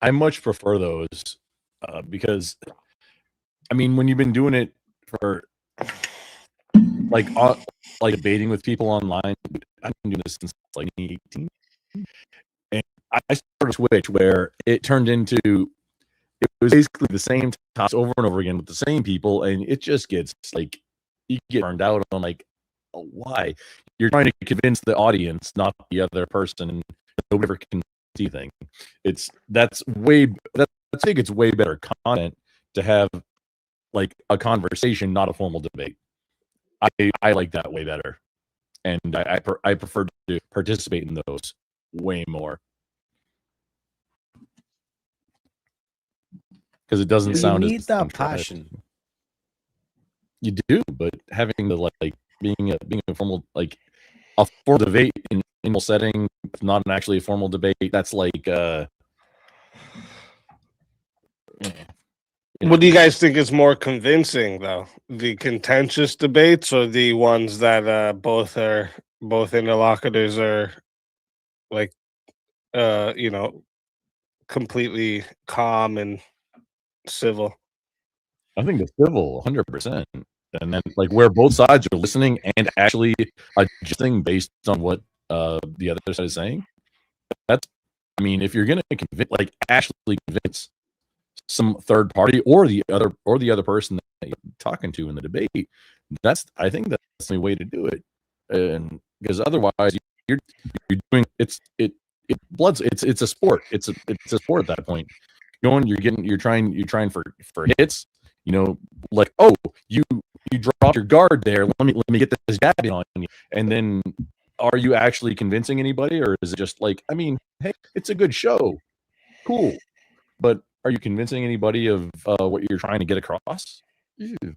I much prefer those because, I mean, when you've been doing it for like debating with people online, I've been doing this since like 2018, and I started a Switch where it turned into it was basically the same topics over and over again with the same people, and it just gets like you get burned out on like, oh, why? You're trying to convince the audience, not the other person, and nobody can see thing. I think it's way better content to have like a conversation, not a formal debate. I like that way better, and I prefer to participate in those way more because it doesn't You sound need as that contrived. passion. You do, but having the like being a formal like a formal debate in formal setting, not actually a formal debate. That's like What do you guys think is more convincing, though? The contentious debates or the ones that both interlocutors are like completely calm and civil? I think the civil 100%. And then like where both sides are listening and actually adjusting based on what the other side is saying. That's, I mean, if you're gonna actually convince some third party or the other person that you're talking to in the debate, I think that's the way to do it. And because otherwise you're doing it's a sport. It's a sport at that point. You're trying for hits, like, oh, you dropped your guard there. Let me get this jab on you. And then are you actually convincing anybody, or is it just like, I mean, hey, it's a good show, cool, but are you convincing anybody of what you're trying to get across?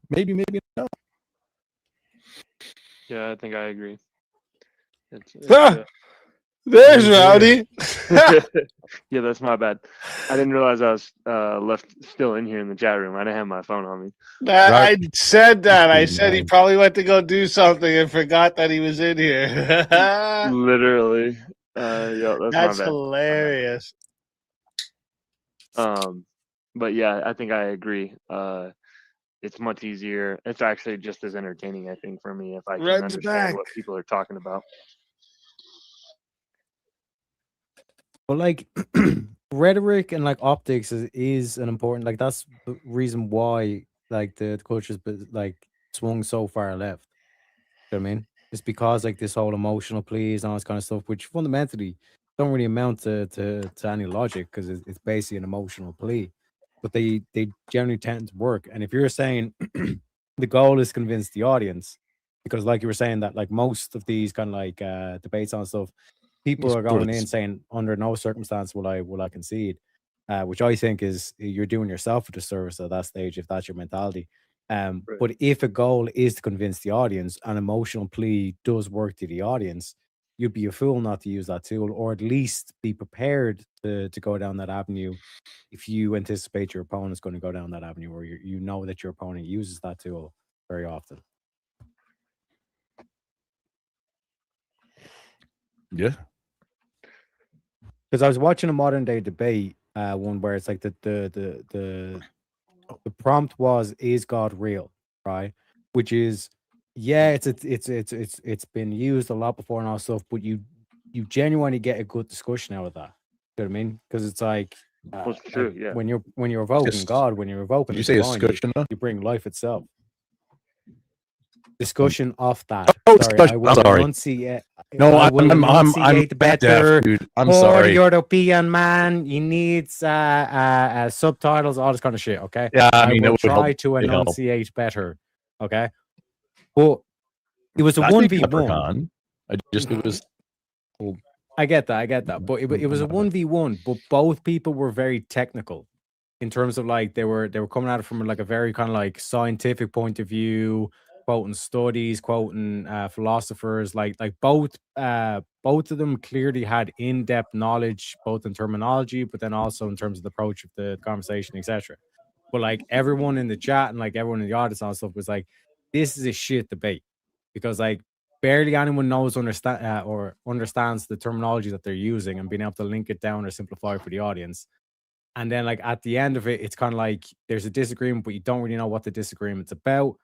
Maybe not. Yeah, I think I agree. There's Rowdy. Yeah, that's my bad. I didn't realize I was left still in here in the chat room. I didn't have my phone on me. I said that. I said he probably went to go do something and forgot that he was in here. Literally. Yeah, that's my bad. Hilarious. But yeah, I think I agree. It's much easier. It's actually just as entertaining, I think, for me if I can understand what people are talking about. But like rhetoric and like optics is an important, like that's the reason why like the culture's like swung so far left. You know what I mean? It's because like this whole emotional pleas and all this kind of stuff, which fundamentally don't really amount to any logic because it's basically an emotional plea. But they generally tend to work. And if you're saying the goal is to convince the audience, because like you were saying that like most of these kind of like debates on stuff, people are going in saying under no circumstance will I concede, which I think is you're doing yourself a disservice at that stage if that's your mentality. Right. But if a goal is to convince the audience, an emotional plea does work to the audience, you'd be a fool not to use that tool, or at least be prepared to go down that avenue if you anticipate your opponent's going to go down that avenue, or you know that your opponent uses that tool very often. Yeah. Because I was watching a modern day debate, one where it's like the prompt was, "Is God real?" Right, which is, yeah, it's been used a lot before and all stuff, but you genuinely get a good discussion out of that. You know what I mean? Because it's like, Well, it's true, yeah. when you're evoking God, when you're evoking, Did you say divine, discussion? you bring life itself. Discussion off that. Oh, sorry, discussion. I will sorry. enunciate. No, I will enunciate I'm better. deaf, dude. I'm For sorry. the European man, he needs subtitles, all this kind of shit. Okay. Yeah, I mean, will it would try help. to It'd help. enunciate better. Okay. But it was a I think 1v1. Leprechaun. It was. I get that. But it was a 1v1. But both people were very technical in terms of like they were coming at it from like a very kind of like scientific point of view, quoting studies, quoting philosophers. Like both of them clearly had in-depth knowledge, both in terminology, but then also in terms of the approach of the conversation, etc. But like everyone in the chat and like everyone in the audience and stuff was like, this is a shit debate because like barely anyone knows or understands the terminology that they're using and being able to link it down or simplify for the audience. And then like at the end of it, it's kind of like there's a disagreement, but you don't really know what the disagreement's about.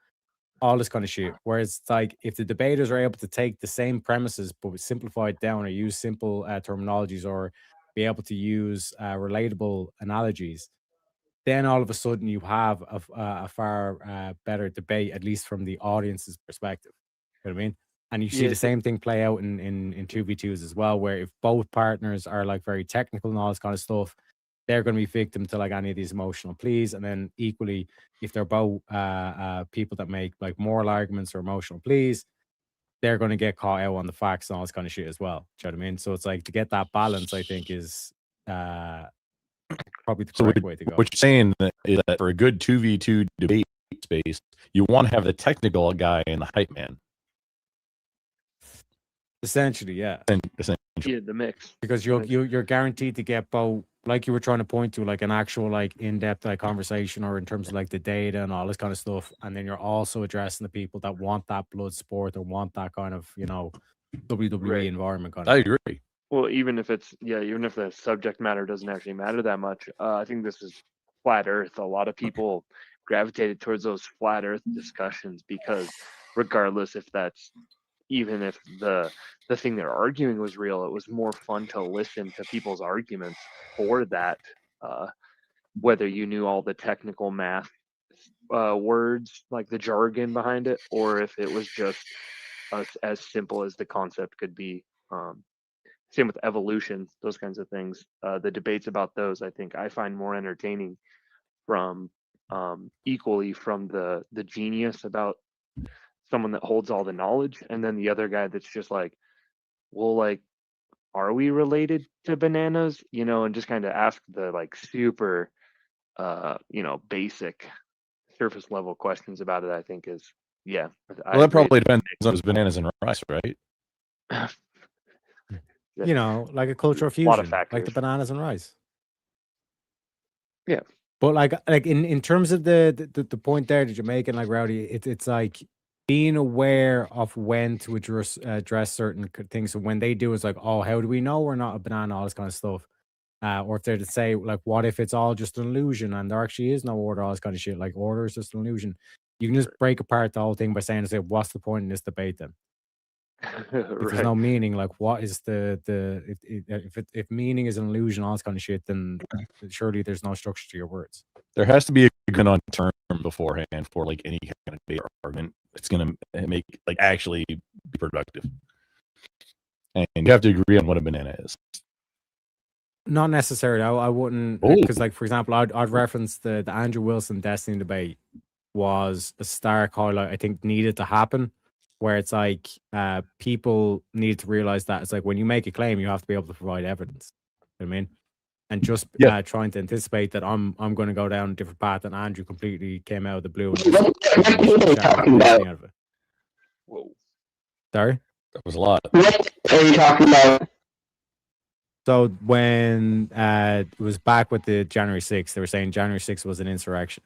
All this kind of shit. Whereas it's like if the debaters are able to take the same premises but simplify it down, or use simple terminologies, or be able to use relatable analogies, then all of a sudden you have a far better debate, at least from the audience's perspective. You know what I mean? And you see Yeah, the same thing play out in 2v2s as well, where if both partners are like very technical and all this kind of stuff, they're going to be victim to like any of these emotional pleas. And then equally, if they're both people that make like moral arguments or emotional pleas, they're going to get caught out on the facts and all this kind of shit as well. Do you know what I mean? So it's like, to get that balance, I think is probably the So correct way to go. what you're saying is that for a good 2v2 debate space, you want to have the technical guy and the hype man. Essentially, yeah. Essentially. Yeah, the mix. Because you're guaranteed to get both, like you were trying to point to, like an actual like in-depth like conversation, or in terms of like the data and all this kind of stuff, and then you're also addressing the people that want that blood sport or want that kind of, you know, WWE Right. environment kind I of. agree. Well, even if the subject matter doesn't actually matter that much, I think this is flat Earth. A lot of people gravitated towards those flat Earth discussions because, regardless if that's, even if the thing they're arguing was real, it was more fun to listen to people's arguments for that. Whether you knew all the technical math words, like the jargon behind it, or if it was just as simple as the concept could be. Same with evolution, those kinds of things. The debates about those, I think, I find more entertaining from equally from the genius about someone that holds all the knowledge, and then the other guy that's just like, well, like, are we related to bananas? You know, and just kind of ask the like super, basic surface level questions about it. I think is Well, that probably depends on his bananas and rice, right? You know, like a cultural fusion, lot of like the factors. bananas and rice. Yeah. But like in terms of the point there that you're making, like Rowdy, it's like being aware of when to address certain things. So when they do, it's like, oh, how do we know we're not a banana? All this kind of stuff. Or if they're to say, like, what if it's all just an illusion and there actually is no order? All this kind of shit. Like, order is just an illusion. You can just break apart the whole thing by saying, "Say, what's the point in this debate then? If there's no meaning, like, what is if meaning is an illusion, all this kind of shit, then surely there's no structure to your words." There has to be a good on term beforehand for like any kind of debate or argument. It's gonna make like actually be productive, and you have to agree on what a banana is. Not necessarily. I wouldn't, because like for example, I'd reference the Andrew Wilson Destiny debate was a stark highlight. I think needed to happen, where it's like people need to realize that it's like when you make a claim, you have to be able to provide evidence. You know what I mean? And just trying to anticipate that I'm going to go down a different path, and Andrew completely came out of the blue. And talking about? Out of it. Whoa. Sorry? That was a lot. What are you talking about? So when it was back with the January 6th, they were saying January 6th was an insurrection.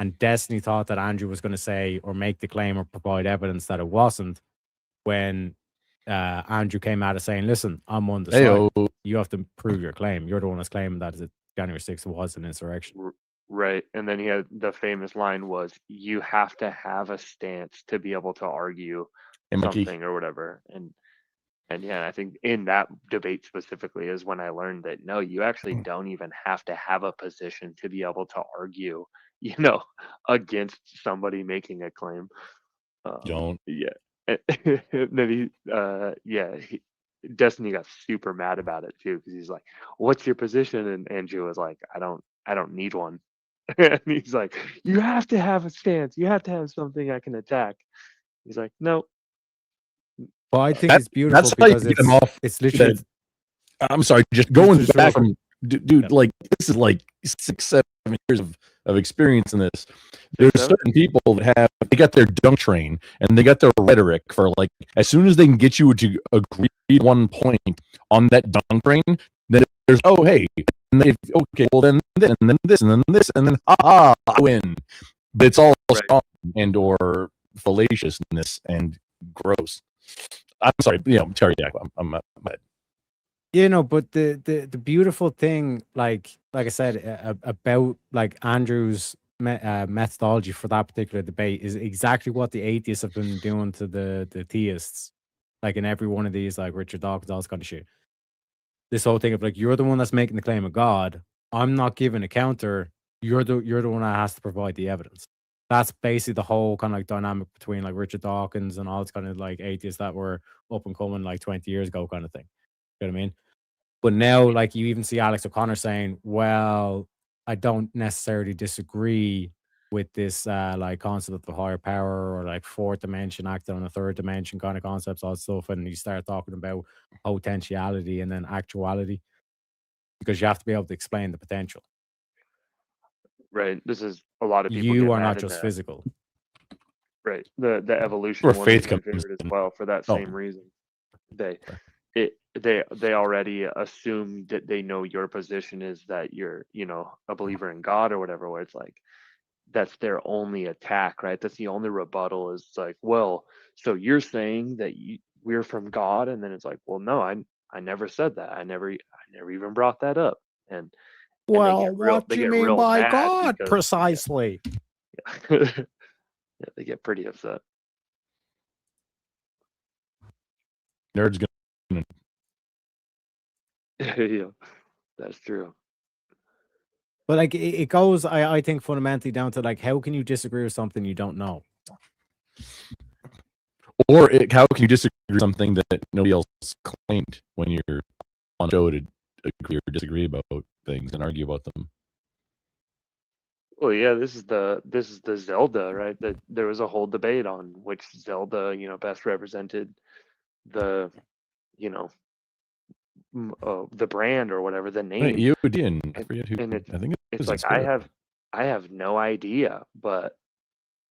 And Destiny thought that Andrew was going to say or make the claim or provide evidence that it wasn't, when Andrew came out of saying, listen, I'm on the side. You have to prove your claim. You're the one that's claiming that January 6th was an insurrection. Right. And then he had the famous line was, you have to have a stance to be able to argue something or whatever. And yeah, I think in that debate specifically is when I learned that no, you actually don't even have to have a position to be able to argue, against somebody making a claim. Don't. Yeah. And then Destiny got super mad about it too, because he's like, "What's your position?" And Andrew was like, "I don't need one." And he's like, "You have to have a stance. You have to have something I can attack." He's like, "No." Well, I think it's beautiful because it's literally. I'm sorry, just going back from dude, like this is like 6-7 years of experience in this. There's certain people that they got their dunk train and they got their rhetoric for like as soon as they can get you to agree one point on that dunk train, then there's okay, well then this and then this and then this and then I win. But it's all strong and or fallaciousness and gross. I'm sorry, Terry. I'm bad. You know, but the beautiful thing, like I said, about like Andrew's methodology for that particular debate is exactly what the atheists have been doing to the theists, like in every one of these, like Richard Dawkins, all this kind of shit. This whole thing of like, you're the one that's making the claim of God. I'm not giving a counter. You're the one that has to provide the evidence. That's basically the whole kind of like dynamic between like Richard Dawkins and all this kind of like atheists that were up and coming like 20 years ago, kind of thing. You know what I mean? But now, like, you even see Alex O'Connor saying, well, I don't necessarily disagree with this like concept of the higher power or like fourth dimension acting on a third dimension kind of concepts, all that stuff. And you start talking about potentiality and then actuality, because you have to be able to explain the potential. Right. This is a lot of people. You get are mad not at just that. physical. Right. The evolution Where one faith is my comes favorite as in. well for that Oh. same reason. They already assume that they know your position is that you're, you know, a believer in God or whatever, where it's like that's their only attack, right? That's the only rebuttal is like, well, so you're saying that we're from God, and then it's like, well, no, I never said that. I never even brought that up. And Well, they what do you get mean real by mad God because- precisely? yeah, they get pretty upset. Nerds gonna Yeah, that's true. But like it goes, I think fundamentally down to like, how can you disagree with something you don't know? Or how can you disagree with something that nobody else claimed when you're on the show to agree or disagree about things and argue about them? Well, yeah, this is the Zelda, right? That there was a whole debate on which Zelda, you know, best represented the, you know, the brand or whatever, the name. EOD and I forget who. And I think It's was like Square. I have no idea, but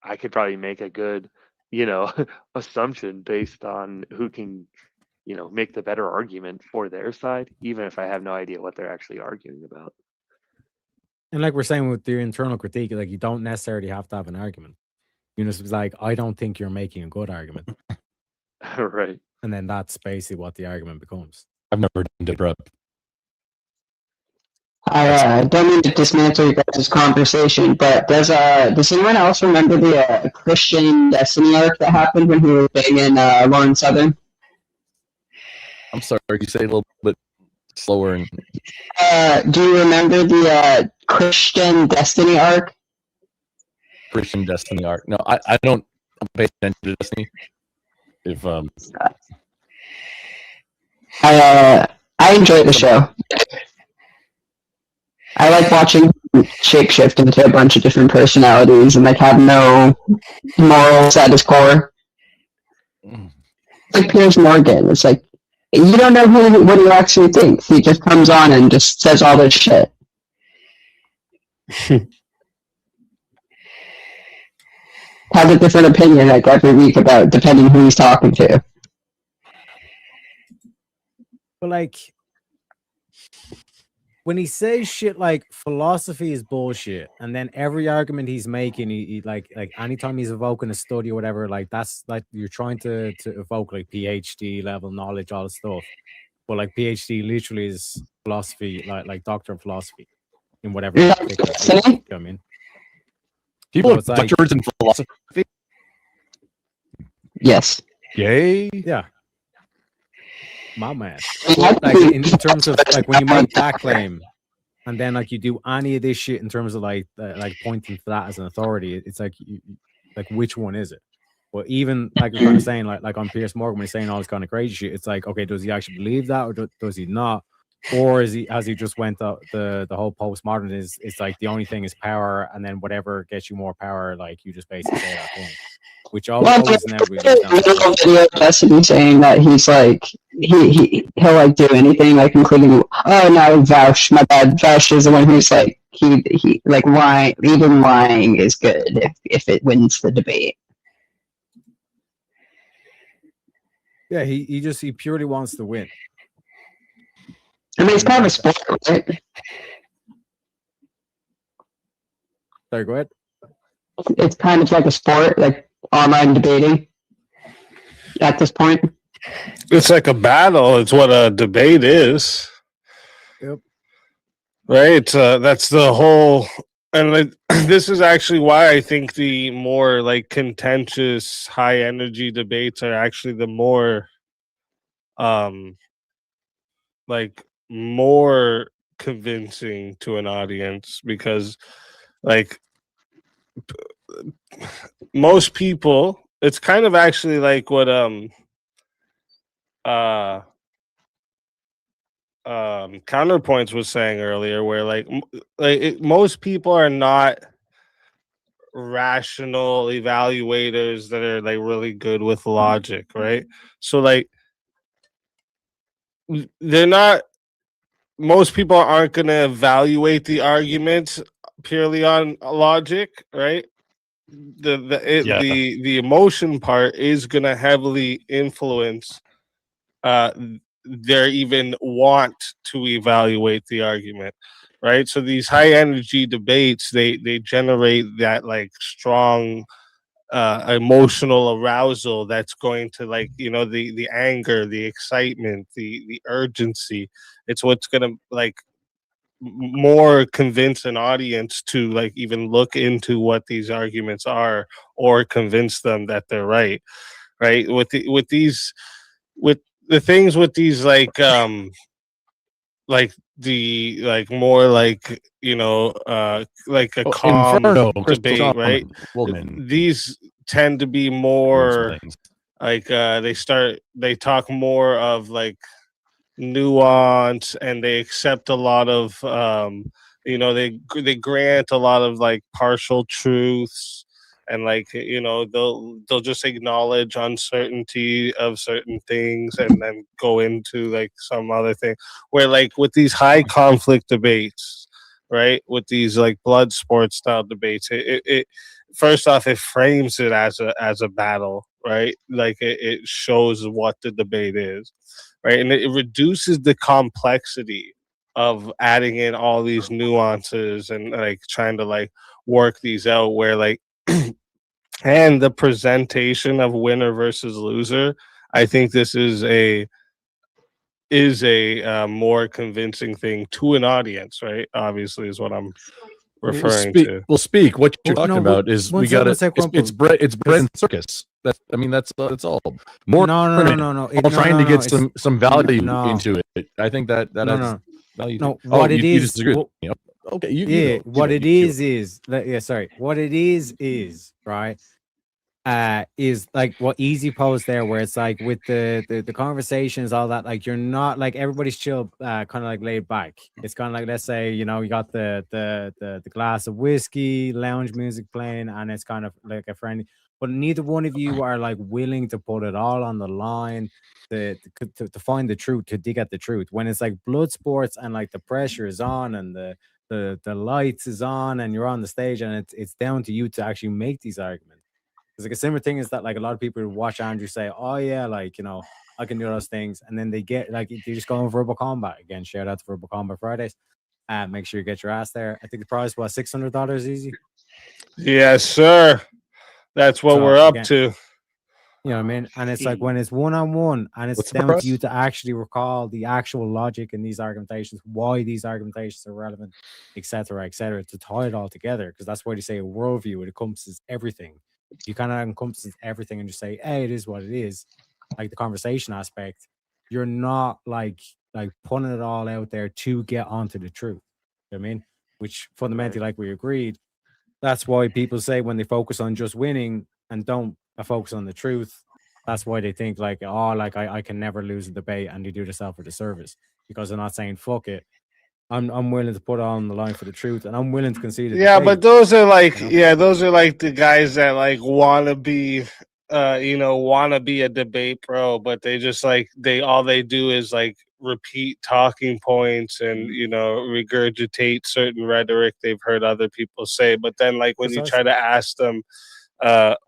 I could probably make a good, you know, assumption based on who can, you know, make the better argument for their side, even if I have no idea what they're actually arguing about. And like we're saying with your internal critique, like you don't necessarily have to have an argument. You know, it's like, I don't think you're making a good argument. Right. And then that's basically what the argument becomes. I've never done it prep. I don't mean to dismantle your guys' conversation, but does anyone else remember the Christian Destiny arc that happened when he was banging Lauren Southern? I'm sorry, can you say it a little bit slower? And Do you remember the Christian Destiny arc? Christian Destiny arc. No, I don't pay attention to Destiny. If I enjoy the show. I like watching him shapeshift into a bunch of different personalities and like have no morals at his core. It's like Piers Morgan. It's like you don't know what he actually thinks. He just comes on and just says all this shit. Has a different opinion like every week about depending who he's talking to. But like, when he says shit like philosophy is bullshit, and then every argument he's making, he like anytime he's evoking a study or whatever, like that's like you're trying to evoke like PhD level knowledge, all this stuff. But like PhD literally is philosophy, like doctor of philosophy in whatever. Yeah, particular field, see? you know what I mean, people So have it's like- doctorates in philosophy. Yes. Yay! yeah, my man. I Like in terms of like when you make that claim, and then like you do any of this shit in terms of like pointing to that as an authority, it's like like which one is it? Well, even like you're kind of saying like on Piers Morgan when he's saying all this kind of crazy shit, it's like, okay, does he actually believe that, or does he not? Or has he just went the whole postmodern is it's like the only thing is power, and then whatever gets you more power, like you just basically say that thing, which always never really there's a little video of Destiny saying that he's like he'll like do anything, like including Vouch, my bad. Vouch is the one who's like he like lying, even lying is good if it wins the debate. Yeah, he purely wants to win. I mean, it's kind of a sport, right? Sorry, go ahead. It's kind of like a sport, like online debating at this point. It's like a battle. It's what a debate is. Yep. Right. That's the whole. And like, this is actually why I think the more like contentious, high energy debates are actually the more, like more convincing to an audience because, like, most people, it's kind of actually like what Counterpoints was saying earlier, where like most people are not rational evaluators that are like really good with logic, right? So like they're not. Most people aren't going to evaluate the arguments purely on logic, right? Yeah. The emotion part is going to heavily influence uh their even want to evaluate the argument, right? So these high energy debates, they generate that like strong emotional arousal that's going to, like, you know, the anger, the excitement, the urgency. It's what's going to like more convince an audience to like even look into what these arguments are or convince them that they're right. Right, with these, with the things with these like the like more like, you know, like a Oh, calm Inferno, Crystal debate, right? Woman, These tend to be doing some more things. like they talk more of like nuance, and they accept a lot of you know, they grant a lot of like partial truths, and like, you know, they'll just acknowledge uncertainty of certain things and then go into like some other thing, where like with these high conflict debates, right, with these like blood sports style debates, it first off, it frames it as a battle, right? Like it shows what the debate is, right? And it reduces the complexity of adding in all these nuances and like trying to like work these out, where like and the presentation of winner versus loser. I think this is a more convincing thing to an audience, right? Obviously, is what I'm referring to. Speak. What you're Well, talking no, but about is one we sec, got one it. sec, It's Crumple. bread. It's bread Because and circus. That's all. More no, tournament, no. all No, trying no, to no. get It's some value no, into it. I think that no, has no, value. no. Oh, What it you is, disagree with me? Okay, you yeah, go. what it You go. is yeah, sorry. What it is right. Is like what Easy posed there, where it's like with the conversations, all that, like you're not like everybody's chill, kind of like laid back. It's kind of like, let's say, you know, you got the glass of whiskey, lounge music playing, and it's kind of like a friendly, but neither one of you are like willing to put it all on the line to find the truth, to dig at the truth. When it's like blood sports and like the pressure is on and the lights is on and you're on the stage, and it's down to you to actually make these arguments. It's like a similar thing is that like a lot of people watch Andrew say, "Oh yeah, like, you know, I can do those things," and then they get like they just go on verbal combat again. Shout out to Verbal Combat Fridays. Make sure you get your ass there. I think the prize was $600 easy. Yes, sir. That's what So we're up again, to. you know what I mean? And it's like when it's one on one, and it's What's the down to price? you to actually recall the actual logic in these argumentations, why these argumentations are relevant, etc., etc., to tie it all together. Because that's why they say a worldview, it encompasses everything. You kind of encompasses everything and just say, "Hey, it is what it is." Like the conversation aspect, you're not like putting it all out there to get onto the truth. You know what I mean? Which fundamentally, like we agreed, that's why people say when they focus on just winning and don't focus on the truth, that's why they think like, oh, like I can never lose a debate, and they do themselves a disservice because they're not saying fuck it. I'm willing to put on the line for the truth, and I'm willing to concede a Yeah, but debate. those are like, You know? yeah, those are like the guys that like want to be you know, want to be a debate pro, but they just like they all they do is like repeat talking points and, you know, regurgitate certain rhetoric they've heard other people say, but then like when you try Precisely. to ask them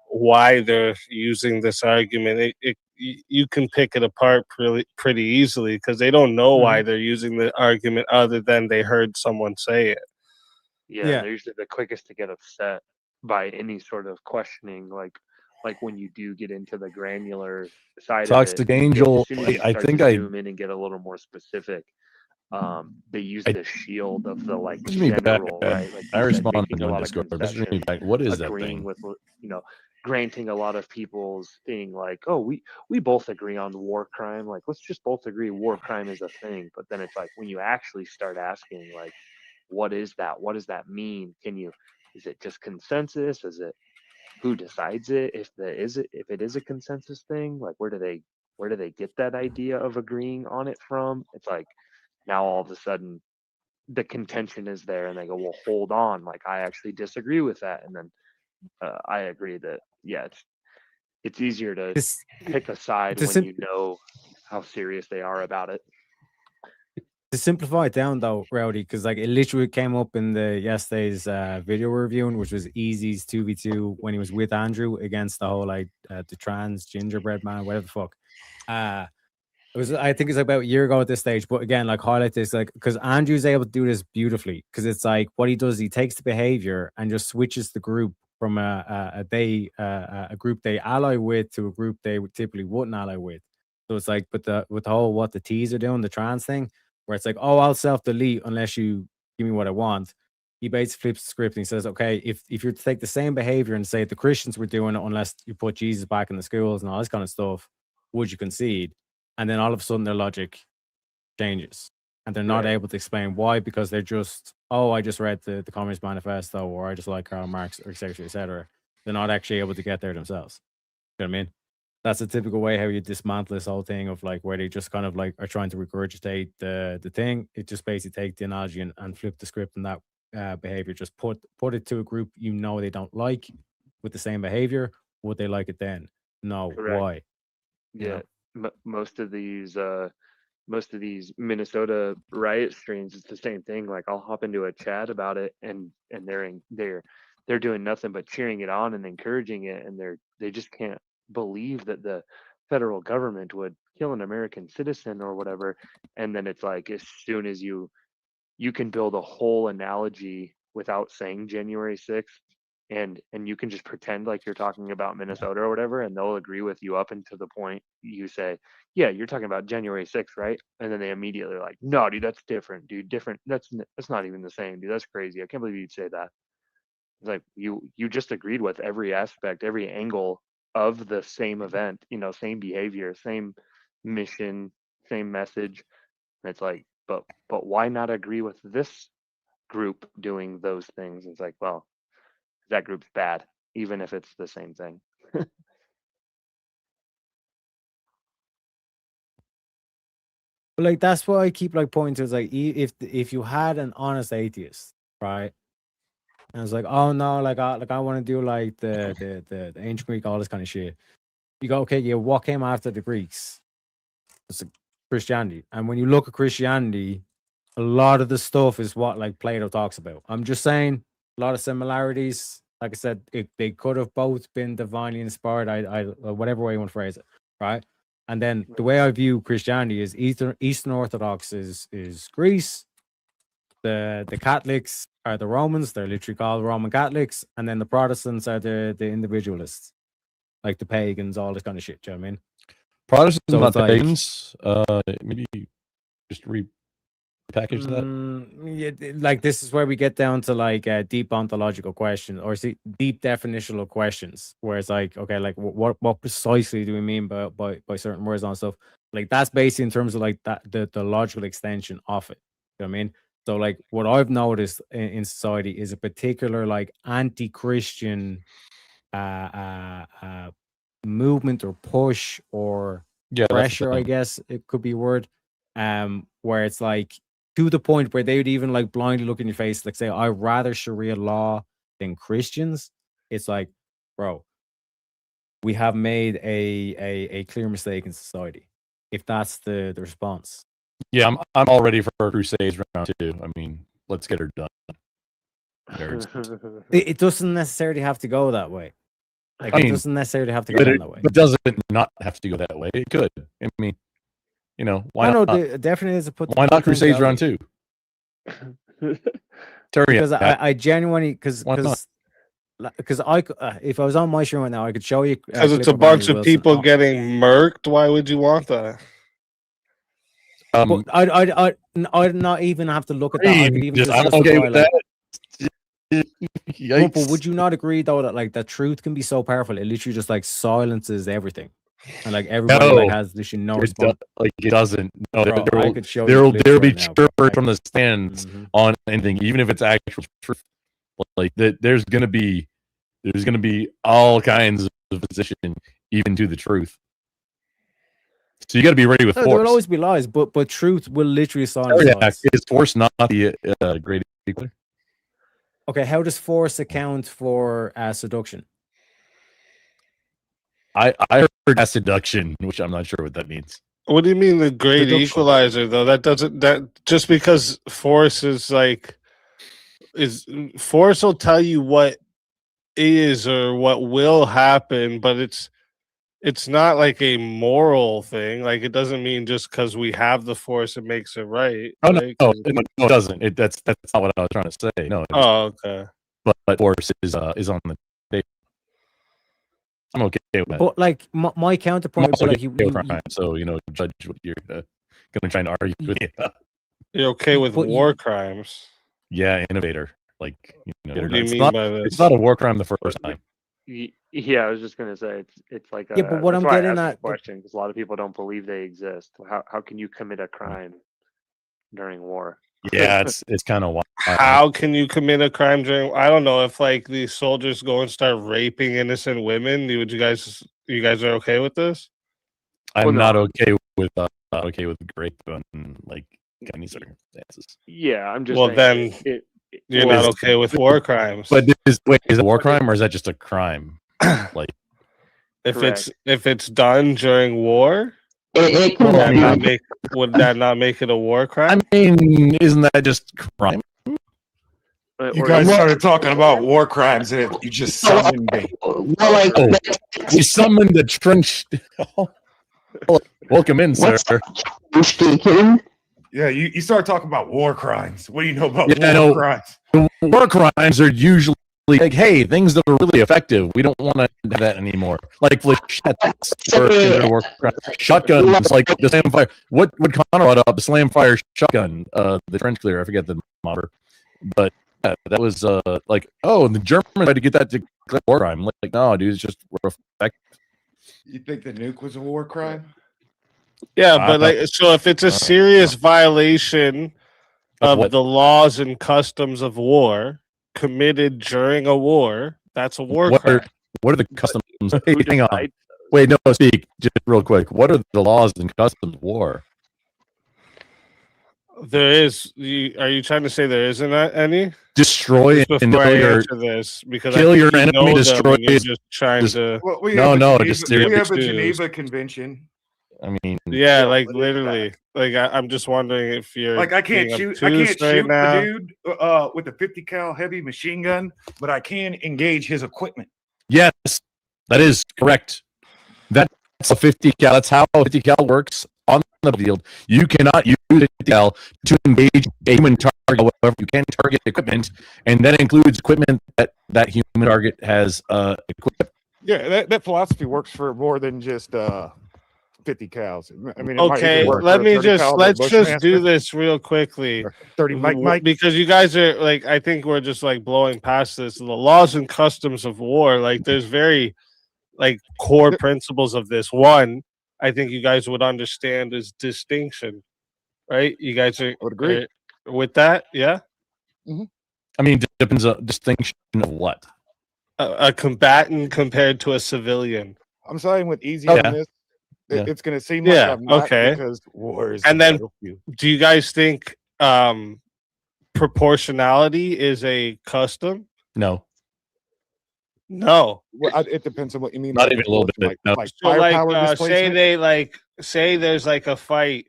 why they're using this argument, you can pick it apart pretty easily, because they don't know why they're using the argument other than they heard someone say it. Yeah, Yeah. they're usually the quickest to get upset by any sort of questioning, like like when you do get into the granular side Toxic of it, Angel. as soon as you I start think to I zoom in and get a little more specific, they use I- the shield of the like message me back. general, right? Like I you said, respond making a on lot of Discord. Message me concessions, back. What is that agreeing thing? with you know, granting a lot of people's thing like, oh, we both agree on war crime, like let's just both agree war crime is a thing. But then it's like when you actually start asking like, what is that? What does that mean? Is it just consensus? Is it who decides it? If it is a consensus thing, like where do they get that idea of agreeing on it from? It's like now all of a sudden the contention is there and they go, well, hold on, like I actually disagree with that. And then I agree that, yeah, it's easier to This pick a side to when sim- you know how serious they are about it. to simplify it down though, Rowdy, because like it literally came up in the yesterday's video reviewing, which was Easy's 2v2 when he was with Andrew against the whole like the trans gingerbread man, whatever the fuck. It was, I think it's about a year ago at this stage, but again, like highlight this, like because Andrew's able to do this beautifully, because it's like what he does, he takes the behavior and just switches the group from a group they ally with to a group they would typically wouldn't ally with. So it's like, but with the whole what the T's are doing, the trans thing, where it's like, oh, I'll self delete unless you give me what I want. He basically flips the script and he says, okay, if you're to take the same behavior and say the Christians were doing it unless you put Jesus back in the schools and all this kind of stuff, would you concede? And then all of a sudden their logic changes and they're not Right. able to explain why, because they're just, oh, I just read the Communist Manifesto, or I just like Karl Marx, or et cetera, et cetera. They're not actually able to get there themselves. You know what I mean? That's a typical way how you dismantle this whole thing of like where they just kind of like are trying to regurgitate the thing. It just basically take the analogy and flip the script, and that behavior, just put it to a group you know they don't like with the same behavior. Would they like it then? No. Correct. Why? You Yeah, know? most of these Minnesota riot streams, it's the same thing. Like I'll hop into a chat about it, and they're doing nothing but cheering it on and encouraging it, and they just can't believe that the federal government would kill an American citizen or whatever. And then it's like as soon as you can build a whole analogy without saying January 6th, and you can just pretend like you're talking about Minnesota or whatever, and they'll agree with you up until the point you say, yeah, you're talking about January 6th, right? And then they immediately are like, no, dude, that's different, dude, different. That's not even the same, dude. That's crazy. I can't believe you'd say that. It's like you just agreed with every aspect, every angle of the same event, same behavior, same mission, same message. And it's like, but why not agree with this group doing those things? It's like, well, that group's bad, even if it's the same thing. But like that's why I keep like pointing to, is like if you had an honest atheist, right? And it's like, oh no, like I want to do like the ancient Greek, all this kind of shit. You go, okay, yeah, what came after the Greeks? It's like Christianity. And when you look at Christianity, a lot of the stuff is what like Plato talks about. I'm just saying a lot of similarities. Like I said, they could have both been divinely inspired. I whatever way you want to phrase it, right? And then the way I view Christianity is Eastern Orthodox is Greece. The Catholics are the Romans. They're literally called Roman Catholics. And then the Protestants are the individualists, like the pagans, all this kind of shit. Do you know what I mean? Protestants, So not it's like- pagans. Maybe just repackage that. Yeah, like this is where we get down to like deep ontological questions, or deep definitional questions, where it's like, okay, like what precisely do we mean by certain words and stuff? Like that's basically in terms of like that the logical extension of it. You know what I mean? So like what I've noticed in society is a particular like anti-Christian movement or push or Yeah, that's the pressure, I thing. guess it could be a word, where it's like to the point where they would even like blindly look in your face, like say, I'd rather Sharia law than Christians. It's like, bro, we have made a clear mistake in society. If that's the response. Yeah, I'm all ready for Crusades round 2. I mean, let's get her done. Nerds. It doesn't necessarily have to go that way. Like I it mean, doesn't necessarily have to go But down it that way. doesn't not have to go that way. It could. I mean, why No, not? there definitely is a Why not Crusades round 2? Terry, Because I genuinely, because Why not? because if I was on my stream right now, I could show you Because it's a clip Randy bunch of Wilson people on- getting murked. Why would you want that? But I'd not even have to look at that. I could even I'm justify, okay with like, that. but Yikes. would you not agree though that like that truth can be so powerful? It literally just like silences everything, and like everybody like No. has literally no It response. like it doesn't. No, Bro, there I will, could show there you will clips there will be right now, bro. chirpers from the stands Mhm. on anything, even if it's actual truth. Like that, there's gonna be all kinds of position, even to the truth. So you got to be ready with No, there will force. always be lies, but truth will literally Oh, silence yeah, lies. is force not the great equator? Okay, how does force account for seduction? I heard that seduction, which I'm not sure what that means. What do you mean the great Deduction. equalizer though? That just because force is like force will tell you what is or what will happen, but it's not like a moral thing. Like it doesn't mean just because we have the force it makes it right. Oh no, right? no, it doesn't. That's not what I was trying to say. No, Oh, okay. but force is on the table. I'm okay with that. But like my I'm counterpoint would also be like okay you, with crime, so judge what you're gonna try and argue with. You're okay with But you- war crimes. Yeah, innovator. Like What do you it's mean not by this? it's not a war crime the first time. Yeah, I was just gonna say it's like Yeah, but what that's I'm why I getting asked at- this question because a lot of people don't believe they exist. How can you commit a crime during war? Yeah, it's kind of wild. How can you commit a crime during? I don't know if like the soldiers go and start raping innocent women. You guys are okay with this? I'm Well, no. not okay with grape on like any circumstances. Yeah, I'm just Well, saying then You're Well, not is- okay with war crimes. But is it a war crime or is that just a crime? Like if it's done during war, It would that can not be. make it a war crime? I mean, isn't that just crime? You guys started talking about war crimes and you just summoned me. Well, like, Oh, we summoned the trench. Welcome in, sir. what's speaking. Yeah, you started talking about war crimes. What do you know about Yeah, I war know. crimes? War crimes are usually like, hey, things that are really effective. We don't want to have that anymore. Like flechettes or considered war crime. Shotguns, like the slam fire. What Connor brought up? The slam fire shotgun, the trench clear. I forget the model, but that was like, oh, and the Germans tried to get that to declare war crime. Like, no, dude, it's just effective. You think the nuke was a war crime? Yeah, I but like, so if it's a serious violation of what? the laws and customs of war committed during a war, that's a war What crime. what are the customs? Who Wait, hang on. decides? Wait, no, speak just real quick. What are the laws and customs of war? There is. Are you trying to say there isn't any? Destroy Just and before I kill your. answer this, because kill I think your you enemy, know them destroy and you're his- just trying just- to. Well, we No, have a no, Geneva, just we have a serious. Geneva Convention. I mean, Yeah, Yeah, like what is literally. Like I'm just wondering if you're Like I can't being shoot. I can't obtuse right shoot now. the dude with a 50 cal heavy machine gun, but I can engage his equipment. yes, that is correct. That's a 50 cal. That's how a 50 cal works on the field. You cannot use 50 cal to engage a human target. However, you can target equipment, and that includes equipment that human target has equipped. Yeah, that philosophy works for more than just 50 cals. I mean, it might Okay, even work let for a me 30 just caliber let's just do Bushmaster this real quickly. or 30 Mike. Because you guys are like, I think we're just like blowing past this. The laws and customs of war, like there's very like core principles of this. One, I think you guys would understand is distinction, right? You guys are Would agree. with that, yeah. I mean, depends on distinction of what. A combatant compared to a civilian, I'm saying with easy Yeah. on this, Yeah. it's going to seem like Yeah, I'm not okay. because war is And the then- battlefield. do you guys think proportionality is a custom? No, No. Well, it depends on what you mean. Not by even a little bit, proportion, no. like So like firepower say displacement. they say there's like a fight,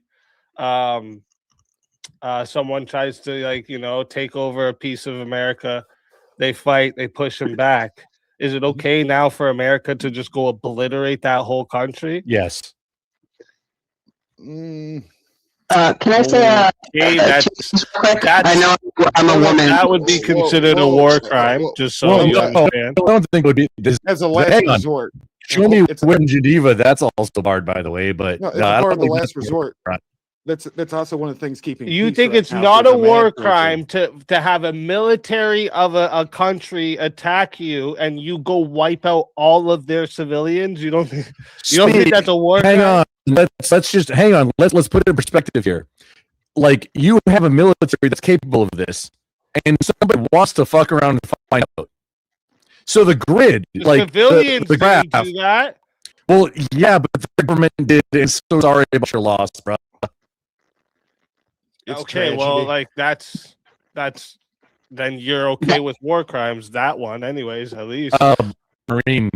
someone tries to take over a piece of America, they fight, they push him back. Is it okay now for America to just go obliterate that whole country? yes. Mm, Can I say Okay, that's quick? that's- I know I'm a woman. that would be considered a war crime. Just so you understand. I don't think it would be. As a last Hang on. resort. Show me It's- where in Geneva that's also barred, by the way. But No, it's I a don't part of the think last that's- resort. Right. That's also one of the things keeping. You peace think right it's now not for a the war man culture. crime to have a military of a country attack you and you go wipe out all of their civilians? You don't think that's a war Hang crime? on. Let's just hang on. Let's put it in perspective here. Like, you have a military that's capable of this, and somebody wants to fuck around and find out. So the grid, The like civilians the graph. didn't do that. Well, yeah, but the government did. And so sorry about your loss, bro. It's Okay, well, tragedy. like that's then you're okay with war crimes. That one, anyways, at least. Marine,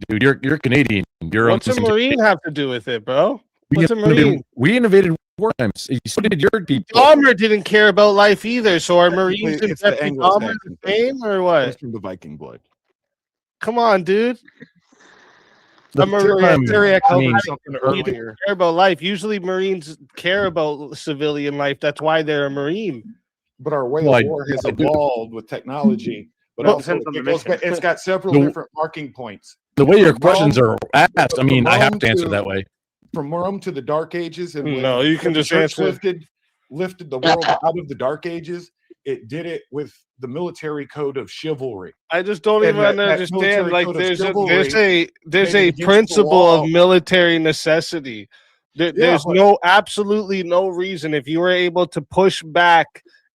dude, you're Canadian. You're What's a Marine have to do with it, bro? What's a innovated- Marine? We innovated war crimes. So did your people. Dahmer didn't care about life either. So are Technically, Marines and it's the Jeffrey Dahmer Anglo-Saxon the same or what? Comes from the Viking blood. Come on, dude. The a Marine- Terry I mean, something You didn't earlier. care about life. Usually, Marines care about civilian life. That's why they're a Marine. But our way Well, of war has evolved with technology. But Well, also, depends on the it goes mission. back- it's got several The- different marking points. the way your From questions Rome- are asked, I mean, I have Rome to answer to- that way. From Rome to the Dark Ages, and when No, you can the just church answer. lifted the world out of the Dark Ages. It did it with the military code of chivalry. I just don't And even that understand. military Like, code of there's a chivalry there's made it a against the principle law. of military necessity. There's but- absolutely no reason if you were able to push back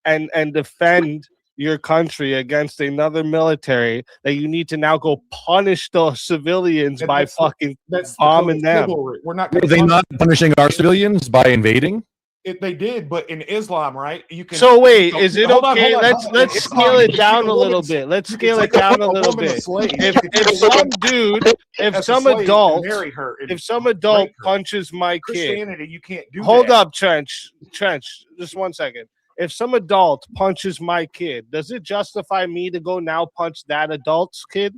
and defend your country against another military that you need to now go punish the civilians And by that's the- fucking That's the code bombing of them. chivalry. We're not. Were gonna they punish not punishing our civilians by invading? it. They did, but in Islam, right? You can. So wait, so- is it hold on, okay? hold on, Let's hold on. let's It's scale fine. it down a little woman's- bit. Let's it's scale like it down a woman little bit. slave. If some dude, if As a some slave, you adult, marry her and if some adult rape her. punches my kid, Christianity, you can't do hold that. up, Trench, just 1 second. If some adult punches my kid, does it justify me to go now punch that adult's kid?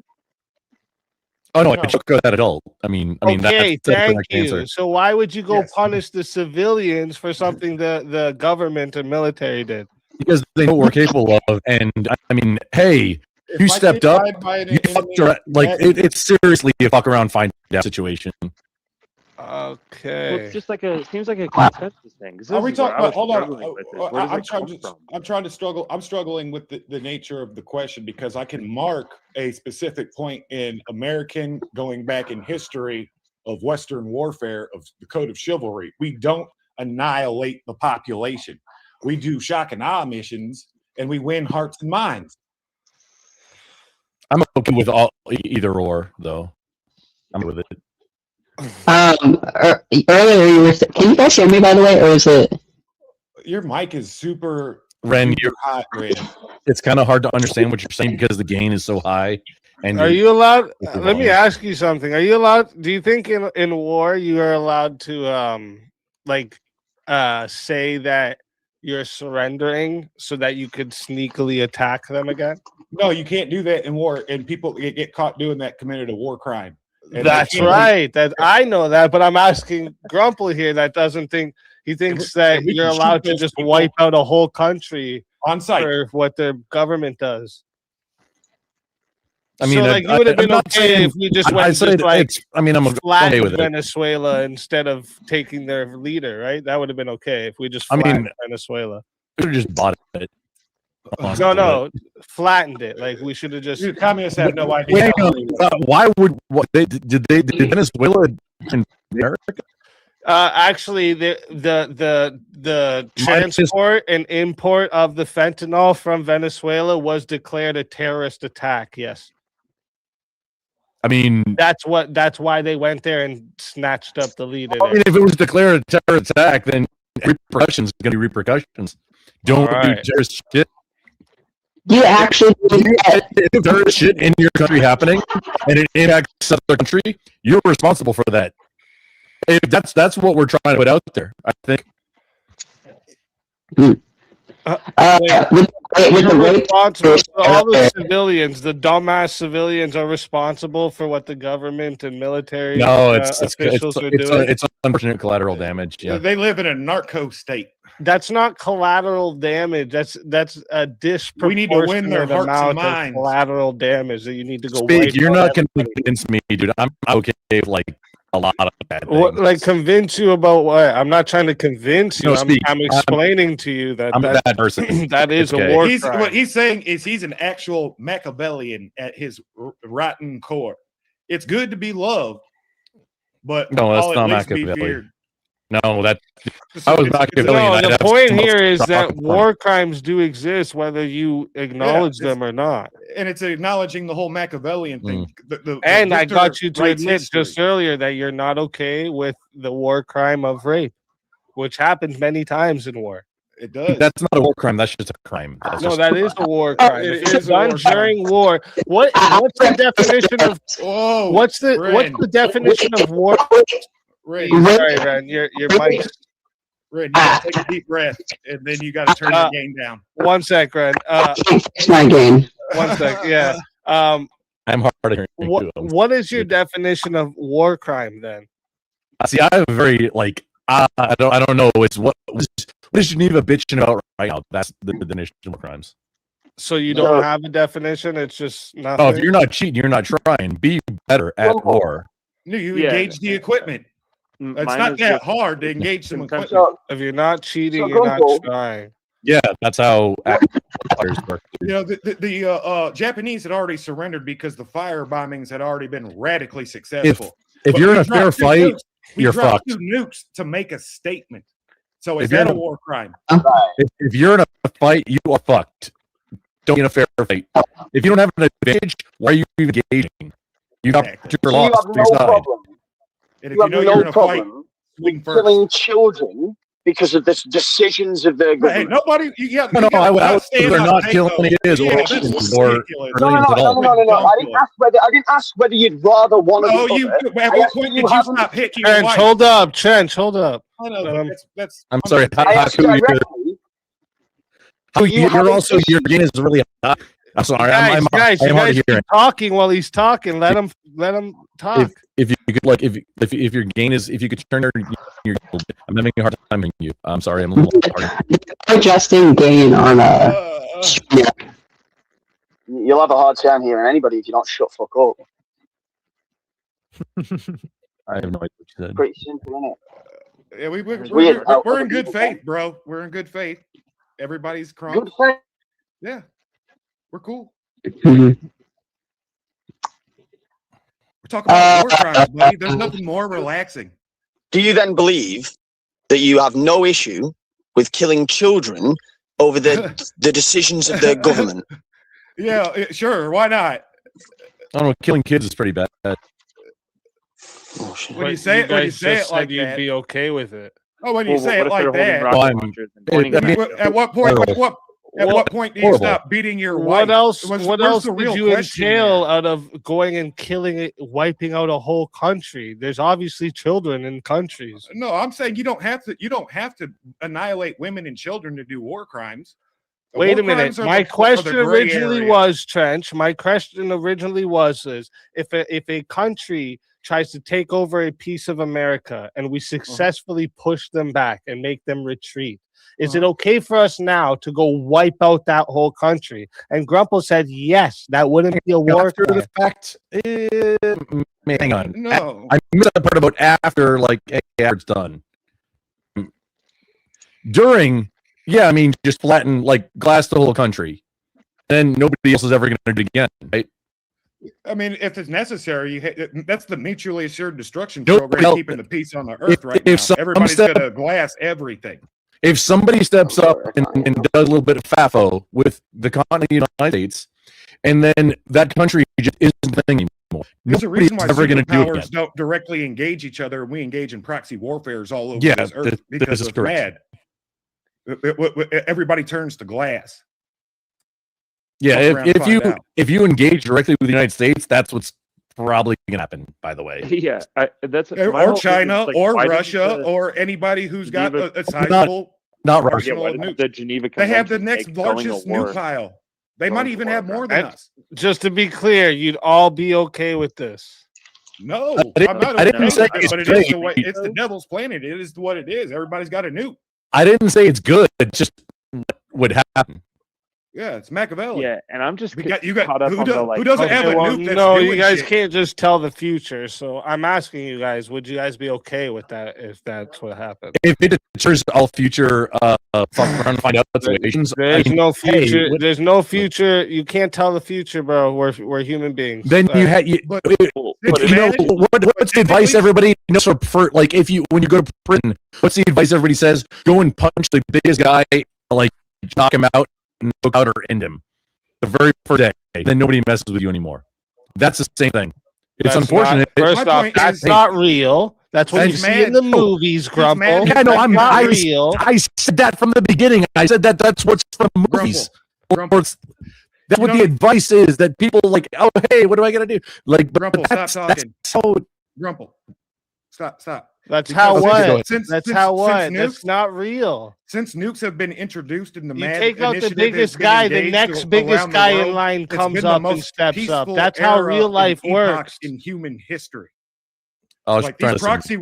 Oh no, No. I took that adult. I mean, Okay, that's the thank correct you. answer. So why would you go Yes. punish the civilians for something the government and military did? Because they know what we're capable of, and I mean, hey, If you my stepped kid up, died by an you enemy, fucked around, like that- it's seriously a fuck around find out situation. Well, Okay. it's just like it seems like a consensus thing. 'cause Are we this is where talking I about? was Hold on. struggling with this. Where does I'm it trying come to. from? I'm trying to struggle. I'm struggling with the nature of the question because I can mark a specific point in American going back in history of Western warfare of the code of chivalry. We don't annihilate the population. We do shock and awe missions, and we win hearts and minds. I'm okay with all either or though. I'm with it. Earlier you were. Can you guys hear me, by the way, or is it? Your mic is super Ren, super hot, Ren. it's kind of hard to understand what you're saying because the gain is so high. And Are you allowed? With the Let me volume. ask you something. Are you allowed? Do you think in war you are allowed to say that you're surrendering so that you could sneakily attack them again? No, you can't do that in war, and people get caught doing that committed a war crime. And That's they can't- right. That I know that, but I'm asking Grumple here that doesn't think he thinks that and we you're can shoot allowed to those just people wipe out a whole country On site. for what their government does. I mean, so like you would have I'm been not okay saying- if you just I went said just like it's. I mean, I'm okay flattened with it. Venezuela instead of taking their leader, right? That would have been okay if we just I mean, flattened Venezuela. We could have just bought it. No, flattened it. Like we should have just. Dude, communists have no idea. Wait, hang on. Why would did Venezuela in America? Actually, the Minus- transport and import of the fentanyl from Venezuela was declared a terrorist attack. Yes, I mean, that's why they went there and snatched up the leader. I mean, if it was declared a terror attack, then repercussions are going to be repercussions. Don't do Alright. terrorist shit. You actually did that. If there is shit in your country happening and it impacts another country, you're responsible for that. If that's what we're trying to put out there, I think. With the You're rape, responsible. So all the civilians, the dumbass civilians, are responsible for what the government and military No, it's officials are doing. it's unfortunate collateral damage. Yeah, They live in a narco state. That's not collateral damage. That's a disproportionate We need to win their hearts and amount of minds. collateral damage that you need to go. Speak, wipe you're out not going to everybody. convince me, dude. I'm okay with like a lot of bad things. What, like convince you about what? I'm not trying to convince you. No, I'm, speak. I'm explaining to you that I'm a that, bad person. that is Okay. a war What crime. he's saying is he's an actual Machiavellian at his rotten core. It's good to be loved, but No, that's I'll not at least be Machiavelli. feared. No, that It's- I was it's- Machiavellian. No, I'd the have point some here is stuff that on. war crimes do exist, whether you acknowledge it's- them or not. and it's acknowledging the whole Machiavellian thing. The And I victor got you to writes admit history. just earlier that you're not okay with the war crime of rape, which happens many times in war. It does. That's not a war crime. That's just a crime. That's No, just- that is a war crime. It If it's is a war done crime. during war, what's the definition of Whoa, what's the definition of war? Ren, Sorry, Ren, your mic. Ren, you gotta take a deep breath, and then you got to turn your game down. 1 sec, Ren. It's my game. 1 sec. Yeah. I'm hard of hearing. What is your definition of war crime then? See, I have a very like I don't know. It's what is Geneva bitching about right now? That's the definition of crimes. So you don't have a definition. It's just nothing. Oh, if you're not cheating, you're not trying. Be better at war. No, you Yeah. engage the equipment. It's Mine not is that just hard to engage some equipment. So, If you're not cheating, So you're not Gunkel- trying. Yeah, that's how fires work. You know, the Japanese had already surrendered because the fire bombings had already been radically successful. If But you're we in a dropped fair two fight, nukes. We you're dropped fucked. 2 nukes to make a statement. So is If you're that a in a- war crime? If you're in a fight, you are fucked. Don't be in a fair fight. If you don't have an advantage, why are you even engaging? You got Exactly. your so you loss. have Your no side. problem. And if You you have know you're in no a fight, problem swing with first. killing children because of the decisions of their Hey, government. nobody. Yeah, No, I would stand rather up not and kill take any those. kids or Yeah, that's Russians or ridiculous. No, Brilliant at all. I didn't ask whether you'd rather one or Oh, the you. other. At I what asked point you did you haven't- stop hitting your Trench, wife? hold up. Trench, hold up. I know, but that's. I'm sorry. I How asked could we? directly. How you you're haven't also your issued- gain is really high. I'm sorry. I'm you hard of guys keep hearing. talking while he's talking. Let him talk. If you could like if your gain is if you could turn your I'm having a hard time hearing you. I'm sorry. I'm a little hard. Adjusting gain on yeah. You'll have a hard time hearing anybody if you don't shut fuck up. I have no idea what you said. Pretty simple, isn't it? Yeah, we're Weird how in other good people faith, bro. We're in good faith. Everybody's crying. Good thing. Yeah, we're cool. Mhm. We're talking about war crimes, buddy. There's nothing more relaxing. Do you then believe that you have no issue with killing children over the decisions of their government? Yeah, sure. Why not? I don't know. Killing kids is pretty bad. Oh, shit. When you But say it, when you guys say just it like said you'd that. be okay with it. Oh, when you Well, say what it if they're like holding that. rocket Well, I'm- launchers and pointing I at mean, them? At what point? Horrible. At What- what point do you Horrible. stop beating your wife? What else? Where's What the else real did you question entail there? out of going and killing it, wiping out a whole country? There's obviously children in countries. No, I'm saying you don't have to. You don't have to annihilate women and children to do war crimes. The Wait a war minute. crimes are My the question gray originally area. was, Trench. My question originally was is if a country tries to take over a piece of America and we successfully push them back and make them retreat, is it okay for us now to go wipe out that whole country? And Grumple said yes, that wouldn't be a war After crime. the fact, hang on. No, I missed that part about after, like after it's done. During, yeah, I mean, just flatten, like glass the whole country. Then nobody else is ever going to do it again, right? I mean, if it's necessary, that's the mutually assured destruction No, program no, keeping the peace on the earth right if now. some Everybody's step- going to glass everything. If somebody steps up and does a little bit of FAFO with the continent of the United States, and then that country just isn't a thing anymore. There's a Nobody's reason why ever going to do it superpowers again. don't directly engage each other, and we engage in proxy warfares all over Yeah, this earth this because is it's correct. mad. Everybody turns to glass. Yeah, Fuck around and find out. if you engage directly with the United States, that's what's probably going to happen. By the way, Yeah, that's my Or whole thing is, China, like, or why didn't Russia, the or anybody who's got Geneva- a sizable. not Yeah, Russia. arsenal why of didn't nukes. the Geneva They have the Convention next make going to largest war nuke pile. They going might to even war have more crime? than us. Just to be clear, you'd all be okay with this. No, I didn't- I'm not I didn't okay say with it, it's but it is the straight. way. It's the devil's planet. It is what it is. Everybody's got a nuke. I didn't say it's good. It's just what would happen. Yeah, it's Machiavelli. Yeah, and I'm just you got caught up who, on does, the like. who doesn't Okay, have a well, nuke that's no, you doing guys shit? can't just tell the future. So I'm asking you guys, would you guys be okay with that if that's what happened? If it deters all future fuck around and find out situations, There's I mean, no hey, future. what- There's no future. You can't tell the future, bro. We're human beings. then you had But But you know managed- what's the advice everybody knows for like if you when you go to prison, what's the advice everybody says? Go and punch the biggest guy, like knock him out, knock out or end him the very first day. Then nobody messes with you anymore. That's the same thing. It's That's unfortunate. Not, first My off, point that's is- not real. That's what you He's see in the mad. movies, Grumple. mad. Yeah, no, I'm not I, real. I said that from the beginning. I said that's what's from movies. Grumple. Or that's what You the know- advice is that people like, oh, hey, what do I got to do? Like, but Grumple, stop that's talking. so Grumple. Stop. That's Because- how Okay, what? go ahead. That's how what? That's not real. Since nukes have been introduced in the You MAD take out the initiative biggest has been guy, the engaged next around biggest the guy in world, line it's comes been the up and most steps up. peaceful That's how era real life and epoch works. in human history. I was Like trying these to say-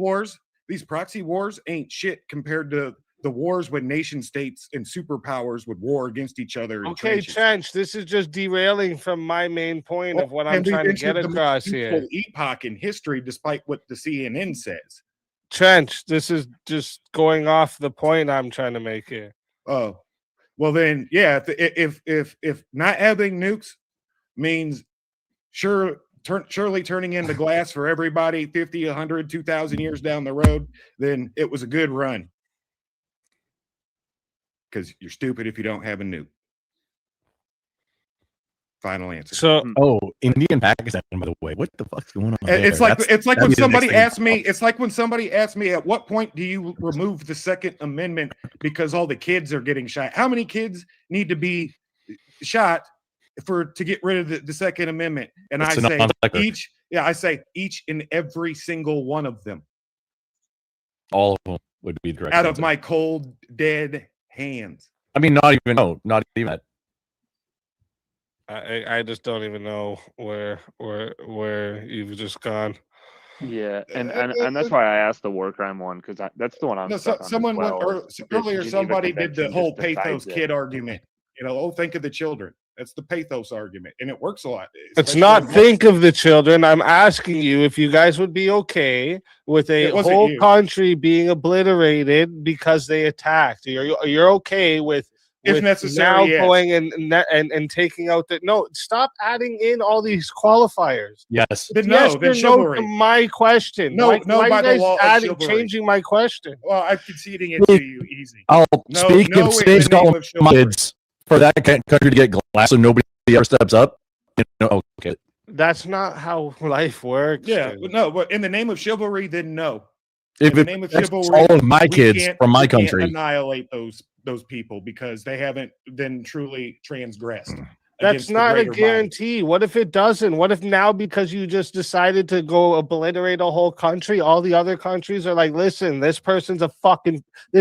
proxy wars ain't shit compared to the wars when nation states and superpowers would war against each other. In Okay, trenches. Trench, this is just derailing from my main point of what I'm And we've trying to get entered the most across here. peaceful epoch in history, despite what the CNN says. Trench, this is just going off the point I'm trying to make here. Oh, well then, yeah. If not having nukes means surely turning into glass for everybody 50, 100, 2,000 years down the road, then it was a good run. Because you're stupid if you don't have a nuke. Final answer. So Oh, India and Pakistan, by the way. What the fuck's going on? And it's there? like That'd when be the next somebody thing. asked me. It's like when somebody asked me, at what point do you remove the Second Amendment because all the kids are getting shot? How many kids need to be shot to get rid of the Second Amendment? And It's I a say non-sequitur. each. Yeah, I say each and every single one of them all of them would be the correct out of answer. my cold dead hands. I mean, not even that. I just don't even know where you've just gone. Yeah, and that's why I asked the war crime one because that's the one I'm. No, stuck on as someone well, went, is the earlier. Geneva Somebody did the Convention whole just pathos decides it. kid argument. Oh, think of the children. That's the pathos argument, and it works a lot. It's especially not in think of the children. I'm asking you if you guys would be okay with a It wasn't whole you. country being obliterated because they attacked. You're okay with If necessary, now yes. going and taking out the no. Stop adding in all these qualifiers. Yes. Then Yes no, then or no chivalry. to my question. No, why, no why by you the guys law of adding, chivalry. changing my question? Well, I'm conceding it to you easy. I'll No, speak no, if in states the name call of chivalry. kids for that country to get glass so nobody ever steps up. Okay. That's not how life works. Yeah, dude. but no, but in the name of chivalry, then no. If In the it name of protects chivalry, all of my we kids can't- from my we can't country, annihilate those people because they haven't been truly transgressed. That's against the not a greater mind. guarantee. What if it doesn't? What if now because you just decided to go obliterate a whole country, all the other countries are like, listen, this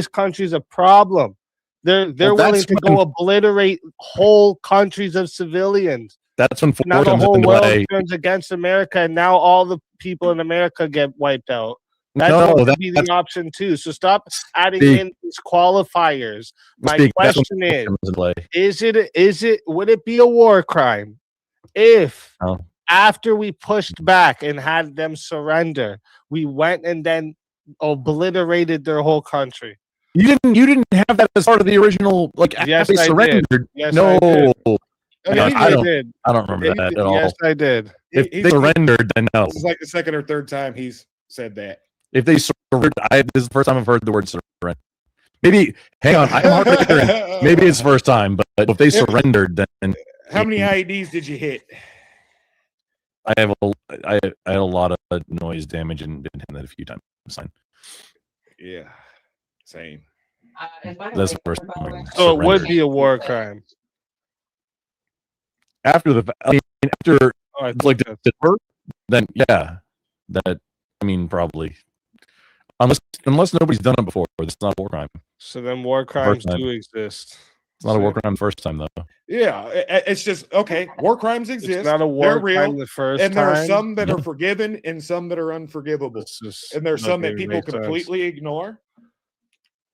country's a problem. They're Well, willing that's to go when- obliterate whole countries of civilians. that's when Now war the comes whole into world play. turns against America, and now all the people in America get wiped out. That's No, going to that- be that's the option too. So stop adding Speak. in these qualifiers. My Speak, that's when question war is: comes into play. would it be a war crime if Oh. after we pushed back and had them surrender, we went and then obliterated their whole country? You didn't have that as part of the original, like Yes, after they I did. surrendered. Yes, No, I did. I mean, Yeah, he- I don't- did. I don't remember that at all. Yes, I did. If he- they surrendered, then no. This is like the second or third time he's said that. If they surrendered, this is the first time I've heard the word surrender. Maybe, hang on, I'm hard of hearing. Maybe it's the first time, but if they surrendered, then How many IEDs did you hit? I had a lot of noise damage and been hitting that a few times. Fine. Yeah, same. That's the first time. I So it would surrendered. be a war crime. After after Oh, I like think the birth, then yeah, that I mean probably unless nobody's done it before, it's not a war crime. so then war crimes time. do exist. It's not a war crime the first time though. Yeah, it's just okay. War crimes exist. It's not a war They're real, crime the first and there time. are some that are forgiven and some that are unforgivable. It's just And there's some that nothing people makes sense. completely ignore.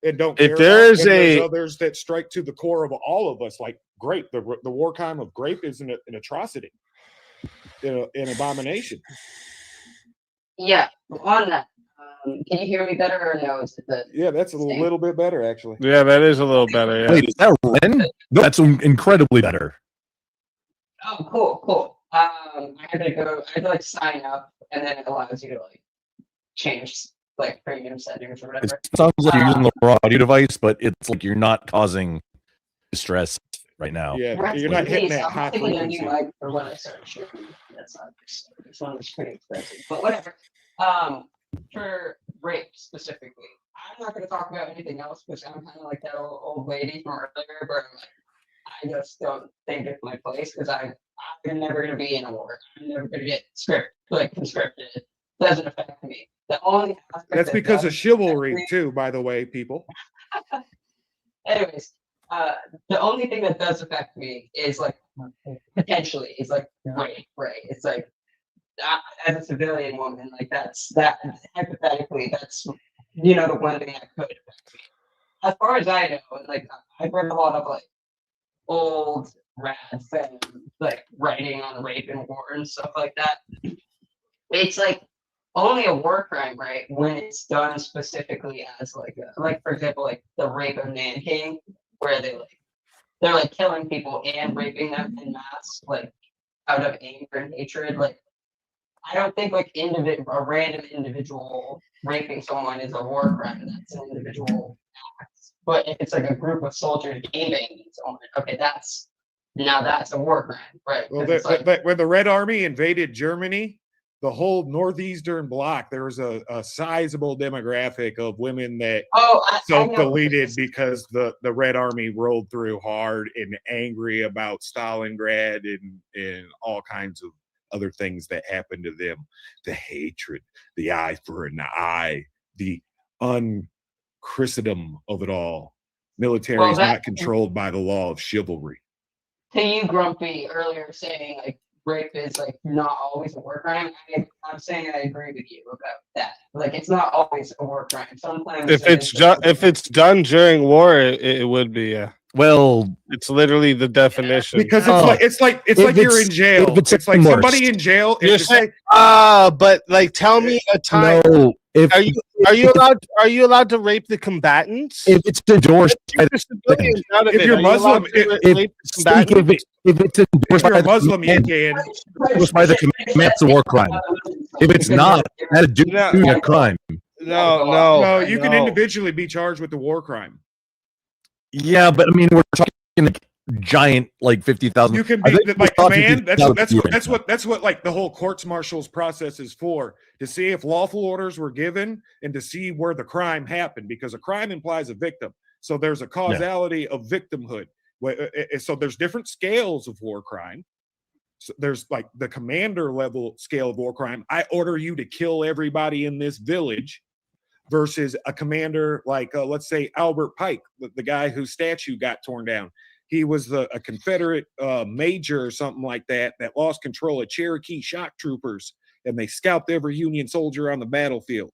and don't If care there's about, and there's a- others that strike to the core of all of us, like grape. The war crime of grape is an atrocity, an abomination. Yeah, on that. Can you hear me better or no? Is it the Yeah, that's a same? little bit better, actually. Yeah, that is a little better. Yeah. Wait, is that Ren? No, that's incredibly better. Oh, cool. I had to like sign up, and then it allows you to like change like premium settings or It whatever. sounds like you're using the wrong audio device, but it's like you're not causing distress right now. Yeah, Rest you're in not hitting peace. that I'm high taking a frequency. new mic for when I start shooting. That's not this one was pretty expensive, but whatever. For rape specifically, I'm not going to talk about anything else because I'm kind of like that old lady from earlier, where I'm like, I just don't think it's my place because I'm never going to be in a war. I'm never going to get conscripted. It doesn't affect me. The only aspect That's that because does of chivalry, affect me- too. By the way, people. Anyways, the only thing that does affect me is like potentially is like rape, right? It's like as a civilian woman, like that hypothetically, that's the one thing that could affect me. As far as I know, like I've read a lot of like old rads and like writing on rape and war and stuff like that. It's like only a war crime, right? When it's done specifically as like for example, like the rape of Nanking, where they're like killing people and raping them in mass, like out of anger and hatred. Like I don't think like a random individual raping someone is a war crime. That's an individual act. But if it's like a group of soldiers game banging someone, okay, that's a war crime, right? Well, 'Cause it's like, when the Red Army invaded Germany, the whole northeastern bloc, there was a sizable demographic of women that I know. self-deleted because the Red Army rolled through hard and angry about Stalingrad and all kinds of other things that happened to them. The hatred, the eye for an eye, the Christendom of it all. Military Well, is that- not controlled by the law of chivalry. To you, Grumpy, earlier saying like rape is like not always a war crime. I'm saying I agree with you about that. Like it's not always a war crime. Sometimes If it is. if it's done during war, it would be. Yeah, Well, it's literally the definition. Because Oh. it's like If you're in it's- jail. if it's It's like immersed. somebody in jail. You're It's saying- like, but like, tell me a time. no. If Are you allowed to rape the combatants? if it's endorsed by Take the civilians out of if it. you're Are you allowed Muslim, to if, rape the speak combatants? if it's if endorsed you're by a the Muslim, you command, can. endorsed by the command, that's a war crime. If it's not, that's a crime. No. No, you can no. individually be charged with the war crime. Yeah, but I mean, we're talking like giant, like 50,000. You can I be think like we're command. talking That's what like the whole courts martials process is for, to see if lawful orders were given and to see where the crime happened, because a crime implies a victim. So there's a causality of victimhood. So there's different scales of war crime. So there's like the commander level scale of war crime. I order you to kill everybody in this village, versus a commander like let's say Albert Pike, the guy whose statue got torn down. He was a Confederate major or something like that lost control of Cherokee shock troopers, and they scalped every Union soldier on the battlefield.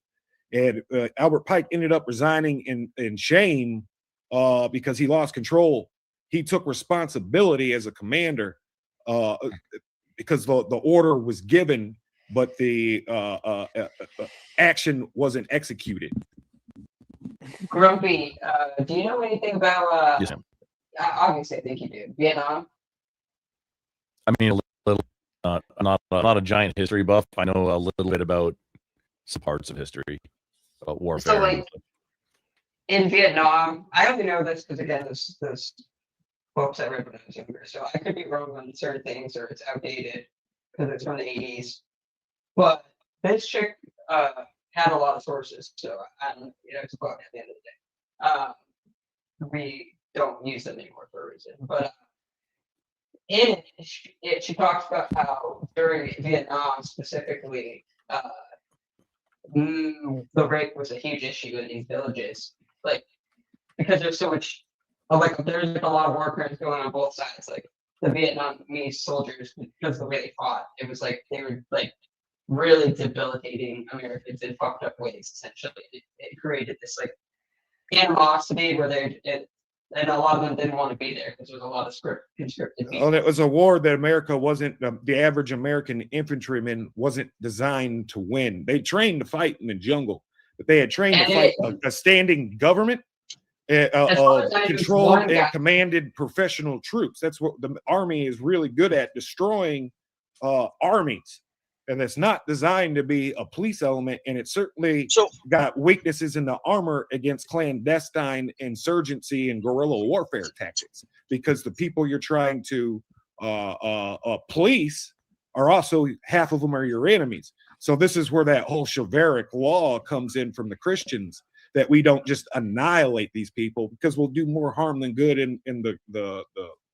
And Albert Pike ended up resigning in shame because he lost control. He took responsibility as a commander because the order was given, but the action wasn't executed. Grumpy, do you know anything about? Yes, ma'am. Obviously, I think you do. Vietnam. I mean, a little. I'm not a giant history buff. I know a little bit about some parts of history, about warfare. So, like, in Vietnam, I only know this because again, this books I read when I was younger, so I could be wrong on certain things or it's outdated because it's from the 80s. But this chick had a lot of sources, so I don't, it's a book at the end of the day. We don't use them anymore for a reason, but in it, she talks about how during Vietnam specifically, the rape was a huge issue in these villages, like because there's so much, like there's like a lot of war crimes going on both sides. Like the Vietnamese soldiers, because the way they fought, it was like they were like really debilitating Americans in fucked up ways. Essentially, it created this like animosity where and a lot of them didn't want to be there because there was a lot of conscripted people. Oh, it was a war that America wasn't, the average American infantryman wasn't designed to win. They trained to fight in the jungle, but they had trained to fight a standing government, controlled and commanded professional troops. That's what the army is really good at, destroying armies. And it's not designed to be a police element, and it certainly got weaknesses in the armor against clandestine insurgency and guerrilla warfare tactics, because the people you're trying to police are also, half of them are your enemies. So this is where that whole chivalric law comes in from the Christians, that we don't just annihilate these people, because we'll do more harm than good in the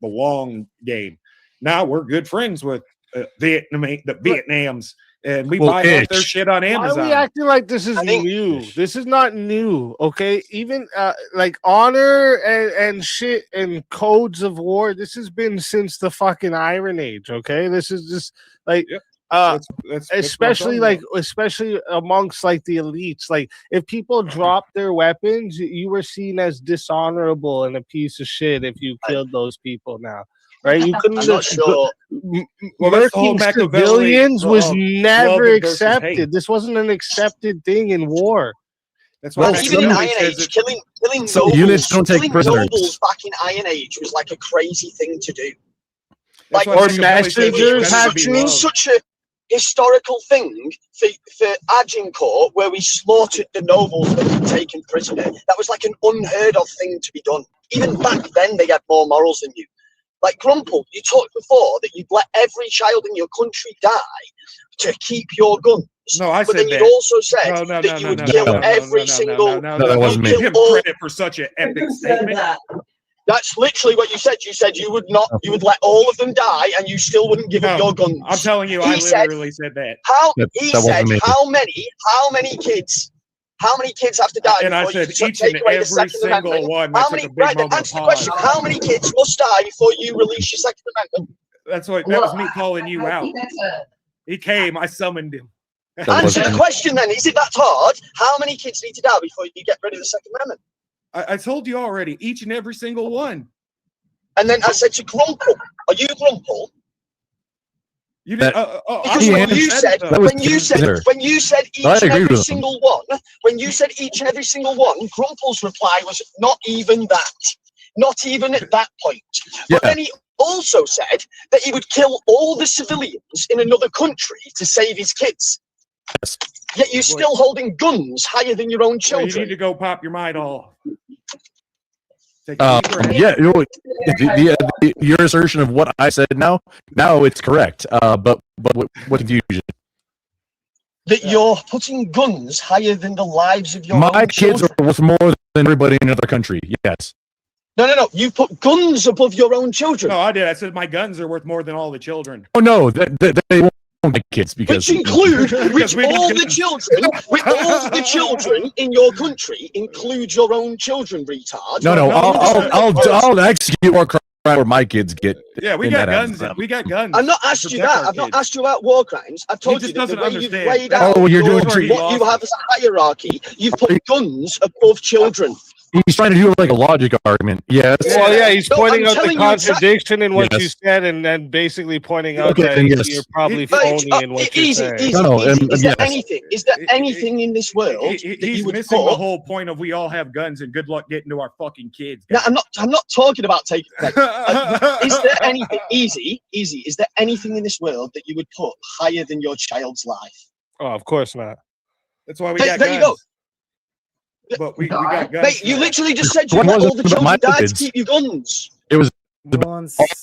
long game. Now we're good friends with Vietnams, and we buy off their shit on Amazon. Why are we acting like this is new? This is not new, okay? Even like honor and shit and codes of war, this has been since the fucking Iron Age, okay? This is just like that's especially amongst like the elites. Like if people dropped their weapons, you were seen as dishonorable and a piece of shit if you killed those people now. Right, you couldn't. I'm not sure. Murking civilians was never accepted. This wasn't an accepted thing in war. That's why even in Iron Age, killing nobles, units don't take prisoners. Nobles back in Iron Age was like a crazy thing to do. Like, or messengers had to. It's such a historical thing for Agincourt, where we slaughtered the nobles that were taken prisoner. That was like an unheard of thing to be done. Even back then, they had more morals than you. Like Grumple, you talked before that you'd let every child in your country die to keep your guns. No, I but said then you'd also said that you would kill every single. No, that wasn't me. Give him credit for such an epic statement. That's literally what you said. You said you would not. You would let all of them die, and you still wouldn't give up your guns. I'm telling you, I literally said that. How many kids? How many kids have to die? And I said each and every single one. How many? Right, answer the question. How many kids must die before you release your Second Amendment? That was me calling you out. He came. I summoned him. Answer the question then. Is it that hard? How many kids need to die before you get rid of the Second Amendment? I told you already. Each and every single one. And then I said to Grumple, "Are you Grumple?" You did, because when you said each and every single one, when you said each and every single one, Grumple's reply was not even that, not even at that point. But then he also said that he would kill all the civilians in another country to save his kids. Yes. Yet you're still holding guns higher than your own children. You need to go pop your mind off. Your assertion of what I said now it's correct. But what confusion? That you're putting guns higher than the lives of your My own kids children. are worth more than everybody in another country. Yes. No. You put guns above your own children. No, I did. I said my guns are worth more than all the children. Oh no, they won't make kids because which all the children in your country include your own children, retard. No, I'll execute war crime where my kids get. Yeah, we got guns. We got guns. I've not asked you that. I've not asked you about war crimes. I've told you that the way you've laid out you're doing what you have as a hierarchy. You've put guns above children. He's trying to do like a logic argument. Yes. Well, yeah, he's pointing out the contradiction in what you said, and then basically pointing out that you're probably phony in what you're saying. Is there anything? Is there anything in this world that he's you would missing put? the whole point of we all have guns and good luck getting to our fucking kids. No, I'm not talking about taking. Is there anything easy? Is there anything in this world that you would put higher than your child's life? Oh, of course not. That's why we got guns. There you go. But we got guns. Mate, you literally just said you let all the children die to keep your guns. It was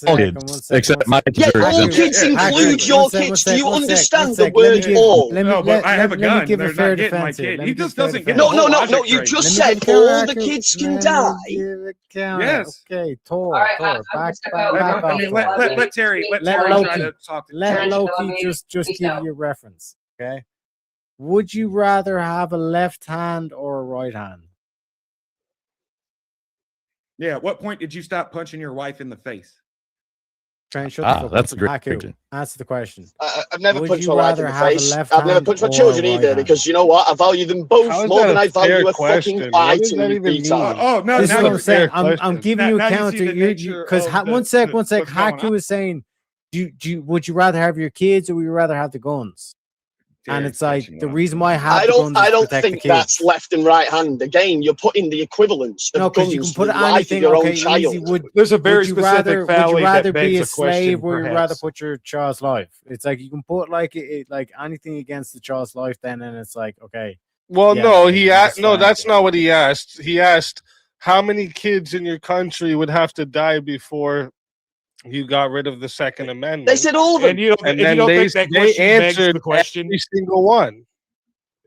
all kids, except my kids. Yeah, all kids include your kids. Do you understand the word all? No, but I have a gun. They're not getting my kid. He just doesn't get. No. You just said all the kids can die. Yes. Okay, Tor. Back Let Terry try to talk. Let Loki just give you a reference. Okay. Would you rather have a left hand or a right hand? Yeah. At what point did you stop punching your wife in the face? Try and shut the fuck that's up. a great Haku, question. answer the question. I've never Would punched you my wife in rather the have a face. left I've never hand punched my or a children right either hand? because you know what? I value them both How is more that than a I value fair a fucking question? fight What does in that even retard. mean? Oh no! This is Now what you I'm saying. fair I'm question. giving you a Now you see counter. the nature Because of one sec. what's going on. Haku is saying, would you rather have your kids or would you rather have the guns? And it's like the reason why I have the guns I is to don't protect the think that's kids. left and right hand. Again, you're putting the equivalence of No, because guns you can to put the life of anything. your Okay, own child. easy. There's a very Would you specific rather that be begs a a question, slave or would you rather perhaps. put your child's life? It's like you can put like like anything against the child's life, then, and it's like okay. Well, Yeah, no, like, he you asked. just No, find that's it. not what he asked. He asked how many kids in your country would have to die before you got rid of the Second Amendment. They said all of them. And you don't, and if then you don't they, think that they question begs answered the question, every single one.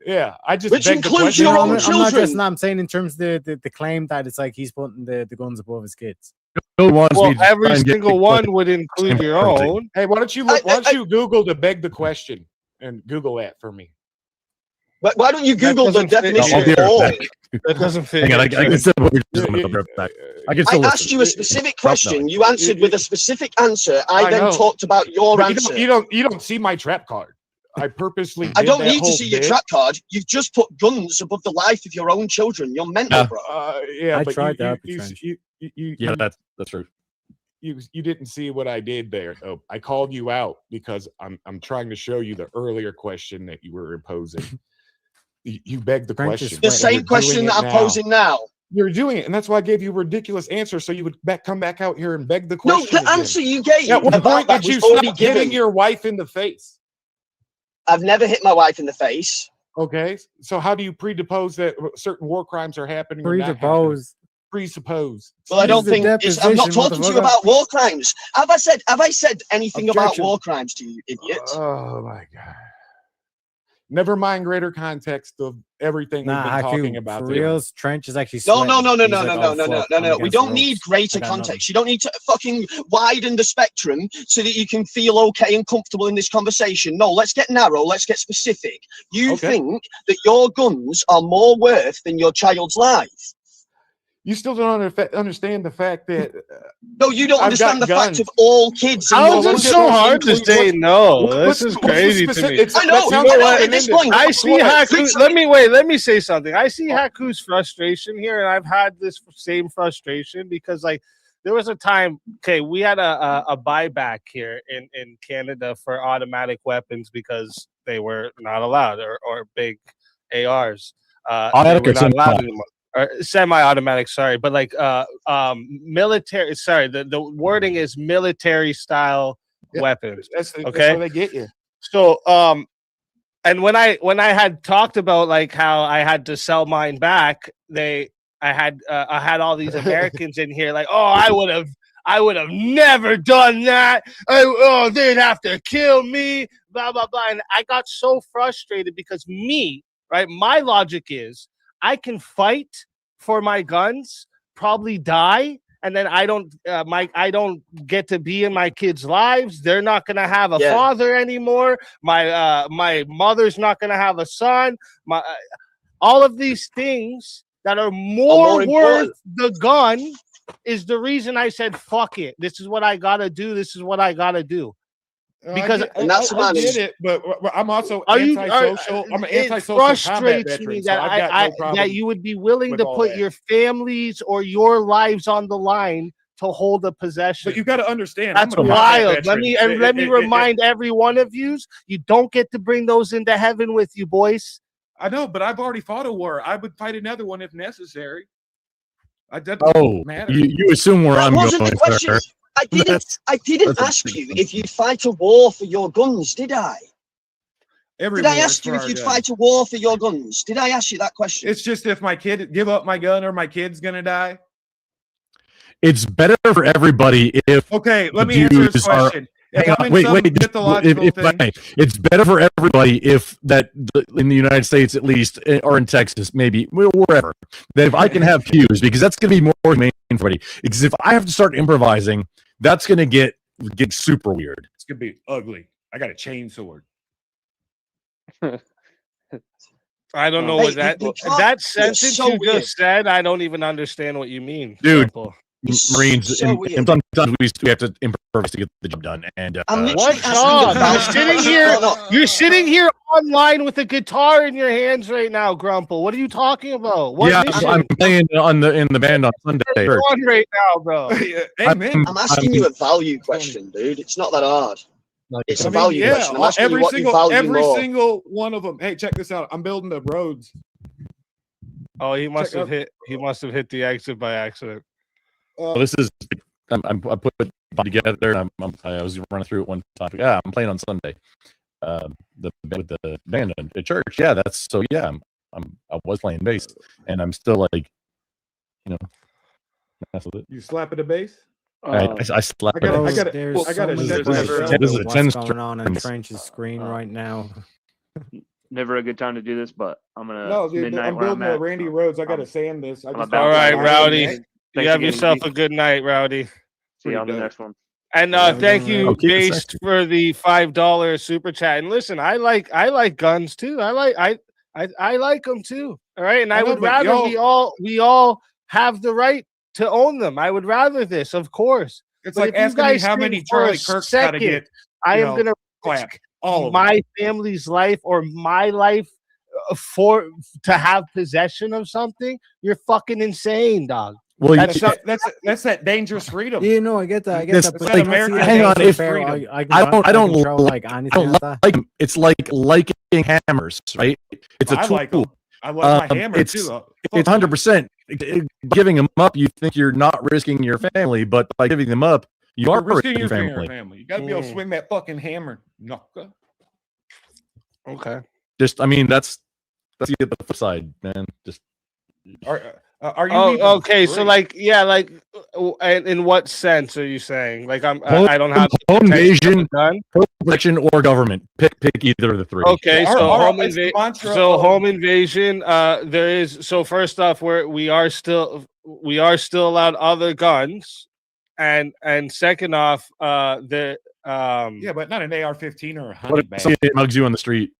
yeah, I just Which beg the includes question. your No, own I'm not children. just. I'm saying in terms of the claim that it's like he's putting the guns above his kids. No one wants Well, me to try every and get single the one question. would include your Crazy. own. Hey, why don't you look? Why don't you Google to beg the question and Google that for me? But why don't you That Google the doesn't fit definition I'll of be right all? back. That doesn't fit. Hang on, I here, can Trey. still what we're just I'll be right back. I can I still asked listen. you a specific No, no. question. You answered with a specific answer. I I then know. talked about your But answer. you don't see my trap card. I purposely. I did don't that need to whole see your bit. trap card. You've just put guns above the life of your own children. You're mental, Yeah. bro. Yeah, I but tried that, you, Trench. Yeah, that's true. you didn't see what I did there. Oh, I called you out because I'm trying to show you the earlier question that you were imposing. You begged the Trench is question. The Right, same You're question doing that it I'm now. posing now. You're doing it, and that's why I gave you a ridiculous answer, so you would come back out here and beg the No, question. the answer you gave At what about point that did you was already stop hitting given. your wife in the face? I've never hit my wife in the face. Okay, so how do you presuppose that certain war crimes are happening? or not happening? Presuppose. Presuppose. Well, I Use don't the think I'm not deposition, talking to you motherfucker. about war crimes. Have I said anything about Objection. war crimes to you, idiot? Oh my god. Never mind greater context of everything we've Nah, been talking Haku, about. for today. reals, Trench is actually No, no, sweating. no, no, He's no, like, no, "Oh, no, no, no, fuck, no, I'm no. We against the don't need ropes. greater I got nothing." context. You don't need to fucking widen the spectrum so that you can feel okay and comfortable in this conversation. No, let's get narrow. Let's get specific. You Okay. think that your guns are more worth than your child's life? You still don't understand the fact that No, you don't I've understand got the fact guns. of all kids. in How your is it country. so hard to Includes- say no? What's- This is what's the crazy to specific- me. it's- I know, that you sounds know like what, an at this end- point, I see Look, Haku. Let me say something. I see Haku's frustration here, and I've had this same frustration because, like, there was a time. Okay, we had a buyback here in Canada for automatic weapons because they were not allowed, or big ARs. They Automatic were or not allowed semi-automatic? anymore. Or semi-automatic, sorry, but like military. Sorry, the wording is military style Yeah. weapons. that's Okay. where they get you. So and when I had talked about like how I had to sell mine back, I had all these Americans in here like, oh, I would have never done that. Oh, they'd have to kill me, blah blah blah. And I got so frustrated because my logic is I can fight for my guns, probably die, and then I don't get to be in my kids' lives. They're not gonna have a Yeah. father anymore. My mother's not gonna have a son. All of these things that are more more worth important. the gun is the reason I said fuck it. This is what I gotta do. This is what I gotta do. Because- And that's I about get it. it, but I'm also Are you? antisocial. I'm an It antisocial combat frustrates veteran, me so that I've got no problem. that you would be willing with to all put that. your families or your lives on the line to hold a possession. But you got to understand, That's I'm a combat wild. Let veteran. me remind every one of you: you don't get to bring those into heaven with you, boys. I know, but I've already fought a war. I would fight another one if necessary. That Oh, doesn't matter. you assume where That I'm wasn't going, the question. sir. I didn't that's a ask big you one. if you'd fight a war for your guns, did I? Every Did I war ask is you for if our you'd guns. fight a war for your guns? Did I ask you that question? It's just if my kid give up my gun or my kid's gonna die. It's better for everybody if Okay, let me answer this Jews are- question. If hang I'm on, in wait, some just- mythological if I thing, may, it's better for everybody if in the United States at least, or in Texas maybe, wherever, that if I can have cues, because that's going to be more humane for everybody. Because if I have to start improvising, that's going to get super weird. it's gonna be ugly. I got a chainsaw. I don't know Hey, what you can't- that it's sentence so you weird. just said. I don't even understand what you mean, Dude. Simple. It's Marines, so and weird. sometimes we have to improvise to get the job done. And I'm What, literally asking Sean? about- You're sitting here. No, no. You're sitting here online with a guitar in your hands right now, Grumple. What are you talking about? What yeah, mission I'm playing in the band on Sunday. are you on right now, bro? Amen. I'm asking you a value question, dude. It's not that hard. It's a I mean, value yeah, question. I'm asking you what you value every more. single one of them. Hey, check this out. I'm building the roads. Oh, he must Check have out- hit. He must have hit the exit by accident. This is I put it together. I was running through it one time. Yeah, I'm playing on Sunday. With the band at church. Yeah, that's so. Yeah, I was playing bass, and I'm still like, mess with it. You slapping the bass? I slept. I gotta- Bro, I gotta- there's I gotta so many check questions this out. about This is a what's 10 going on in strings. Trench's screen right now. Never a good time to do this, but I'm gonna No, dude. midnight I'm where building I'm a at, Randy so Rhodes. I gotta I'm- sand this. I I'm just about All to right, go. Rowdy. Thanks You have again, yourself Andy. a good night, Rowdy. See you on the Pretty next one. And Yeah, thank don't you, worry. Keep it Based, sexy. for the $5 super chat. And listen, I like guns too. I like them too. All right, and I I know, would but rather we all have the right to own them. I would rather this, of course. It's But like if you asking me guys how think many for a Charlie Kirk's got to second get I You am know, gonna clapped. risk All of them. my family's life or my life to have possession of something. You're fucking insane, dog. Well, That's that dangerous freedom. Yeah, no, I get that. I get This- that. But it's I like don't see American- that hang on, being if- fair. freedom. I don't control like- like I anything don't like that. like 'em. It's like liking hammers, right? It's a I tool. like them. I love my hammer it's- too. It's 100%. Giving them up, you think you're not risking your family, but by giving them up, you are risking risking your your family. family. You got to be able to Mm. swing that fucking hammer. Knocker. Okay. Just, I mean, that's the flip side, man. Just Are you? Oh, even okay. So, free? like, yeah, like, in what sense are you saying? Like, I don't have home the protection of invasion, a gun. protection, or government. Pick either of the three. Okay, Our- so our- home it's the invasion. mantra So of- home invasion. There is. So first off, we are still allowed other guns, and second off, the Yeah, but not an AR-15 or a honey What if badger. somebody mugs you on the street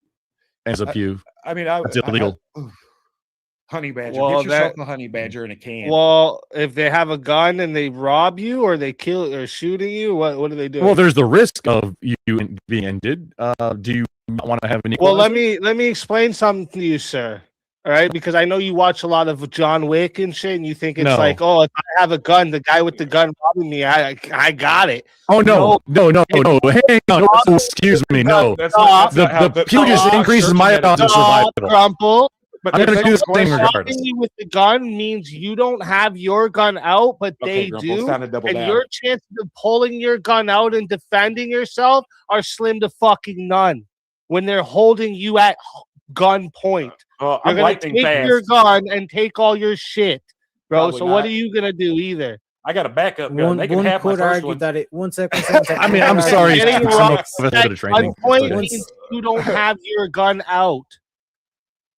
and it's up to you? I mean, That's illegal. Honey badger. Well, Get yourself a honey badger in a can. well, if they have a gun and they rob you or they kill or shooting you, what do they do? Well, there's the risk of you being ended. Do you not want to have an Well, equalizer? let me explain something to you, sir. All right, because I know you watch a lot of John Wick and shit, and you think it's No. like, oh, if I have a gun, the guy with the gun robbing me, I got it. Oh no, no. Hang on. Excuse me. No. That's not how The pew just law increases searching my it. odds of survival. Crumple. But I'm gonna the do the thing same is- regardless. Robbing you with the gun means you don't have your gun out, but Okay, they Grumple, it's do. time to double And down. your chances of pulling your gun out and defending yourself are slim to fucking none when they're holding you at gunpoint. Well, They're I'm gonna lightning take fast. your gun and take all your shit, bro. Probably so what not. are you gonna do either? I got a backup gun. One, They can one have my could first argue one. that it. One second. I mean, I'm sorry. Getting some robbed of us have a bit of training. Gunpoint Okay. Once- means you don't have your gun out.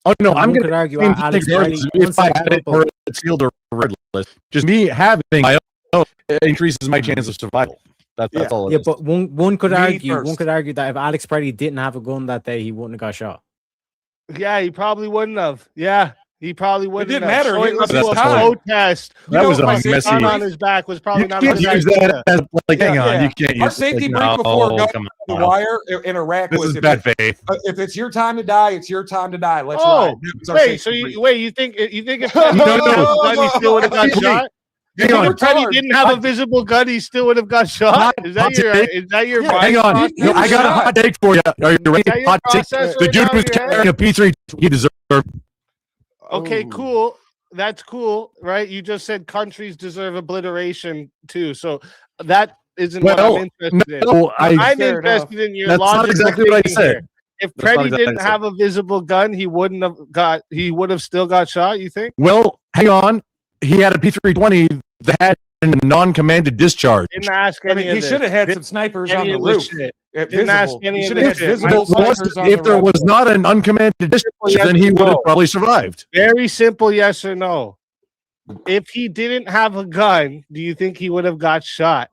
Oh no, I'm One gonna could argue same Alex thing Riley. if I had it or it's sealed or regardless. Just me having my own increases my chance of survival. That's all. It Yeah, is. but one could Me argue. One first. could argue that if Alex Preddy didn't have a gun that day, he wouldn't have got shot. Yeah, he probably wouldn't have. Yeah, he probably wouldn't. didn't have. matter. Showing It was up his to a time. protest. That was a with a messy- gun on his back was probably you not can't a good use idea. that as like, hang on, you can't use Our safety like, brief no, before going come the on. wire in Iraq This was is if, bad faith. if it's your time to die, it's your time to die. Let's Oh, ride. That was our Wait, safety so brief. you think if No, Petty didn't no, have a gun, he still would have got Wait, shot? You Hang think on. if Petty didn't have a visible gun, he still would have got shot? Is that your Yeah, mind Hang on, process? no, I got a hot take for you. Are you ready? Is that your Hot take. process The right dude now was in your head? carrying a P3. He deserved. Okay, Ooh. cool. That's cool, right? You just said countries deserve obliteration too, so that isn't what Well, I'm interested in. No, I'm Fair interested in your That's not logical exactly what I thinking said. here. If That's not Preddy exactly didn't what I said. have a visible gun, he would have still got shot. You think? Well, hang on. He had a P320 that had a non-commanded discharge. Didn't ask I any mean, of he this. should have had Didn't some snipers any on the of this roof. shit. At Didn't ask visible. any He of should this have had shit. visible snipers on If the there roof. was not an uncommanded discharge, yes then he or would have no. probably survived. Very simple, yes or no. If he didn't have a gun, do you think he would have got shot?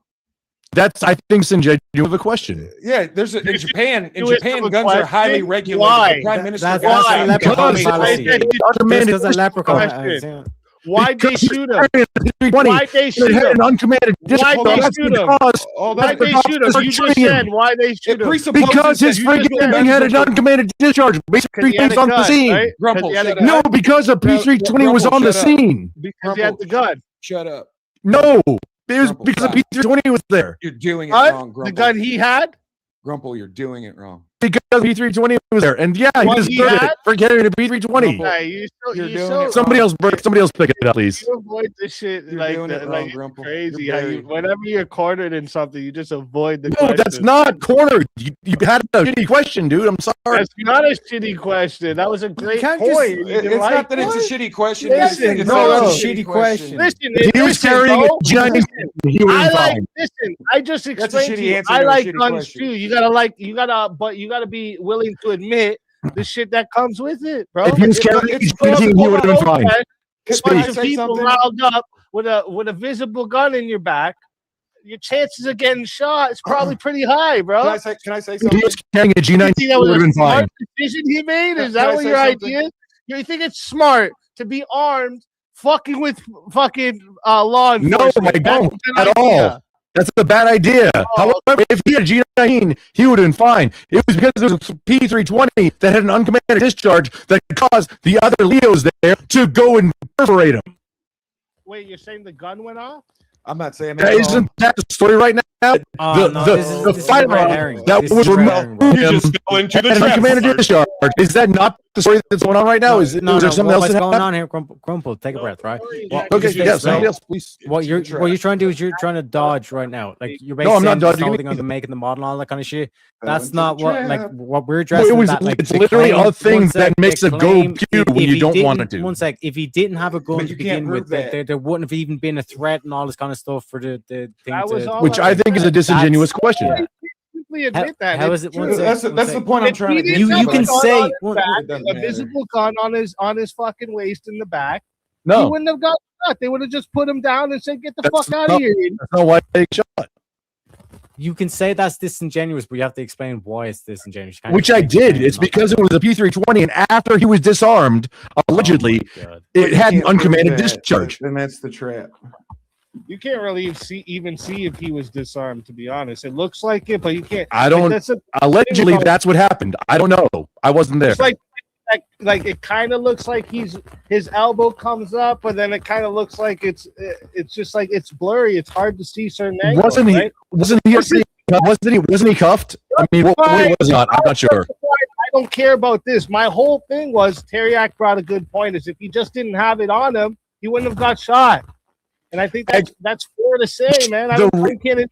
That's, I think, Sinjay, you have a question. Yeah, there's a, in Japan. In You asked Japan, him a guns are highly question. regulated. Why? The Prime Minister That's got the that. leprechaun Because fallacy. it's Just uncommanded because a leprechaun. question. Why'd they shoot him? P320 Why'd they it shoot had him? an uncommanded Why'd they discharge. shoot him? Oh, Why'd that, they shoot him? You just said why they shoot him. Because his freaking thing had an uncommanded discharge. Basically, He had things a on the gun, scene. right? 'Cause Grumple, he had a shut gun. No, because a P320 was on the shut up. scene. Because he had the gun. Shut up. No, it was Grumple, because a stop. P320 was there. You're doing it What? wrong, Grumple. The gun he had? Grumple, you're doing it wrong. Because P320 was there, and yeah, he What was he good had? for carrying a P320. Grumple. Nah, you You're you doing so it Somebody else, somebody else, pick it up, please. you avoid this shit You're like doing that. it wrong, Like it's Grumple. crazy. You're How you, buried. whenever you're cornered in something, you just avoid the No, question. that's not cornered. You had a shitty question, dude. I'm sorry. That's not a shitty question. That was a great can't point. just- You It's didn't not like that it's a it. shitty question. Listen, it's no, not a it's a shitty question. Listen, If he was listen, carrying a bro. G19, Listen, he would I have like. fine. Listen, I just That's a explained to shitty you. answer I to a like shitty guns question. too. You gotta like. You gotta. But you gotta be willing to admit the shit that comes with it, bro. If he was carrying a G19, he would have been fine. A Can I bunch of say people something? riled up with a visible gun in your back. Your chances of getting shot is probably pretty high, bro. Can I say If he something? was carrying a G19, You think he that would was have a been fine. smart decision he made? Can Is that I what say your something? idea? You think it's smart to be armed, fucking with fucking law No, enforcement? I That's don't a good at idea. all. That's a bad idea. However, if he had a G19, he would have been fine. It was because there was a P320 that had an uncommanded discharge that caused the other Leos there to go and perforate him. Wait, you're saying the gun went off? I'm not saying that. Isn't that the story right now? Oh, The- no, the- this is- the this is a red firearm herring. that This was is a red removed herring, bro. You just fell into the had an trap. uncommanded discharge. Is that not the story that's going on right now? Is there something else what's that going happened? on here? Grumple, take a breath, right? Well, Okay, just yes, so- somebody else, please. What you're trying to do is you're trying to dodge right now. Like you're No, basically I'm not saying dodging holding on anything. to making the model and all that kind of shit. Fell That's into not the what like trap. what we're No, addressing. it was that, like, it's the literally claim- all things one sec, that makes the a go claim, pew if when you he don't want it didn't- to. One sec, if he didn't have a gun But to you begin can't with, prove that. there wouldn't have even been a threat and all this kind of stuff for the thing. That was all Which I think is a disingenuous question. Yeah. Simply admit that. how It's is it- true. one sec, That's one the sec. point I'm If trying to he get. didn't to, You have but can a gun say- on his one- back, it doesn't a matter. visible gun on his fucking waist in the back. He No, wouldn't have got shot. They would have just put him down and said, "Get the That's fuck out not- of here." that's not why they shot. You can say that's disingenuous, but you have to explain why it's disingenuous. You can't Which just I make did. claims It's not- because it was a P320, and after he was disarmed, allegedly, Oh my God. it had an You can't prove uncommanded that, discharge. and that's the trap. You can't really even see if he was disarmed. To be honest, it looks like it, but you can't. I don't. That's a, Allegedly, that's what happened. I don't know. I wasn't there. it's like it kind of looks like his elbow comes up, but then it kind of looks like it's just like it's blurry. It's hard to see certain angles. Wasn't he? right? Wasn't he? Wasn't he cuffed? I mean, what was not? I'm not sure. I don't care about this. My whole thing was Teriak brought a good point. Is if he just didn't have it on him, he wouldn't have got shot. And I think that's fair to say, man. I can't.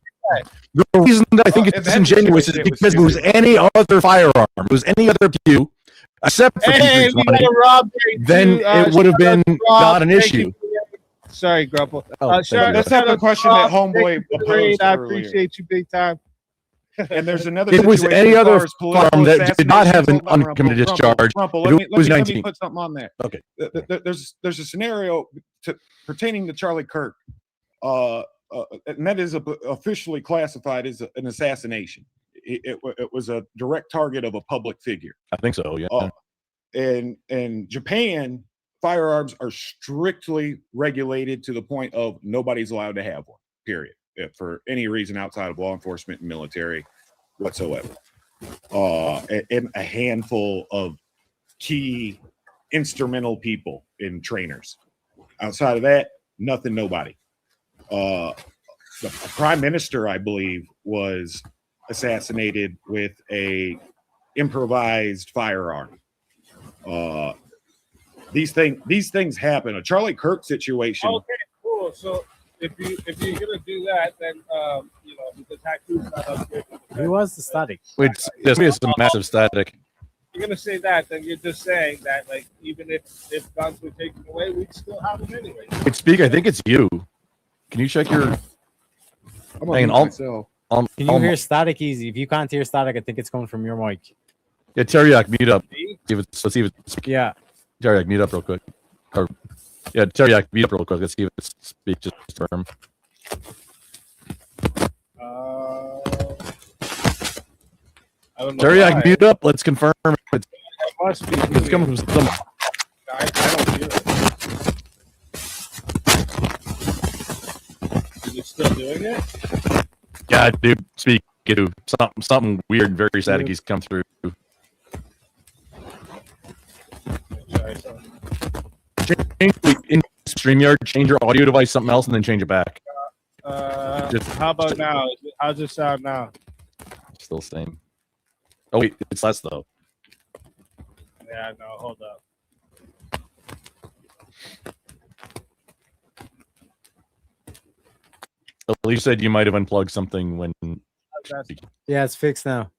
The reason that I think Well, it's in that disingenuous is situation, it was because it was stupid. any other firearm, it was any other pew, except for And we got P320, a Rob there, then too. it would have Shout out been to Rob. not an Thank issue. you. Sorry, Grumple. Oh, Shout- thank you. Let's shout have the out to question that Rob. Homeboy Thank you for the raid. opposed I earlier. appreciate you big time. And there's another. It was situation any as other far as political firearm that did not have an assassinations. Hold on, uncommanded Rumple, discharge. Rumple, if let it me was let me 19. put something on there. Okay. There's a scenario pertaining to Charlie Kirk, and that is officially classified as an assassination. It was a direct target of a public figure. I think so, yeah. In Japan, firearms are strictly regulated to the point of nobody's allowed to have one, period, for any reason outside of law enforcement and military whatsoever. And a handful of key instrumental people and trainers. Outside of that, nothing, nobody. The prime minister, I believe, was assassinated with a improvised firearm. These things happen. A Charlie Kirk situation. Okay, cool. So if you're gonna do that, then the tattoo's not up here. Who was the static? There's some massive static. You're gonna say that, then you're just saying that, like, even if guns were taken away, we'd still have them anyway. Wait, speak. I think it's you. Can you check your? I'm Hang on on, myself. Can you hear static easy? If you can't hear static, I think it's coming from your mic. Yeah, Teriak, mute up. Me? Let's see if it's Yeah. Teriak, mute up real quick. Yeah, Teriak, mute up real quick. Let's see if it's speak just firm. I don't know. Teriak, why. mute up. Let's confirm. It's It must be. coming from some. I don't hear it. still doing it? Yeah, dude. Speak to something weird, very staticy's come through. Try something. In StreamYard, change your audio device, something else, and then change it back. How about now? How's it sound now? Still the same. Oh wait, it's less though. Yeah, no, hold up. Elise said you might have unplugged something when Yeah, it's fixed now.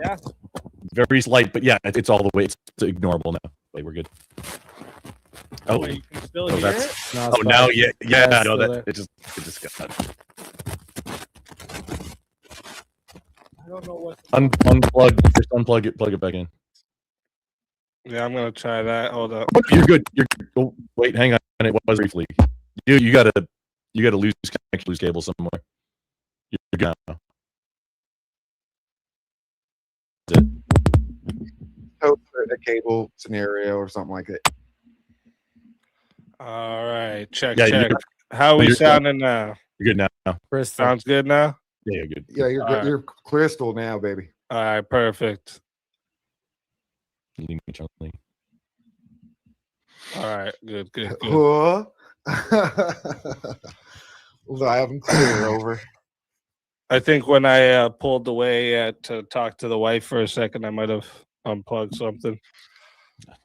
Yeah. very slight, but yeah, it's all the way. It's ignorable now. Wait, we're good. Oh, You can still oh, hear that's. it? No, it's Oh, now, fine. yeah, Yeah, no, it's still that there. it just got I don't know what. unplug. Just unplug it, plug it back in. Yeah, I'm gonna try that. Hold up. You're good. You're. Oh, wait, hang on. It was briefly. You gotta lose connection, lose cable somewhere. You're good now. That's it. Hope for a cable scenario or something like that. All right, check, Yeah, check. you're- How are we you're good. sounding now? You're good now. Crystal. Sounds good now. Yeah, you're good. Yeah, you're All right. you're crystal now, baby. All right, perfect. Leave me, Charlie. All right, good, good, good. Huh? Loud and clear over. I think when I pulled away to talk to the wife for a second, I might have unplugged something.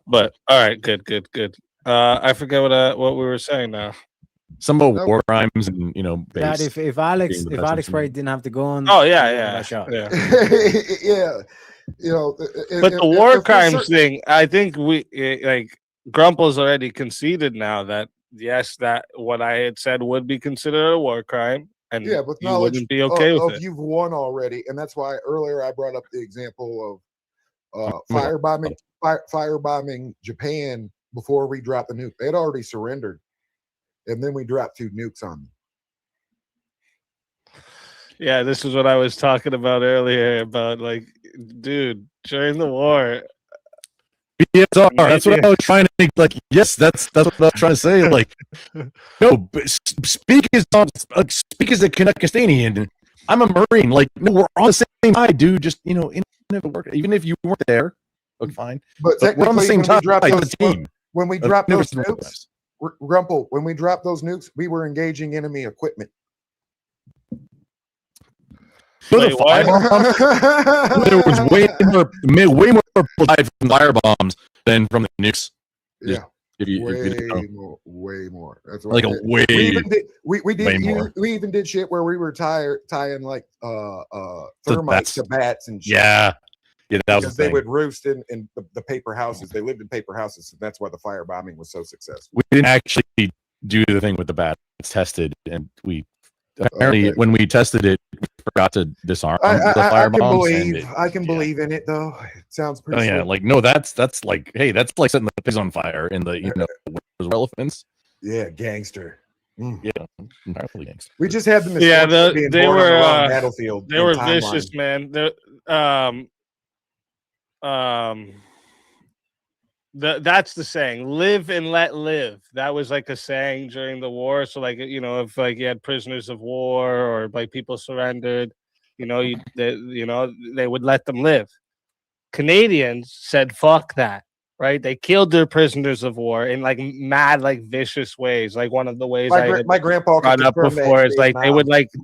But all right, good, good, good. I forget what we were saying now. Some of Nope. war crimes and Dad, base. if Alex being the if best Alex instrument. Perry didn't have the gun, Oh he yeah, would've yeah, got shot. yeah. Yeah, you know. But the war crimes thing, I think like Grumple's already conceded now that yes, that what I had said would be considered a war crime, and Yeah, with you knowledge wouldn't be okay with it. you've won already, and that's why earlier I brought up the example of gonna- firebombing Japan before we dropped the nuke. They had already surrendered, and then we dropped 2 nukes on them. Yeah, this is what I was talking about earlier about like, dude, during the war, BSR. That's what Maybe. I was trying to like. Yes, that's what I was trying to say. Like, no, but speak as a Canadian. I'm a Marine. Like, no, we're on the same side, dude. Just even if you weren't there, okay, fine. But But we're on the technically, same when we side. dropped Like those, the team. when we I've dropped never those seen nukes, this. Grumple, when we dropped those nukes, we were engaging enemy equipment. For Wait, the what? firebombs, there was way more people died from firebombs than from the nukes. Yeah, If you didn't know. way more. That's Like a we way. even did we way did more. we even did shit where we were tying like To thermites bats. to bats and shit. Yeah, that was Because the they thing. would roost in the paper houses. They lived in paper houses, so that's why the firebombing was so successful. We didn't actually do the thing with the bat. It's tested, and we apparently Okay. when we tested it, we forgot to disarm the I firebombs. can and believe it- I can yeah. believe in it though. It sounds pretty. Oh yeah, slick. like no, that's like hey, that's like setting the pigs on fire in the elephants. Yeah, gangster. Mm. Yeah, entirely gangster. We just had the Yeah, misfortune of being they born on the were, wrong battlefield. they and were timeline. vicious, man. That's the saying, live and let live. That was like a saying during the war. So like, if like you had prisoners of war or like people surrendered, they would let them live. Canadians said fuck that, right? They killed their prisoners of war in like mad, like vicious ways. Like one of the ways My grandpa brought could up confirm that before in is like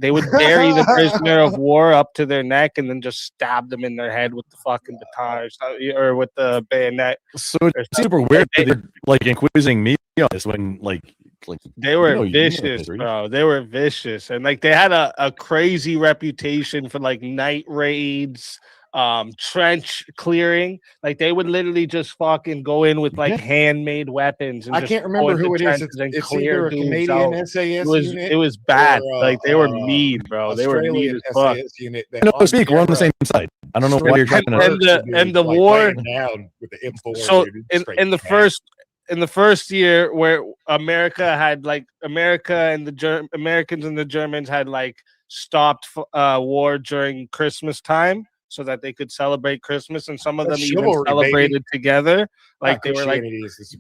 they would bury the prisoner of war up to their neck and then just stab them in their head with the fucking baton or with the bayonet. So it's super weird that they're like inquisiting me on this when like They were you know vicious, history. bro. They were vicious, and like they had a crazy reputation for like night raids, trench clearing. Like they would literally just fucking go in with like handmade weapons. And I just can't go remember into who it is. trenches and It's clear either a dudes Canadian out. SAS unit. It was bad. or, Like they were mean, bro. They were mean Australian as fuck. SAS unit. that no, on speak. We're on the camera same side. I don't know why you're trying And- to. and the war- down with the M4. So dude, in straight the down. first year where America and the Americans and the Germans had like stopped war during Christmas time, so that they could celebrate Christmas, and some of That's them even chivalry, baby. celebrated together. Like they were like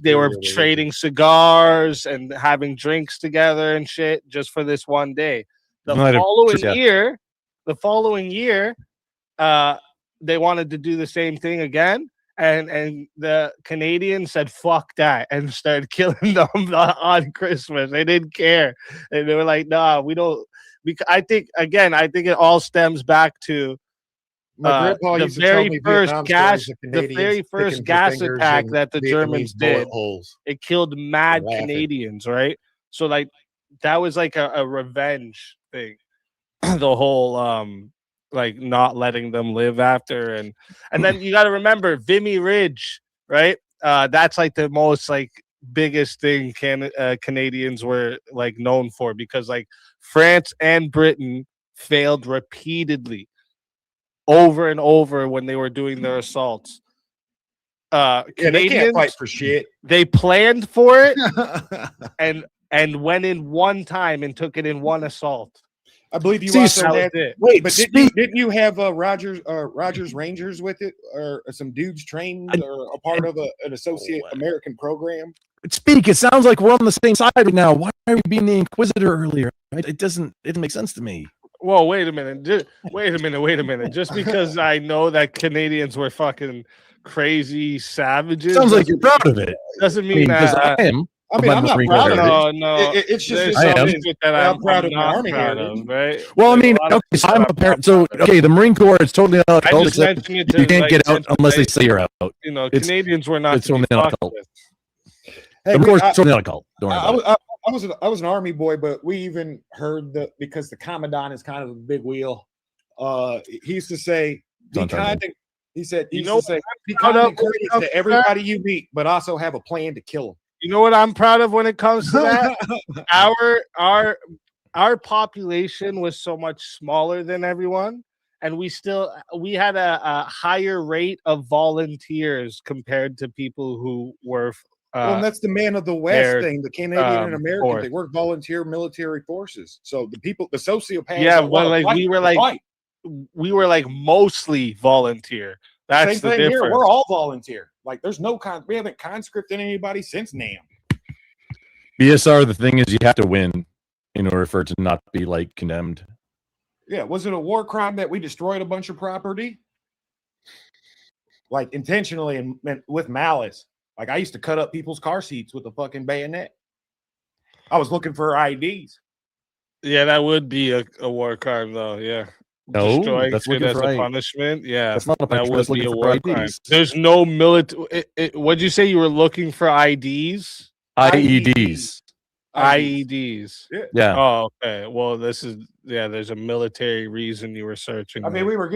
they were trading cigars and having drinks together and shit just for this one day. The following year, they wanted to do the same thing again, and the Canadians said fuck that and started killing them on Christmas. They didn't care, and they were like, "Nah, we don't." I think it all stems back to the very first gas attack that the Germans did. It killed mad Canadians, right? So like that was like a revenge thing. The whole like not letting them live after, and then you got to remember Vimy Ridge, right? That's like the most like biggest thing Canadians were like known for, because like France and Britain failed repeatedly over and over when they were doing their assaults. Canadians, they can't fight for shit. They planned for it and went in one time and took it in one assault. I believe you also had it. Wait, but didn't you have Rogers Rangers with it, or some dudes trained or a part of an associate American program? Speak. It sounds like we're on the same side right now. Why are we being the Inquisitor earlier? It doesn't make sense to me. Whoa, wait a minute. Wait a minute. Just because I know that Canadians were fucking crazy savages. Sounds like you're proud of it. Doesn't mean that I am. I'm not proud of it. No. It's just I'm proud of my not army proud here. of, right? Well, I mean, okay, so I'm a parent. So, okay, the Marine Corps is totally not I cult, just except mentioned it to, you can't like, get out unless they say you're out. You know, It's- Canadians were not it's to be only not fucked cult. with. Hey, The Marine Corps is totally not a cult. Don't worry about it. I was an army boy, but we even heard that because the commandant is kind of a big wheel. He used to say, Don't tell me. he said, You know be kind and courteous to everybody you meet, but also have a plan to kill them. You know what I'm proud of when it comes to that? Our population was so much smaller than everyone, and we had a higher rate of volunteers compared to people who were Well, and that's the man of the West thing, the Canadian and American. force. They work volunteer military forces. So the people, the sociopaths. Yeah, that but wanna like fight, we were like mostly volunteer. That's Same the thing difference. here. We're all volunteer. Like there's no we haven't conscripted anybody since NAM. BSR, the thing is, you have to win in order for it to not be like condemned. Yeah, was it a war crime that we destroyed a bunch of property? Like intentionally and with malice. Like I used to cut up people's car seats with a fucking bayonet. I was looking for IDs. Yeah, that would be a war crime, though. Yeah. No, Destroying that's shit looking as for a ID. punishment. Yeah, That's not a that punishment. would That's be looking a for war crime. IDs. There's no military. What'd you say? You were looking for IDs? IEDs. IEDs. Yeah. Oh, okay. Well, there's a military reason you were searching. I mean, we were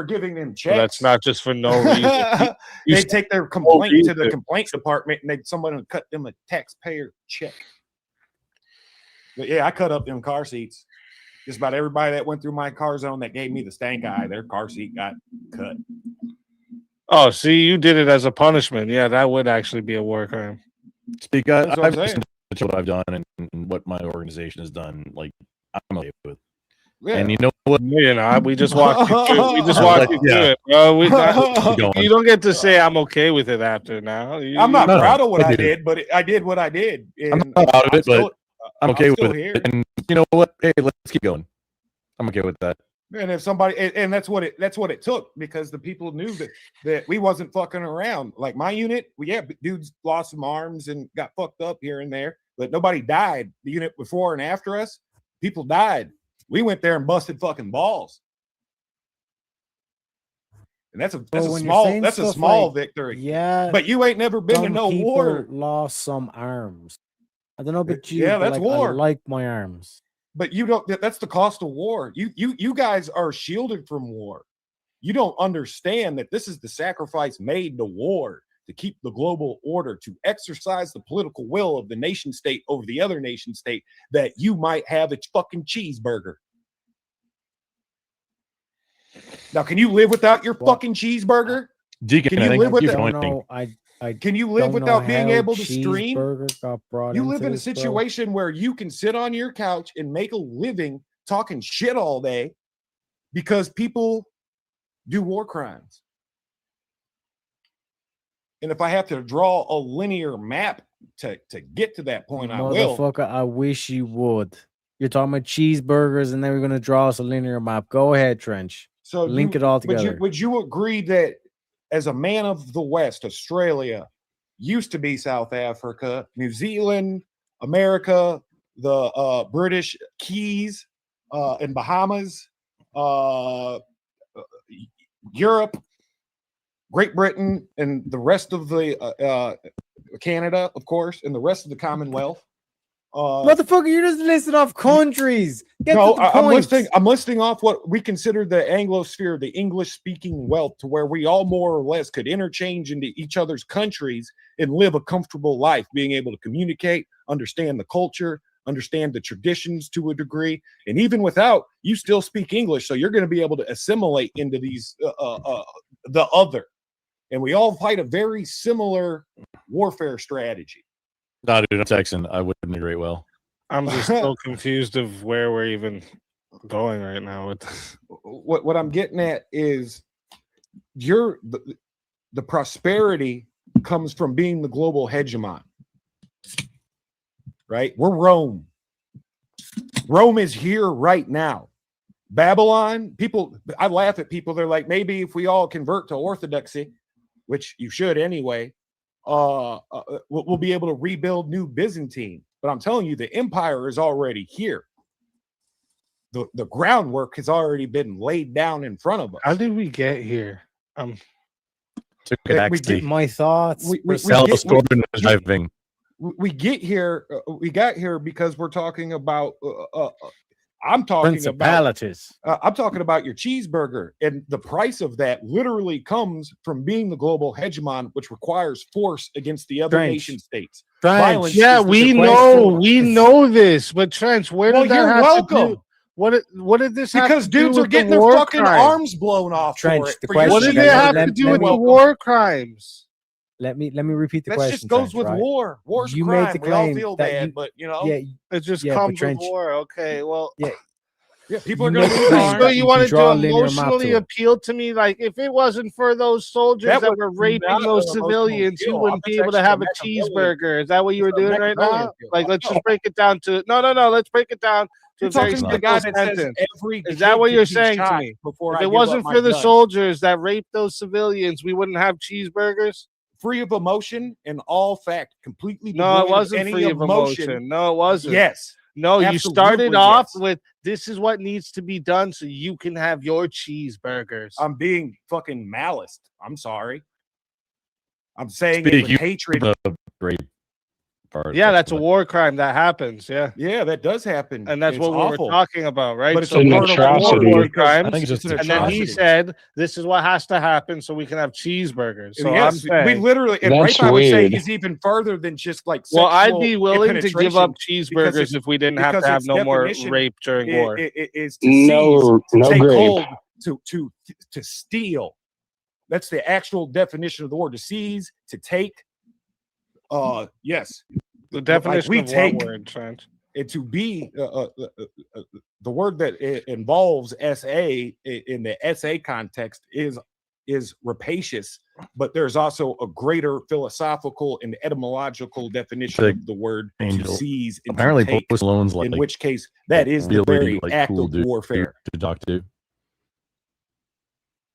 giving them checks. So that's not just for no reason. They take their complaint to the complaint department and someone would cut them a taxpayer check. But yeah, I cut up them car seats. Just about everybody that went through my car zone that gave me the stank eye, their car seat got cut. Oh, see, you did it as a punishment. Yeah, that would actually be a war crime. Speak. That's what I'm I've saying. listened to what I've done and what my organization has done. Like I'm okay with. Yeah. And you know what? You know, we just walked you through. We just walked you through Yeah. it, bro. Keep going. You don't get to say I'm okay with it after now. I'm not No, proud of what I I do. did, but I did what I did. I'm And not proud of it, still- but I'm okay still with here. it. And you know what? Hey, let's keep going. I'm okay with that. And if somebody, and that's what it took, because the people knew that we wasn't fucking around. Like my unit, dudes lost some arms and got fucked up here and there, but nobody died. The unit before and after us, people died. We went there and busted fucking balls. And that's a when you're saying that's a stuff small like, victory. Yeah, But you ain't never been to some no people war. lost some arms. I don't know about you. Yeah, but, that's like, I war. like my arms. But you don't. That's the cost of war. You guys are shielded from war. You don't understand that this is the sacrifice made to war to keep the global order, to exercise the political will of the nation state over the other nation state, that you might have a fucking cheeseburger. Now, can you live without your Well, fucking cheeseburger? Deacon, Can you I think live with you're that? I don't pointing. know. I Can you live don't without know being how able to stream? cheeseburger got brought You live into in a this, bro. situation where you can sit on your couch and make a living talking shit all day because people do war crimes. And if I have to draw a linear map to get to that point, I will. Motherfucker, I wish you would. You're talking about cheeseburgers, and then we're gonna draw us a linear map. Go ahead, Trench. So Link it all together. Would you agree that as a man of the West, Australia used to be South Africa, New Zealand, America, the British Keys and Bahamas, Europe, Great Britain, and the rest of the Canada, of course, and the rest of the Commonwealth. Motherfucker, you're just listing off countries. Get No, to the point. I'm listing off what we consider the Anglosphere, the English-speaking wealth, to where we all more or less could interchange into each other's countries and live a comfortable life, being able to communicate, understand the culture, understand the traditions to a degree, and even without, you still speak English, so you're going to be able to assimilate into these the other, and we all fight a very similar warfare strategy. No, dude, I'm Texan. I wouldn't agree well. I'm just so confused of where we're even going right now with this. What I'm getting at is the prosperity comes from being the global hegemon, right? We're Rome. Rome is here right now. Babylon, I laugh at people. They're like, maybe if we all convert to Orthodoxy, which you should anyway, we'll be able to rebuild New Byzantine. But I'm telling you, the empire is already here. The groundwork has already been laid down in front of us. How did we get here? Took an we axe to My thoughts. Elvis Corbin was driving. we get here. We got here because we're talking about. I'm talking about. Principalities. I'm talking about your cheeseburger, and the price of that literally comes from being the global hegemon, which requires force against the other Trench. nation states. Trench. Violence Yeah, is the we suppressed know, force. we know this, but Trench, where Well, did that you're have to welcome. do? What did this have Because to do dudes are with getting the their war fucking crimes? arms blown off Trench, for it. the for your question What did Let it me- have let- to do let with me- the war crimes? Let me repeat the That question. just goes Trench, with right? war. War's You crime. made the We all claim feel that bad, you- but you know, Yeah, It just Yeah, but comes with Trench- war. Okay, well, yeah. yeah, people You are going make to the lose claim arms. so that you you wanted draw a to linear map emotionally to it. appeal to me, like if it wasn't for those soldiers That that was were raping not those an emotional civilians, you appeal. wouldn't I'm be able to actually have a Machiavellian. cheeseburger. Is that what you were It's a doing right Machiavellian now? appeal. Like, let's No. just break it down to no. Let's break it down to You're a very talking to the simple guy that says sentence. every Is that kid what can you're be saying to shot me? before If I it give wasn't up my for the gun. soldiers that raped those civilians, we wouldn't have cheeseburgers. Free of emotion and all fact, completely No, it devoid of wasn't any free of emotion. No, it wasn't. Yes, No, you started absolutely off yes. with this is what needs to be done so you can have your cheeseburgers. I'm being fucking malice. I'm sorry. I'm saying it Speak, with you- hatred. The great part. Yeah, that's a war crime that happens. Yeah. Yeah, that does happen, And that's It's what we awful. were talking about, right? But it's So a an part of atrocity. war war because crimes. I think it's just an And then he atrocity. said, "This is what has to happen so we can have cheeseburgers." So I'm Yes, we saying, literally, and That's Rafe, I would say weird. he's even further than just like. well, I'd sexual be willing to give up penetration cheeseburgers it's- if we didn't have because to have its no more definition rape during war. is to seize, No, to no take grape. hold, to steal. That's the actual definition of the word: to seize, to take. Yes, The definition we of take- what word, Trent? and to be the word that involves SA in the SA context is rapacious, but there's also a greater philosophical and etymological definition Like of the word Angel. to seize and Apparently, to take, Post Malone's like in which case that is the really, very like, act cool of dude warfare. to talk to.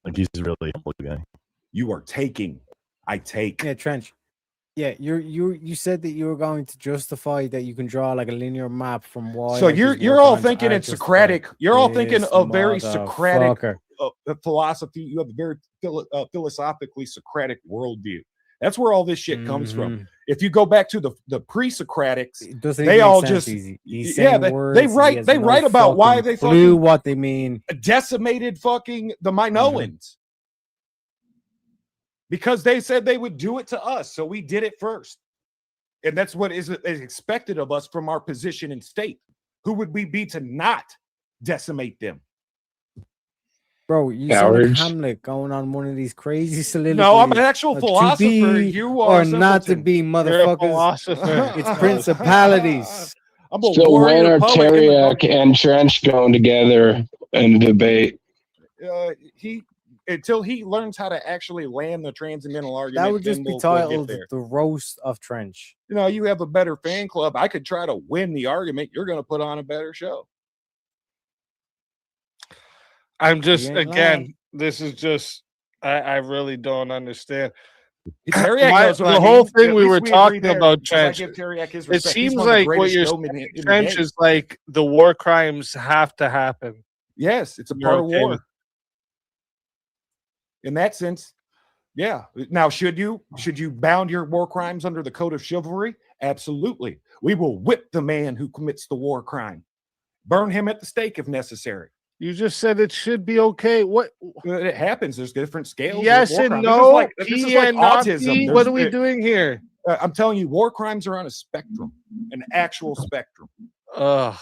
Like he's a really humble guy. You are taking. I take. Yeah, Trench. Yeah, you said that you were going to justify that you can draw like a linear map from why. So like, you're these war all crimes thinking are it's justified. Socratic. You're all thinking This a very Socratic motherfucker. philosophy. You have a very philosophically Socratic worldview. That's where all this shit comes from. Mhm. If you go back to the pre-Socratics, It doesn't They even all make sense, just- easy. He's yeah, saying they words, he write has they no write about why fucking they clue fucking what they mean. decimated fucking the Minoans. Because they said they would do it to us, so we did it first. And that's what is expected of us from our position in state. Who would we be to not decimate them? Bro, you sound like Cowards. Hamlet going on one of these crazy soliloquies. No, I'm an actual to philosopher. be You are or not to simpleton. be, You're a motherfuckers. philosopher. It's principalities. I'm a So when warrior are poet in the Teriak and Trench going together in a debate? he until he learns how to actually land the transcendental argument. That would just then be we'll get titled there. "The Roast of Trench." You know, you have a better fan club. I could try to win the argument. You're going to put on a better show. I'm just ain't again. lying. This is just. I really don't understand. Teriyaki My- knows what the I whole mean. thing At we least were agree talking there, about, because I Trench. give Teriyaki his It respect. He's seems one of the like what greatest you're showmen saying, in the Trench, game. is like the war crimes have to happen. Yes, it's a You're part okay of war. with- In that sense, yeah. Now, should you bound your war crimes under the code of chivalry? Absolutely. We will whip the man who commits the war crime, burn him at the stake if necessary. You just said it should be okay. What? It happens. There's different scales. of Yes war and crime. no. This is P like and not autism. P. There's- What are we doing here? I'm telling you, war crimes are on a spectrum, an actual spectrum. Ugh.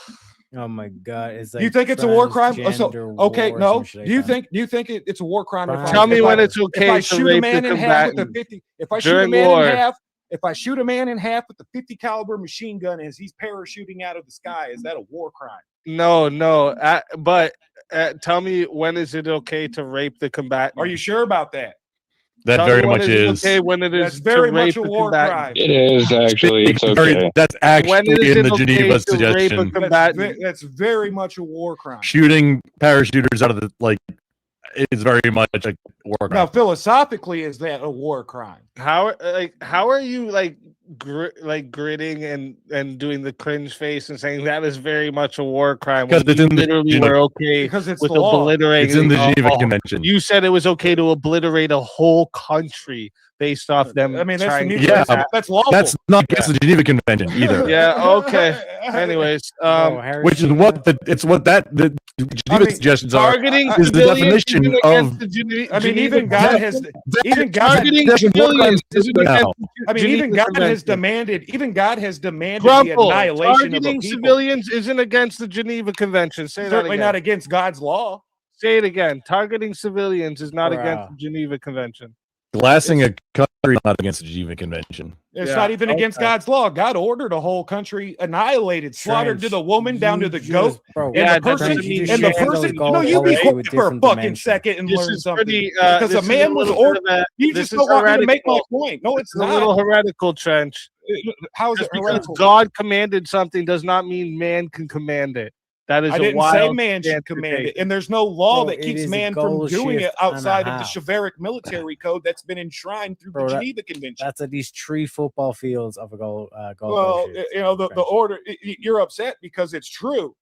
Oh my god! It's like Do you think it's a war crime? transgender Okay, war or no. some shit like Do you that. think it's a war crime? If I, Tell me if when I, it's if okay I to shoot a rape man the in half with a combatant 50, if I shoot a during man war. in half, if I shoot a man in half with a 50 caliber machine gun as he's parachuting out of the sky, is that a war crime? No. But tell me, when is it okay to rape the combatant? Are you sure about that? That Tell me very when much it is. okay when it That's is very to rape much a the war combatant. crime. It is actually. It's okay. That's When actually is in it the okay Geneva to rape a suggestion. combatant? That's very much a war crime. Shooting parachuters out of the is very much a war crime. Now, philosophically, is that a war crime? How are you gritting and doing the cringe face and saying that is very much a war crime when Because it's you in the literally Geneva- were okay Because it's with the law. obliterating? It's in the Geneva a- Convention. You said it was okay to obliterate a whole country based off them. I mean, that's trying to Yeah. that's lawful. That's not against the Geneva Convention either. Yeah, okay. Anyways, Bro, Harry Which is Sheen, what the Geneva mean, suggestions are. targeting is the civilians definition isn't of- against the I mean, Geneva even God Convention. has, even God, Targeting That's what war civilians crimes isn't do against now. the I mean, even Geneva God has Convention. demanded, the Grumple, annihilation of a targeting people. civilians isn't against the Geneva Convention. Say that Certainly again. not against God's law. Say it again. Targeting civilians is not against Bruh. the Geneva Convention. Glassing a country is not against the Geneva Convention. It's Yeah, not even against okay. God's law. God ordered a whole country annihilated, slaughtered to the woman, down to the goat. Bro, And Yeah, the person, doesn't mean and the shit. person, Go no, you be away quiet with for a different fucking dimensions. second and This learn is something. pretty. Because this a is man was little ordered. bit of a- You this just is don't want me to make my heretical. point. No, it's It's a little not. heretical, Trench. How is Just it because heretical? God commanded something does not mean man can command it. That is I a didn't say wild man should stance to command take. it, and there's no law Bro, that it keeps is a man goal from doing it shift and a outside of the half. chivalric military code that's been enshrined through Bro, the that- Geneva Convention. That's at least 3 football fields of a goal. Well, you know, the order. You're upset because it's true.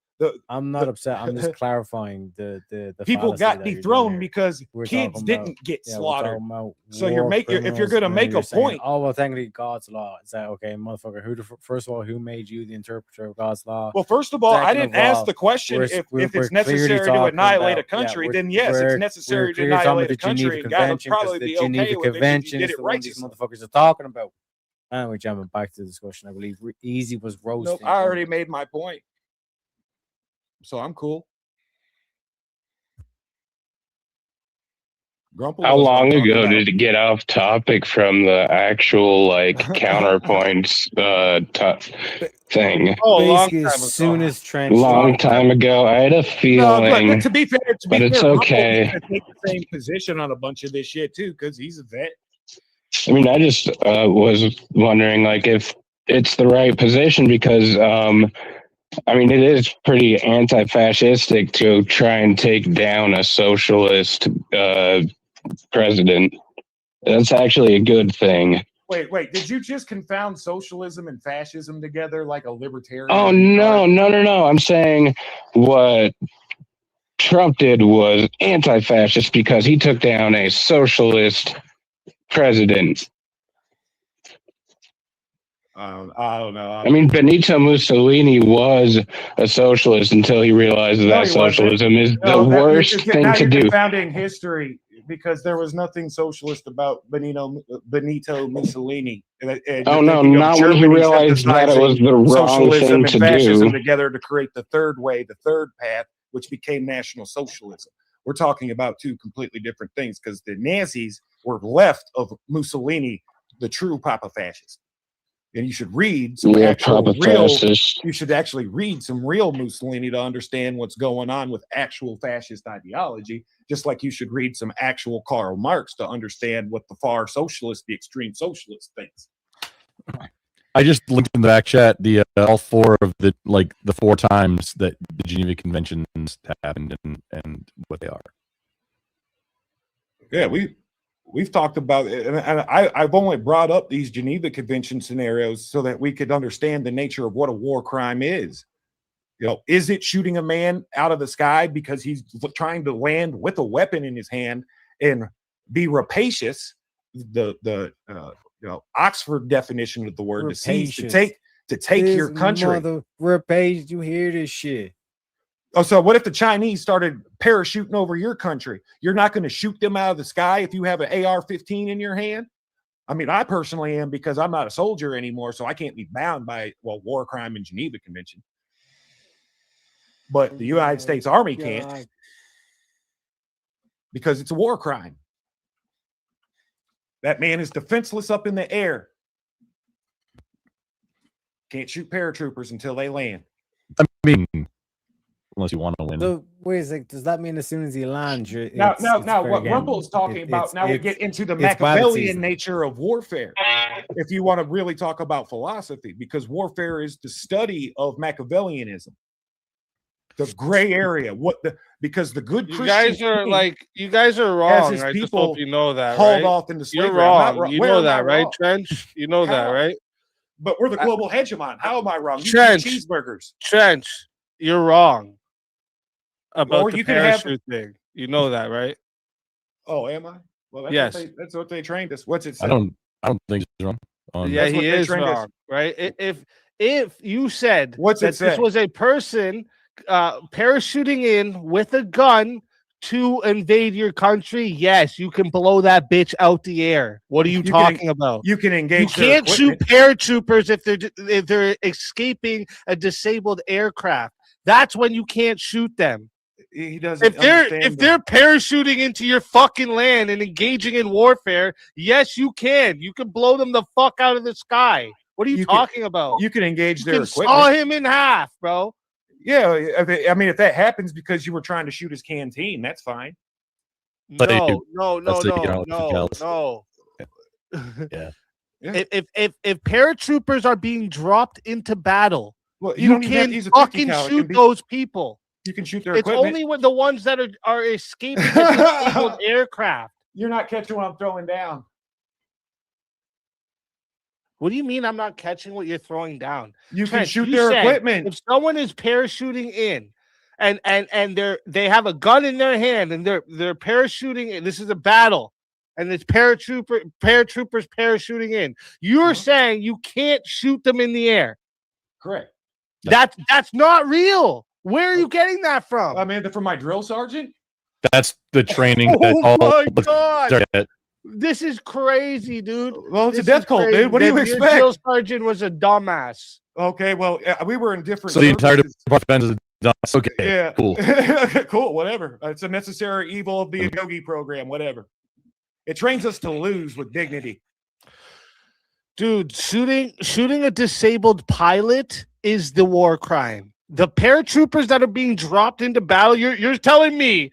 I'm not upset. I'm just clarifying the People fallacy got that you're doing dethroned here. because We're kids talking didn't about- get Yeah, we're slaughtered. talking about So you're war making- if you're criminals, gonna and make you're a saying, point- oh well, technically God's law. It's like, okay, motherfucker. First of all, who made you the interpreter of God's law? Well, first of all, I Second didn't of all, ask the question we're- if we're it's clearly necessary to talking annihilate a about- yeah, country. we're- then yes, we're- it's necessary to clearly talking annihilate a about the Geneva country, and God would Convention, 'cause probably the be Geneva okay with it if Convention you is did it the one these righteously. motherfuckers are talking about. And we're jumping back to the discussion. I believe Easy was roasting. Nope, I already made my point, so I'm cool. Grumple How knows what I'm long talking ago about. did it get off topic from the actual counterpoints thing? Oh, a long Basically, time as ago. soon as Trench Long time ago. I had a No, feeling. but to be fair, but it's Grumple okay. needs to take the same position on a bunch of this shit too, because he's a vet. I mean, I just was wondering, if it's the right position because, I mean, it is pretty anti-fascistic to try and take down a socialist president. That's actually a good thing. Wait, did you just confound socialism and fascism together like a libertarian? Oh no! I'm saying what Trump did was anti-fascist because he took down a socialist president. I don't know. I mean, Benito Mussolini was a socialist until he realized No, that he wasn't. socialism is the No, worst thing now to you're do. confounding history because there was nothing socialist about Benito Mussolini. And Oh you're no, thinking of not when he Germany realized that it was synthesizing the wrong socialism thing and to fascism do. together to create the third way, the third path, which became National Socialism. We're talking about two completely different things because the Nazis were left of Mussolini, the true Papa fascist. And you should read some Yeah, actual proper real. fascist. You should actually read some real Mussolini to understand what's going on with actual fascist ideology. Just like you should read some actual Karl Marx to understand what the far socialist, the extreme socialist thinks. I just linked in the back chat the all four of the 4 times that the Geneva Conventions happened and what they are. Yeah, we've talked about it, and I've only brought up these Geneva Convention scenarios so that we could understand the nature of what a war crime is. You know, is it shooting a man out of the sky because he's trying to land with a weapon in his hand and be rapacious? The Oxford definition of the word deceit, to take your country. Rapacious, you hear this shit? Oh, so what if the Chinese started parachuting over your country? You're not going to shoot them out of the sky if you have an AR-15 in your hand? I mean, I personally am, because I'm not a soldier anymore, so I can't be bound by, war crime and Geneva Convention. But the United States Army can't, because it's a war crime. That man is defenseless up in the air. Can't shoot paratroopers until they land. I mean, unless you want to win. So wait a sec, does that mean as soon as he lands, Now, what Rumpel is talking about, now we get into the Machiavellian nature of warfare. If you want to really talk about philosophy, because warfare is the study of Machiavellianism. The gray area, because the good You Christian guys are wrong. his I just people hope you know that. hauled Right? off into slavery. You're I'm not wrong. You Where know am I that, right, wrong? Trench? You know that, How? right? But we're the global hegemon. How am I wrong? You Trench. eat cheeseburgers. Trench, you're wrong about Or the you could have- parachute thing. You know that, right? Oh, am I? Well, Yes. That's what they trained us. What's it say? I don't think it's wrong. Yeah, That's what he they is trained us. wrong, right? If you said What's it that say? this was a person parachuting in with a gun to invade your country, yes, you can blow that bitch out the air. What are you You can- talking about? You can You engage. their can't shoot equipment. paratroopers if they're escaping a disabled aircraft. That's when you can't shoot them. He doesn't. If they're understand parachuting into your fucking land and engaging in warfare, yes, you can. You can blow them the fuck out of the sky. What are you, You can- talking about? you can engage You their can equipment. saw him in half, bro. Yeah, I mean, if that happens because you were trying to shoot his canteen, that's fine. But they- No. that's the, you know, No. Yeah. If paratroopers are being dropped into battle, Well, you don't even have can to use a 50 fucking cal. It shoot can be- those people. You can shoot their It's equipment. only when the ones that are escaping a disabled aircraft. You're not catching what I'm throwing down. What do you mean I'm not catching what you're throwing down? You can Trent, shoot you their said equipment. If someone is parachuting in and they have a gun in their hand and they're parachuting in, this is a battle, and it's paratroopers parachuting in. You're saying you can't shoot them in the air. Correct. That's not real. Where are you getting that from? I mean, from my drill sergeant. That's the training. That Oh my the- God. Sorry, that- This is crazy, dude. Well, it's This a death is cult, crazy. dude. What do you Your expect? drill sergeant was a dumbass. Okay, well, we were in different. So the entire services. department is done. Okay, Yeah. cool. Cool. Whatever. It's a necessary evil of the Yogi program. Whatever. It trains us to lose with dignity. Dude, shooting a disabled pilot is the war crime. The paratroopers that are being dropped into battle, you're telling me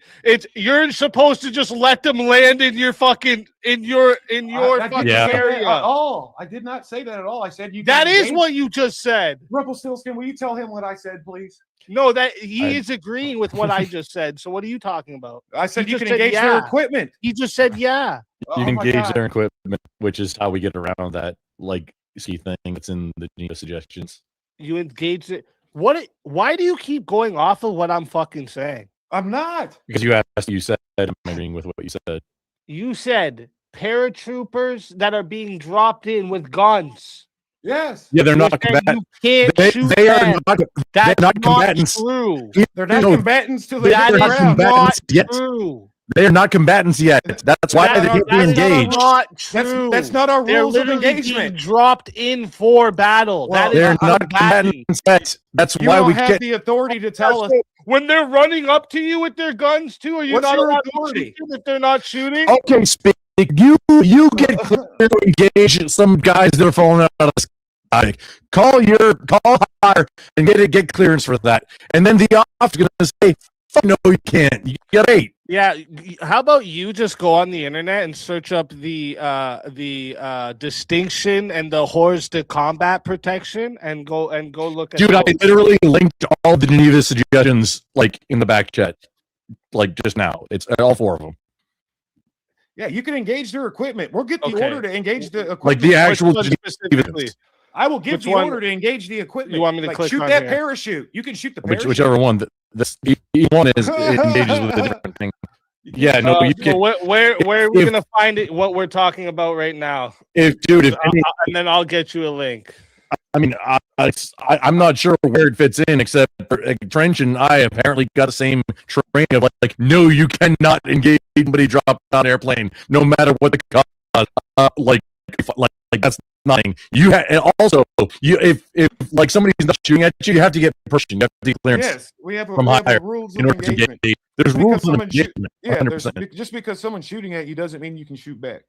you're supposed to just let them land in your fucking in your I fucking didn't Yeah. say that area. at all. I did not say that at all. I said you. That can is engage- what you just said. Rumpelstiltskin, will you tell him what I said, please? No, that he I- is agreeing with what I just said. So what are you talking about? I said You you just can said engage their yeah. equipment. He just said yeah. Oh You can my engage God. their equipment, which is how we get around that ski thing that's in the Geneva suggestions. You engage it. Why do you keep going off of what I'm fucking saying? I'm not. Because you asked, you said, I'm agreeing with what you said. You said paratroopers that are being dropped in with guns. Yes. Yeah, they're You're not saying combatants. you can't They, shoot they are them. not. That's not not combatants. true. They're not No, combatants till they That hit is the not ground. combatants not yet. true. They are not combatants yet. That's why That- they can't be that is engaged. not true. That's not our They're rules of literally being engagement. dropped in for battle. Well, that is They're not not combatant. combatants yet. That's You why don't we have can't. the authority to tell us. When they're running up to you with their guns too, are you What's not your allowed to authority? shoot them if they're not shooting? Okay, speak. You get clear to engage some guys that are falling out of the Call higher and get clearance for that. And then the officer's going to say, "Fuck no, you can't. You get 8." Yeah, how about you just go on the internet and search up the distinction and the horse to combat protection and go look at Dude, I those. literally linked all the Geneva suggestions like in the back chat, like just now. It's all 4 of them. Yeah, you can engage their equipment. We'll get the Okay. order to engage the equipment. Like the actual Which one Geneva specifically? I will give Which the one? order to engage the equipment. You want me to like, click shoot on that here? parachute? You can shoot the parachute. Whichever one. This each one is it engages with a different thing. Yeah, no, you so can. where are we if- gonna find it? What we're talking about right now, If and and then I'll get you a link. I mean, I'm not sure where it fits in, except Trench and I apparently got the same training of like, no, you cannot engage somebody drop on airplane, no matter what the cost. Like that's nothing. You and also if like somebody's not shooting at you, you have to get permission. You have to get clearance Yes, we have from we have higher rules in of order to engagement. engage. There's Because rules of someone shoot- engagement. Yeah, 100%. just because someone's shooting at you doesn't mean you can shoot back.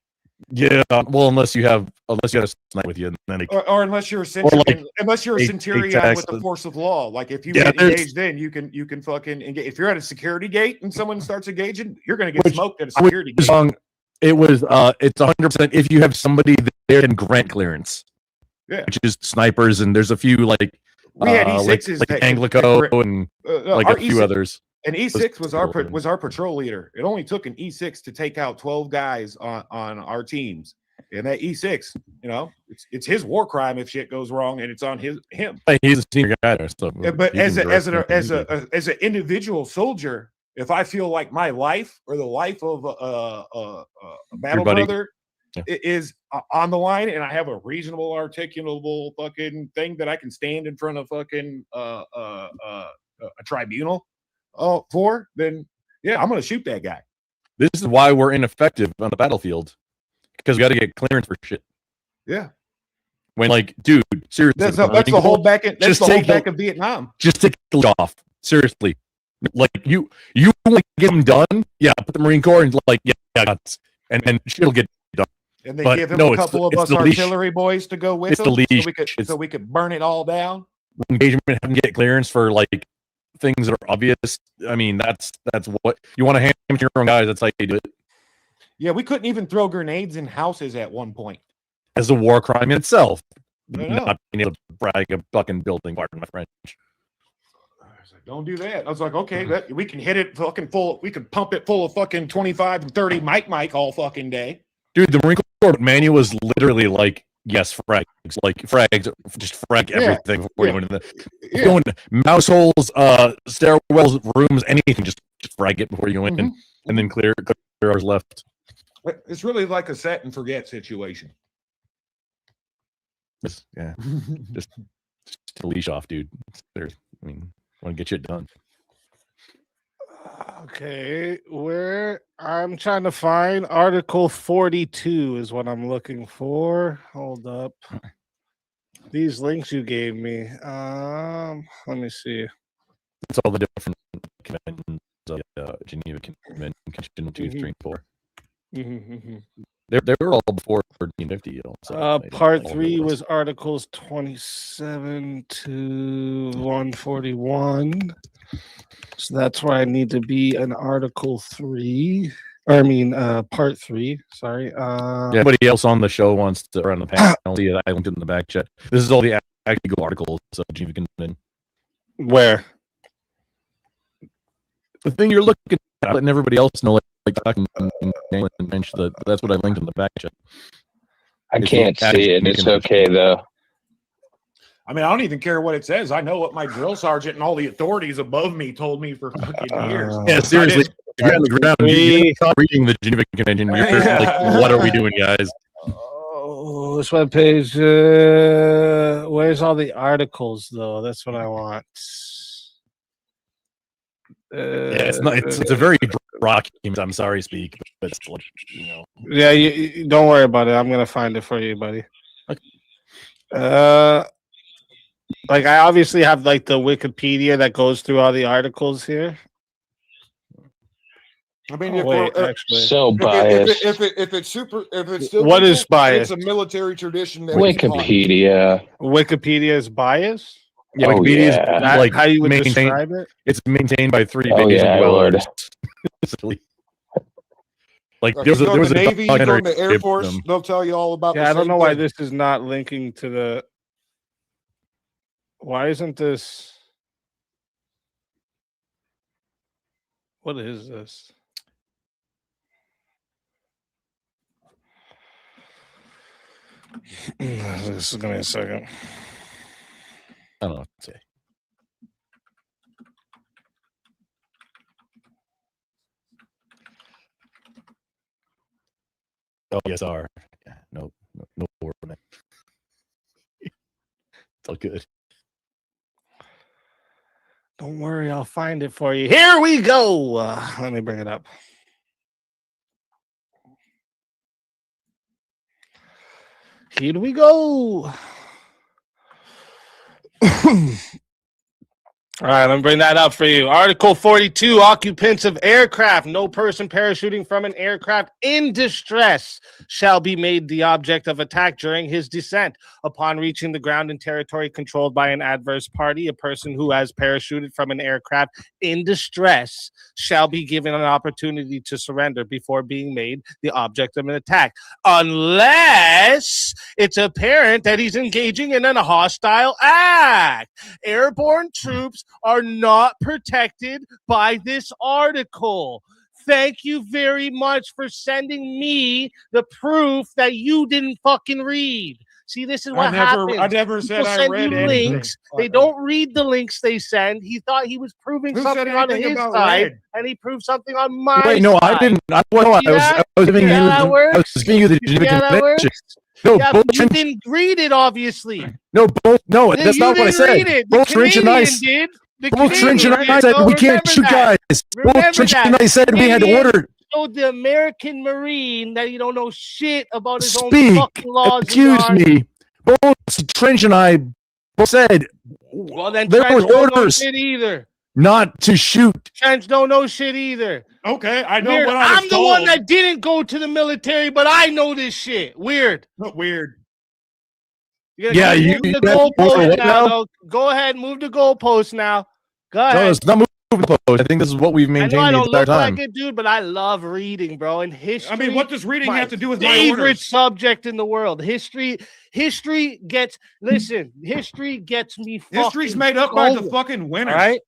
Yeah, well, unless you have a sniper with you, and then Or unless you're a like centurion tax with the force of law. Like if you Yeah, get there's- engaged, then you can fucking engage. If you're at a security gate and someone starts engaging, you're gonna get Which- smoked at a which security is gate. wrong. It's 100% if you have somebody there can grant clearance. Yeah. Which is snipers, and there's a few like We had like E6s like that Anglico and like our a few E6 others. And E6 was our patrol. was our patrol leader. It only took an E6 to take out 12 guys on our teams. And that E6, you know, it's his war crime if shit goes wrong, and it's on him. Hey, he's a senior guy there, so But he as can as direct an them. as an individual soldier, if I feel like my life or the life of a battle buddy. brother Yeah. is on the line, and I have a reasonable, articulable fucking thing that I can stand in front of fucking a tribunal for, then yeah, I'm gonna shoot that guy. This is why we're ineffective on the battlefield, because we got to get clearance for shit. Yeah, When like, dude, seriously, that's the the Marine whole Corps, back. That's just the whole take the- back of Vietnam. just take the lead off. Seriously, like you like get them done. Yeah, put the Marine Corps and like and shit'll get done. And they But give him no, a it's couple the- of it's us the leash. artillery boys to go with It's the them, leash. so It's- we could burn it all down. Engagement and get clearance for like things that are obvious. I mean, that's what you want to hand to your own guys. That's how you do it. Yeah, we couldn't even throw grenades in houses at one point. As a war crime in itself, I know. not being able to brag a fucking building. Pardon my French. I was like, don't do that. I was like, okay, we can hit it fucking full. We can pump it full of fucking 25 and 30 Mike all fucking day. Dude, the Marine Corps manual was literally like, yes, frags, just frag Yeah, everything before yeah. you went in the Yeah. going mouse holes, stairwells, rooms, anything, just frag it before you go in, Mhm. and then clear ours left. It's really like a set and forget situation. Yeah, just a leash off, dude. There's, I mean, want to get shit done. Okay, where I'm trying to find Article 42 is what I'm looking for. Hold up. These links you gave me. Let me see. It's all the different conventions, Geneva Convention 2, 3, and 4. They were all before 1450. Also, Part 3 was Articles 27 to 141. So that's where I need to be in Article 3. Or I mean, Part 3. Sorry. Yeah, anybody else on the show wants to run the panel? See it. I linked it in the back chat. This is all the actual articles of Geneva Convention. Where? The thing you're looking at, letting everybody else know, like fucking mention that. That's what I linked in the back chat. I If you can't add see it. Geneva It's Convention. okay though. I mean, I don't even care what it says. I know what my drill sergeant and all the authorities above me told me for fucking years. Yeah, seriously. If you're on the ground, you're not reading the Geneva Convention. You're like, what are we doing, guys? Oh, this webpage. Where's all the articles, though? That's what I want. Yeah, it's not. It's a very dry document. I'm sorry, speak, but it's like, you know. Yeah, you don't worry about it. I'm gonna find it for you, buddy. Like I obviously have like the Wikipedia that goes through all the articles here. I mean, Oh, wait, actually, So biased. if it's still what is legal, bias? It's a military tradition. That is taught. Wikipedia. Wikipedia is biased. Yeah, Oh, Wikipedia is yeah. That, like how you would maintain- describe it? It's maintained by 3 Oh, Bayesian yeah, I would. dwellers. Basically. Like Like, there was you a, go there to was the a Navy, you go documentary in the Air about Force, them. they'll tell you all about. Yeah, the I don't same know why thing. this is not linking to the. Why isn't this? What is this? This is gonna be a second. I don't know what to say. Oh, yes, are. Yeah, no war on it. It's all good. Don't worry, I'll find it for you. Here we go. Let me bring it up. Here we go. All right, let me bring that up for you. Article 42, occupants of aircraft, no person parachuting from an aircraft in distress shall be made the object of attack during his descent. Upon reaching the ground in territory controlled by an adverse party, a person who has parachuted from an aircraft in distress shall be given an opportunity to surrender before being made the object of an attack, unless it's apparent that he's engaging in a hostile act. Airborne troops are not protected by this article. Thank you very much for sending me the proof that you didn't fucking read. See, this is what happens. I never said People I send read you anything. links. They don't read the links they send. He thought he was proving Who said something on anything his about side, red? and he proved something on my Wait, no, I side. didn't. I was giving you. how that I was works? giving you the You see how that convention. works? No, Yeah, both but you Trench, didn't read it, obviously. no, both. No, that's You not what I didn't said. read it. The Both Trench and I. Canadian did. The Both Trench and Canadian I did. said So we can't remember shoot that. guys. Remember Both Trench that. and I said we had Canadian ordered. told the American Marine that you don't know shit about his own Speak. fucking laws. Excuse me. Both Trench and I both said Well, then there Trench was don't know orders shit either. not to shoot. Trench don't know shit either. Okay, I know Weird. what I was I'm the one told. that didn't go to the military, but I know this shit. Weird. Not weird. You're Yeah, gonna you- move the you got goalpost what now. now? Though. Go ahead, move the goalpost now. Go No, ahead. it's not moving close. I think this is what we've I know maintained I the don't entire look time. like it, dude, but I love reading, bro. And history. I mean, what does reading my have to do with my favorite orders? subject in the world? History gets. Listen, history gets me. History's fucking made up by the going, fucking winners. All right.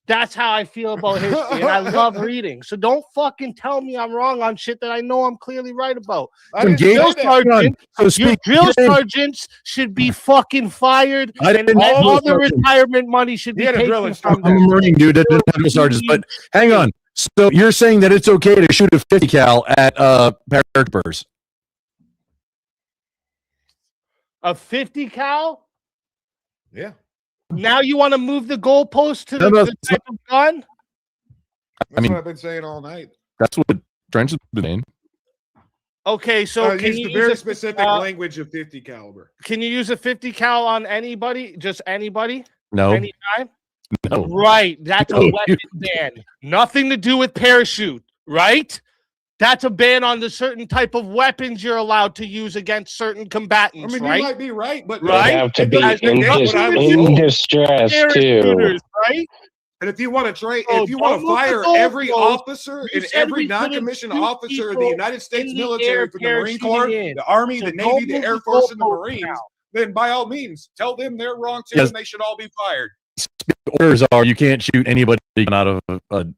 That's how I feel about history, and I love reading. So don't fucking tell me I'm wrong on shit that I know I'm clearly right about. I didn't Engage- say Drill that. sergeant, So your speak. drill sergeants should be fucking fired, I and didn't have all drill the sergeants. retirement money should He be had a drill taken from instructor. I'm a them. Marine, dude. That didn't have no sergeants. But hang on. So you're saying that it's okay to shoot a 50 cal at paratroopers? A 50 cal? Yeah, Now you want to move the goalpost to No, the, no, the type of gun? that's mean- what I've been saying all night. That's what Trench has been saying. Okay, so I can used you the very use specific uh, language of 50 caliber. can you use a 50 cal on anybody? Just anybody? No, Anytime? no. Right. That's No, a you- weapon ban. Nothing to do with parachute, right? That's a ban on the certain type of weapons you're allowed to use against certain I combatants, mean, right? you might be right, but They Right? have to It be doesn't in, negate dis- what I was in told. distress too. Parachuters, right? And if you want to trade, Oh, if you want don't to move the fire goalpost. every officer You and said every we couldn't non-commissioned shoot officer of the people United States in the military, air from the Marine Corps, parachuting in. the Army, So the don't Navy, the move Air the Force, and the goalpost Marines, now. then by all means, tell them they're wrong too, Yes. and they should all be fired. Orders are you can't shoot anybody out of an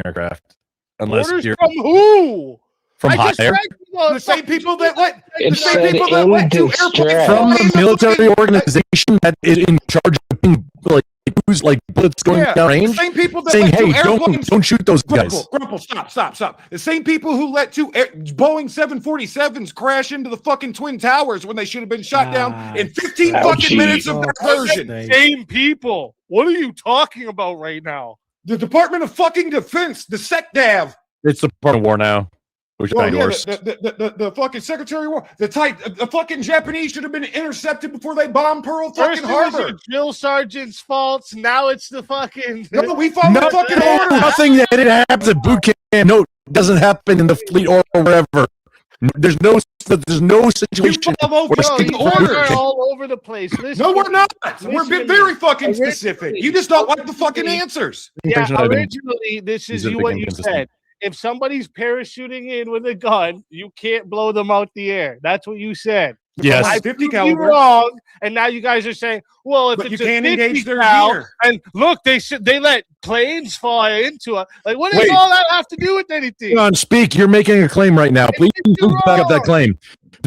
aircraft unless Orders you're from who? from I hot just air. read you The same people that let It the same said people that in let two distress. airplanes From fly in the military fucking- organization that is in charge of being like who's like bullets going Yeah, down the range, same people that saying, let two "Hey, airplanes don't shoot those guys." Grumple, stop. The same people who let two Boeing 747s crash into the fucking Twin Towers when they should have been shot down in 15 Ouchie. fucking minutes of Oh, diversion. Dave. Same people. What are you talking about right now? The Department of fucking Defense, the SecDav. It's the Department of War now, which Well, I yeah, endorse. the fucking Secretary of War. The fucking Japanese should have been intercepted before they bombed Pearl First fucking it was Harbor. your drill sergeant's faults. Now it's the fucking. No, we followed No, fucking no, orders. nothing that it happens at boot camp Sam, no, it doesn't happen in the fleet or wherever. There's no situation. follow where fucking people- We're orders. all over the place. Listen, No, we're not. We're Listen to being me. very fucking Originally- specific. You just don't like the fucking answers. Yeah, Intention, I think, originally, this is specific what and you consistent. said. If somebody's parachuting in with a gun, you can't blow them out the air. That's what you said. Yes. I 50 proved you caliber. wrong, and now you guys are saying, "Well, if But you it's a can't 50 engage their cal, gear. and look, they let planes fly into it. Like, what does Wait. all that have to do with anything?" Hang on, speak. You're making a claim right now. Please back up that claim.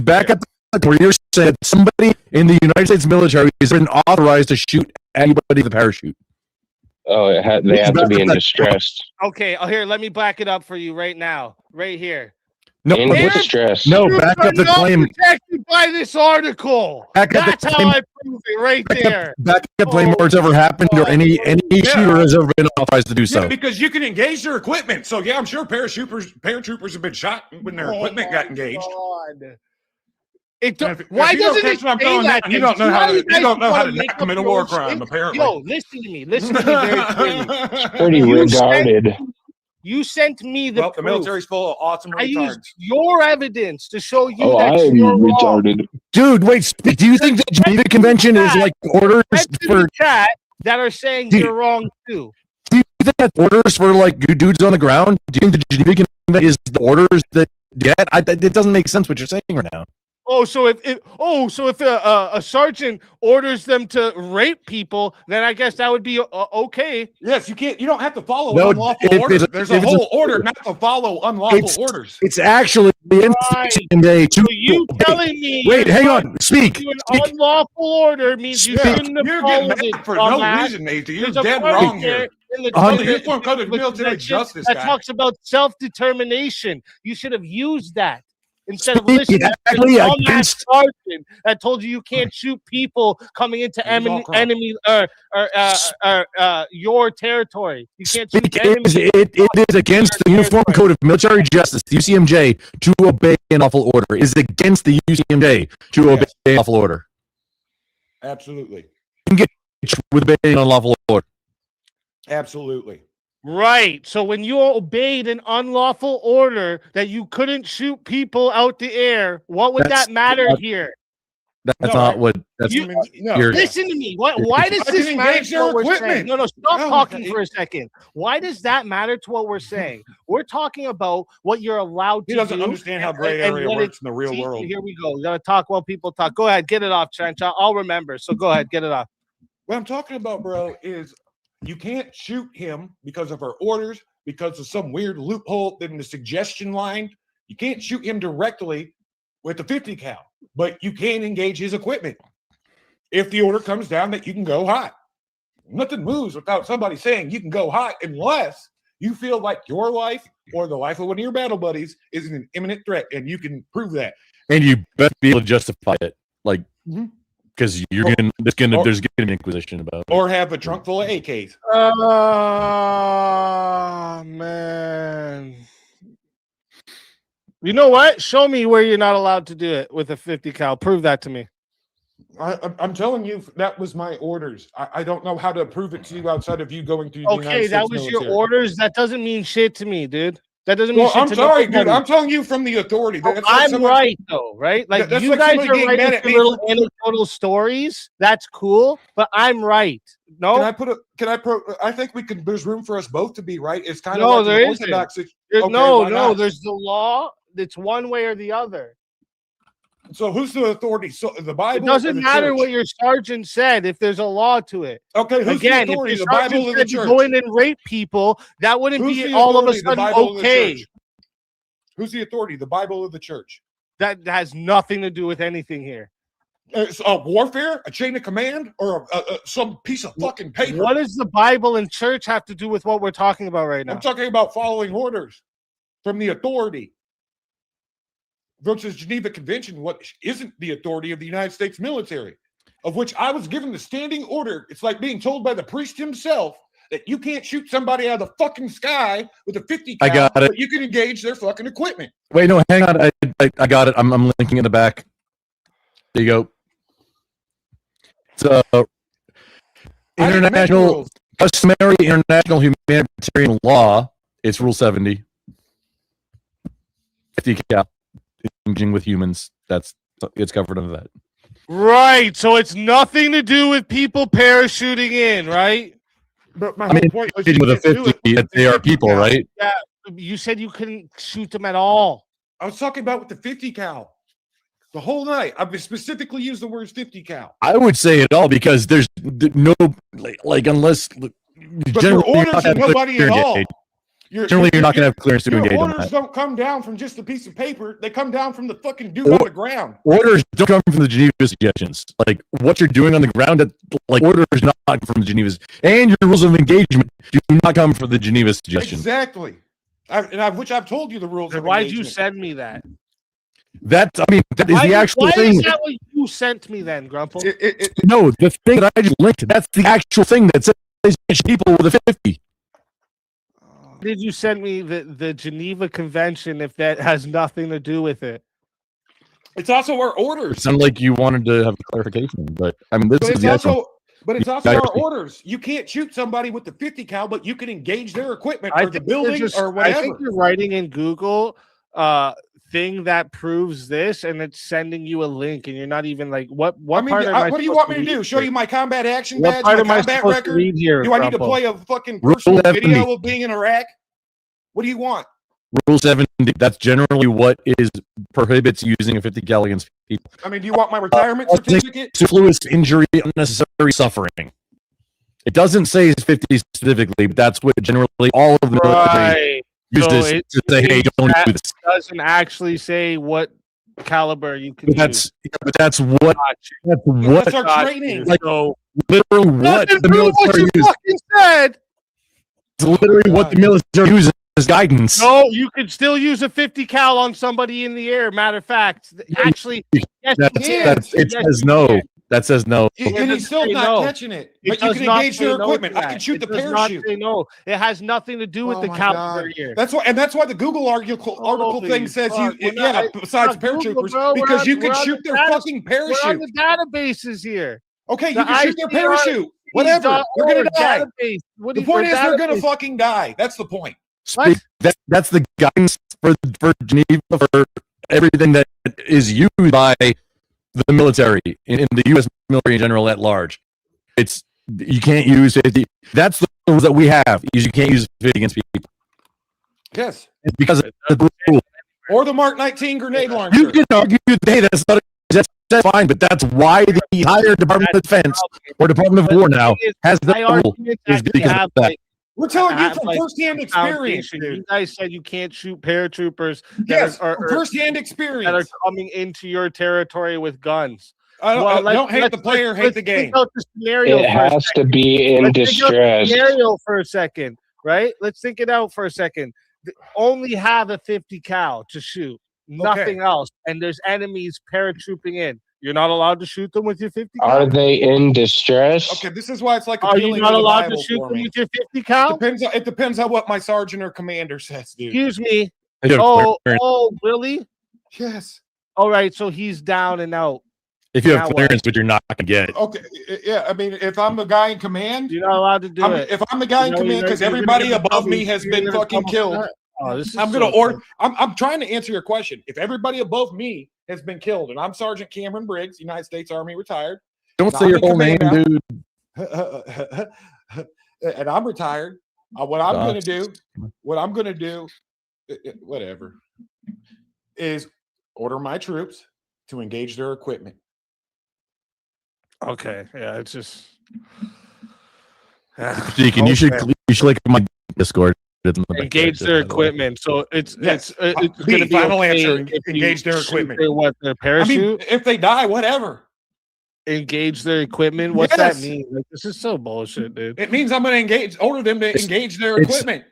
Back up where you're saying that somebody in the United States military is been authorized to shoot anybody with a parachute. Oh, they have to be in distress. Okay, here, let me back it up for you right now, right here. No, In There- distress. no, You back are up the not claim. protected by this article. Back up the That's how claim. I prove it right there. Back up claim where it's ever happened or any shooter has ever been authorized to do so. Yeah, because you can engage their equipment. So yeah, I'm sure paratroopers have been shot when their equipment got engaged. God. It And if why you don't doesn't catch it what I'm say throwing that? down, you don't know how to guys wanna make not commit a up war your own crime, shit? apparently. Yo, listen to me. Listen to me very clearly. Pretty You said- regarded. You sent me the Well, the proof. military's full of awesome I retards. used your evidence to show you Oh, that I'm you're wrong. retarded. Dude, wait. Do you think the Geneva Convention is like orders Friends in for? the chat that are saying Dude. you're wrong too. Do you think that's orders for like dudes on the ground? Do you think the Geneva Convention is the orders that get? It doesn't make sense what you're saying right now. Oh, so if a sergeant orders them to rape people, then I guess that would be okay. Yes, you can't. You don't have to follow No, unlawful if orders. it's- There's if a it's a- whole order not to follow unlawful It's- orders. It's actually the Right. instant day to So you telling me wait. you're Hang not on. Speak. to an Speak. unlawful order means you Yeah, shouldn't have you're followed getting it. mad for dumbass. no reason, Nate. You're There's a dead part wrong there here. in the On the Uniform Code of Military Convention Justice, that guy. talks about self-determination. You should have used that instead of Speak listening to exactly the dumbass against- sergeant that told you can't shoot people coming into He's all crap. enemy your territory. You can't shoot Speak enemies. it is against the Uniform Code of Military Justice, the UCMJ, to obey an lawful order. It is against the UCMJ to obey an lawful order. Absolutely. With obeying an unlawful order. Absolutely. Right. So when you obeyed an unlawful order that you couldn't shoot people out the air, what would That's that matter not- here? That's No, not what. That's You- No. You're- Listen to me. Why does I can this matter engage to their what we're saying? equipment. No, stop No, talking it- for a second. Why does that matter to what we're saying? We're talking about what you're allowed He to doesn't do. understand how and- gray and area what works it's- in the real See, world. Here we go. You gotta talk while people talk. Go ahead, get it off, Trench. I'll remember. So go ahead, get it off. What I'm talking about, bro, is you can't shoot him because of our orders, because of some weird loophole in the suggestion line. You can't shoot him directly with the 50 cal, but you can engage his equipment. If the order comes down that you can go hot. Nothing moves without somebody saying you can go hot unless you feel like your life or the life of one of your battle buddies is an imminent threat, and you can prove that. and you better be able to justify it, like Mhm. because you're Or- gonna there's gonna be an inquisition about it. Or have a trunk full of AKs. Oh man. You know what? Show me where you're not allowed to do it with a 50 cal. Prove that to me. I'm telling you, that was my orders. I don't know how to prove it to you outside of you going through the Okay, United that States was your military. orders. That doesn't mean shit to me, dude. That doesn't mean Well, shit I'm to sorry, dude. nobody. I'm telling you from the authority. That's like I'm someone- right though, right? Like That's you like guys somebody are getting mad writing at some me little for- anecdotal stories. That's cool, but I'm right. No, Can I put a? Can I? I think we can. There's room for us both to be right. It's kind of No, like there an isn't. orthodox. There's- okay, no. why not? There's the law. It's one way or the other. So who's the authority? So the Bible. It or doesn't the matter church? what your sergeant said if there's a law to it. Okay, who's Again, the if authority? the The Bible sergeant or the said to church? go in and rape people, that wouldn't Who's be the all of a authority? The sudden Bible or the okay. church? Who's the authority? The Bible or the church? That has nothing to do with anything here. It's a warfare, a chain of command, or some piece of fucking paper. What does the Bible and church have to do with what we're talking about right now? I'm talking about following orders from the authority versus Geneva Convention, what isn't the authority of the United States military, of which I was given the standing order. It's like being told by the priest himself that you can't shoot somebody out of the fucking sky with a 50 cal, I got it. but you can engage their fucking equipment. Wait, no, hang on. I got it. I'm linking in the back. There you go. So, I didn't make international rules. customary international humanitarian law. It's Rule 70. 50 cal engaging with humans. It's covered under that. Right. So it's nothing to do with people parachuting in, right? But my I whole mean, point was engaging you with a can't do 50, it. they are people, cal. right? Yeah. You said you couldn't shoot them at all. I was talking about with the 50 cal. The whole night. I've specifically used the words 50 cal. I would say it all because there's no like unless But generally your you're not orders are gonna have nobody clearance at to all. engage. Generally, you're not going to have clearance to Your engage on orders that. don't come down from just a piece of paper. They come down from the fucking dude on the ground. Orders don't come from the Geneva suggestions. Like what you're doing on the ground, like orders not come from the Geneva, and your rules of engagement do not come from the Geneva suggestions. Exactly. Which I've told you the rules. Then of why'd you engagement. send me that? That is the actual why thing. is that what you sent me then, Grumple? No, the thing that I just linked. That's the actual thing that says people with a 50. Did you send me the Geneva Convention if that has nothing to do with it? It's also our It orders. sounded like you wanted to have clarification, but I mean, this But is it's the actual. also our orders. You can't shoot somebody with the 50 cal, but you can engage their equipment or the building or I whatever. think you're writing in Google thing that proves this, and it's sending you a link, and you're not even like, what part am I what do you supposed want me to do? read Show here? you my combat action What badge, part my am I combat supposed to record? read here, Do I need to Grumple? play a fucking Rule personal 70. video of being in Iraq? What do you want? Rule 70. That's generally what prohibits using a 50 cal against people. I mean, do you want my retirement certificate? Superfluous injury, unnecessary suffering. It doesn't say 50 specifically, but that's what generally all of the military Right. uses So to say, "Hey, don't do this." Doesn't actually say what caliber you can But use. that's what That's our training. like So literally what nothing the proves what military you uses. fucking said. It's literally what the military uses as guidance. No, you could still use a 50 cal on somebody in the air. Matter of fact, actually, yes, you can. It Yes, says you no. can. That says no. And he's still say not no. catching it. It But you does can not engage say their no equipment. to I that. can shoot the It does not parachute. say no. It has nothing to do with Oh the my caliber God. here. That's why the Google article Holy thing says fuck. you We're not- besides it's not Google, paratroopers bro. We're because on- you we're can on shoot the their data- fucking We're on parachute. the databases here. Okay, you the can shoot their parachute. Whatever. They're gonna die. Database. What The is their point is they're gonna database? fucking die. That's the point. What? That's the guidance for Geneva for everything that is used by the military in the U.S. military in general at large. It's you can't use 50. That's the rules that we have. Is you can't use 50 against people. Yes. It's because of the rule. Or the Mark 19 grenade launcher. You can argue hey, that's fine, but that's why the entire Department of Defense or Department of War now has My that rule. argument Is actually because have, of that. like, We're telling you have, from like, firsthand experience, foundation. dude. You guys said you can't shoot paratroopers that Yes, are, from are firsthand that are experience. coming into your territory with guns. I don't, Well, I don't hate let's- the player, let's- hate let's the think game. out the scenario It for a has second. to be in Let's think out the distress. scenario for a second, right? Let's think it out for a second. Only have a 50 cal to shoot, nothing else, and there's enemies paratrooping in. You're not allowed to shoot them with your 50 cal. Are they in distress? Okay, this is why it's like Are you appealing not to the allowed to Bible shoot for them me. with your 50 cal? It depends on what my sergeant or commander says, dude. Excuse me. They have Oh, clearance. really? Yes. All right, so he's down and out. If you now have what? clearance, but you're not going to get it. Okay. Yeah. I mean, if I'm the guy in command, You're not allowed to do it. if I'm the guy in You know, command, you're because gonna everybody get in above trouble. me has You're been gonna fucking come killed. up- Oh, this is I'm gonna so order. funny. I'm trying to answer your question. If everybody above me has been killed, and I'm Sergeant Cameron Briggs, United States Army retired, Don't Now, say I'm your in whole name, command dude. and I'm retired, what I'm gonna do, whatever, is order my troops to engage their equipment. Okay, yeah, it's just. Deacon, you should click my Discord. It's in the back engage there, their by the way. equipment. So it's Yes. it's B, going to be final okay answer, if you engage their shoot equipment. their I parachute, mean, if they die, whatever. engage their equipment. What's Yes. that mean? Like, this is so bullshit, dude. It means I'm going to order them to engage their it's- equipment.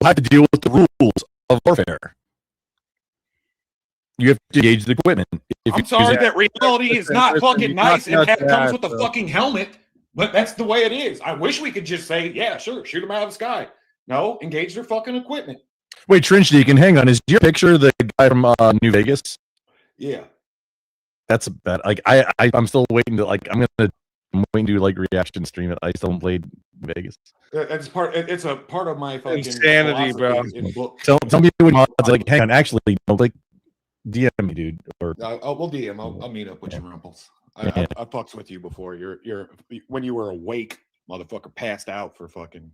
You have to deal with the rules of warfare. You have to engage the equipment. If I'm you sorry use that reality is not Listen, fucking you nice talk and about comes that, with a so- fucking helmet, but that's the way it is. I wish we could just say, yeah, sure, shoot them out of the sky. No, engage their fucking equipment. Wait, Trench Deacon, hang on. Is your picture the guy from New Vegas? Yeah. That's a bad. Like I'm still waiting to I'm waiting to like reaction stream it. I still haven't played Vegas. It's it's a part of my fucking Insanity, bro. philosophy in book. Tell me what odds. Like, hang on. Actually, no, like DM me, dude. Or We'll DM. I'll meet up with you, Rumples. I fucks with you before. You're when you were awake, motherfucker, passed out for fucking.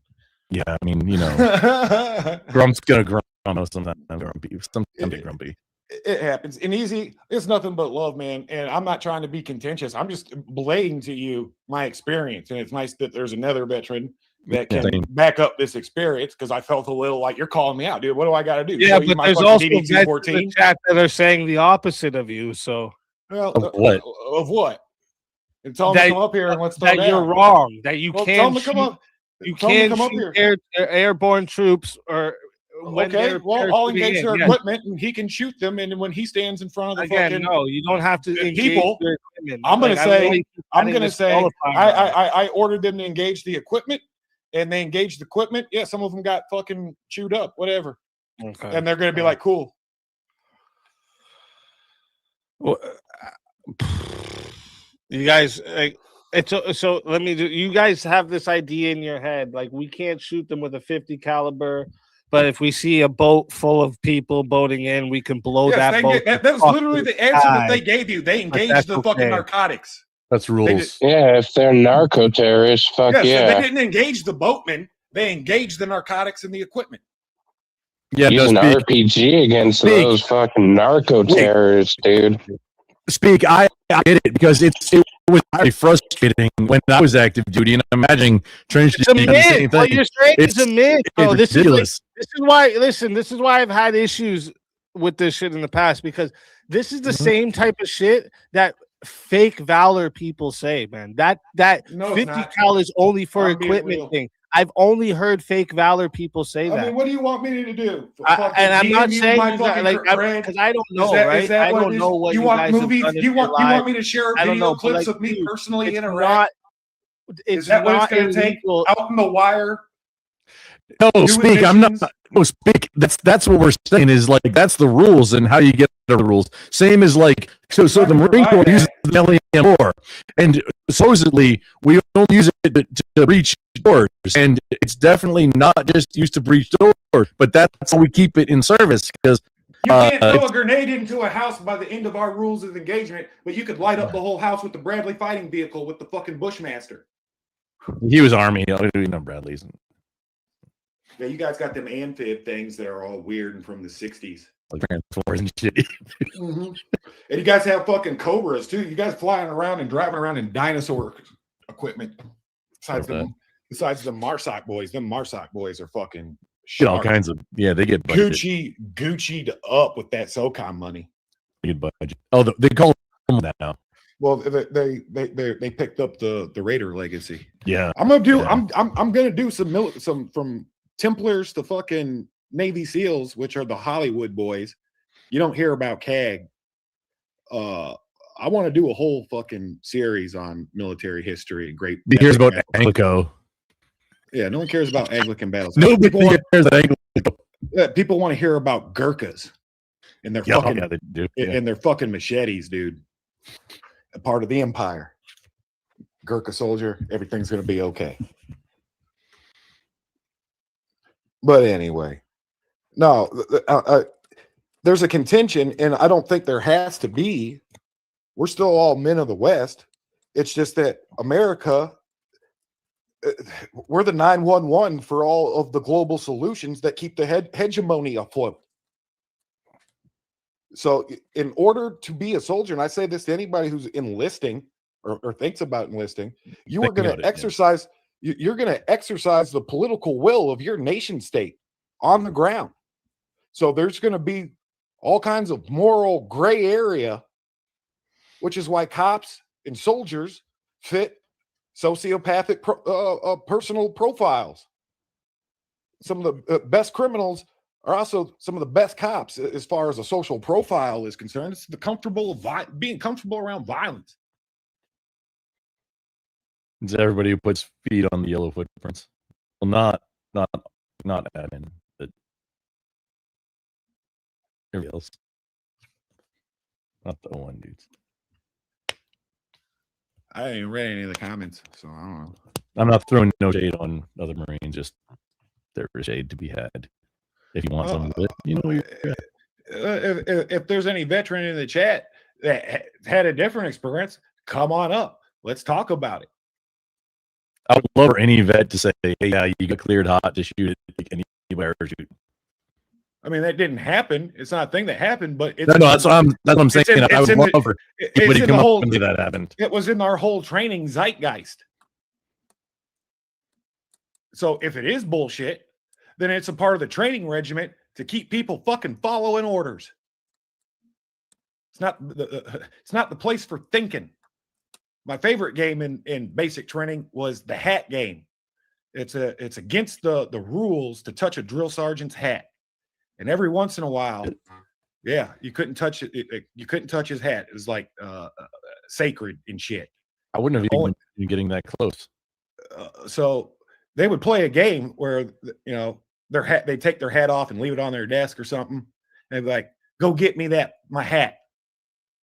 yeah, I mean, you know, Grump's gonna grump. Sometimes grumpy. Sometimes grumpy. It happens. And Easy, it's nothing but love, man. And I'm not trying to be contentious. I'm just relaying to you my experience. And it's nice that there's another veteran that can back up this experience, because I felt a little like you're calling me out, dude. What do I got to do? Yeah, but there's also DD-214? guys in the chat that are saying the opposite of you. So well, Of what? Of what? And tell them to come up here and let's throw that down. you're wrong. That you Well, can't. tell them to come up. You Tell them to can't come up shoot here. airborne troops or. When Okay, they're well, I'll engage in, their yeah. equipment, and he can shoot them. And when he stands in front of the Again, fucking no, you don't have to engage people, their equipment. I'm going to say, disqualifying them. I ordered them to engage the equipment, and they engaged the equipment. Yeah, some of them got fucking chewed up, whatever. Okay. And they're going to be like, cool. Well, you guys, so let me do. You guys have this idea in your head, like we can't shoot them with a 50 caliber, but if we see a boat full of people boating in, we can blow that boat. That was literally the answer that they gave you. They engaged the fucking narcotics. That's rules. Yeah, if they're narco terrorists, fuck So yeah. they didn't engage the boatmen. They engaged the narcotics and the equipment. Yeah, Use an RPG against those fucking narco terrorists, dude. Speak. I get it, because it was very frustrating when I was active duty, and I'm imagining trench It's a duty doing the same myth. What thing. you're saying is a myth, bro. It's This is ridiculous. why. Listen, this is why I've had issues with this shit in the past, because this is the same type of shit that fake valor people say, man. That No, it's 50 not. cal is only for I'm being equipment real. thing. I've only heard fake valor people say I that. mean, what do you want me to do? And I'm not DM you saying my that, fucking like, cred? because I don't Is know, that- right? is that I what don't it is? know what you you want guys have movies. done in You your want lives. me to share I don't video know, but, clips like, of me dude, personally it's interact? not. It's Is that what it's not going to take? illegal. Out in the wire? No, New speak. I'm not. admissions? No, speak. That's what we're saying is like that's the rules and how you get the rules. Same as like so I the can Marine provide Corps that. uses the LEM-4, and supposedly we don't use it to breach doors, and it's definitely not just used to breach doors, but that's how we keep it in service because You can't throw a it's- grenade into a house by the end of our rules of engagement, but you could light up the whole house with the Bradley fighting vehicle with the fucking Bushmaster. he was Army. You know Bradley's. Yeah, you guys got them amphib things that are all weird and from the 60s. Like Transformers and shit. And you guys have fucking Cobras too. You guys flying around and driving around in dinosaur equipment. Besides the Marsoc boys. Them Marsoc boys are fucking Get all sharp. kinds of they get budget. Gucci'd up with that SOCOM money. They get budget. Oh, they call them that now. Well, they picked up the Raider legacy. Yeah, I'm gonna do. Yeah. I'm gonna do some from Templars to fucking Navy SEALs, which are the Hollywood boys. You don't hear about CAG. I want to do a whole fucking series on military history and great. he hears about Anglico. Yeah, no one cares about Anglican battles. Nobody people want, cares about Anglico. people want to hear about Gurkhas and their Yeah, fucking they do. Yeah. and their fucking machetes, dude. A part of the empire. Gurkha soldier, everything's gonna be okay. But anyway, no, there's a contention, and I don't think there has to be. We're still all men of the West. It's just that America, we're the 911 for all of the global solutions that keep the hegemony afloat. So in order to be a soldier, and I say this to anybody who's enlisting or thinks about enlisting, you are going to exercise, you're going to exercise the political will of your nation state on the ground. So there's going to be all kinds of moral gray area, which is why cops and soldiers fit sociopathic personal profiles. Some of the best criminals are also some of the best cops as far as a social profile is concerned. It's the being comfortable around violence. It's everybody who puts feet on the yellow footprints. Well, not admin, but everybody else. Not the one dudes. I ain't read any of the comments, so I don't know. I'm not throwing no shade on other Marines, just there's shade to be had. If you want some of it, you know. if there's any veteran in the chat that had a different experience, come on up. Let's talk about it. I would love for any vet to say, "Hey, yeah, you got cleared hot to shoot at anywhere shoot." I mean, that didn't happen. It's not a thing that happened, but it's No, that's what I'm saying. I would love for anybody to come up and say that happened. It was in our whole training zeitgeist. So if it is bullshit, then it's a part of the training regiment to keep people fucking following orders. It's not the place for thinking. My favorite game in basic training was the hat game. It's against the rules to touch a drill sergeant's hat. And every once in a while, yeah, you couldn't touch it. You couldn't touch his hat. It was like sacred and shit. I wouldn't have even been getting that close. So they would play a game where, their hat, they take their hat off and leave it on their desk or something. And they'd be like, "Go get me my hat."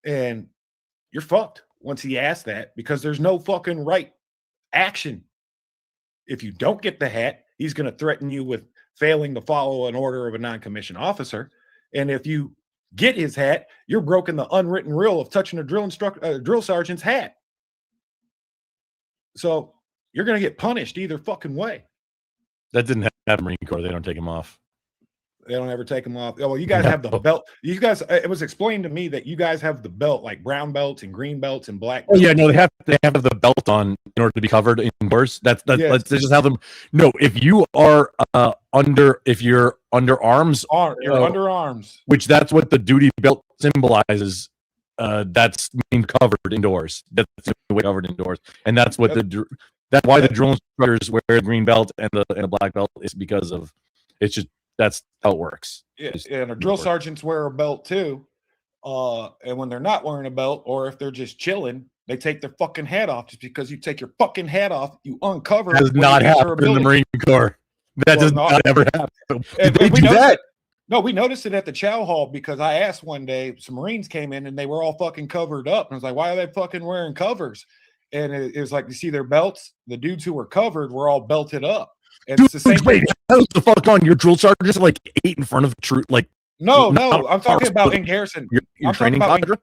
And you're fucked once he asks that, because there's no fucking right action. If you don't get the hat, he's going to threaten you with failing to follow an order of a non-commissioned officer. And if you get his hat, you're broken the unwritten rule of touching a drill sergeant's hat. So you're going to get punished either fucking way. That didn't happen in Marine Corps. They don't take them off. They don't ever take them off. Oh, well, you guys have the belt. You guys, it was explained to me that you guys have the belt, like brown belts and green belts and black belts. Oh yeah, no, they have the belt on in order to be covered indoors. That's Yes. they just have them. No, if you are if you're under arms, You're under arms, which that's what the duty belt symbolizes. That's being covered indoors. That's covered indoors, and that's what that's why the drill instructors wear the green belt and the black belt is because of it's just. That's how it works. Yeah, and our drill sergeants wear a belt too. And when they're not wearing a belt, or if they're just chilling, they take their fucking hat off. Just because you take your fucking hat off, you uncover. That does not happen in the Marine Corps. That does not ever happen. And They we do noticed that. No, we noticed it at the chow hall, because I asked one day, some Marines came in and they were all fucking covered up. And I was like, "Why are they fucking wearing covers?" And it was like, you see their belts. The dudes who were covered were all belted up. And Dude, it's the same wait, thing. how's the fuck on your drill sergeant like 8 in front of the troop? Like No, not I'm talking about in garrison. your I'm training talking cadre?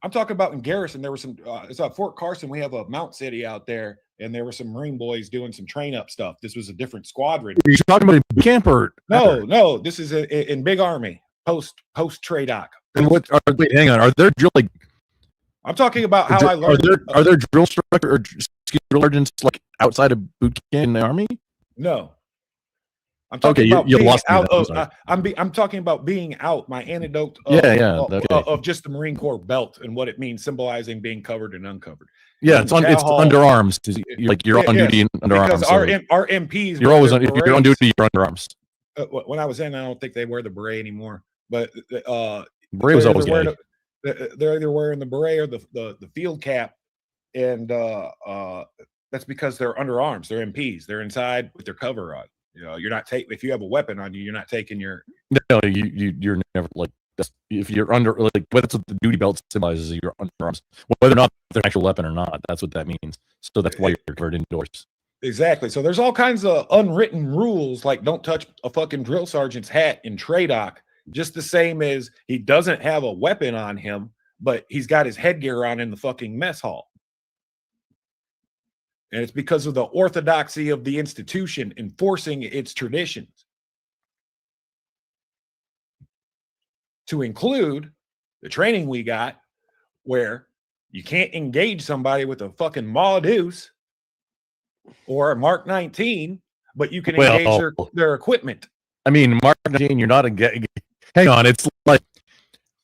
I'm talking about in garrison. There was some. It's at Fort Carson. We have a Mount City out there, and there were some Marine boys doing some train up stuff. This was a different squadron. You're talking about a camp or No. This is in Big Army post TRADOC. And wait, hang on. Are there drill like? I'm talking about how I learned. Are there drill instructor or drill sergeants like outside of boot camp in the Army? No. I'm talking Okay, about you being lost me out then, of. I'm talking about being out. My anecdote. Of just the Marine Corps belt and what it means, symbolizing being covered and uncovered. Yeah, it's Chow hall- underarms. You're on duty in underarms. Because So our MPs. you're wear always their on. If you're on berets. duty, you're underarms. When I was in, I don't think they wear the beret anymore. But Beret was they're always either gay. they're either wearing the beret or the field cap, and that's because they're underarms. They're MPs. They're inside with their cover on. You're not taking. If you have a weapon on you, you're not taking your. No, you're never like. If you're under, like, that's what the duty belt symbolizes, you're underarms. Whether or not they're an actual weapon or not, that's what that means. So that's why you're covered indoors. Exactly. So there's all kinds of unwritten rules, like don't touch a fucking drill sergeant's hat in TRADOC, just the same as he doesn't have a weapon on him, but he's got his headgear on in the fucking mess hall. And it's because of the orthodoxy of the institution enforcing its traditions. To include the training we got where you can't engage somebody with a fucking Maw Deuce or a Mark 19, but you can engage their equipment. I mean, Mark 19, you're not a hang on, it's like,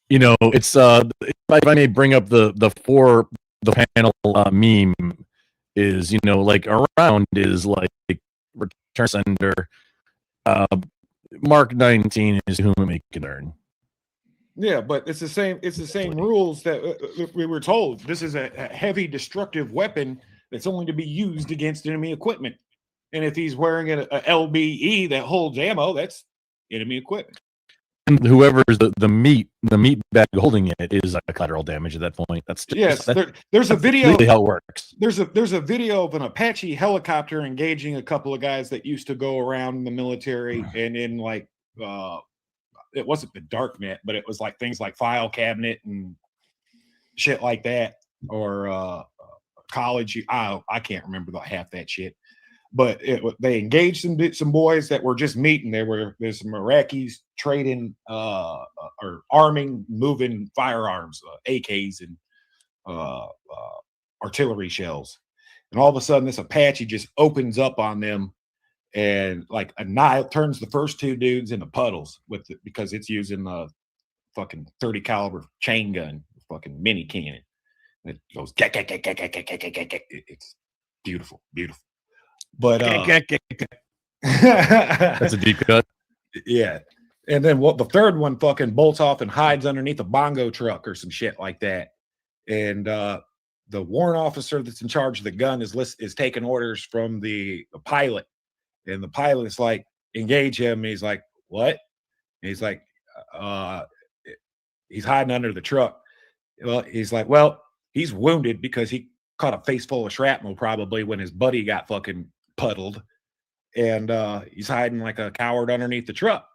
it's if I may bring up the panel meme is, like around is like return sender. Mark 19 is whom it may concern. Yeah, but it's the same rules that we were told. This is a heavy destructive weapon that's only to be used against enemy equipment. And if he's wearing a LBE that holds ammo, that's enemy equipment. And whoever's the meat bag holding it is like collateral damage at that point. That's just, there's a video. Really how it works. There's a video of an Apache helicopter engaging a couple of guys that used to go around in the military and in like it wasn't the dark net, but it was like things like file cabinet and shit like that, or college. I can't remember about half that shit. But they engaged some boys that were just meeting. There's some Iraqis trading or arming, moving firearms, AKs and artillery shells. And all of a sudden, this Apache just opens up on them and like turns the first two dudes into puddles because it's using a fucking 30 caliber chain gun, fucking mini cannon. And it goes, it's beautiful, beautiful. But That's a deep cut. yeah. And then the third one fucking bolts off and hides underneath a bongo truck or some shit like that. And the warrant officer that's in charge of the gun is taking orders from the pilot. And the pilot is like, engage him. And he's like, what? And he's like, he's hiding under the truck. Well, he's like, well, he's wounded because he caught a face full of shrapnel probably when his buddy got fucking puddled. And he's hiding like a coward underneath the truck.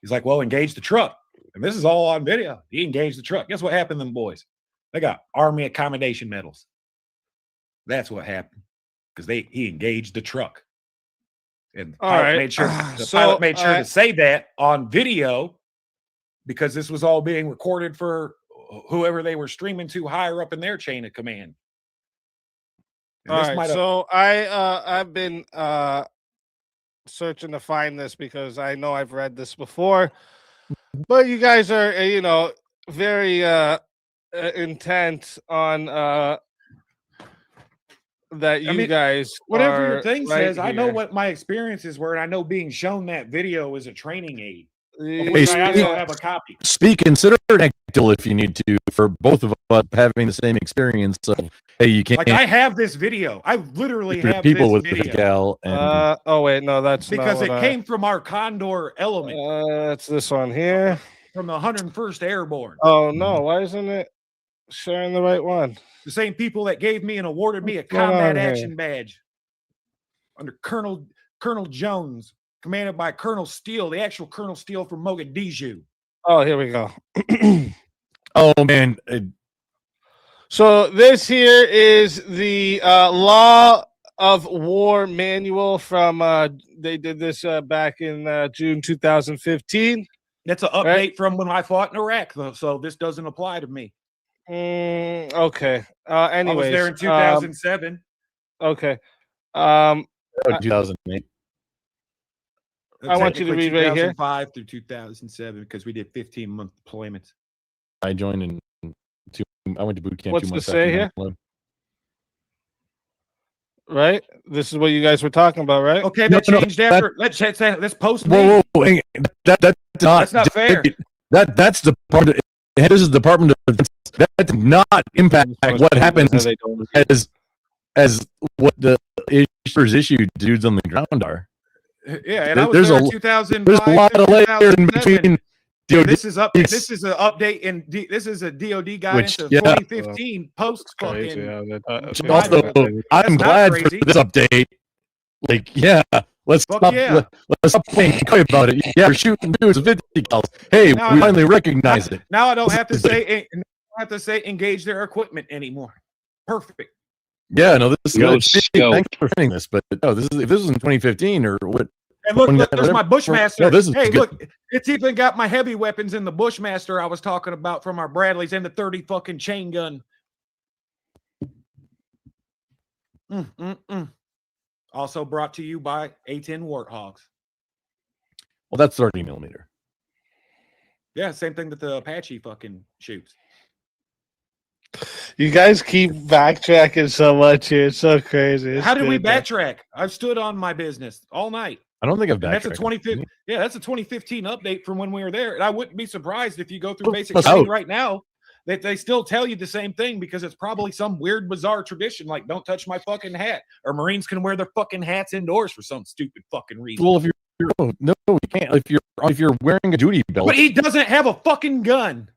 He's like, well, engage the truck. And this is all on video. He engaged the truck. Guess what happened to them boys? They got Army accommodation medals. That's what happened because he engaged the truck. And the pilot made sure, pilot made sure to say that on video because this was all being recorded for whoever they were streaming to higher up in their chain of command. All right, so I've been searching to find this because I know I've read this before, but you guys are very intent on that you guys whatever your thing says. I know what my experiences were, and I know being shown that video is a training aid. Hey, I also have a copy. Consider it anecdotal if you need to, for both of us having the same experience. So, hey, you can't. Like I have this video. I literally have people this with video. Gal. And, oh wait, no, that's because it came from our Condor element. That's this one here from the 101st Airborne. Oh no, why isn't it sharing the right one? The same people that gave me and awarded me a combat action badge under Colonel Jones, commanded by Colonel Steele, the actual Colonel Steele from Mogadishu. Oh, here we go. Oh man. So this here is the Law of War manual from they did this back in June 2015. That's an update from when I fought in Iraq, though, so this doesn't apply to me. Okay. Anyways, I was there in 2007. Okay. 2008. I want you to read right here. 2005 through 2007 because we did 15-month deployments. I joined in. I went to boot camp. What's 2 to months say here? after Right. This is what you guys were talking about, right? Okay, that changed after. Let's post. Whoa, That's not fair. That's the part. This is the Department of Defense. That did not impact what happens as what the issuers issued dudes on the ground are. Yeah, and I was there in 2005. There's a lot of layers in between. This is up. This is an update, and this is a DoD guidance of 2015 post fucking. Also, I'm glad for this update. Like, yeah, let's stop. Yeah. Let's stop playing coy about it. Yeah, we're shooting dudes with 50 cals. Hey, we finally recognize it. Now I don't have to say. Engage their equipment anymore. Perfect. Yeah, no, this is good. Thanks for finding this, but no, this is if this was in 2015 or what. And look, there's my Bushmaster. No, this is hey, good. Look, it's even got my heavy weapons in the Bushmaster I was talking about from our Bradleys and the 30 fucking chain gun. Also brought to you by A10 Warthogs. Well, that's 30 millimeter. Yeah, same thing that the Apache fucking shoots. You guys keep backtracking so much here. It's so crazy. How did we backtrack? I've stood on my business all night. I don't think I've backtracked. That's a 2015. Yeah, that's a 2015 update from when we were there. And I wouldn't be surprised if you go through basic training right now that they still tell you the same thing because it's probably some weird, bizarre tradition like don't touch my fucking hat or Marines can wear their fucking hats indoors for some stupid fucking reason. Well, if you're no, you can't. If you're wearing a duty belt, but he doesn't have a fucking gun.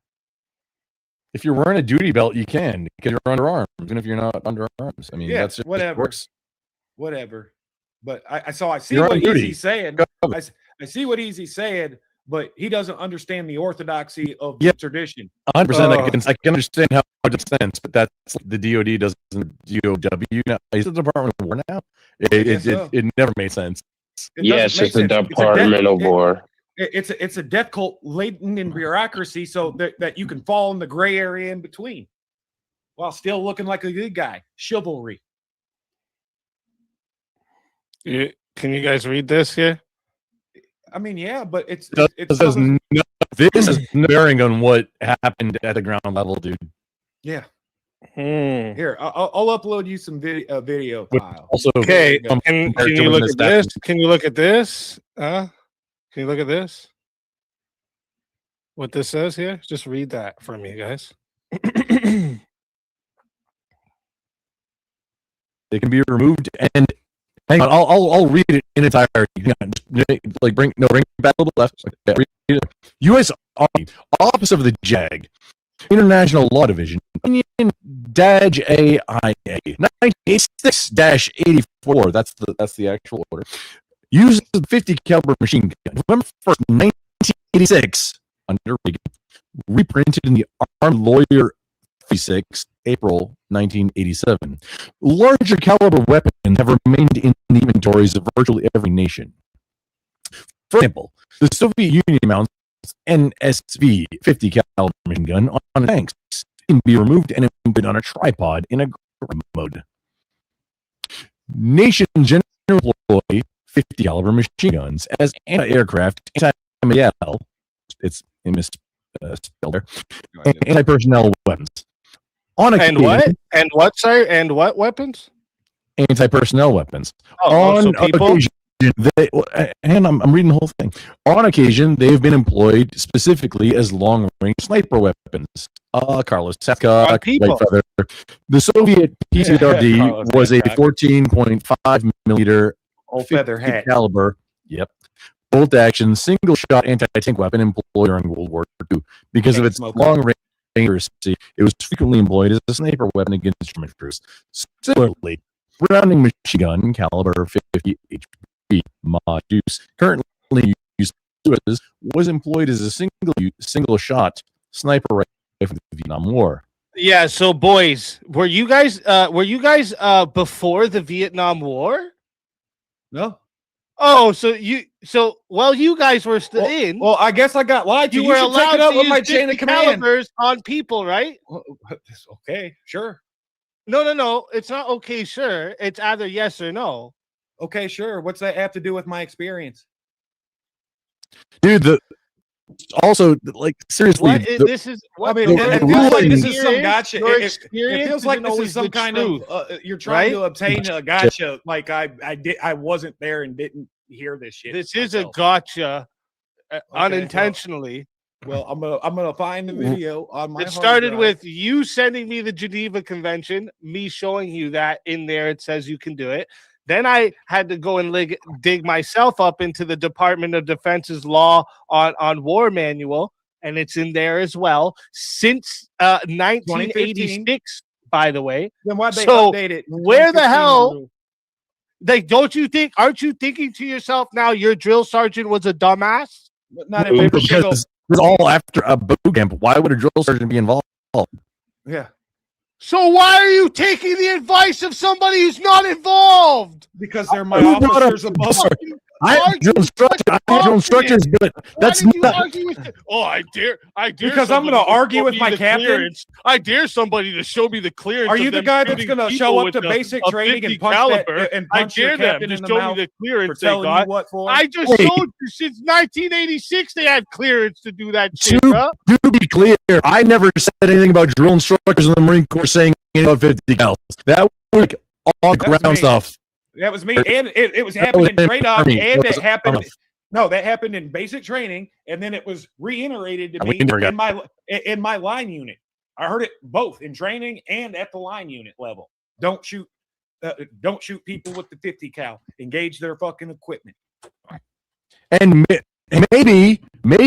If you're wearing a duty belt, you can because you're underarms, even if you're not underarms. I mean, yeah, that's just whatever. Works. Whatever. But I see you're what Easy's saying. I see what Easy's saying, but he doesn't understand the orthodoxy of Yeah. the tradition. 100%. Oh. I can understand how it makes sense, but that's the DoD doesn't DOW now. Is the Department of War now? guess so. It never made sense. It Yes, doesn't it's the make sense. Department of War. It's a death cult laden in bureaucracy, so that you can fall in the gray area in between, while still looking like a good guy. Chivalry. Can you guys read this here? I mean, yeah, but it's This is no bearing on what happened at the ground level, dude. yeah. Hmm. Here, I'll upload you some video With file. Also, Okay, compared can to you when look this at this? happened. Can you look at this? Can you look at this? What this says here? Just read that for me, guys. They can be removed and hang on, I'll read it in entirety. Hang on, just, bring it back a little left. Okay, read it. U.S. Army Office of the JAG, International Law Division, Union DAJ AIA, 1986-84. That's the actual order. Uses the 50 caliber machine gun. November 1st, 1986, under Reagan. Reprinted in the Armed Lawyer 36, April 1987. Larger caliber weapons have remained in the inventories of virtually every nation. For example, the Soviet Union mounts NSV 50 caliber machine gun on tanks. It can be removed and mounted on a tripod in a mode. Nations generally employ 50 caliber machine guns as anti-aircraft, anti-MAL, it's misspelled there, and anti-personnel weapons. On And occasion, what? And what, sir? And what weapons? anti-personnel weapons. Oh, so On people. occasion, and I'm reading the whole thing. On occasion, they have been employed specifically as long-range sniper weapons. Carlos On Satka, people. Feather. The Soviet PTRD Carlos was a Satka. 14.5 millimeter Old feather 50 hat. caliber. Yep. Bolt-action, single-shot anti-tank weapon employed during World War II. Because of Can't its smoke long-range accuracy, it was frequently employed as a sniper weapon against instrument crews. Similarly, rounding machine gun caliber 50 HP mod Deuce, currently used was employed as a single-shot sniper rifle in the Vietnam War. Yeah. So, boys, were you guys before the Vietnam War? No. Oh, so you guys were still in. Well, I guess I got lied to. you You were should allowed take it up to with use my chain of 50 command. calibers on people, right? Okay, sure. No. It's not okay. Sure. It's either yes or no. Okay, sure. What's that have to do with my experience? Dude, also, seriously, What? This is. I mean, the it feels like this is some Experience- gotcha. your It experience feels like isn't this always is some the kind truth. of you're trying to right? obtain a gotcha. Like I wasn't there and didn't hear this shit. This is a myself. gotcha, well- unintentionally. Well, I'm gonna find the video on my. It hard started drive. with you sending me the Geneva Convention, me showing you that in there it says you can do it. Then I had to go and dig myself up into the Department of Defense's law on war manual, and it's in there as well since 1986. By the way, Then why'd they So, update it? to where the 2015 hell- rule? aren't you thinking to yourself now your drill sergeant was a dumbass? Not in every single. because it was all after a boot camp. Why would a drill sergeant be involved? Yeah, So why are you taking the advice of somebody who's not involved? because they're my Who brought up officers the above. drill me. I have Argue drill instructors. I have drill instructors, but Why that's did you not. argue with I dare Because I'm somebody gonna to argue show with me my the captain? clearance. I dare somebody to show me the clearance. Are of you the them guy that's shooting gonna people show up with to a- basic a training 50 and punch caliber? that, and I punch your dare them captain to in the show me mouth the for clearance they telling got. you what for? I just Wait. showed you since 1986 they had clearance to do that shit, To, bro. to be clear, I never said anything about drill instructors in the Marine Corps saying anything about 50 cals. That was like on That's me. ground stuff. That was me, and it was That was happening in straight up, Army. and That was it happened. Army. No, that happened in basic training, and then it was reiterated to We me never got- in my line unit. I heard it both in training and at the line unit level. Don't shoot people with the 50 cal. Engage their fucking equipment. And maybe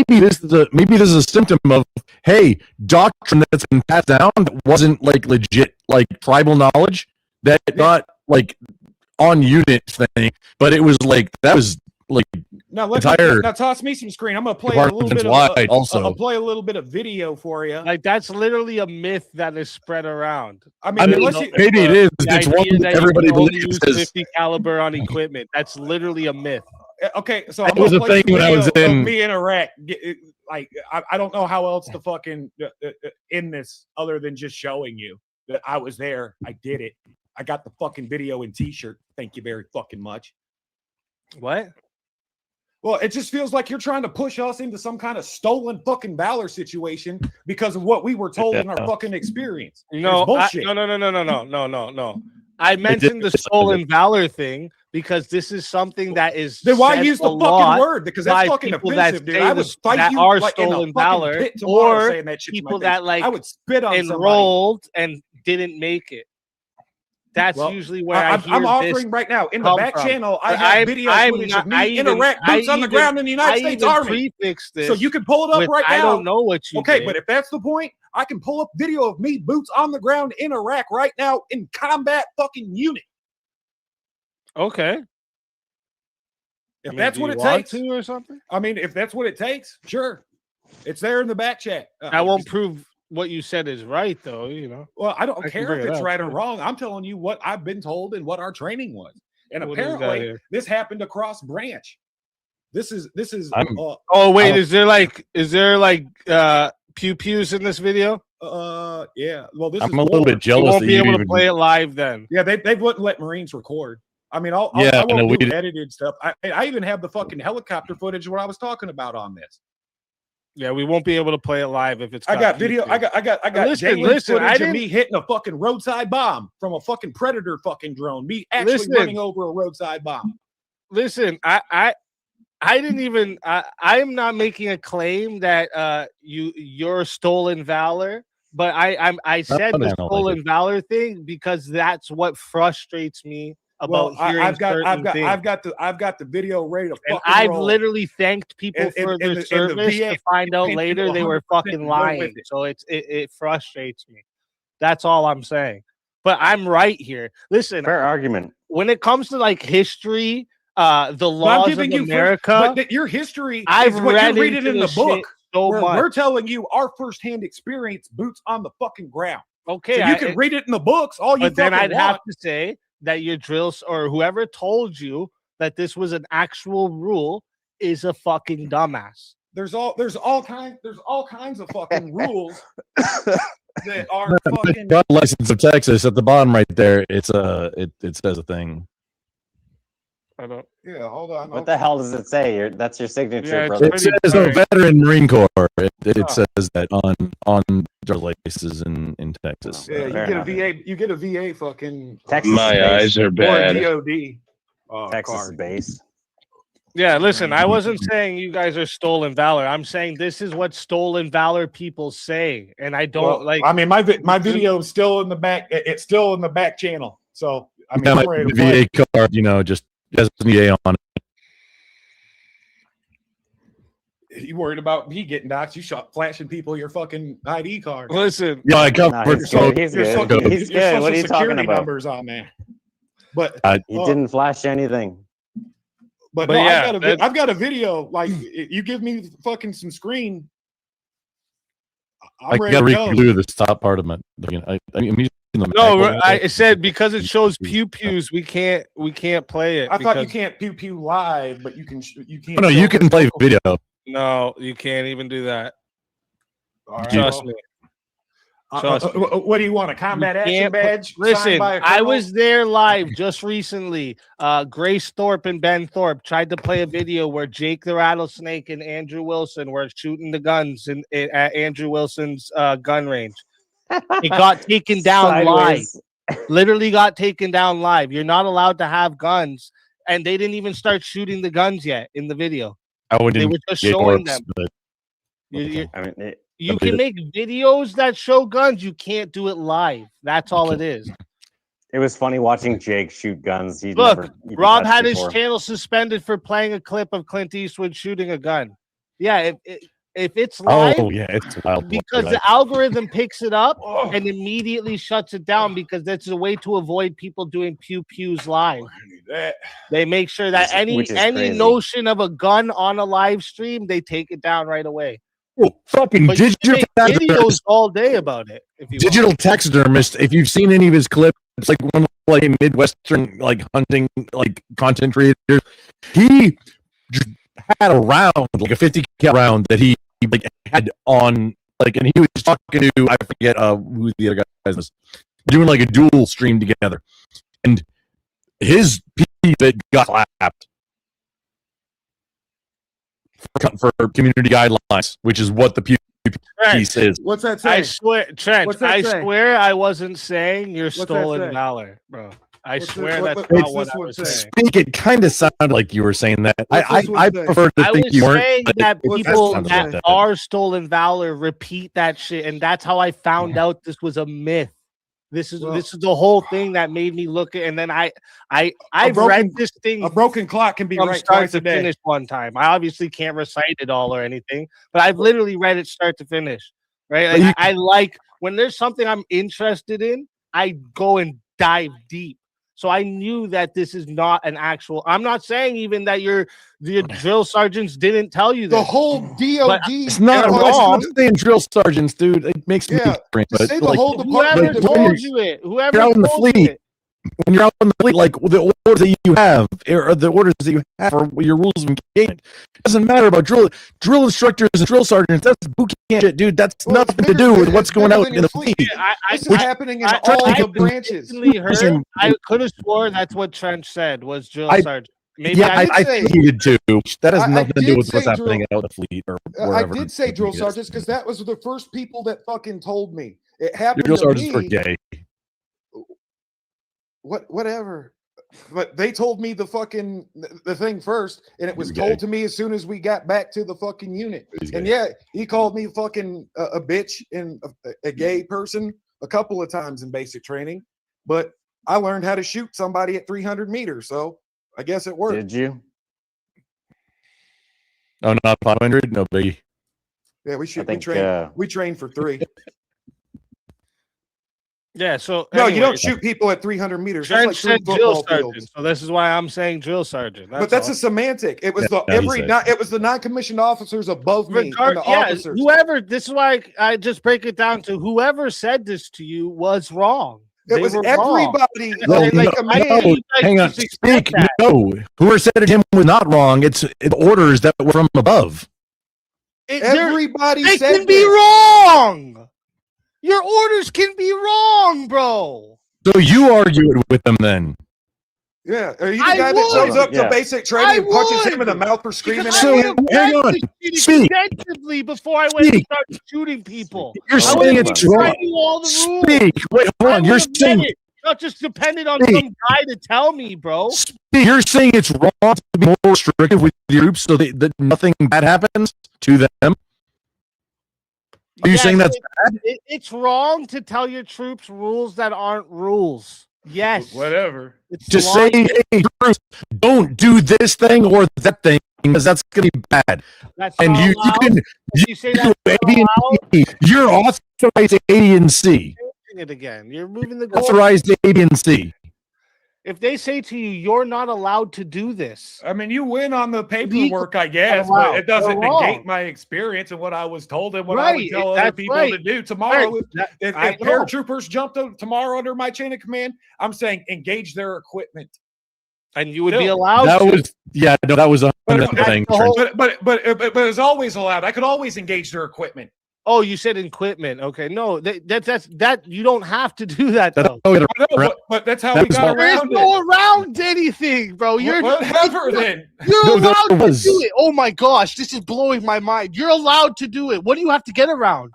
this is a symptom of, hey, doctrine that's been passed down that wasn't like legit like tribal knowledge that got like on unit thing, but it was like that was like Now entire now toss me some screen. I'm gonna play a little departments bit of wide also. I'll play a little bit of video for you. Like that's literally a myth that is spread around. I I mean, mean, unless you, maybe it is. The It's idea one that you everybody can only believes. use 'Cause 50 caliber on equipment. That's literally a myth. okay, so That I'm gonna was a play thing some when I was video of in- me in Iraq. Like I don't know how else to fucking in this other than just showing you that I was there. I did it. I got the fucking video and T-shirt. Thank you very fucking much. What? Well, it just feels like you're trying to push us into some kind of stolen fucking valor situation because of what we were told in our Yeah. fucking experience. No, It's bullshit. no. I mentioned the did. stolen valor thing because this is something that is. Then why said use a the lot fucking word? Because that's by fucking people that offensive, dude. say I would this- fight that you are like in a stolen fucking valor, pit tomorrow or saying that shit to my people face. that like I would spit on somebody. enrolled and didn't make it. That's Well, usually where I hear I'm this. offering right now in the come back from. channel. I But have video footage of me in Iraq, boots on the ground in the United States Army. Prefix this. So you can pull it up with, right now. I don't know what you. Okay, did. but if that's the point, I can pull up video of me boots on the ground in Iraq right now in combat fucking unit. okay. If I mean, that's do what you it want takes, to or something. I mean, if that's what it takes, sure. It's there in the back chat. I won't prove what you said is right, though. You know. Well, I don't I can care bring if it it's up, right or too. wrong. I'm telling you what I've been told and what our training was. And What do we got apparently, here? this happened across branch. This is I'm- Oh wait, don't- is there like pew pews in this video? yeah. Well, this I'm is a little war. bit You jealous won't that be you able to even. play it live then. Yeah, they wouldn't let Marines record. I mean, I Yeah, no, won't we do did- edited stuff. I even have the fucking helicopter footage of what I was talking about on this. Yeah, we won't be able to play it live if it's. I got pew video. pew. I got Listen, daily listen, I footage of didn't- me hitting a fucking roadside bomb from a fucking Predator fucking drone. Me actually Listen. running over a roadside bomb. Listen, I didn't even. I am not making a claim that you're stolen valor, but I said man, the I don't like stolen valor thing because that's what frustrates me about hearing I've certain things. got the video ready to And fucking I've roll. literally thanked people And- for and their the- and the service VA to find out paid later people they were 100% fucking to go with lying. it. So it frustrates me. That's all I'm saying. But I'm right here. Listen, Fair argument. when it comes to like history, the But laws of America, but your history I've is what read you read it into in the this shit book. so Where much. we're telling you our firsthand experience, boots on the fucking ground. Okay, So you can read it in the books all you but then fucking I'd have want. to say that your drills or whoever told you that this was an actual rule is a fucking dumbass. There's all kinds of fucking rules that are The fucking. gun license of Texas at the bottom right there. It's it says a thing. I don't. Yeah, hold on. What the hell does it say? That's your signature, Yeah, it's brother. It pretty says sorry. a veteran Marine Corps. It Oh. says that on driver's licenses in Texas. Yeah, you Fair get a enough. VA. You get a VA fucking Texas My base. eyes are or a bad. DOD. Texas card. base. Yeah, listen, I wasn't saying you guys are stolen valor. I'm saying this is what stolen valor people say, and I don't Well, like. I mean, my video is still in the back. It's still in the back channel. So I mean, Yeah, I'm my ready to play. VA card, just has an EA on it. You worried about me getting doxxed? You shot flashing people your fucking ID card. Listen, Yeah, I come Nah, for he's so good. He's Your good. social- He's your good. What are social you talking security about? numbers on there. But He Oh. didn't flash anything. but But no, yeah, I've got a video. Like you give me fucking some screen. I'm I ready gotta to go. reglue this top part of my. I'm using the no, Mac. I said because it shows pew pews, we can't play it. I thought you because- can't pew pew live, but you can. You can't. Oh, no, show you can play historical- video. No, you can't even do that. All right, Trust well, me. Trust me. what do you want? A combat action can't put- badge? signed Listen, by a I colonel? was there live just recently. Grace Thorpe and Ben Thorpe tried to play a video where Jake the Rattlesnake and Andrew Wilson were shooting the guns at Andrew Wilson's gun range. It got taken down live. Sideways. Literally got taken down live. You're not allowed to have guns, and they didn't even start shooting the guns yet in the video. I wouldn't. They were just get showing orcs, them. but You I mean, you believe can make videos that show guns. You can't do it live. That's all it is. it was funny watching Jake shoot guns. He Look, never even Rob touched had his before. channel suspended for playing a clip of Clint Eastwood shooting a gun. Yeah, If it's live, Oh yeah, it's wild. because the algorithm picks it up and immediately shuts it down because that's a way to avoid people doing pew pews live. They make sure that Which is any crazy. notion of a gun on a live stream, they take it down right away. Fucking But you can digital make videos all day about it if you digital want. taxidermist. If you've seen any of his clips, it's like one of like Midwestern like hunting like content creators. He just had a round, like a 50 cal round that he like had on like, and he was talking to I forget who the other guy was doing like a dual stream together, and his piece that got clapped for community guidelines, which is what the piece is. What's that I say? swear, Trent, What's that I say? swear I wasn't saying you're What's that stolen say? valor, bro. I What's swear this- that's what- not what's what this I one was say? saying. Speak, it kind of sounded like you were saying that. What's I this one I say? prefer to I think was you weren't. saying but that it people sounded that like that. are stolen valor repeat that shit, and that's how I found out this was a myth. This is the whole thing that made me look at, and then I've broken- read this thing A broken clock can be from right start twice to a day. finish one time. I obviously can't recite it all or anything, but I've literally read it start to finish. Right? But Like, I like when there's something I'm interested in, I go and dive deep. So I knew that this is not an actual. I'm not saying even that the drill sergeants didn't tell you The this. whole DOD. It's not They're wrong. wrong. Saying drill sergeants, dude. It makes me Yeah, cringe, to but say the like, whole Whoever department. But when told you it, whoever out in the told you fleet, it. when you're out in the fleet, like the orders that you have, or the orders that you have for your rules of engagement, it doesn't matter about drill instructors and drill sergeants. That's boot camp shit, dude. That's Well, it's nothing to bigger- do with it's what's going bigger out than in the your fleet. fleet. I This is happening in I all the mistakenly branches. heard- Listen, I could have swore that's what Trench said was drill I- sergeant. Maybe Yeah, did I say- think he did too. That has I nothing to did do with what's say happening out in the fleet or I wherever. did say drill it is. sergeants because that was the first people that fucking told me. It Your happened drill to sergeants were me. gay. Whatever. But they told me the fucking the thing first, and it was He's told gay. to me as soon as we got back to the fucking unit. He's And gay. yeah, he called me fucking a bitch and a gay person a couple of times in basic training. But I learned how to shoot somebody at 300 meters, so I guess it worked. Did you? Oh, not 500? No biggie. Yeah, we I shoot. think. We train for 3. Yeah, so No, you don't anyways, shoot people at 300 meters. That's Trench like 3 said drill football sergeant, fields. so this is why I'm saying drill sergeant. But that's all. a semantic. It was Yeah, the he every said. not. It was the non-commissioned officers above me and the yeah, officers. whoever. This is why I just break it down to whoever said this to you was wrong. It They was were wrong. everybody. No, that, like, like, I command- hate you guys Hang on. just accept Speak. that. No. Whoever said it to him was not wrong. It's the orders that were from above. everybody They said can be this. wrong. Your orders can be wrong, bro. So you argue it with them then. Yeah, are you the I guy that shows would. up to Yeah. basic training and punches him in the would. mouth for screaming Because at So, I you? would have hang on. read this shit Speak. extensively before I went and Speak. started shooting people. You're I saying would've it's made sure I wrong. knew all the rules. Speak. Wait, hold I on. You're would've read saying it, not just depended on Speak. some guy to tell me, bro. you're saying it's wrong to be more restrictive with your troops so that nothing bad happens to them. Are you saying that's it's wrong to tell your troops rules that aren't rules. Yes, Whatever. it's just wrong. saying, hey, troops, don't do this thing or that thing because that's going to be bad. That's And not you allowed. can You say do that's A, not B, and allowed. C. You're authorized A, B, and C. Changing it again. You're moving the goal. Authorized A, B, and C. If they say to you, "You're not allowed to do this," I mean, you win on the Legal- paperwork, I guess, allowed. but it doesn't They're negate wrong. my experience and what I was told and what I would Right, tell other that's people right. to do tomorrow. Right. If I know. paratroopers jumped tomorrow under my chain of command, I'm saying engage their equipment. and you would be Still, allowed That to. was that was But another that's thing. the whole- Trent. But it's always allowed. I could always engage their equipment. Oh, you said equipment. Okay, no, that you don't have to do that That's though. how they're- I know, but that's how That we was got all- There's around no it. around anything, bro. You're Whatever then. You're No, there allowed to was. do it. Oh my gosh, this is blowing my mind. You're allowed to do it. What do you have to get around?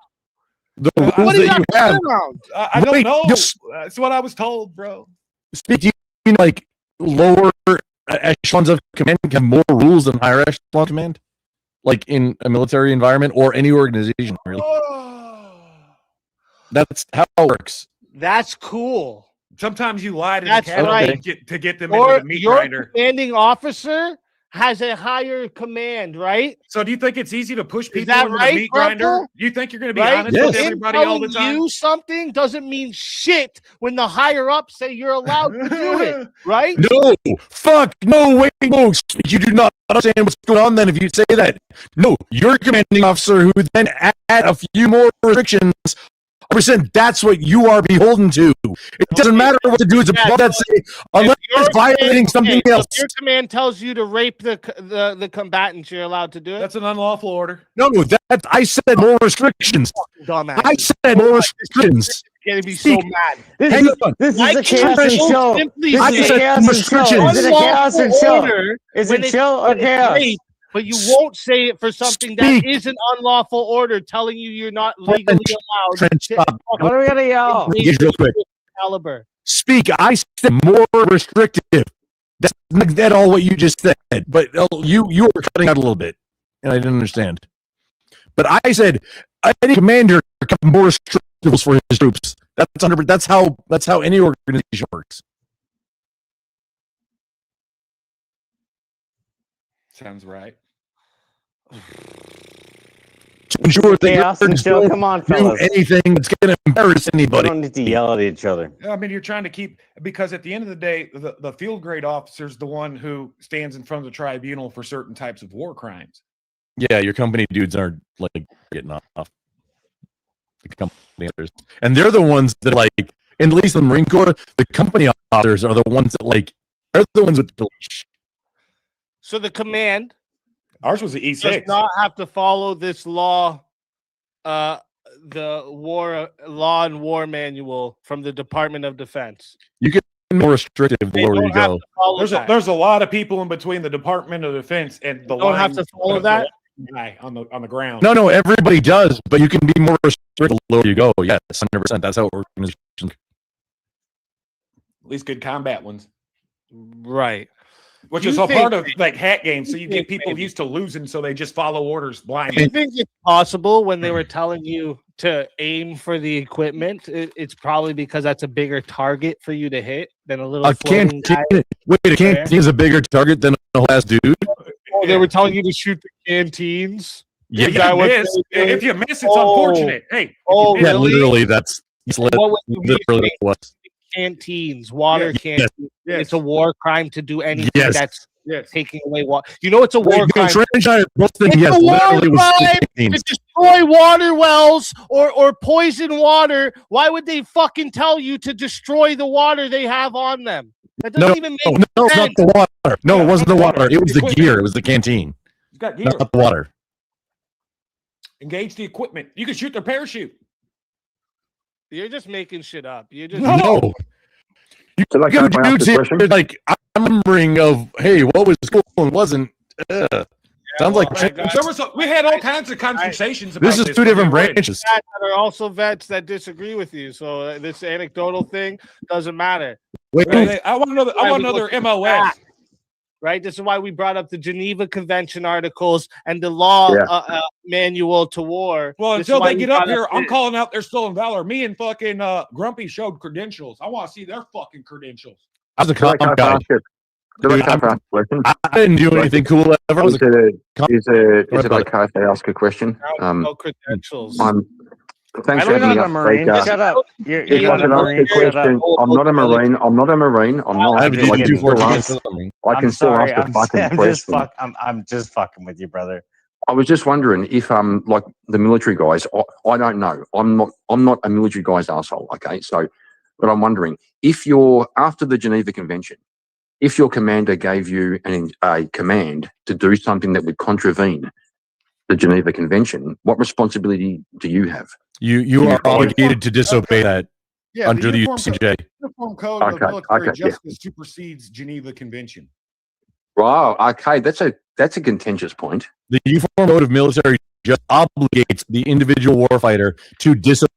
the What rules What do that you have you to get have. around? I don't Wait, know. just- That's what I was told, bro. Speak, do you mean like lower echelons of command have more rules than higher echelon command? Like in a military environment or any organization, really. That's how it works. That's cool. Sometimes you lie to That's the captain right. to get them Or into the meat your grinder. commanding officer has a higher command, right? So do you think it's easy to push people that into right, the meat grinder? Purple? You think you're going to be Right? honest Yes. with Him everybody all the telling time? you something doesn't mean shit when the higher ups say you're allowed to do it, right? No, fuck, no, wait, no. You do not understand what's going on then if you say that. No, you're a commanding officer who then add a few more restrictions. Percent. That's what you are beholden to. It doesn't matter what the dudes above that say, unless your it's violating command- something okay, so else. if your command tells you to rape the combatants, you're allowed to do it. That's an unlawful order. No, that I said more restrictions. Dumbass. I said more restrictions. Getting me so Speak. mad. Hang on. This is Why a can't chaos you and show. simply This I is a say said chaos and show. restrictions. Is it a chaos and unlawful show? order Is when it it's- chill or when it's chaos? rape, but you won't say it for something that Speak. is an unlawful order, telling you you're not legally allowed Trent, to stop. What are we gonna yell? Engage real quick. caliber. Speak. I said more restrictive. That's not all what you just said. But you were cutting out a little bit, and I didn't understand. But I said any commander can have more restrictions for his troops. That's how any organization works. Sounds right. To ensure that Chaos and guards chill. don't Come on, do fellas. anything that's going to embarrass We anybody. don't need to yell at each other. I mean, you're trying to keep, because at the end of the day, the field grade officer is the one who stands in front of the tribunal for certain types of war crimes. Yeah, your company dudes aren't like getting off. The company others, and they're the ones that like, and at least in the Marine Corps, the company officers are the ones that like, they're the ones with the leash. So the command Ours was the does E6. not have to follow this law, the law and war manual from the Department of Defense. You get more restrictive the They lower don't you have go. to follow There's that. there's a lot of people in between the Department of Defense and the don't have line to follow of that? the guy on the ground. No, everybody does, but you can be more restrictive the lower you go. Yes, 100%. That's how organizations. At least good combat ones, Right. which You is a think- part of like hat games. So you you get think people maybe- used to losing, so they just follow orders Do blindly. you think it's possible when they were telling you to aim for the equipment? It's probably because that's a bigger target for you to hit than a little A floating canteen. guy. Wait, a canteen is a bigger target than a whole ass dude. Oh, they were telling you to shoot the canteens. Yeah, Is that what they do? If you miss, it's Oh. unfortunate. Hey, if you Oh, miss- yeah, really? literally. That's What was the literally reasoning? what. Canteens, water Yes, canteens. yes. It's a war crime to do anything Yes. that's yes. taking away water. You know, it's a war Wait, no, crime Trent and I both think It's yes, a war literally was crime! to canteens. destroy water wells or poison water. Why would they fucking tell you to destroy the water they have on them? That doesn't even make No, it's not sense. the water. No, Yeah, it wasn't the not the water. water. It was the Equipment. gear. It was the canteen, You got gear. not the water. Engage the equipment. You can shoot their parachute. You're just making shit up. You're just No. You So, like, got can I ask dudes a here, question? like, I'm remembering of, hey, what was cool and wasn't. Sounds like well, I got- We had all kinds of conversations about this is two different branches. that are also vets that disagree with you. So this anecdotal thing doesn't matter, Wait, I want another. I want another MOS. right? This is why we brought up the Geneva Convention articles and the law Yeah. manual to war. Well, This is until why they we get up brought here, I'm this. calling out their stolen valor. Me and fucking Grumpy showed credentials. I want to see their fucking credentials. I was a Do I calm have to guy. ask it? Do I Dude, have to ask a question? I didn't do anything cool ever. I was Is a it ahead, buddy. okay if I ask a question? No credentials. Thanks I for don't having know me a up, Marine. Baker. Shut up. You're If I not a could ask Marine. a Shut up. question, I'm not a Marine. I'm not a Marine. I'm not. I I'm did just I you can do kidding. still 14 ask. something. I can I'm still sorry. ask a fucking question. I'm just fucking with you, brother. I was just wondering if like the military guys. I don't know. I'm not a military guy's asshole. Okay, so but I'm wondering if you're after the Geneva Convention, if your commander gave you a command to do something that would contravene the Geneva Convention, what responsibility do you have? You are obligated to disobey that Yeah, under the Uniform UCJ. Uniform Code of Okay, Military okay, yeah. Justice supersedes Geneva Convention. Wow. Okay, that's a contentious point. The Uniform Code of Military just obligates the individual warfighter to disobey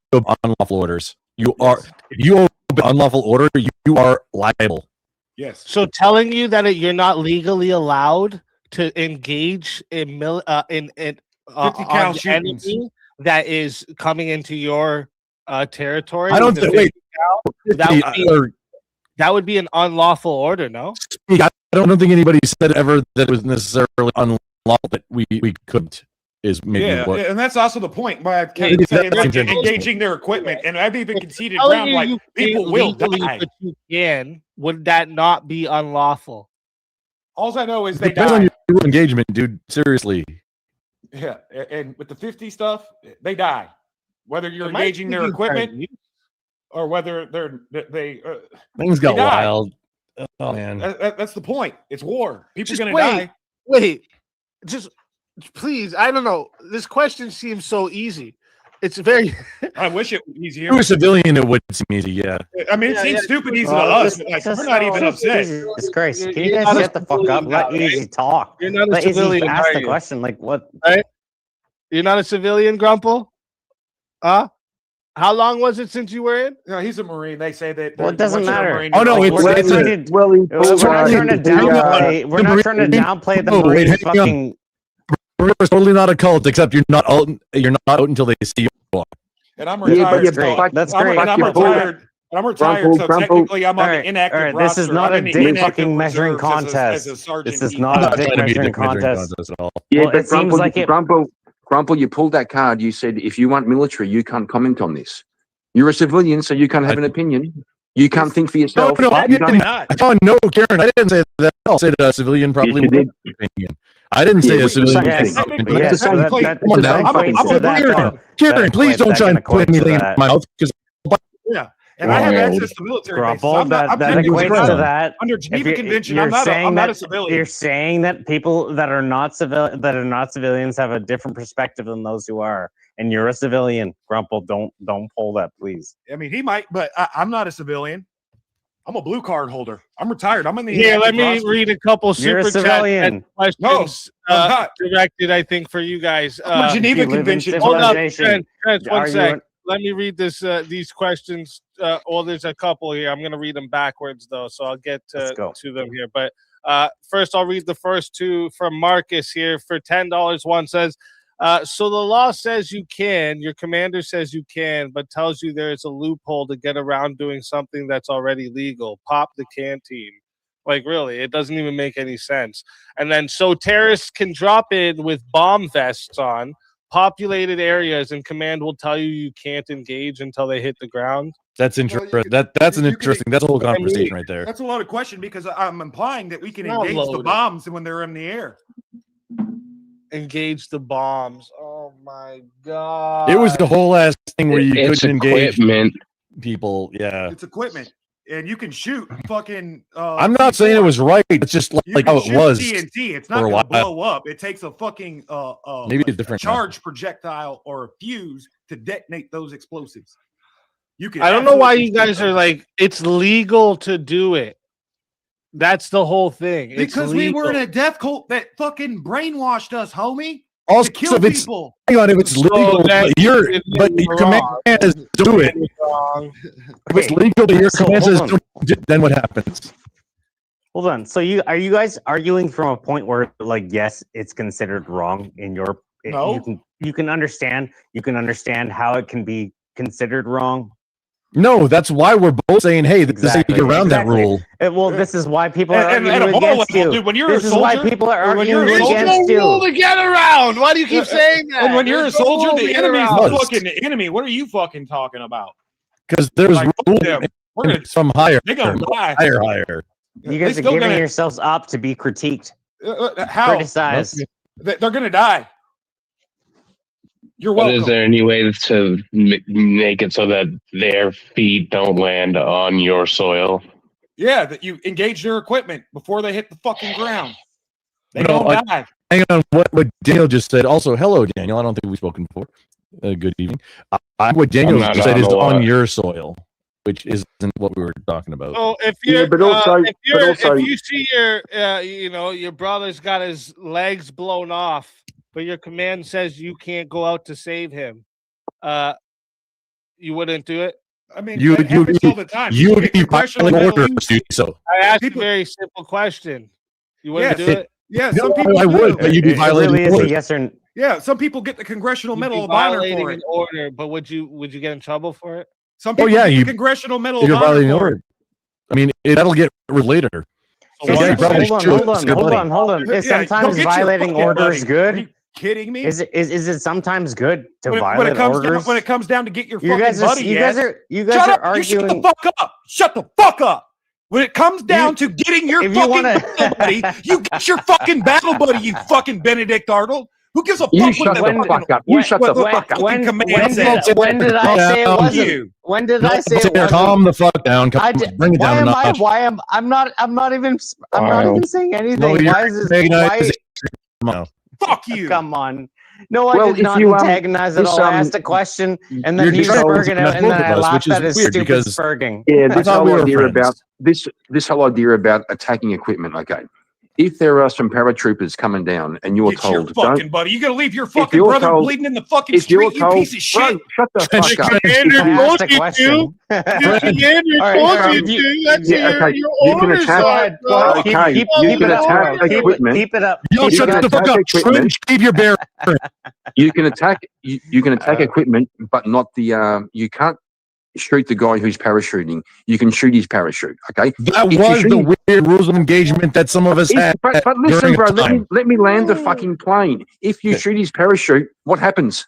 unlawful orders. You are, if you obey unlawful order, you are liable. Yes. So telling you that you're not legally allowed to engage in 50 on cal the shootings. enemy that is coming into your territory. I don't with the think. Wait, 50 cal, that would be an unlawful order. No, I don't think anybody said ever that it was necessarily unlawful that we couldn't. Is maybe Yeah, what. and that's also the point by Yeah, saying that's like, intentional. engaging their equipment, and I've even conceded Telling ground you like you people can't will legally, die. but you can. Would that not be unlawful? All I know is they Depends on die. your engagement, dude. Seriously. Yeah, and with the 50 stuff, they die. Whether you're It might engaging be their you, equipment Cardi. or whether they Things got die. wild. Oh man. That's the point. It's war. People Just gonna wait. die. Wait, just please. I don't know. This question seems so easy. It's very. I wish it was easier. To a civilian, it would seem easy. Yeah. I mean, it Yeah, seems yeah. stupid easy to Well, us. But like, we're not even upset. Jesus Christ. You're- Can you you're guys not a shut the fuck up? civilian Let now, right? Easy talk. You're not a Let Easy civilian, ask are the you? question. Like, what? You're not a civilian, Grumple? Huh? How long was it since you were in? No, he's a Marine. They say that. Well, it doesn't once you're a matter. Marine, Oh, no, you're it's- like, we're not it's- trying to. Well, he We're not trying to downplay. We're not trying to downplay the Wait, Marines. hang on. Fucking. It's totally not a cult, except you're not out until they see you. and I'm Yeah, but retired. you're so great. That's I'm, great. and I'm Fuck your retired. I'm retired, so Grumple. technically I'm on All right, the inactive all right, roster. this is not I'm a in the dick inactive fucking measuring reserves as a contest. sergeant This is E. not I'm a not dick trying to be a measuring dick measuring contest. contest at all. Yeah, Well, but it seems like it. Grumple, you pulled that card. You said if you want military, you can't comment on this. You're a civilian, so you can't have an opinion. You can't think for yourself. No, I You don't- didn't. not. Oh no, Karen, I didn't say that. I said a civilian probably Yes, you would have an opinion. I didn't say Yeah, a it's the civilian. same would thing. have an opinion. Yeah, It's the so same that, thing. that, Come on that now. equates to that, though. Karen, That please equates- don't that try can and put equate to anything in that. my mouth because Yeah, and I have Wow. access to military bases. Grumple, I'm not, I'm that technically equates not to a- that. under If Geneva you're- Convention. you're I'm not saying a that- civilian. You're saying that people that are not civilians have a different perspective than those who are, and you're a civilian. Grumple, don't pull that, please. I mean, he might, but I'm not a civilian. I'm a blue card holder. I'm retired. I'm in the Here, let inactive me roster. read a couple You're a super chat civilian. questions I'm not. directed, I think, for you guys. I'm a Geneva you live in Convention. Hold up, civilization. Trent, Are one you sec. an- Let me read these questions. Well, there's a couple here. I'm going to read them backwards, though, so I'll get Let's go. to them here. But first, I'll read the first two from Marcus here for $10. One says, so the law says you can, your commander says you can, but tells you there is a loophole to get around doing something that's already legal. Pop the canteen. Like, really, it doesn't even make any sense. And then, so terrorists can drop in with bomb vests on populated areas, and command will tell you you can't engage until they hit the ground. that's Well, interesting. you could- That's an you could- interesting. That's a whole I mean, conversation right there. That's a loaded question because I'm implying that we can Not engage the loaded. bombs when they're in the air. Engage the bombs. Oh my god! It was the whole ass thing where you It's couldn't engage equipment. people. Yeah. It's equipment, and you can shoot fucking. I'm not saying it was right. It's just You like can how it shoot was. TNT. It's for not a going to while. blow up. It takes a fucking Maybe a a different charge projectile or a fuse to detonate those explosives. You can. I don't know why absolutely you guys shoot are those. like, it's legal to do it. That's the whole thing. It's Because we were in legal. a death cult that fucking brainwashed us, homie. Also, To kill if it's people. hang on, if it's So legal, that- but your command says do it. Wrong. If it's legal, but your So, command hold says on. don't do it, then what happens? Hold on. So you guys arguing from a point where like yes, it's considered wrong in your No. you can understand how it can be considered wrong. No, that's why we're both saying, hey, this Exactly, is how you get around exactly. that rule. Well, this is why people are And arguing at a moral against level, you. dude, when you're This a is why soldier, people are when you're arguing a soldier- against you. to get around. Why do you keep saying that? And when you're a There's no soldier, rule to the get enemy's around. the fucking enemy. What are you fucking talking about? Because there's Like, rules them. We're gonna, from higher, they gonna die. higher. You guys They are still giving gonna- yourselves up to be critiqued, How? criticized. They're gonna die. You're But welcome. is there any way to make it so that their feet don't land on your soil? Yeah, that you engage their equipment before they hit the fucking ground. They No, don't die. Hang on, what Daniel just said. Also, hello, Daniel. I don't think we've spoken before. Good evening. What Daniel not said on is a lot. on your soil, which isn't what we were talking about. So if Yeah, you're, but also- if you're, but also- if you see your, your brother's got his legs blown off, but your command says you can't go out to save him, you wouldn't do it. I mean, You- that you- happens all the time. You People would get be congressional violating medal- orders to do so. I asked People- a very simple question. You wouldn't Yes. do it. Yeah, No, some people I do. would, but you'd be It violating really is a orders. yes or n- Yeah, some people get the Congressional You'd Medal be of Honor violating for an it. order, but would you get in trouble for it? Some Oh, people yeah, get you- the Congressional Medal You're of Honor violating for it. order. I mean, that'll get later. Yeah, you probably hold should. hold on. Is Yeah, go sometimes get your violating fucking orders buddy. good? Are you kidding me? Is it sometimes good to when violate it comes orders? down, when it comes down to get your you fucking guys are buddy, you yes. guys are you guys Shut are up! You arguing. shut the fuck up! Shut the fuck up! When it comes down to getting your if you fucking wanna- battle buddy, you get your fucking battle buddy, you fucking Benedict Arnold. Who gives a fuck You what shut the the fuck up. You shut the fuck up. fucking command when says? did I say it Calm wasn't? you. When did I say it wasn't? Calm the fuck down. Bring it Why down a am I? notch. Why am I'm not even saying anything. No, you're why is this? antagonizing- Why, Come on. Fuck you. come on. No, I Well, did if not you, antagonize at this, all. I asked a question, and then you're he was just spurging out, and both then of I us, laughed which is at his weird stupid because- spurging. Yeah, I this thought we whole were idea friends. about this whole idea about attacking equipment. Okay, if there are some paratroopers coming down and you're Get your told, fucking don't. buddy. You gonna leave your fucking you're brother told- bleeding in the fucking If you're street, you told, piece of bro, shit. shut the Trench fuck up. Commander I told asked a you question. to. Commander All right, told all you right, to. That's yeah, your, okay, your you can orders attack- are, bro. Okay, keep you it can up, attack bro. equipment. Keep it up. Yo, You shut can the fuck attack up. equipment. Trench, keep your bear. You can attack. You can attack equipment, but not the. You can't shoot the guy who's parachuting. You can shoot his parachute. Okay. That If you was shoot the him- weird rules of engagement that some of us had. But listen, during bro. a time. Let me land the fucking plane. If you shoot his parachute, what happens?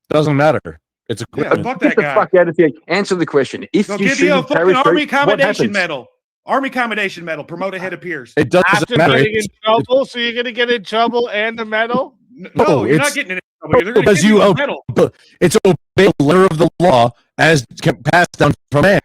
Doesn't matter. It's a Yeah, equipment. fuck Get that the guy. fuck out of here. Answer the question. If They'll you give shoot you a his fucking parachute, Army what Commendation happens? Medal. Army Commendation Medal. Promote ahead of peers. It doesn't After matter. getting in It's- trouble, so you're gonna get in trouble and a medal. No, No, you're not it's- getting in trouble. They're gonna because give you you a owe- medal. It's obey the letter of the law as passed down from man.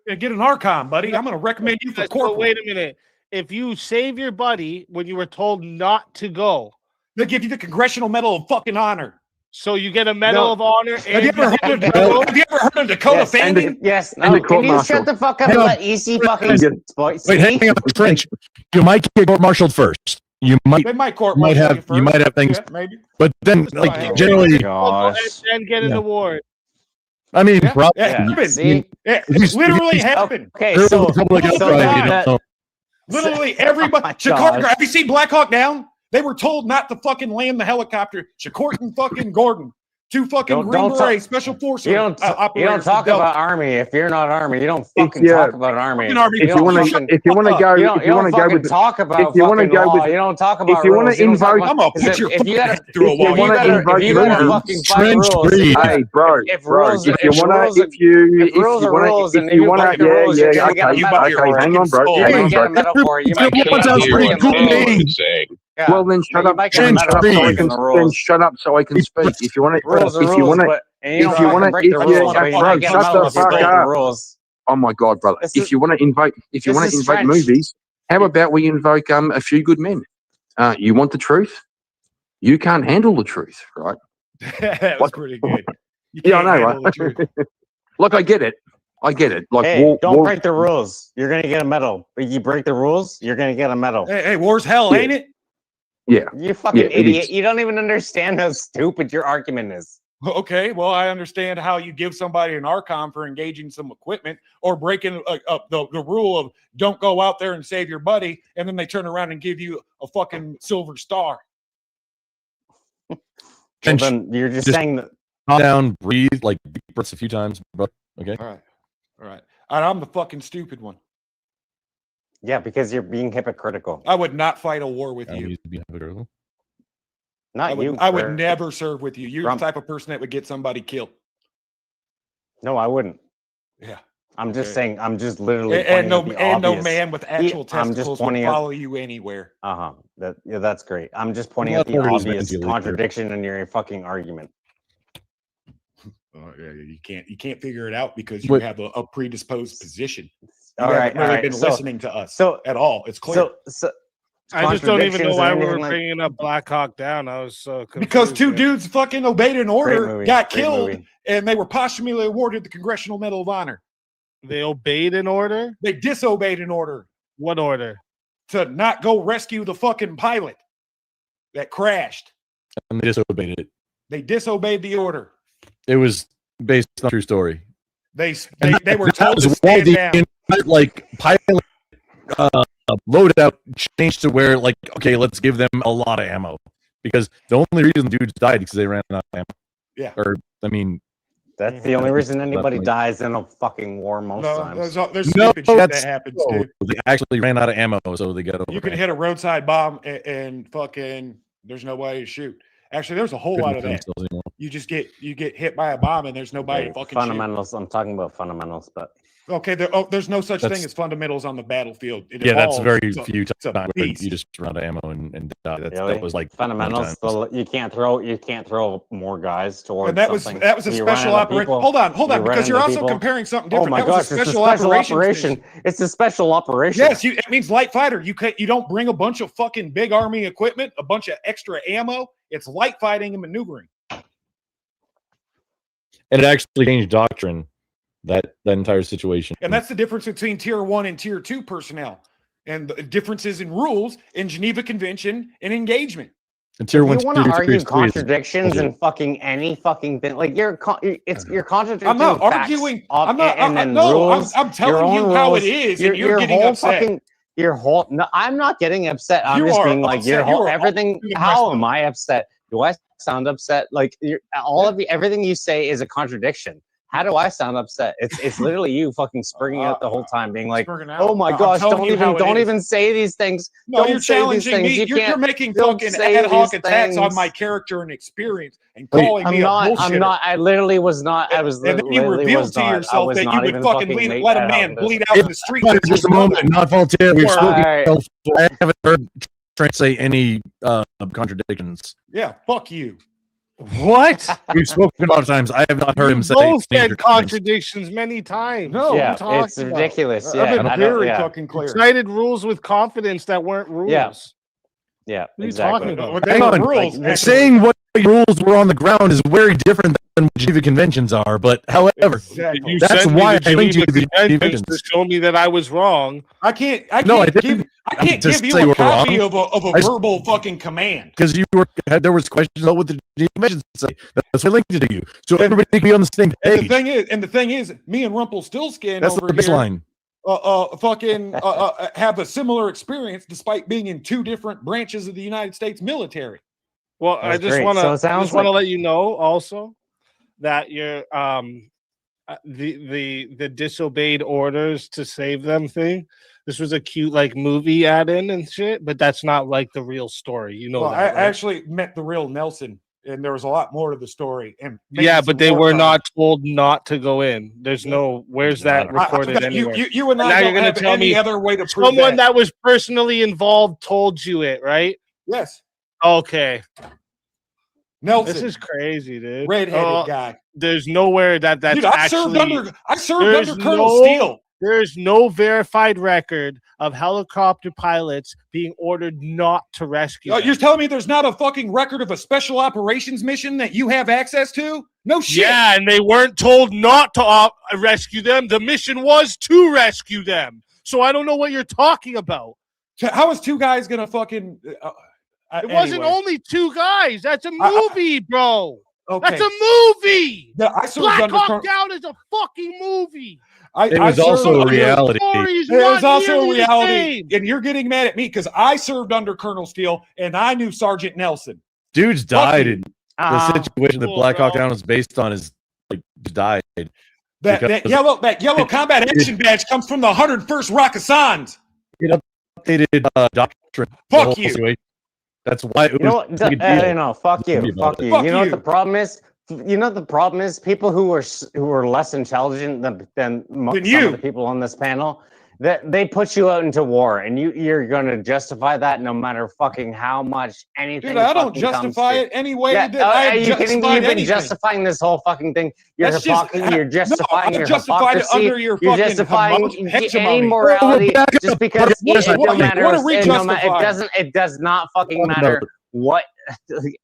Yeah, get an Archon, buddy. I'm gonna recommend you for So corporal. wait a minute. If you save your buddy when you were told not to go, They give you the Congressional Medal of fucking Honor. so you get a medal No. of honor Have and you ever you heard get of a medal? Have you ever heard of Dakota Yes, and Fanning? Yes. And No, the court can you martial. shut the fuck up Hang and on. let EC fucking Hang Wait, hang on, Trench. You might get court-martialed first. You might, They might court might martial have, you first. might have things, Yeah, maybe. but then, Oh, like, generally, And then get an Yeah. award. I mean, Yeah, probably. yeah, happened. See? Yeah, If it you- literally if you- happened. Okay, There was so a couple of guys so right, that- you know, Literally everybody. my Shakur, gosh. have you seen Black Hawk Down? They were told not to fucking land the helicopter. Shakur and fucking Gordon, two fucking Don't- Green don't Beret talk- special forces. you don't operators talk for Delta. about Army if you're not Army. You don't fucking yeah. talk about Army. Fucking Army. You If you don't want to, fucking- if you want to go, you don't, if you want to go fucking with, talk about if you wanna fucking go law. with- You don't talk about if you wanna rules. You don't talk invoke- about- I'm gonna because put your if you gotta through a if you wall. if you wanna gotta invoke if you gotta rules, fucking fight Trench rules, breed. hey, bro, if bro, rules- if you if want to, rules- if you, if rules are rules and if you you want break to, the rules, you're gonna get a okay, medal okay, for it. hang on, bro, You're you're hang gonna on, get bro. a medal for it. You might get a That medal sounds for pretty it. cool to me. Yeah. Well, then shut you up. might get a Then medal shut up for so I breaking can. the Then rules. shut up so I can speak. If you want Rules are to, if you rules, want to, but and you if don't you have wanna- to break if the you- rules, yeah, but you bro, might get a shut medal the if you fuck break the up. rules. oh my god, brother, This if is- you want to invoke, if you this want to is invoke French. movies, how about we invoke a few good men? You want the truth? You can't handle the truth, right? That was pretty good. You Yeah, I can't know, handle the truth. right? Look, I get it. Like Hey, don't break the rules. You're gonna get a medal. But you break the rules, you're gonna get a medal. Hey, war's hell, Yeah. ain't it? Yeah. You fucking Yeah, it idiot. is. You don't even understand how stupid your argument is. Okay, well, I understand how you give somebody an Archon for engaging some equipment or breaking the rule of don't go out there and save your buddy, and then they turn around and give you a fucking silver star. Well, Trench, then you're just just- saying that. calm down, breathe, like deep breaths a few times, bro. Okay. All right. And I'm the fucking stupid one. Yeah, because you're being hypocritical. I would not fight a war with I you. used to be hypocritical. Not I would, you. I would Claire. never serve with you. You're Trump. the type of person that would get somebody killed. No, I wouldn't. Yeah. I'm just Okay. saying. I'm just literally. And no, pointing out the and no obvious. man with actual I'm just testicles would pointing out- follow you anywhere. Uh-huh. That's great. I'm just pointing Well, out the that's what it is obvious mentally, contradiction in your fucking argument. Yeah, you can't figure it out because you Wait. have a predisposed position. You All right, haven't really all right. been So- listening to us so- at all. It's clear. So I just don't even know contradictions why and we were anything like- bringing up Black Hawk Down. I was so confused. because two there. dudes fucking obeyed an Great order, movie, got great killed, movie. and they were posthumously awarded the Congressional Medal of Honor. They obeyed an order. They disobeyed an order What order? to not go rescue the fucking pilot that crashed. And they disobeyed it. They disobeyed the order. It was based on a true story. They And were that told was to why stand the down. like pilot loadout changed to where like okay, let's give them a lot of ammo because the only reason dudes died because they ran out of ammo. Yeah. Or I mean, That's the only reason anybody Definitely. dies in a fucking war most No, times. there's No, stupid shit that that's happens, so, dude. they actually ran out of ammo, so they got over. You can hit a roadside bomb and fucking there's nobody to shoot. Actually, there's a whole lot of that. You get hit by a bomb and there's nobody Okay, to fucking fundamentals. I'm talking about fundamentals, but shoot. Okay, there's no such thing as fundamentals on the battlefield. It Yeah, that's evolves. very It's a- few it's a times where beast. you just run out of ammo and die. really, That was like one fundamentals. time. You can't throw more guys towards And that was something. a You run special into operation. people, Hold on, you run because you're into also people. comparing something Oh different. my That gosh, was it's a special operation. mission. It's a special operation. Yes, it means light fighter. You don't bring a bunch of fucking big army equipment, a bunch of extra ammo. It's light fighting and maneuvering. And it actually changed doctrine, that entire situation. And that's the difference between tier 1 and tier 2 personnel, and the differences in rules in Geneva Convention and engagement. And tier If 1, you want to tier 2, argue tier 3 is contradictions bullshit. in fucking any fucking thing, like you're contradicting. I'm not facts arguing. of- I'm not. and then no, rules, I'm your telling you own how rules, it is, your- and you're your getting whole upset. fucking- Your whole. No, I'm not getting upset. I'm You just are being like your upset. You whole are everything. upset. How am I upset? Do I sound upset? Like everything you say is a contradiction. How do I sound upset? It's literally you fucking springing out the whole time, being like, Spurging out. "Oh my I'm gosh, telling you how it don't is. even say these things." No, Don't you're say these challenging things. me. You You're can't- making don't fucking say ad hoc these attacks on things. my character and experience, and Wait, calling me I'm not. a bullshitter. I'm not. I literally was not. I was. And then you literally revealed was to not. I yourself was that not you would even fucking made let a ad man hoc bleed this. out in the street. Fine, just a moment, not Voltaire. We've Or- spoken Alright. about- I haven't heard Trent say any contradictions. Yeah, fuck you. What? We've spoken about times. I have not heard him say Both any said contradictions. contradictions many times. No, Yeah, what are you it's talking about? ridiculous. I've Yeah, been I don't- very yeah. fucking clear. Cited rules with confidence that weren't rules. Yeah. Yeah, What are you exactly. talking about? Well, they Hang were on, rules. like, actually. Saying what rules were on the ground is very different than what Geneva Conventions are. But however, Exactly. You That's sent me why the I linked you Geneva to the Conventions Conventions. to show me that I was wrong. I can't No, I give didn't. Just you say a we're copy wrong. of a I- verbal fucking command. because there was questions about what the Geneva Conventions say. That's why I linked it to you, so everybody can be on the same And the page. thing is, me and Rumpelstiltskin That's over the here baseline. have a similar experience despite being in two different branches of the United States military. Well, I That's just great. want to So it sounds want to like- let you know also that you're the disobeyed orders to save them thing. This was a cute like movie add-in and shit, but that's not like the real story. You know Well, that, I right? actually met the real Nelson, and there was a lot more to the story. And maybe Yeah, some but they more were coming. not told not to go in. There's no. Where's that I- recorded you, anywhere? you and And I now you're don't gonna have tell any me other way to prove Someone that. that was personally involved told you it, right? Yes, Okay, Nelson, this is crazy, dude. redheaded Oh, guy. There's nowhere that's Dude, I actually. served there's under Colonel no- Steele. There's no verified record of helicopter pilots being ordered not to rescue. Oh, them. you're telling me there's not a fucking record of a special operations mission that you have access to? No shit. Yeah, and they weren't told not to rescue them. The mission was to rescue them. So I don't know what you're talking about. How is two guys gonna fucking? It wasn't anyway. only two guys. That's a I- movie, bro. Okay. That's a movie. Yeah, I served Black under Hawk Colonel. Down is a fucking movie. It was also a reality. Story's It was not also a nearly the reality, same. and you're getting mad at me because I served under Colonel Steele and I knew Sergeant Nelson. Dudes died, and the Ah, situation that cool, Black Hawk bro. Down is based on is like died. That Because- yellow combat action badge comes from the 101st Rakkasans. Updated doctrine. the Fuck whole you. situation. That's why it you know was what? a big deal. No, fuck you, Movie about fuck it. you. Fuck You know you. what the problem is? You know what the problem is? People who are less intelligent than some you. of the people on this panel, that they put you out into war, and you're going to justify that no matter fucking how much anything. Dude, I don't fucking comes justify to- it any way Yeah, that I are you kidding me? justified You've been anything. justifying this whole fucking thing. You're That's just- You're justifying I your justified it hypocrisy. under your You're fucking justifying hegemony. any morality Well, back just up. because What it are don't matter. we It justifying? doesn't. It does not fucking Talk matter about- what.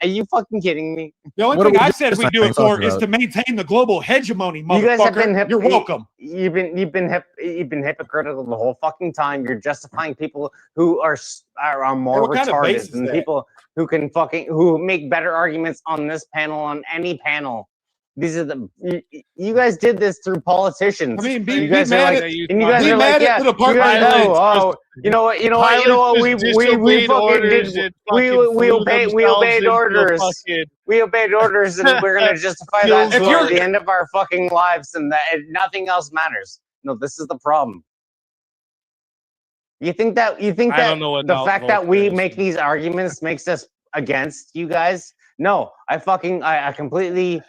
Are you fucking kidding me? The only What are thing we I said we do it justifying for is about? to maintain the global hegemony, You guys have been motherfucker. You're welcome. You've been hypocritical the whole fucking time. You're justifying people who are more what kind of base retarded is than that? people who can who make better arguments on this panel, on any panel. These are you guys did this through politicians. I mean, you guys are mad like, at- and you guys be are mad like, at yeah, the you Department guys of know, Pilots. you know what, we fucking did, we obeyed orders. We obeyed orders, and we're gonna justify that If to you're- the end of our fucking lives, and nothing else matters. No, this is the problem. You think that I don't know what the fact that we Voltaire is. make these arguments makes us against you guys? No, I completely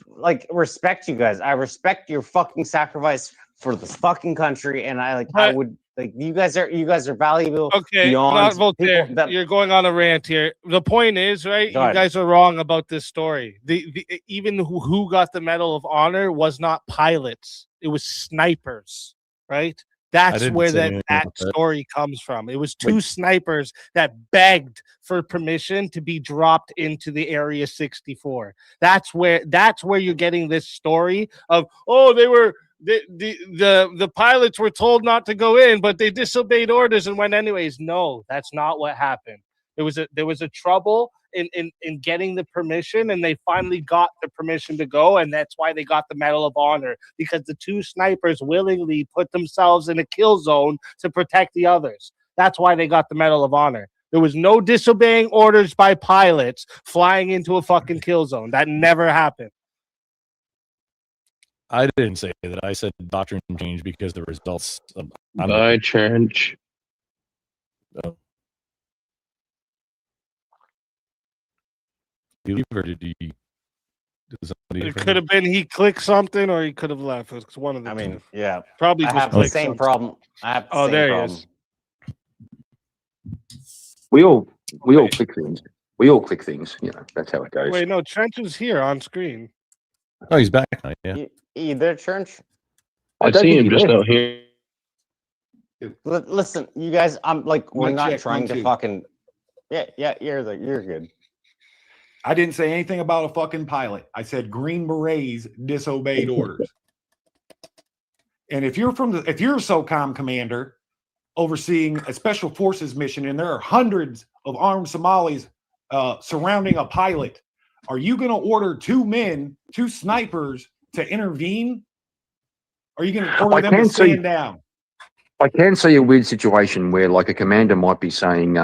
like respect you guys. I respect your fucking sacrifice for this fucking country, and I But- would like you guys are valuable. Okay, beyond not Voltaire. people that- You're going on a rant here. The point is, right? Go You ahead. guys are wrong about this story. The even who got the Medal of Honor was not pilots. It was snipers, right? That's didn't where say anything that about that. story comes from. It was two snipers that begged for permission to be dropped into the Area 64. That's where you're getting this story of, oh, they were the pilots were told not to go in, but they disobeyed orders and went anyways. No, that's not what happened. There was a trouble in getting the permission, and they finally got the permission to go, and that's why they got the Medal of Honor, because the two snipers willingly put themselves in a kill zone to protect the others. That's why they got the Medal of Honor. There was no disobeying orders by pilots flying into a fucking kill zone. That never happened. I didn't say that. I said doctrine changed because the results. Bye, Trench. Did he leave or did he? It could have been he clicked something, or he could have left. It's one of the I two. mean, yeah, Probably I just have the clicked same something. problem. I have the Oh, same there he problem. is. We all click things. We all click things. You know, that's how it goes. Wait, no, Trench is here on screen. Oh, he's back now. Yeah. Either Church. I don't see think him he just left. out here. Listen, you guys, I'm like, we're Mic not check, trying 1, to 2. fucking. Yeah, you're good. I didn't say anything about a fucking pilot. I said Green Berets disobeyed orders. And if you're a SOCOM commander overseeing a special forces mission, and there are hundreds of armed Somalis surrounding a pilot, are you going to order two snipers to intervene? Are you going to order I them to can see- stand down? I can see a weird situation where, like, a commander might be saying,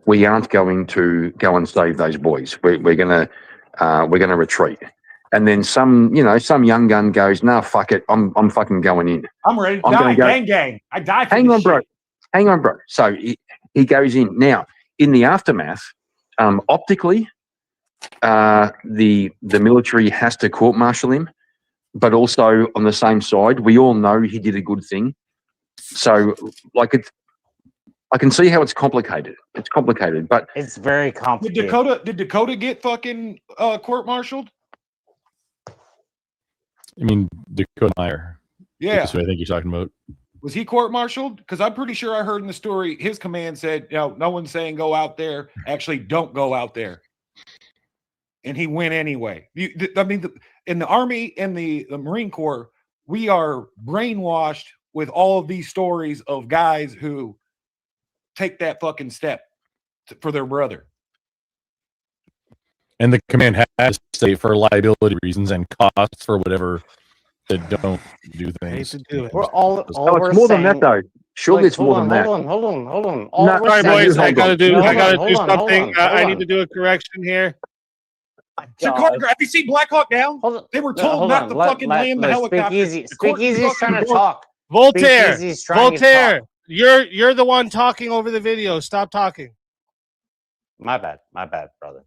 "We aren't going to go and save those boys. We're gonna retreat." And then some young gun goes, "No, fuck it. I'm fucking going in." I'm ready to I'm die. gonna go- Gang. I die for Hang this on, bro. shit. Hang on, bro. So he goes in. Now, in the aftermath, optically, the military has to court-martial him, but also on the same side, we all know he did a good thing. So, like, I can see how it's complicated. It's complicated, but It's very Did complicated. Dakota get fucking court-martialed? I mean, Dakota Meyer. Yeah. That's what I think you're talking about. Was he court-martialed? Because I'm pretty sure I heard in the story his command said, no one's saying go out there. Actually, don't go out there. And he went anyway. In the Army and the Marine Corps, we are brainwashed with all of these stories of guys who take that fucking step for their brother. And the command has to say for liability reasons and costs for whatever that don't do things. to do it. We're all oh, we're it's more than saying- that, though. Surely like, it's more than that. Hold on. All No, we're Sorry, saying- boys. I hold gotta on. do. No, I hold gotta on, do hold on, something. hold I on. need to do a correction here. Have you seen Black Hawk Down? Hold on. They were No, told hold not on. to fucking land the helicopter. Speakeasy. The court Speakeasy's fucking trying to broke. talk. Voltaire. Speakeasy's trying to Voltaire. talk. You're the one talking over the video. Stop talking. My bad, brother.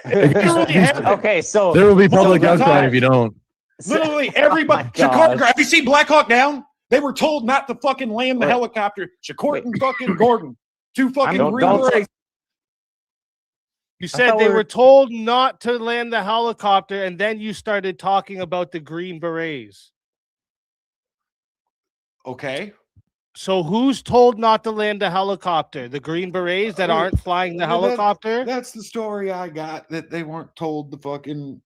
Literally Okay, so There will be public Hold on, outcry time. if you don't. Literally everybody. Oh my God. Have you seen Black Hawk Down? They were told not to fucking land the Wait. helicopter. Shakur and fucking Gordon. Two fucking don't- Green don't- Berets. You said thought they we were- were told not to land the helicopter, and then you started talking about the Green Berets. Okay. So who's told not to land the helicopter? The Green Berets that aren't flying the That- helicopter? That's the story I got, that they weren't told the fucking.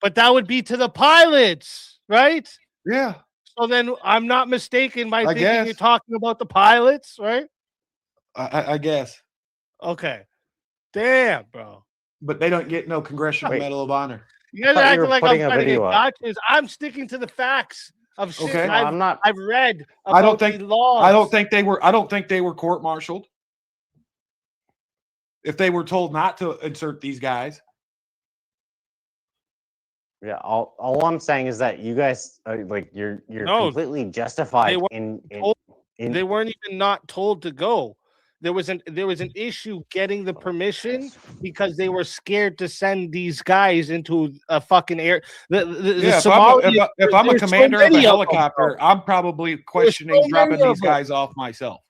But that would be to the pilots, right? Yeah. So then I'm not mistaken by I thinking guess. you're talking about the pilots, right? I guess. Okay. Damn, bro. But they don't get no Congressional Wait. Medal of Honor. You guys thought are you acting were like I'm putting a trying to get video up. gotchas. I'm sticking to the facts of shit Okay. No, I've, I'm not. I've read about I don't think the laws. I don't think they were court-martialed. If they were told not to insert these guys. Yeah, all I'm saying is that you guys like you're No, completely justified weren't in told- in They weren't even not told to go. There was an issue getting the permission because they were scared to send these guys into a fucking air. The Yeah, Somalians, if I'm a there's so commander of a many them, helicopter, I'm probably questioning so dropping many of these them. guys off myself.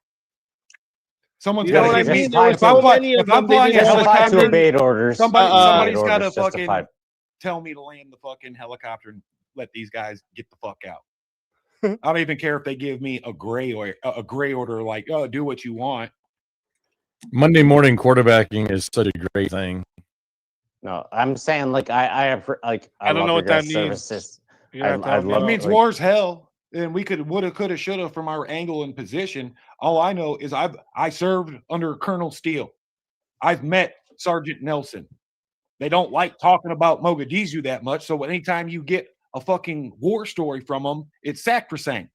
Someone's You know got what to I give me. mean? There was If I'm, so fly- many of if I'm them, they flying a didn't want justified to helicopter, obey orders. somebody's got to justified. fucking tell me to land the fucking helicopter and let these guys get the fuck out. I don't even care if they give me a gray order, like, oh, do what you want. Monday morning quarterbacking is such a great thing. No, I'm saying like I don't love know your what that guys' means. services. You have to I help me love It out. means like- war's hell, and we could woulda, coulda, shoulda from our angle and position. All I know is I served under Colonel Steele. I've met Sergeant Nelson. They don't like talking about Mogadishu that much, so anytime you get a fucking war story from them, it's sacrosanct.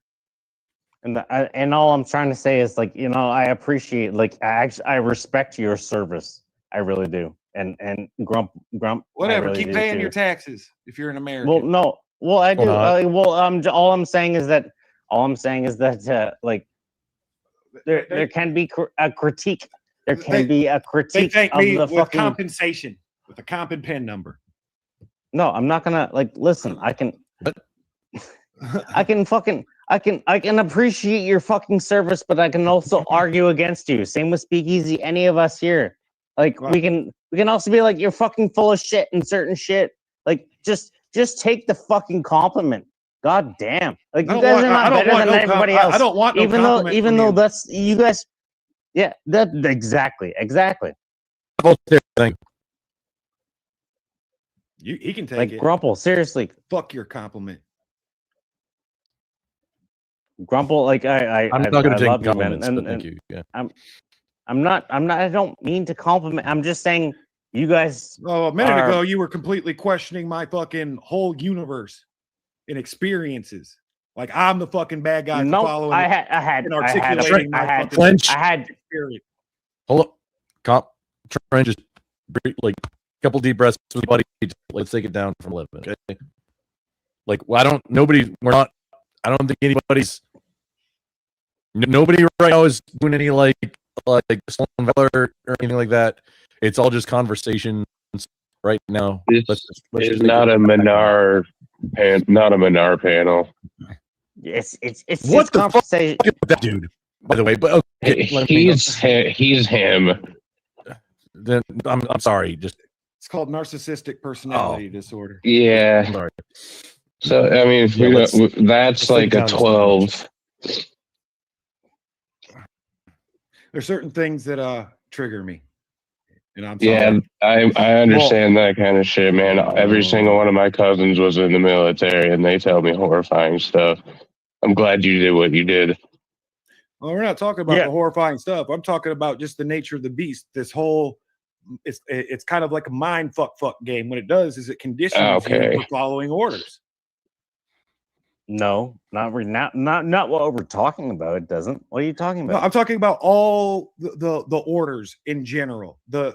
And all I'm trying to say is like, you know, I appreciate like I respect your service. I really do. And grump I Whatever, really keep do paying too. your taxes if you're an American. Well, no. Well, I do. not. All I'm saying is that like there can be a critique. There can be a They critique thank of me the with fucking. compensation, with a comp and pen number. No, I'm not gonna like listen. I can appreciate your fucking service, but I can also argue against you. Same with Speakeasy. Any of us here, like we can also be like, you're fucking full of shit and certain shit. Like just take the fucking compliment. God damn! Like you guys are not better than everybody else. I don't want no compliment even from though you. that's you guys. Yeah, that exactly. Thing. He can take Like it. Grumple, seriously, Fuck your compliment. Grumple. Like I'm not going to take love you, man. compliments, but thank you. Yeah. I'm not. I don't mean to compliment. I'm just saying you guys. Oh, a minute are- ago, you were completely questioning my fucking whole universe and experiences. Like I'm the fucking bad guy for No, following I it had and I had articulating my fucking French. I had experience. Hold up. Try and just like a couple deep breaths with your buddy. Let's take it down from 11. Okay. Like, well, I don't think anybody's. Nobody right now is doing any like stolen valor or anything like that. It's all just conversations right now. This let's is just not take a Minar panel. it's What just the fuck? conversation. Look at that dude, by the way. But okay, let me go. He's him. Then I'm sorry. Just It's called narcissistic personality disorder. I'm Yeah. sorry. So I mean, Yeah, let's that's take like a down this 12. There's certain things that trigger me. And I'm sorry. Yeah, I understand that kind of shit, man. Every single one of my cousins was in the military, and they tell me horrifying stuff. I'm glad you did what you did. Well, we're not talking about Yeah. the horrifying stuff. I'm talking about just the nature of the beast. This whole it's kind of like a mind fuck game. What it does is it conditions Okay. you for following orders. No, not what we're talking about. It doesn't. What are you talking No, about? I'm talking about all the orders in general. The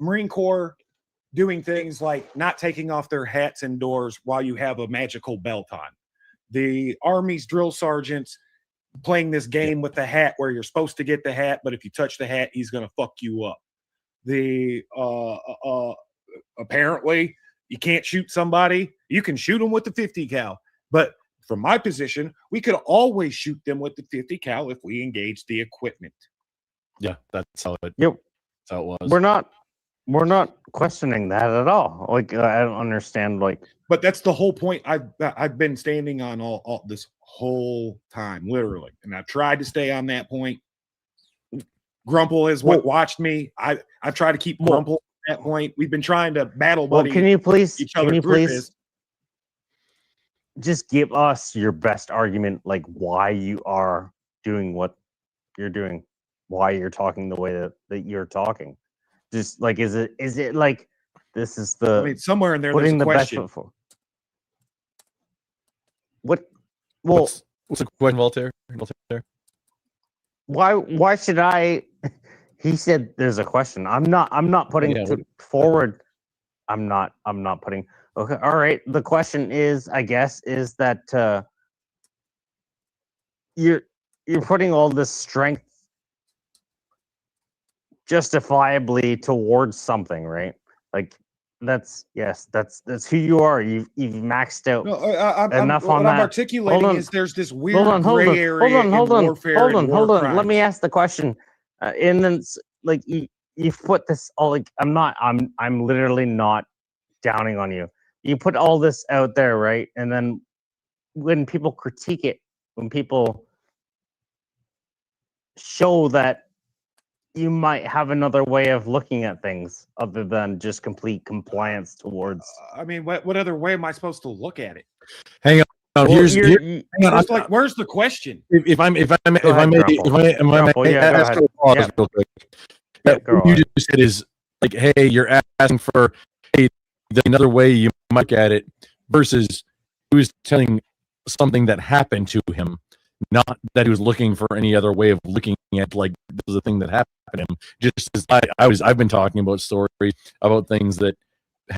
Marine Corps doing things like not taking off their hats indoors while you have a magical belt on. The Army's drill sergeants playing this game with the hat where you're supposed to get the hat, but if you touch the hat, he's gonna fuck you up. The apparently you can't shoot somebody. You can shoot them with the 50 cal, but from my position, we could always shoot them with the 50 cal if we engage the equipment. Yeah, that's how it. Yep. That's how it was. We're not questioning that at all. Like I don't understand. Like But that's the whole point I've been standing on all this whole time, literally, and I've tried to stay on that point. Grumple has watched me. I've tried to keep Grumple at that point. We've been trying to battle buddy. can you please each other through this. just give us your best argument, like why you are doing what you're doing, why you're talking the way that you're talking? Just like is it like This is I the mean, somewhere in there, there's putting a the best question. foot forward. What? Well, What's the question, Voltaire? Voltaire? why should I? He said there's a question. I'm not putting Yeah, forward. I'm not putting. Okay, all right. The question is, I guess, is that you're putting all this strength justifiably towards something, right? Like that's who you are. You've maxed out. No, Enough what on I'm that. articulating Hold on. is there's this weird Hold on, gray area in warfare and war Let crimes. me ask the question. And then like you've put this all like I'm literally not downing on you. You put all this out there, right? And then when people critique it, when people show that you might have another way of looking at things other than just complete compliance towards. I mean, what other way am I supposed to look at it? Hang on. Well, Here's you're- hang on. Just like, where's the question? If I may Grumple, yeah, go ask ahead. a pause Yeah. real quick. Yeah, go What you ahead. just said is like, hey, you're asking for another way you might look at it versus he was telling something that happened to him, not that he was looking for any other way of looking at like this was a thing that happened to him. Just as I've been talking about stories about things that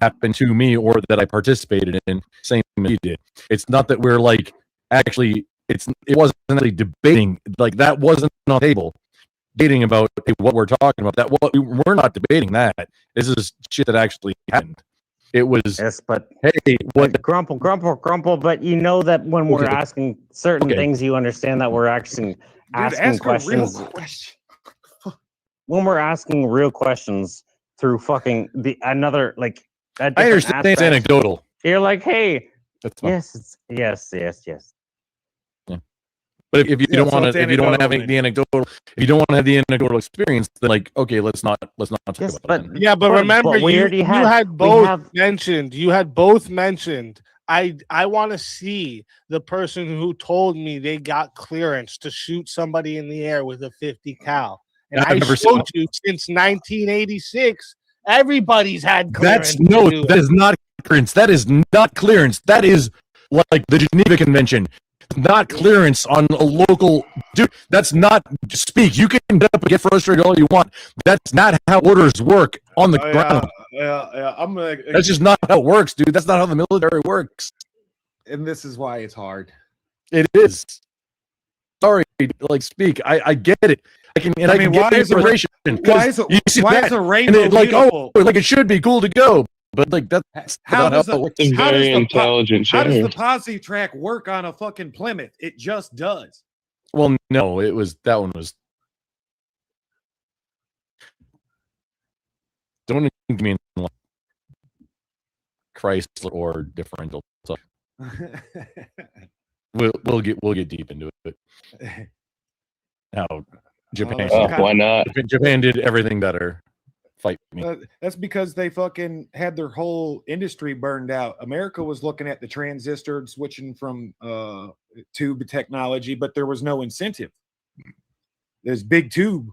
happened to me or that I participated in, same as you did. It's not that we're like actually it wasn't really debating, like that wasn't on the table debating about what we're talking about. That what we're not debating that. This is shit that actually happened. It was Yes, but hey, what grumple. But you know that when we're Okay. asking certain Okay. things, you understand that we're actually Dude, asking ask questions. a real question. When we're asking real questions through fucking another like. I understand it's anecdotal. You're like, hey, That's fine. yes. But if you Yeah, don't so want it's to, if you don't want to have anecdotal the anecdotal, if you don't want to have the anecdotal experience, then like, okay, let's not talk Yes, about but it. then. Yeah, but But remember, we you already you had- had we both have- mentioned. You had both mentioned. I want to see the person who told me they got clearance to shoot somebody in the air with a 50 cal, and I've I never seen showed you since 1986. Everybody's had clearance. That's no, to do that it. is not clearance. That is not clearance. That is like the Geneva Convention. Not clearance on a local dude. That's not speak. You can get up and get frustrated all you want. That's not how orders work on the ground. Yeah. I'm gonna. That's just not how it works, dude. That's not how the military works. And this is why it's hard. It is. Sorry, like speak. I get it. I can and I I, mean, can why get is a- inspiration. Why is a and rainbow it, like beautiful? like it should be cool to go, but like that's How not does how it the- works. It's a How does very the po- intelligent How does the sheriff. posse track work on a fucking Plymouth? It just does. Well, no, it was that one was. Don't mean like Chrysler or differential. So we'll get deep into it. How Japan Oh, Why not? Japan did everything better. Fight me. That's because they fucking had their whole industry burned out. America was looking at the transistor and switching from tube technology, but there was no incentive. There's big tube,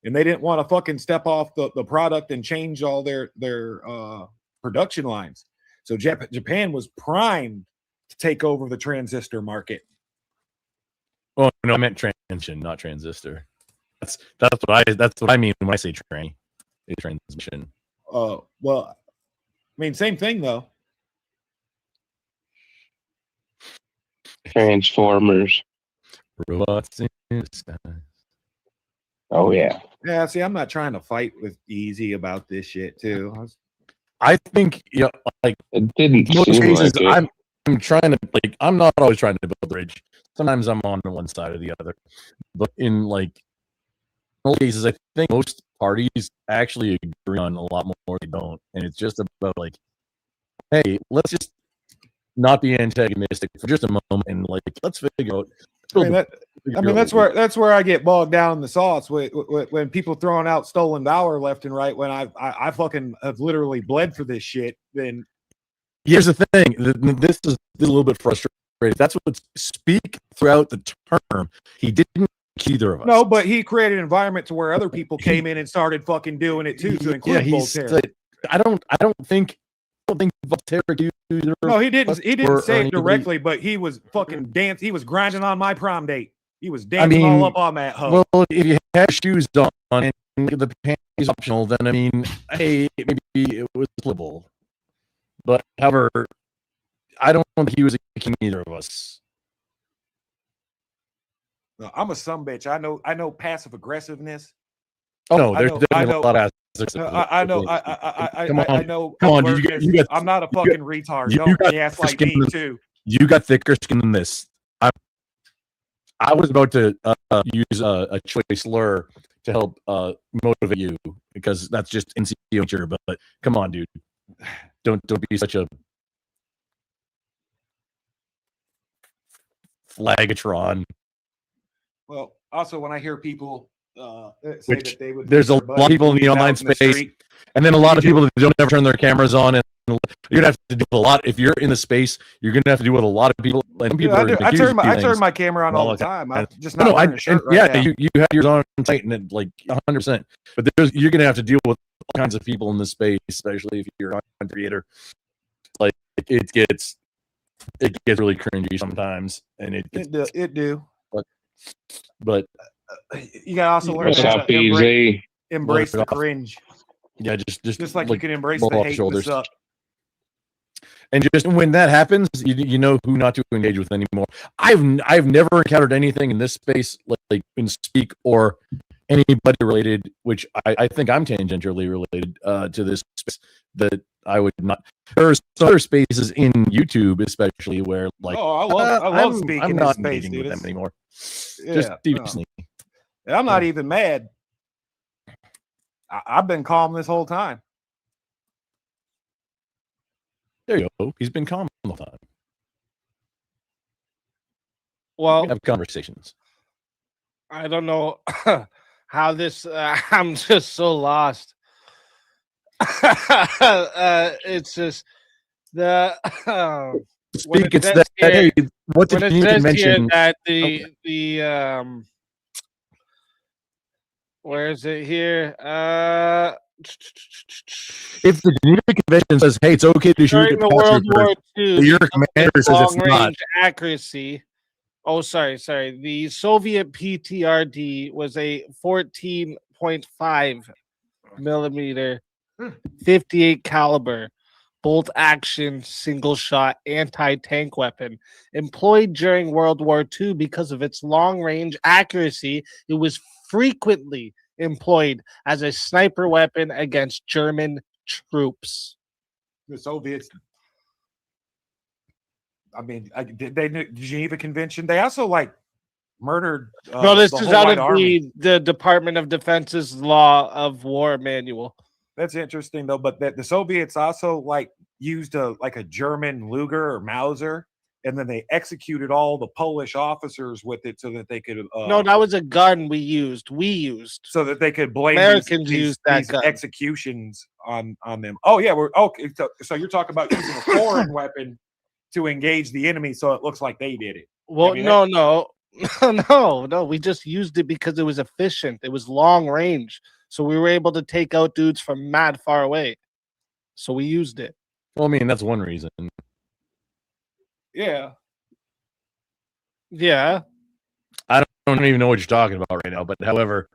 and they didn't want to fucking step off the product and change all their production lines. So Japan was primed to take over the transistor market. Oh no, I meant transmission, not transistor. That's what I mean when I say train. A transmission. Well, I mean, same thing though. Transformers. Robots in the sky. Oh yeah. Yeah, see, I'm not trying to fight with Easy about this shit too. I think like It didn't most seem cases like it. I'm trying to like I'm not always trying to build a bridge. Sometimes I'm on one side or the other. But in like most cases, I think most parties actually agree on a lot more they don't. And it's just about like, hey, let's just not be antagonistic for just a moment and like let's figure out that's where I get bogged down in the sauce when people throwing out stolen valor left and right. When I fucking have literally bled for this shit. Then here's the thing. This is a little bit frustrating. That's what speak throughout the term. He didn't either of us. no, but he created an environment to where other people came in and started fucking doing it too, to include Voltaire. I don't think Voltaire accused either No, of he didn't. us He or didn't say it anybody. directly, but he was fucking dance. He was grinding on my prom date. He was dancing all mean, up on that hoe. Well, if you have shoes on and the panties optional, then I mean, hey, maybe it was livable. But however, I don't think he was accusing either of us. No, I'm a sumbitch. I know passive aggressiveness. Oh no, I there's know- definitely I a lot of I know. Come on, I know. come on, you alertness. got- I'm not a you fucking retard. you Don't got gaslight skin me in the- too. you got thicker skin than this. I was about to use a choice slur to help motivate you because that's just insecure. But come on, dude, don't be such a flagatron. Well, also when I hear people say Which that they would, there's a lot of people in the online space, and then a lot of people that don't ever turn their cameras on, and you're gonna have to do a lot. If you're in the space, you're gonna have to deal with a lot of people. And people I, are do. gonna I turn accuse my you I of turn things my camera on all the time. time. I'm just No, not no, wearing a shirt right yeah, now. you have yours on tight and like 100%. But you're gonna have to deal with all kinds of people in this space, especially if you're a content creator. Like it gets really cringy sometimes, and it do. But You gotta also learn What's how up, to BZ? embrace the Look it off. cringe, yeah, just like you can embrace blow the off hate and the shoulders. suck. And just when that happens, you know who not to engage with anymore. I've never encountered anything in this space like in Speak or anybody related, which I think I'm tangentially related to this space that I would not. There's some other spaces in YouTube, especially where like Oh, I love speaking I'm in not this space, engaging dude. with them It's- anymore. Yeah, Just no. seriously. And I'm not even mad. I've been calm this whole time. There you go. He's been calm the whole time. Well, Have conversations. I don't know how this. I'm just so lost. It's just the. when Speak. it It's says that. here- Hey, what did when it you says here mention? that the where is it here? If the Geneva Convention says, "Hey, it's okay to shoot During at the past World your War II, your because of commander its says it's not. long-range accuracy. Oh, sorry. The Soviet PTRD was a 14.5 millimeter, 58 caliber, bolt action, single shot anti-tank weapon employed during World War II because of its long-range accuracy. It was frequently employed as a sniper weapon against German troops. The Soviets. I mean, they knew the Geneva Convention. They also like murdered. No, this the is whole out White of Army. the Department of Defense's Law of War manual. That's interesting though. But the Soviets also like used a German Luger or Mauser, and then they executed all the Polish officers with it so that they could. No, that was a gun we used. So that they could blame Americans used that these gun. executions on them. Oh yeah, we're okay. So you're talking about using a foreign weapon to engage the enemy, so it looks like they did it. Well, I mean, no. We just used it because it was efficient. It was long range, so we were able to take out dudes from mad far away. So we used it. Well, I mean, that's one reason. Yeah. Yeah, I don't even know what you're talking about right now. But however,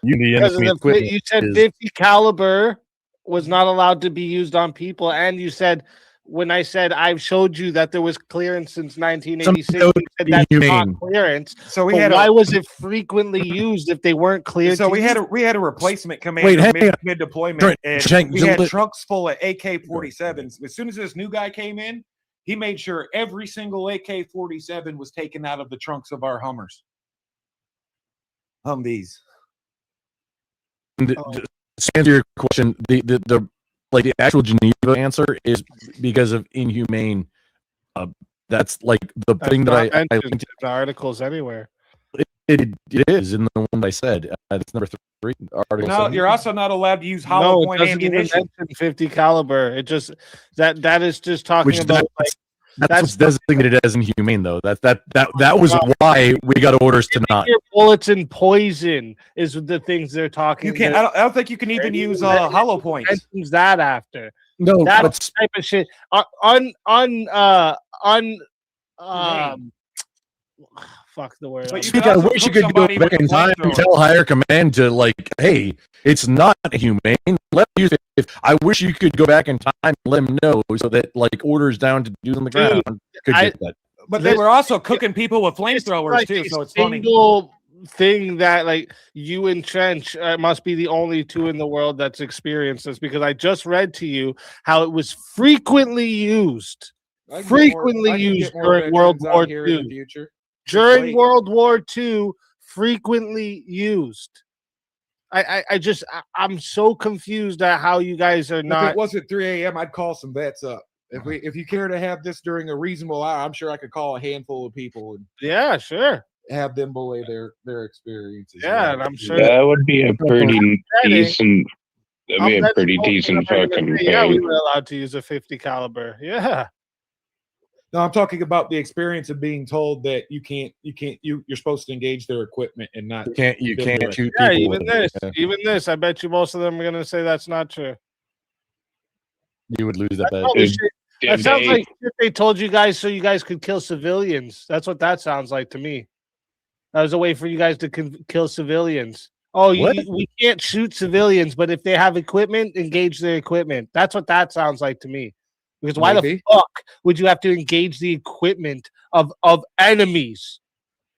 the because of enemy the, equipment you said is- 50 caliber was not allowed to be used on people, and you said when I said I've showed you that there was clearance since 1986, you said that's inhumane. not clearance. So we But had why was it frequently used if they weren't cleared? So to we use? had a replacement Wait, commander hang on. mid deployment, Trent, and Trent, we had let- trunks full of AK-47s. As soon as this new guy came in, he made sure every single AK-47 was taken out of the trunks of our Humvees. To answer your question, the actual Geneva answer is because of inhumane. That's like the That's thing that not I mentioned linked. in the articles anywhere. It is in the one I said. It's number 3. Article No, 7. you're also not allowed to use hollow No, it point doesn't even ammunition. mention 50 caliber. It just that is just talking Which about that's- That's what's designated as inhumane, though. That was why we got orders to not. Your bullets and poison is the things they're talking. You can't. I don't think you can even use hollow points. Use that after. No, that that's type of shit. Fuck the word. But you Speak, can I also wish you cook could go somebody back with in a time and flamethrower. tell higher command to like, hey, it's not humane. Let you. If I wish you could go back in time and let them know so that like orders down to do on the ground could get that. But they were also cooking people with flamethrowers like too, a so it's funny. single thing that like you and Trench must be the only two in the world that's experienced this, because I just read to you how it was frequently used. Frequently used during World War II. During World War II, frequently used. I'm so confused at how you guys are If not. it wasn't 3 a.m., I'd call some vets up. If you care to have this during a reasonable hour, I'm sure I could call a handful of people and Yeah, sure. have them relay their experiences. Yeah, and I'm sure That would be a pretty betting- decent. That'd be I'm a pretty betting decent most of them are fucking gonna say, yeah, we thing. were allowed to use a 50 caliber. Yeah. No, I'm talking about the experience of being told that you're supposed to engage their equipment and not. You them can't direct. shoot Yeah, people even with it. this. Yeah. Even this. I bet you most of them are gonna say that's not true. You would lose that bet. Probably Did- shit. did That sounds they- like shit they told you guys so you guys could kill civilians. That's what that sounds like to me. That was a way for you guys to kill civilians. Oh, What? we can't shoot civilians, but if they have equipment, engage their equipment. That's what that sounds like to me. Because why the Maybe. fuck would you have to engage the equipment of enemies?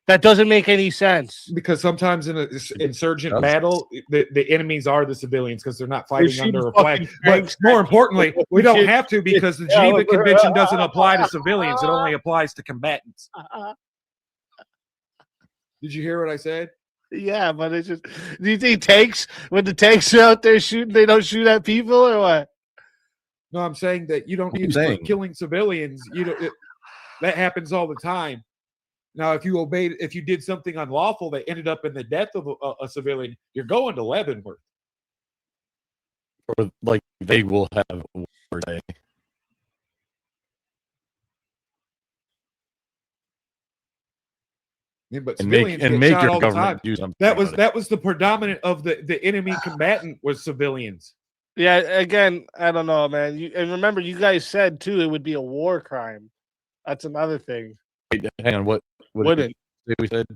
That doesn't make any sense. Because sometimes in an insurgent Does. battle, the enemies are the civilians because they're not fighting shooting under a flag. fucking But tanks more at importantly, you. we don't have to because the Yeah, Geneva look, Convention doesn't apply to civilians. It only applies to combatants. Did you hear what I said? Yeah, but it's just. Do you think tanks, when the tanks are out there shooting, they don't shoot at people or what? No, I'm saying that you don't What are you use for saying? killing civilians. That happens all the time. Now, if you did something unlawful that ended up in the death of a civilian, you're going to Leavenworth. Or like they will have war day. Yeah, but And civilians make get shot your all the time. government do something. That was about it. the predominant of the enemy combatant was civilians. Yeah, again, I don't know, man. And remember, you guys said too it would be a war crime. That's another thing. Wait, hang on. What Wouldn't we said?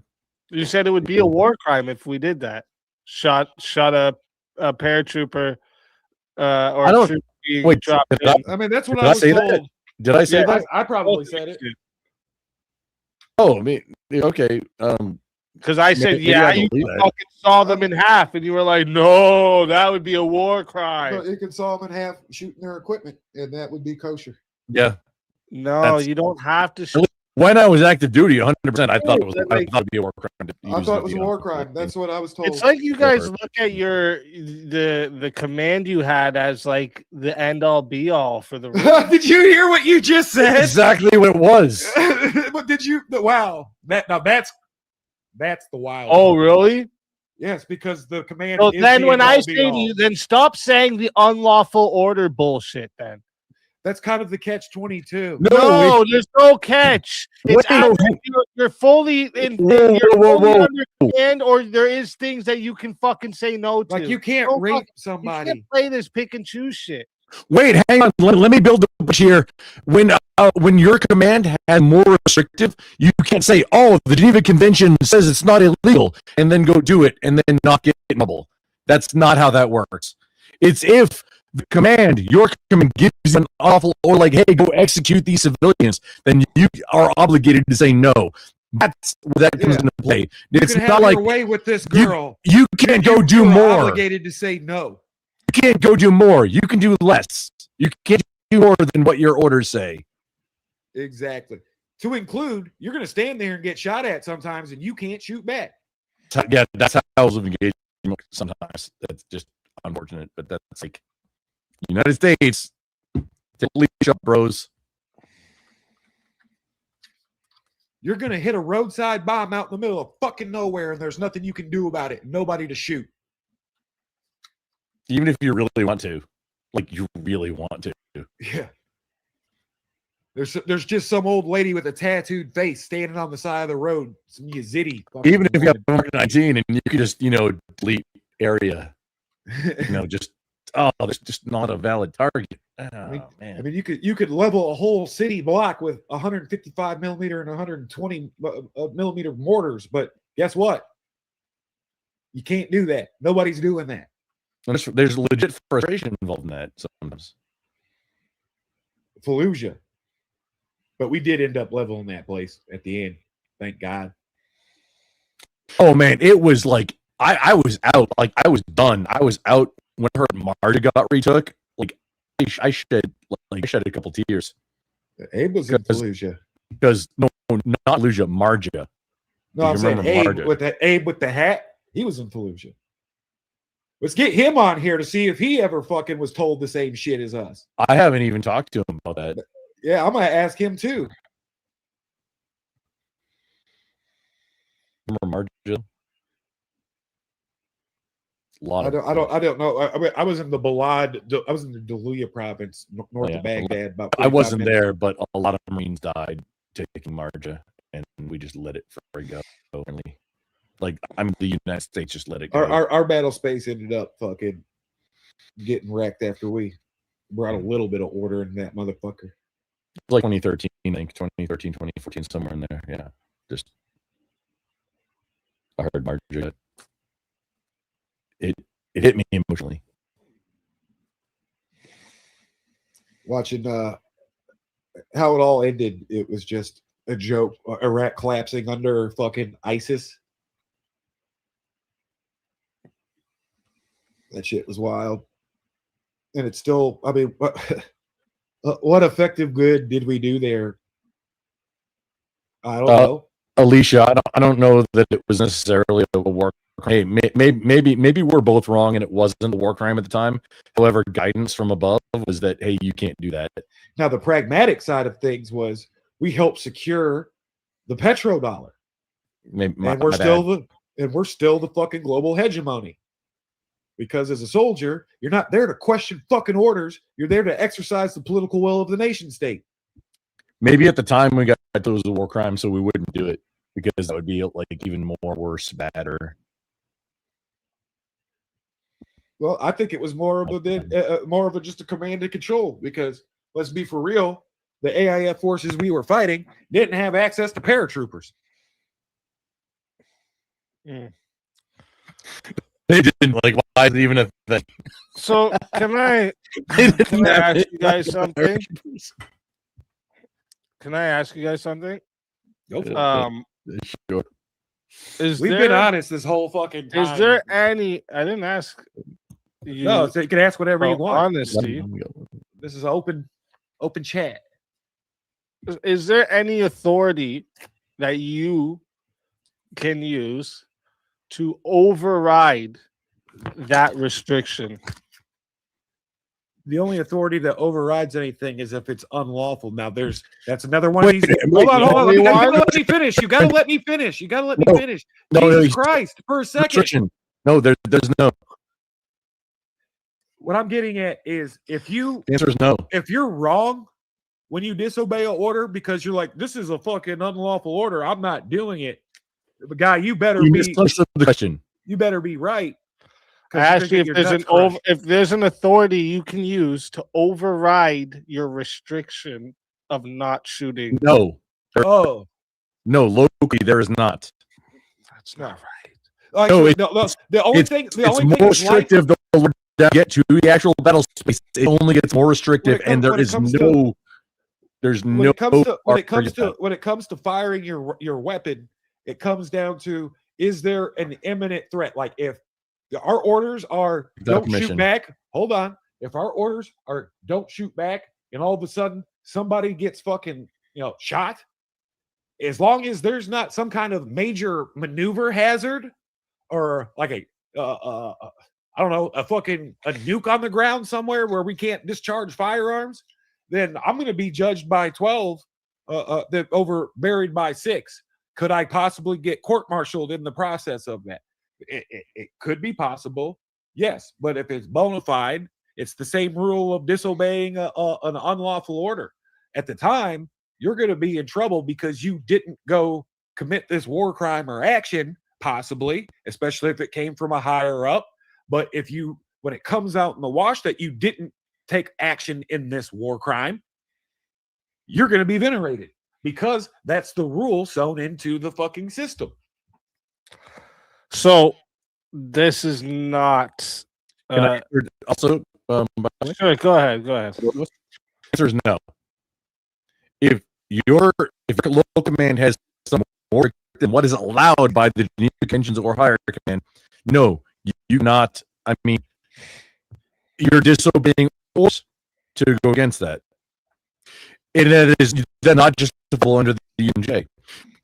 you said it would be a war crime if we did that? Shot a paratrooper or I don't- troop being wait, dropped did I- in. I mean, that's what Did I I was say told. that? Did I say Yeah, that? I probably said it. Oh, I mean, okay. Because I said, Maybe yeah, I you believe that. fucking saw them in half, and you were like, no, that would be a war crime. But you can saw them in half shooting their equipment, and that would be kosher. Yeah. No, That's- you don't have to shoot. When I was active duty, 100%, I thought it was. That I makes- thought it'd be a war crime. to I use thought the it was a gun. war crime. That's what I was told. It's like you guys Whatever. look at the command you had as like the end all be all for the. Did you hear what you just said? Exactly what it was. But did you? Wow. That's the wild. Oh, really? Yes, because the command. So is then, the when end I all say be to all. you, then stop saying the unlawful order bullshit. Then That's kind of the catch-22. no, there's no catch. It's Wait, either no. you're fully in. Whoa, You're whoa, fully whoa. under command, or there is things that you can fucking say no to. Like you can't Don't rape fuck- You somebody. can't play this pick and choose shit. Wait, hang on. Let me build a bridge here. When your command has more restrictive, you can't say, "Oh, the Geneva Convention says it's not illegal," and then go do it, and then not get in trouble. That's not how that works. It's if the your command gives you an awful or like, "Hey, go execute these civilians," then you are obligated to say no. That's where that comes Yeah. into play. You It's can have not your like way with this you- girl. you can't go do You're more. Obligated to say no. You can't go do more. You can do less. You can't do more than what your orders say. Exactly. To include, you're going to stand there and get shot at sometimes, and you can't shoot back. Yeah, that's how I was engaged sometimes. That's just unfortunate, but that's like United States. Take a leash up, bros. You're going to hit a roadside bomb out in the middle of fucking nowhere, and there's nothing you can do about it. Nobody to shoot. Even if you really want to, like you really want to. Yeah. There's just some old lady with a tattooed face standing on the side of the road. Some Yazidi. Even if you have Mark 19 and you could just, delete area, just that's just not a valid target. Oh, man. I mean, you could level a whole city block with 155 millimeter and 120 millimeter mortars, but guess what? You can't do that. Nobody's doing that. There's legit frustration involved in that sometimes. Fallujah. But we did end up leveling that place at the end. Thank God. Oh man, it was like I was out. Like I was done. I was out when I heard Marja got retook. Like I shed a couple tears. Abe was in Fallujah. Because no, not Fallujah, Marja. No, I'm saying Abe with the hat. He was in Fallujah. Let's get him on here to see if he ever fucking was told the same shit as us. I haven't even talked to him about that. Yeah, I'm gonna ask him too. Remember Marja? I don't know. I was in the Balad. I was in the Daluya province, north of Baghdad. I wasn't there, but a lot of Marines died taking Marja, and we just let it go. Like the United States just let it go. Our battle space ended up fucking getting wrecked after we brought a little bit of order in that motherfucker. Like 2013, I think 2013, 2014, somewhere in there. Yeah, just I heard Marja. It hit me emotionally. Watching how it all ended, it was just a joke. Iraq collapsing under fucking ISIS. That shit was wild. And it's still, I mean, what effective good did we do there? I don't know. Alicia, I don't know that it was necessarily a war crime. Hey, maybe we're both wrong and it wasn't a war crime at the time. However, guidance from above was that, hey, you can't do that. Now, the pragmatic side of things was we helped secure the petrodollar. And we're still the fucking global hegemony. Because as a soldier, you're not there to question fucking orders. You're there to exercise the political will of the nation state. Maybe at the time we got it was a war crime, so we wouldn't do it because that would be like even more worse, badder. Well, I think it was more of just a command and control. Because let's be for real, the AIF forces we were fighting didn't have access to paratroopers. They didn't why is it even a thing? So can I ask you guys something? Can I ask you guys something? Go for it. Sure. We've been honest this whole fucking time. Is there any? I didn't ask. No, so you can ask whatever you want. Honesty. This is open chat. Is there any authority that you can use to override that restriction? The only authority that overrides anything is if it's unlawful. Now, that's another one of these. Hold on. You gotta let me finish. You gotta let me finish. Jesus Christ, for a second. Restriction. No, there's no. What I'm getting at is the answer is no. If you're wrong when you disobey an order because you're like, this is a fucking unlawful order, I'm not doing it. But guy, you misunderstood the question. You better be right. I asked you if there's an authority you can use to override your restriction of not shooting. No. No, locally there is not. That's not right. The only thing more restrictive the lower down you get to the actual battle space. It only gets more restrictive, and there is no. There's no. When it comes to firing your weapon, it comes down to: is there an imminent threat? Like if our orders are don't shoot back. Hold on. If our orders are don't shoot back, and all of a sudden somebody gets fucking shot, as long as there's not some kind of major maneuver hazard or like I don't know, a nuke on the ground somewhere where we can't discharge firearms, then I'm going to be judged by 12 that over buried by 6. Could I possibly get court-martialed in the process of that? It could be possible, yes. But if it's bona fide, it's the same rule of disobeying an unlawful order. at the time, you're going to be in trouble because you didn't go commit this war crime or action, possibly, especially if it came from a higher up. But when it comes out in the wash that you didn't take action in this war crime, you're going to be venerated because that's the rule sewn into the fucking system. So this is not. Also, by the way, Sure, go ahead. Go ahead. the answer is no. If your local command has some more than what is allowed by the Geneva Conventions or higher command, no, you not. I mean, you're disobeying orders to go against that. And that is not just under the UNJ.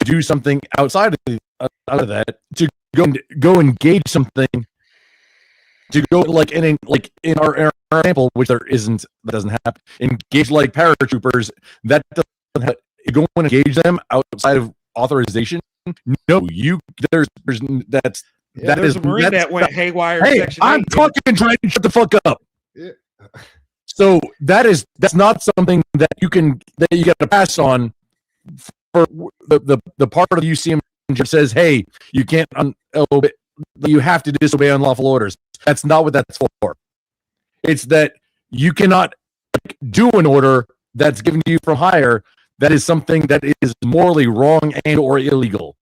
Do something outside of that to go engage something. To go like in our example, which that doesn't happen. Engage like paratroopers. That doesn't happen. Go and engage them outside of authorization. No, there's that's Yeah, that there's is a Marine that went haywire. Hey, Section I'm 8. talking, trying to shut the fuck up. Yeah. So that's not something that you got to pass on for the part of the UCM that says, hey, you can't obey, you have to disobey unlawful orders. That's not what that's for. It's that you cannot do an order that's given to you from higher that is something that is morally wrong and or illegal.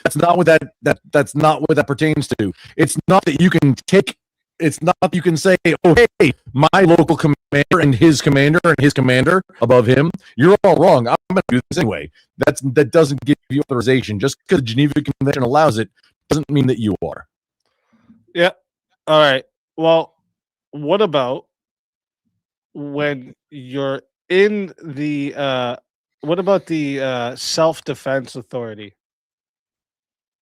That's not what that's not what that pertains to. It's not that you can take. It's not that you can say, "Oh, hey, my local commander and his commander above him, you're all wrong. I'm going to do this anyway." That doesn't give you authorization. Just because the Geneva Convention allows it doesn't mean that you are. Yeah. All right. Well, what about when you're in the what about the self-defense authority?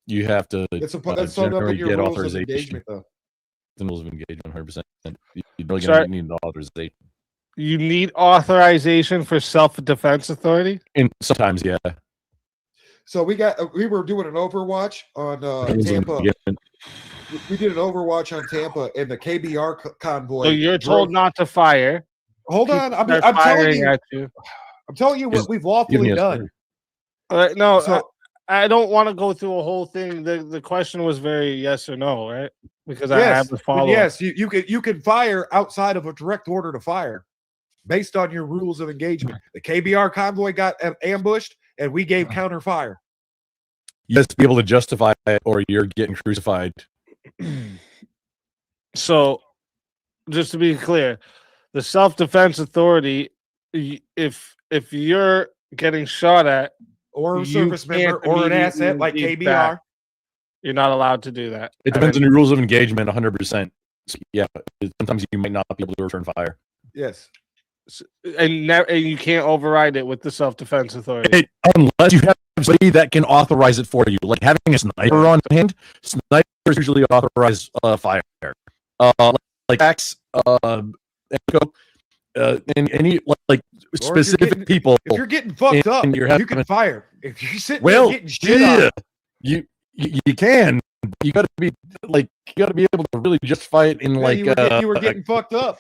You have to. That's sewn up in generally your get rules of authorization. engagement, though. The rules of engagement, 100%. You really Sorry? need an authorization. You need authorization for self-defense authority? And sometimes, yeah. So we were doing an Overwatch on Rules of Tampa. engagement. We did an Overwatch on Tampa, and the KBR convoy. So you're told not to fire. Hold on, I'm They're telling firing you. at you. I'm telling you what we've lawfully us done. No, So- I don't want to go through a whole thing. The question was very yes or no, right? Because I have to follow. Yes, you can fire outside of a direct order to fire, based on your rules of engagement. The KBR convoy got ambushed, and we gave counter fire. You have to be able to justify it, or you're getting crucified. So, just to be clear, the self-defense authority, if you're getting shot at, Or a you service member, can't or an asset immediately like engage KBR. back. You're not allowed to do that. It depends on your rules of engagement, 100%. Yeah, sometimes you might not be able to return fire. Yes. And you can't override it with the self-defense authority. Unless you have somebody that can authorize it for you, like having a sniper on hand. Snipers usually authorize fire. Like Axe, Echo, and any like Or if specific people. If you're getting fucked up, and you're you having can fire. If you're sitting Well, there getting shit on, you can. You got to be able to really justify it in like you were getting fucked up.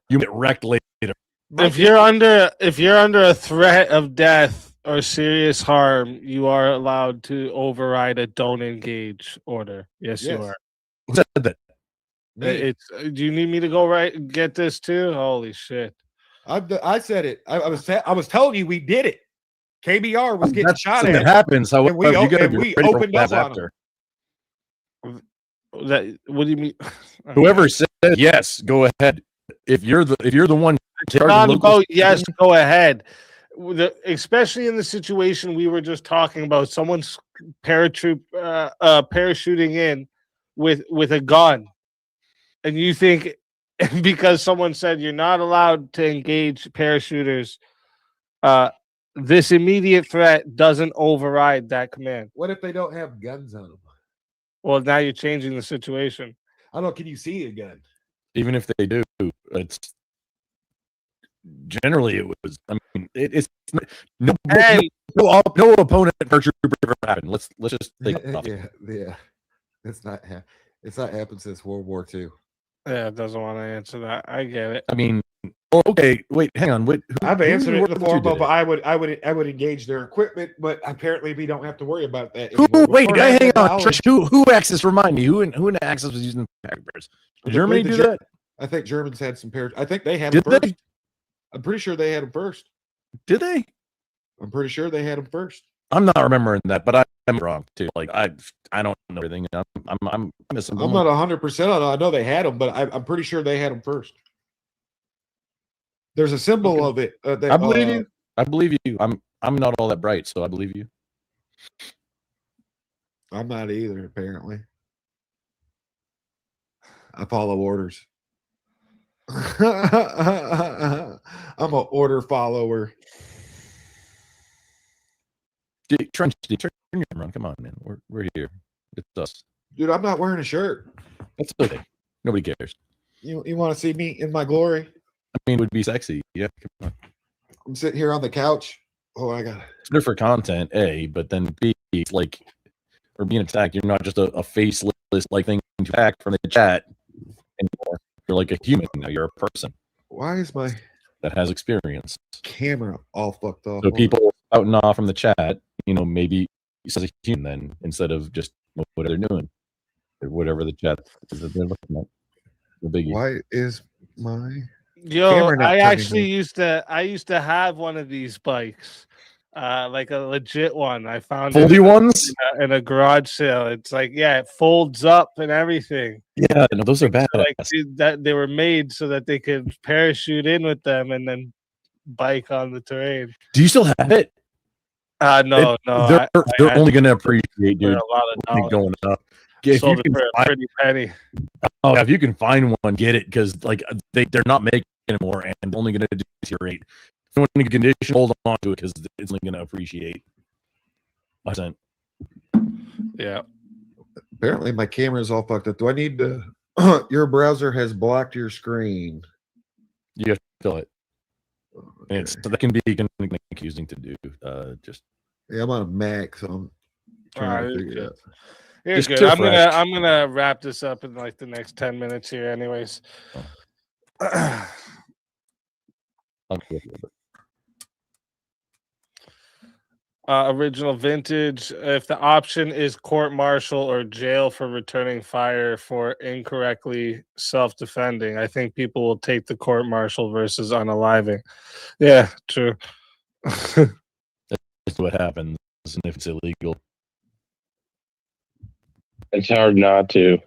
you get wrecked later. If you're under a threat of death or serious harm, you are allowed to override a don't engage order. Yes, you Yes. are. Who said that? Me. Do you need me to go get this too? Holy shit! I said it. I was telling you we did it. KBR was getting That's shot something at. that happens. However, we you got to and be we ready for opened what up happens on 'em. after. What do you mean? Whoever said yes, go ahead. If you're the one, It's not about yes, go ahead. Especially in the situation we were just talking about, someone's parachuting in with a gun, and you think because someone said you're not allowed to engage parachuters, this immediate threat doesn't override that command. What if they don't have guns on them? Well, now you're changing the situation. I don't know. Can you see a gun? Even if they do, it's generally it was. I mean, it's no opponent for trooper ever happened. Let's just take it off. Yeah. It's not happened since World War II. Yeah, it doesn't want to answer that. I get it. I mean, Oh, okay, wait, hang on. Wait, I've answered it in the who form did of it? I would engage their equipment, but apparently we don't have to worry about that. Who? anymore. We Wait, don't have hang that on, knowledge. Trish. Who Axis? Remind me. Who in Axis was using Pack Bears? Did I Germany believe do the that? I think Germans had some pairs. I think they had Did them first. they? I'm pretty sure they had them first. Did they? I'm pretty sure they had them first. I'm not remembering that, but I'm wrong too. Like I don't know everything. I'm missing. I'm not 100% on it. I know they had them, but I'm pretty sure they had them first. There's a symbol of it. That, I believe you. I believe you. I'm not all that bright, so I believe you. I'm not either, apparently. I follow orders. I'm an order follower. Trench, turn your camera on. Come on, man. We're here. It's us. Dude, I'm not wearing a shirt. That's okay. Nobody cares. You want to see me in my glory? I mean, it would be sexy. Yeah. Come on. I'm sitting here on the couch. Oh, I got it. It's good for content, A, but then B, it's like, or being attacked, you're not just a faceless like thing to attack from the chat anymore. You're like a human now. You're a person Why is my that has experience. camera all fucked off? So people out and off from the chat, maybe as a human then, instead of just what they're doing, or whatever the chat is that they're looking at. The biggie. Why is my Yo, camera not I turning actually on? used to have one of these bikes, like a legit one. I found Foldy it ones? in a garage sale. It's like, yeah, it folds up and everything. Yeah, no, those are bad. Like that they were made so that they could parachute in with them and then bike on the terrain. Do you still have it? No, They're only going to appreciate, dude. a lot of dollars. Going up. If Sold you it can for a find, pretty penny. oh, if you can find one, get it, because like they're not making anymore, and only going to deteriorate. If you want any condition, hold on to it because it's only going to appreciate. %. Yeah. Apparently, my camera is all fucked up. Do I need to? Your browser has blocked your screen. You have to fill it. And so that can be confusing to do. Just Yeah, I'm on a Mac, so I'm trying to figure it out. You're Just good. too I'm fresh. gonna wrap this up in like the next 10 minutes here, anyways. I'll go with it. Original vintage. If the option is court martial or jail for returning fire for incorrectly self-defending, I think people will take the court martial versus unaliving. Yeah, true. That's what happens if it's illegal. It's hard not to.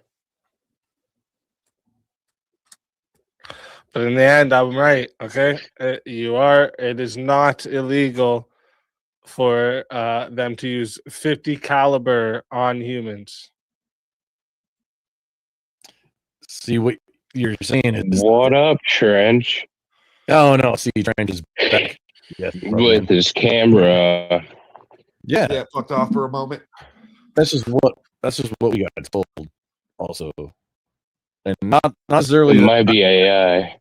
But in the end, I'm right. Okay, you are. It is not illegal for them to use 50 caliber on humans. See what you're saying is What up, Trench? oh no, see Trent is back. Yeah, With his camera. yeah, Yeah, fucked off for a moment. that's just what we got told also, and not necessarily It that- might be AI.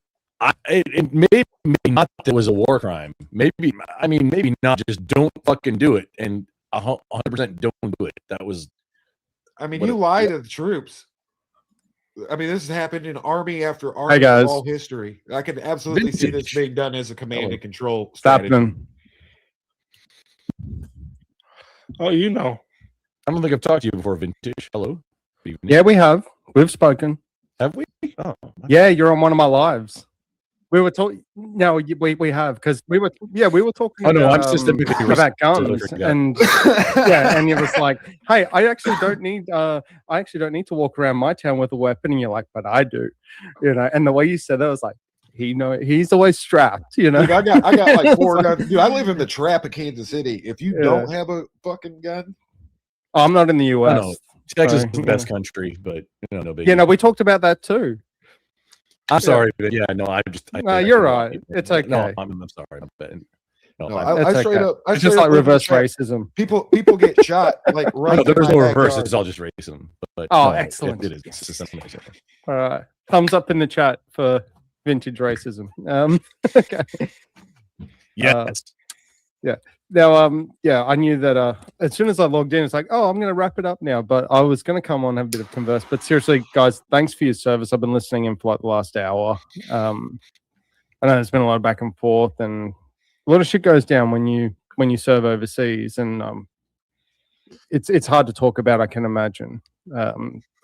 it may not that it was a war crime. Maybe maybe not. Just don't fucking do it, and 100% don't do it. That was I mean, What you a- lie to the troops. I mean, this has happened in army after army guys. of all history. I can absolutely see this Vintage. being done as a command Hello. and control Stop strategy. them. Oh, you know. I don't think I've talked to you before. Vintage. Hello. Evening. Yeah, we have. We've spoken. Have we? Oh, Yeah, you're on one of my lives. We were talking. No, we have because we were talking. Oh, no, I'm about, systemically about responsible, guns I forgot. and yeah, and it was like, hey, I actually don't need to walk around my town with a weapon, and you're like, but I do, And the way you said that was like, he's always strapped, Dude, I got like 4 guns. Dude, I live in the trap of Kansas City. If you Yeah. don't have a fucking gun, I'm not in the I US. know. Texas so, is the best country, but no big. Yeah, no, we talked about that too. I'm sorry, but yeah, no, I just. No, you're right. It's okay. No, I'm sorry. No, no, I'm- I It's straight okay. up. I It's just straight like up live in the reverse trap. racism. People get shot like right. no, in there's my no reverse. backyard. It's all just racism. But Oh, no, excellent. It is. It's systemic racism. All right. Thumbs up in the chat for vintage racism. Okay. Yes. Now, yeah, I knew that as soon as I logged in, it's like, oh, I'm going to wrap it up now. But I was going to come on and have a bit of converse. But seriously, guys, thanks for your service. I've been listening in for like the last hour. I know there's been a lot of back and forth, and a lot of shit goes down when you serve overseas, and it's hard to talk about. I can imagine.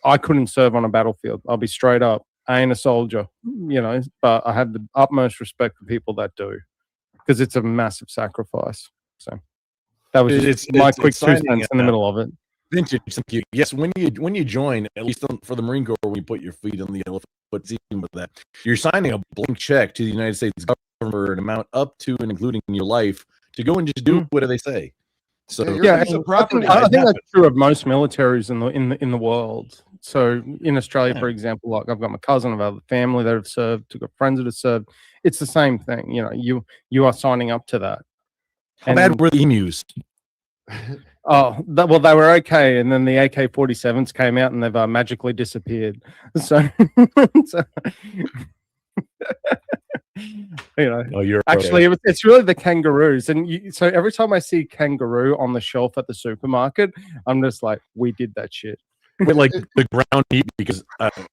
I couldn't serve on a battlefield. I'll be straight up. I ain't a soldier, but I have the utmost respect for people that do, because it's a massive sacrifice. So that was just my quick 2 cents in the middle of it. Vintage, thank you. Yes, when you join, at least for the Marine Corps, when you put your feet on the elephant, but even with that, you're signing a blank check to the United States government for an amount up to and including your life to go and just do whatever they say. So yeah, I think that's true of most militaries in the world. So in Australia, for example, like I've got my cousin, I've got family that have served, I've got friends that have served. It's the same thing. You are signing up to that. How bad were the emus? Oh, well, they were okay, and then the AK-47s came out, and they've magically disappeared. So, actually, it's really the kangaroos, and so every time I see kangaroo on the shelf at the supermarket, I'm just like, we did that shit. But like the ground beef, because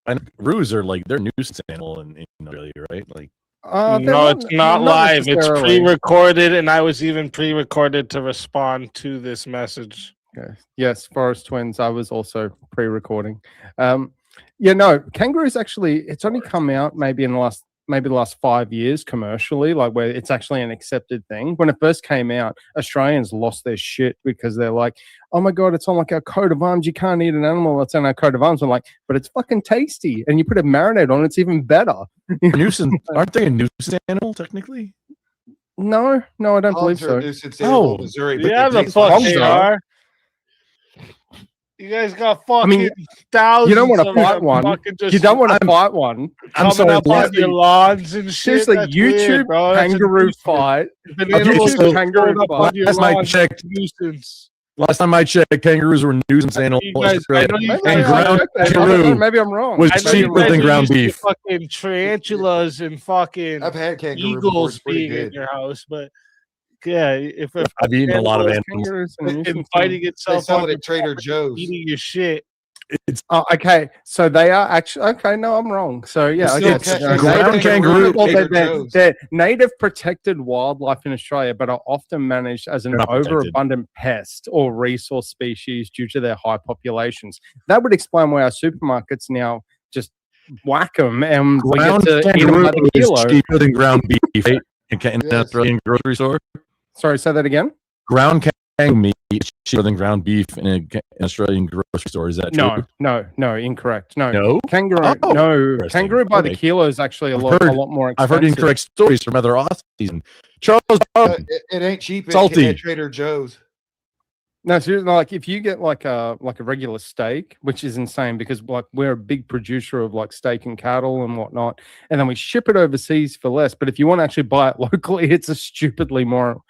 kangaroos are like they're a nuisance animal in Australia, right? Like. No, it's not live. It's pre-recorded, and I was even pre-recorded to respond to this message. Okay. Yes, Forest Twins. I was also pre-recording. Kangaroos actually. It's only come out maybe in the last 5 years commercially, like where it's actually an accepted thing. When it first came out, Australians lost their shit because they're like, "Oh my god, it's on like our coat of arms. You can't eat an animal that's on our coat of arms." I'm like, "But it's fucking tasty, and you put a marinade on, it's even better." Nuisance? Aren't they a nuisance animal technically? No, I don't believe so. Oh, Missouri, yeah, the fuck they are. You guys got fucking thousands. You don't want to fight one. You don't want to fight one. I'm sorry, up on your lawns and shit. Seriously, YouTube kangaroo fight. Last time I checked, kangaroos were nuisance animals. And ground kangaroo maybe I'm wrong. Was cheaper than ground beef. Fucking tarantulas and fucking I've had kangaroo eagles being in your house, but yeah, if I've eaten a lot of animals and fighting itself, they sell it at Trader Joe's, eating your shit. Okay, so they are actually okay. No, I'm wrong. So yeah, ground kangaroo. They're native protected wildlife in Australia, but are often managed as an overabundant pest or resource species due to their high populations. That would explain why our supermarkets now just whack them and we get to eat them by the kilo. Is cheaper than ground beef in an Australian grocery store. Sorry, say that again. Ground kangaroo meat is cheaper than ground beef in an Australian grocery store. Is that true? No, incorrect. No, kangaroo. Kangaroo by the kilo is actually a lot more expensive. I've heard incorrect stories from other Aussies. And Charles, it ain't cheap salty at Trader Joe's. No, so like if you get like a regular steak, which is insane because like we're a big producer of like steak and cattle and whatnot, and then we ship it overseas for less. But if you want to actually buy it locally, it's a stupidly more.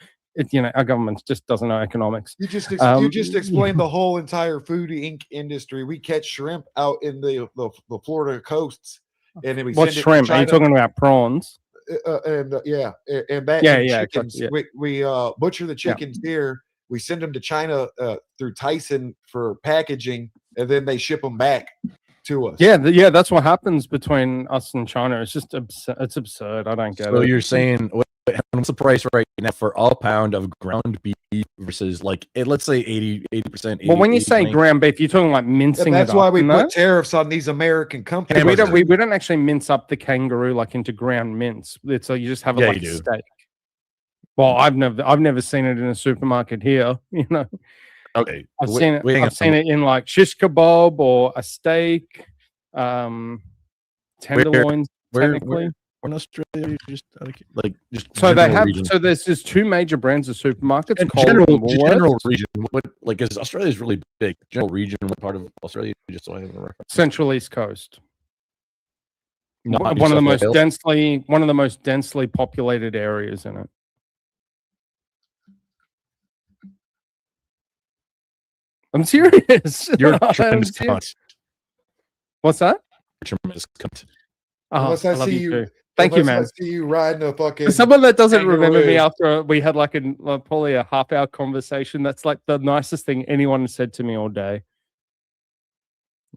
Our government just doesn't know economics. You just explained the whole entire food industry. We catch shrimp out in the Florida coasts, and then we send shrimp? Are you talking about prawns? And chickens. Yeah. We butcher the chickens here. We send them to China through Tyson for packaging, and then they ship them back to us. Yeah, that's what happens between us and China. It's just it's absurd. I don't get it. So you're saying what's the price right now for a pound of ground beef versus like let's say 80%? Well, when you say ground beef, you're talking like mincing. That's why we put tariffs on these American companies. And we don't actually mince up the kangaroo like into ground mince. It's you just have it like a steak. Well, I've never seen it in a supermarket here. Okay, I've seen it in like shish kebab or a steak, tenderloins. Technically, in Australia, just so they have. So there's two major brands of supermarkets. And general region. What is Australia's really big? General region. What part of Australia? Just so I have a reference. Central East Coast. One of the most densely populated areas in it. I'm serious. You're a tremendous cunt. What's that? Tremendous cunt. Unless I see you. Thank you, man. I see you riding a fucking. Someone that doesn't remember me after we had like probably a half-hour conversation. That's like the nicest thing anyone has said to me all day.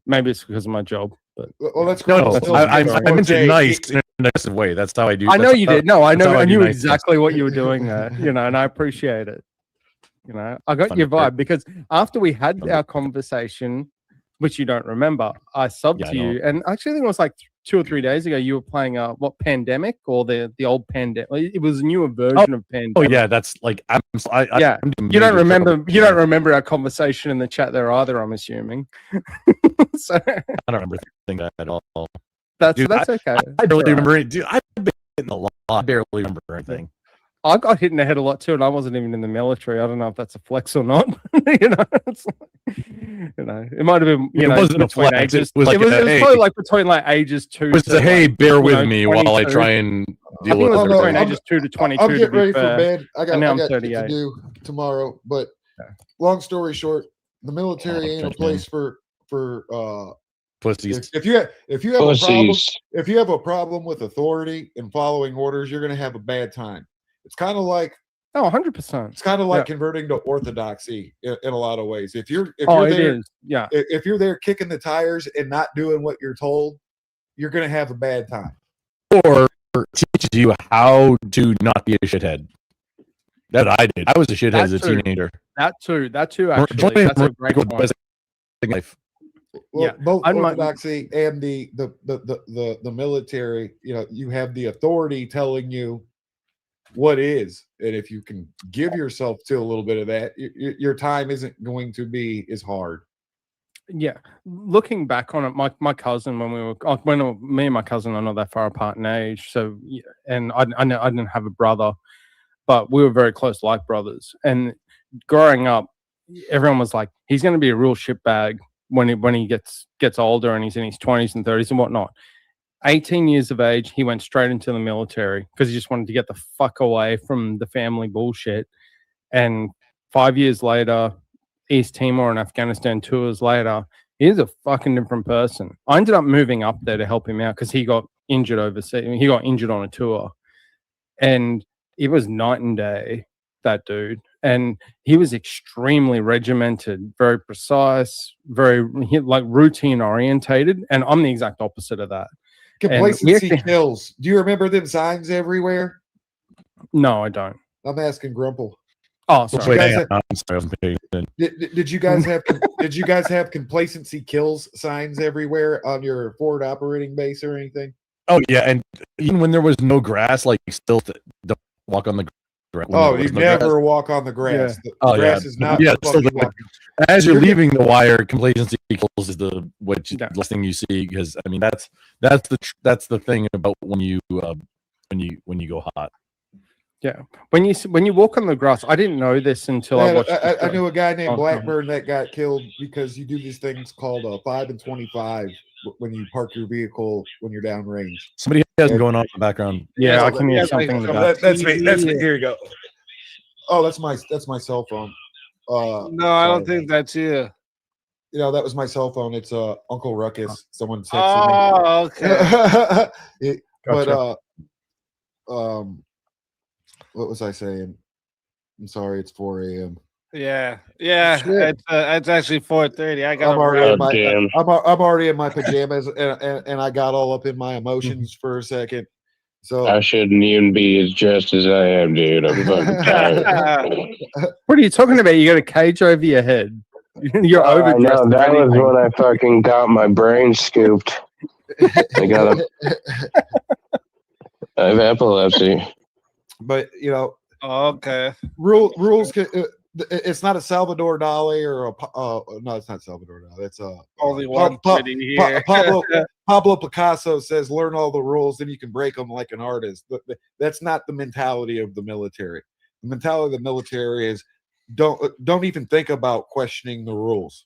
Maybe it's because of my job, but well, that's no. I meant it nice nicest way. That's how I do. I know that's you how- did. No, I that's know. how I do knew nice things. exactly what you were doing there. And I appreciate it. I got Funny your part. vibe because after we had our conversation, which you don't remember, I subbed Yeah, I to you, and actually I think it was like 2 or 3 days ago. You were playing what Pandemic or the old Pandemic? It was a newer version of Pandemic. Oh yeah, that's like Yeah, I'm doing you don't major remember. trouble. You don't remember our conversation in the chat there either. I'm assuming. So I don't remember thinking that at all. that's Dude, okay. I barely Alright. remember it. Dude, I've been hitting a lot. I barely remember anything. I got hit in the head a lot too, and I wasn't even in the military. I don't know if that's a flex or not. It's like, it might have been. It wasn't a between flex, it ages. was like it was, a, it was hey. probably like between like ages 2. It was to, a, hey, like, bear with me while I 22. try and I deal think it with was Oh, no, between everything. ages 2 to 22. I'm to getting be ready for fair. bed. I And now got I'm shit to 38. do tomorrow. But Okay. long story short, the military ain't a Judgment. place for Pussies. if you have a problem Pussies. if you have a problem with authority and following orders, you're gonna have a bad time. It's kind of like Oh, 100%. it's kind of like Yeah. converting to orthodoxy in a lot of ways. If you're Oh, it there is. Yeah. if you're there kicking the tires and not doing what you're told, you're gonna have a bad time. Or teaches you how to not be a shithead. That I did. I was a shithead as a That too. teenager. That too. Actually, Joining that's a Marine great Corps point. was a life. Well, Yeah, both I'm not- orthodoxy and the military, you have the authority telling you what is, and if you can give yourself to a little bit of that, your time isn't going to be as hard. Yeah, looking back on it, my cousin when me and my cousin are not that far apart in age, so and I didn't have a brother, but we were very close, like brothers. And growing up, everyone was like, he's going to be a real shitbag when he gets older and he's in his 20s and 30s and whatnot. 18 years of age, he went straight into the military because he just wanted to get the fuck away from the family bullshit. And 5 years later, East Timor and Afghanistan 2 years later, he's a fucking different person. I ended up moving up there to help him out because he got injured overseas. He got injured on a tour. And it was night and day, that dude. And he was extremely regimented, very precise, very like routine orientated. And I'm the exact opposite of that. And we Complacency actually- kills. Do you remember them signs everywhere? No, I don't. I'm asking Grumple. Oh, sorry. Wait, guys hang have- on. I'm sorry, I wasn't paying attention. Did you guys have did you guys have complacency kills signs everywhere on your forward operating base or anything? Oh yeah, and even when there was no grass, like still don't walk on the grass. Oh, you never walk on the grass. The Oh, yeah. grass is not Yeah, the still fucking the- walk. As you're You're getting- leaving the wire, complacency equals is the Yeah. last thing you see, because I mean that's the thing about when you go hot. Yeah. When you walk on the grass, I didn't know this until I Man, watched. I knew a guy named Oh, Blackburn that got killed because you do these things called 5 and 25 when you park your vehicle when you're downrange. Somebody has them going on in the background. Yeah, I so can hear that's like something. in the some- back. That's me. That's me. Here you go. Oh, that's my cell phone. No, I don't sorry. think that's you. That was my cell phone. It's Uncle Ruckus. Someone texted Oh, okay. me. But what was I saying? I'm sorry. It's 4 a.m. Yeah. Shit. It's actually 4:30. I got I'm already, in Oh, damn. I'm already in my pajamas, and I got all up in my emotions for a second. So I shouldn't even be as dressed as I am, dude. I'm fucking tired. What are you talking about? You got a cage over your head. You're I overdressed. know, that for was anything. when I fucking got my brain scooped. I got I have epilepsy. but Okay. rules. It's not a Salvador Dali or no, it's not Salvador Dali. It's Only one sitting here. Pablo Picasso says, "Learn all the rules, then you can break them like an artist." That's not the mentality of the military. The mentality of the military is don't even think about questioning the rules.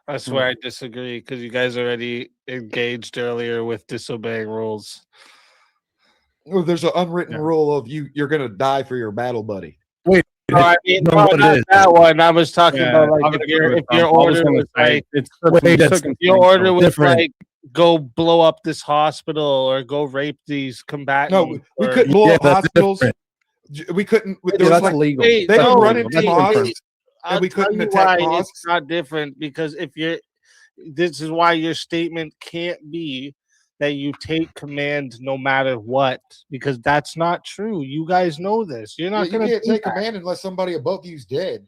I swear I disagree because you guys already engaged earlier with disobeying rules. There's an unwritten rule of you're going to die for your battle buddy. No, I mean, No, no, what it not is. that one. I was talking Yeah, about like I'm if gonna your go if with your Trump. I was order gonna was say, like it's Wait, that's- your order was different. like go blow up this hospital or go rape these combatants. No, we or- couldn't blow Yeah, up that's hospitals. different. We couldn't. Yeah, There was that's like illegal. Wait, they no, would run into that's mosques, different. I'll we tell couldn't you attack why mosques. it's not different because if you're, this is why your statement can't be that you take command no matter what, because that's not true. You guys know this. You're not You going to can't take command unless somebody above you's dead.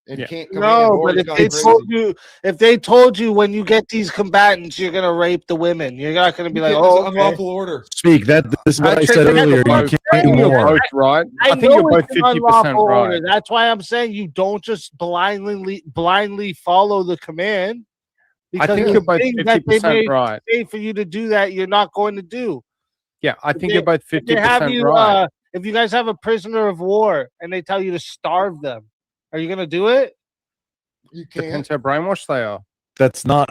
And Yeah. can't command No, or but he's if gone they crazy. told you, when you get these combatants, you're gonna rape the women. You're not gonna be You like, can't- there's oh, an okay. unlawful order. Speak. This is what I said think earlier. You that's can't what do I'm You're more. both right. I think know you're both it's an 50% unlawful right. order. That's why I'm saying you don't just blindly follow the command. I think there's you're both things that they 50% may right. say for you to do that you're not going to do. Yeah, I If think they- you're both if they have 50% you, right. if you guys have a prisoner of war and they tell you to starve them, are you gonna do it? You can't. Depends how brainwashed they are. That's not.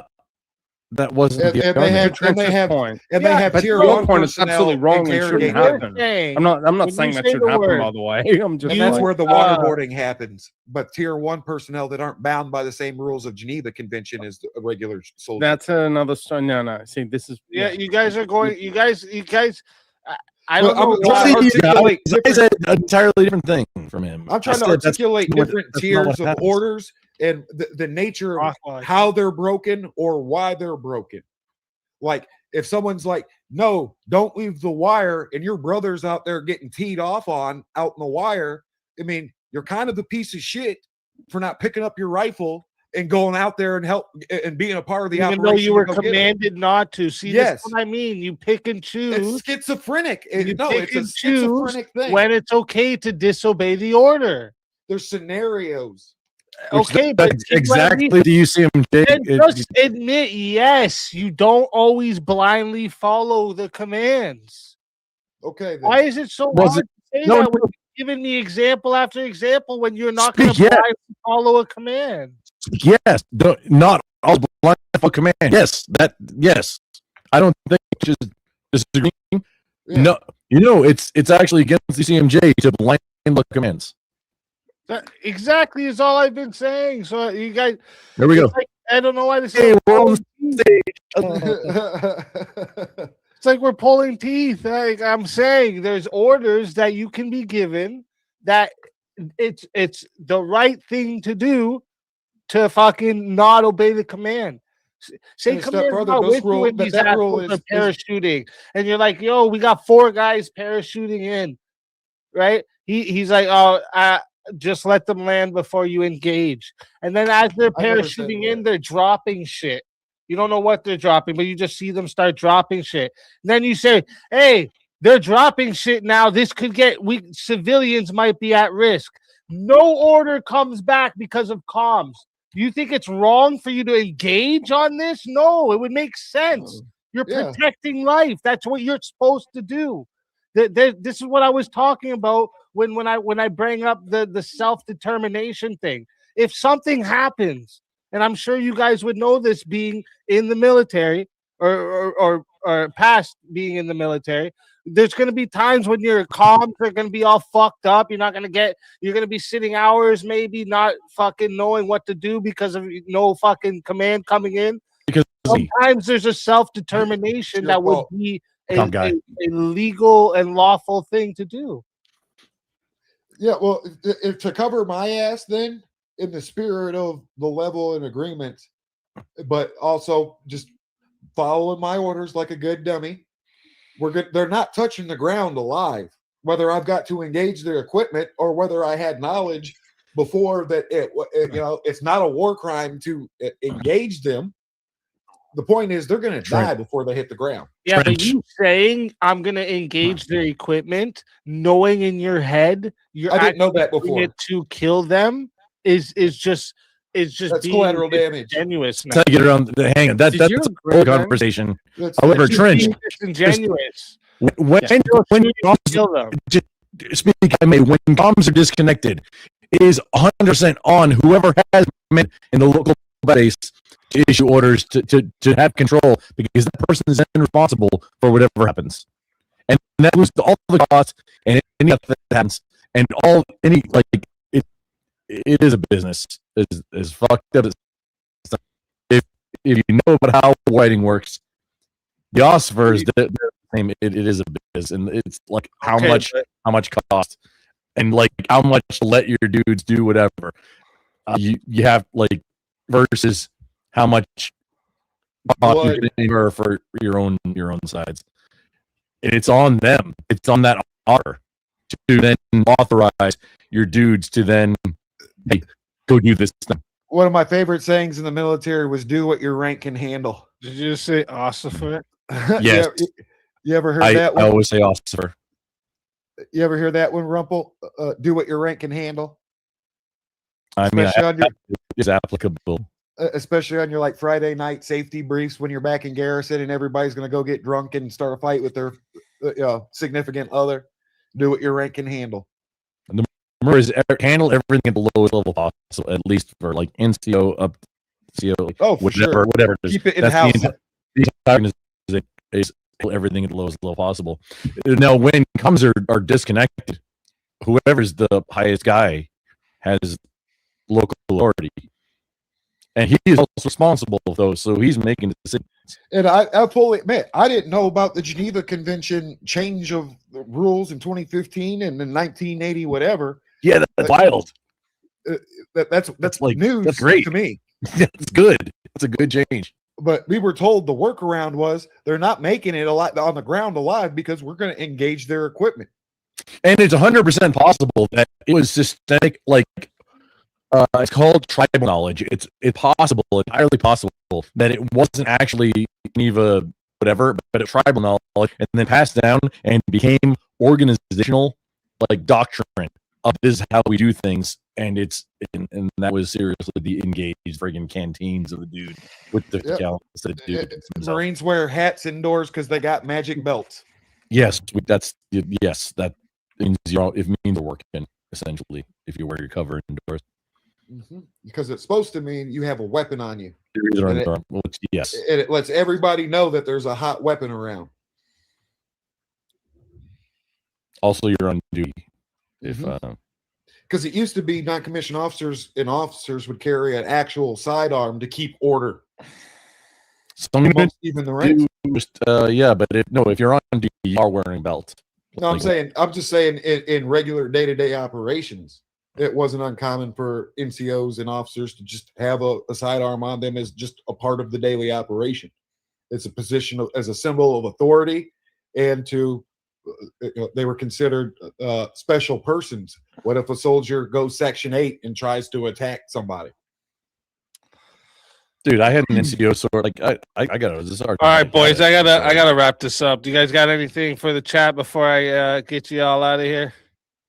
That wasn't And, the and they argument. have, and they Trench's have, point. and Yeah, they have But tier your one point is personnel absolutely wrong and shouldn't interrogating You're happen. saying, I'm not when saying you that say should the happen, word- by the way. I'm just and that's like, where the uh, waterboarding happens. But tier one personnel that aren't bound by the same rules of Geneva Convention as a regular soldier. that's another story. No. See, this is yeah, you guys are going. You guys. I don't Well, know. I'm trying to why- articulate I different- said an entirely different thing from him. I'm trying I to said that's articulate not what- different that's not what tiers of happens. orders and the nature of Rockline. how they're broken or why they're broken. Like if someone's like, no, don't leave the wire, and your brother's out there getting teed off on out in the wire, I mean, you're kind of the piece of shit for not picking up your rifle and going out there and help and being a part of the Even operation. though you were to go get 'em. commanded not to. See, Yes. that's what I mean. You pick and choose. It's schizophrenic. You No, pick it's a and choose schizophrenic thing. when it's okay to disobey the order. There's scenarios. Which Okay, but that's exactly the UCMJ. then just admit, yes, you don't always blindly follow the commands. Okay. Then. Why is it so Was hard to say no, that when you're giving me example after example when you're not Speak, going to yeah. blindly follow a command? Yes, not all blind for command. Yes, yes. I don't think just disagreeing. Yeah. No, it's actually against the CMJ to blind look commands. That exactly is all I've been saying. So you guys, There we go. it's like, I don't know why this. Hey, is we're on It's like we're pulling teeth. Like I'm saying, there's orders that you can be given that it's the right thing to do to fucking not obey the command. Say And a step command further, not those with you rule- when that- these that rule assholes is- are parachuting, and you're like, "Yo, we got 4 guys parachuting in," right? He's like, "Oh, just let them land before you engage," and then as they're I never said parachuting that. in, they're dropping shit. You don't know what they're dropping, but you just see them start dropping shit. Then you say, "Hey, they're dropping shit now. This could get civilians might be at risk." No order comes back because of comms. Do you think it's wrong for you to engage on this? No, it would make sense. You're Yeah. protecting life. That's what you're supposed to do. This is what I was talking about when I bring up the self-determination thing. If something happens, and I'm sure you guys would know this being in the military or past being in the military, there's going to be times when your comms are going to be all fucked up. You're going to be sitting hours, maybe not fucking knowing what to do because of no fucking command coming in. Because Sometimes there's a self-determination Your that would fault. be Calm guy. a legal and lawful thing to do. Yeah, well, if to cover my ass, then in the spirit of the level and agreement, but also just following my orders like a good dummy. We're good. They're not touching the ground alive. Whether I've got to engage their equipment or whether I had knowledge before that it's not a war crime to engage them. The point is they're going to die before they hit the ground. Yeah, but Trench. you saying I'm gonna engage their equipment, knowing in your head you're I didn't know that actually doing before. it to kill them, is just That's being collateral damage. disingenuous. That's how you get around the hang on. That's Did you a agree, whole Ben? conversation. That's- However, It's just Trench, being disingenuous. when Still when shooting to kill them. speaking, I mean, when comms are disconnected, it is 100% on whoever has men in the local base to issue orders to have control, because that person is then responsible for whatever happens, and that was all the costs and any other that happens, and it is a business is fucked up. If you know about how whiting works, the Ossifers, they're the same. It is a business, and it's like how Okay, much cost, and like how much to let your dudes do whatever. You have like versus how much blood. or for your own sides. It's on them. It's on that author to then authorize your dudes to then go do this thing. One of my favorite sayings in the military was "Do what your rank can handle." Did you just say ossifer? Yes. You ever heard I that one? always say officer. You ever hear that one, Rumple? Do what your rank can handle. I mean, Especially on your, it's applicable. especially on your like Friday night safety briefs when you're back in garrison and everybody's going to go get drunk and start a fight with their significant other. Do what your rank can handle. Remember, is handle everything at the lowest level possible, at least for like NCO up CO. Oh, for sure. Whatever. It is. Keep it in That's house. The entire organization is everything at the lowest level possible. Now, when comms are disconnected, whoever's the highest guy has local authority, and he is also responsible for those. So he's making decisions. And I fully admit, I didn't know about the Geneva Convention change of the rules in 2015 and in 1980, whatever. Yeah, that's wild. That's like news that's great to me. That's good. That's a good change. But we were told the workaround was they're not making it on the ground alive because we're going to engage their equipment. And it's 100% possible that it was systemic, like it's called tribal knowledge. It's possible, entirely possible, that it wasn't actually Geneva, whatever, but it's tribal knowledge, and then passed down and became organizational, like doctrine of this is how we do things. And and that was seriously the engaged friggin' canteens of the dude with the cal instead of dude. Marines wear hats indoors because they got magic belts. Yes, that means it means you're working essentially if you wear your cover indoors. Because it's supposed to mean you have a weapon on you. Yes. And it lets everybody know that there's a hot weapon around. Also, you're on duty. Because it used to be non-commissioned officers and officers would carry an actual sidearm to keep order. Even the ranks. If you're on duty, you are wearing a belt. No, I'm just saying in regular day-to-day operations, it wasn't uncommon for NCOs and officers to just have a sidearm on them as just a part of the daily operation. It's a position as a symbol of authority, and they were considered special persons. What if a soldier goes Section 8 and tries to attack somebody? Dude, I had an NCO sword. Like I got it. All right, boys, I gotta wrap this up. Do you guys got anything for the chat before I get you all out of here?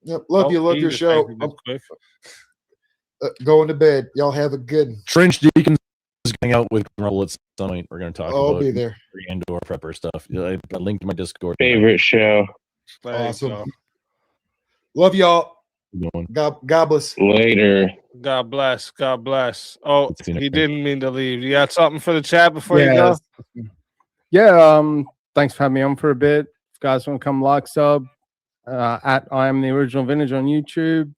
Yep, love your show. Going to bed. Y'all have a good Trench Deacons is going out with Rumble at some point. We're going to talk about I'll be there. Andor prepper stuff. I linked my Discord. Favorite show. Awesome. Love y'all. God bless. Later. God bless. God bless. Oh, he didn't mean to leave. You got something for the chat before you go? Yeah. Thanks for having me on for a bit. If you guys want to come like, sub, at I Am the Original Vintage on YouTube.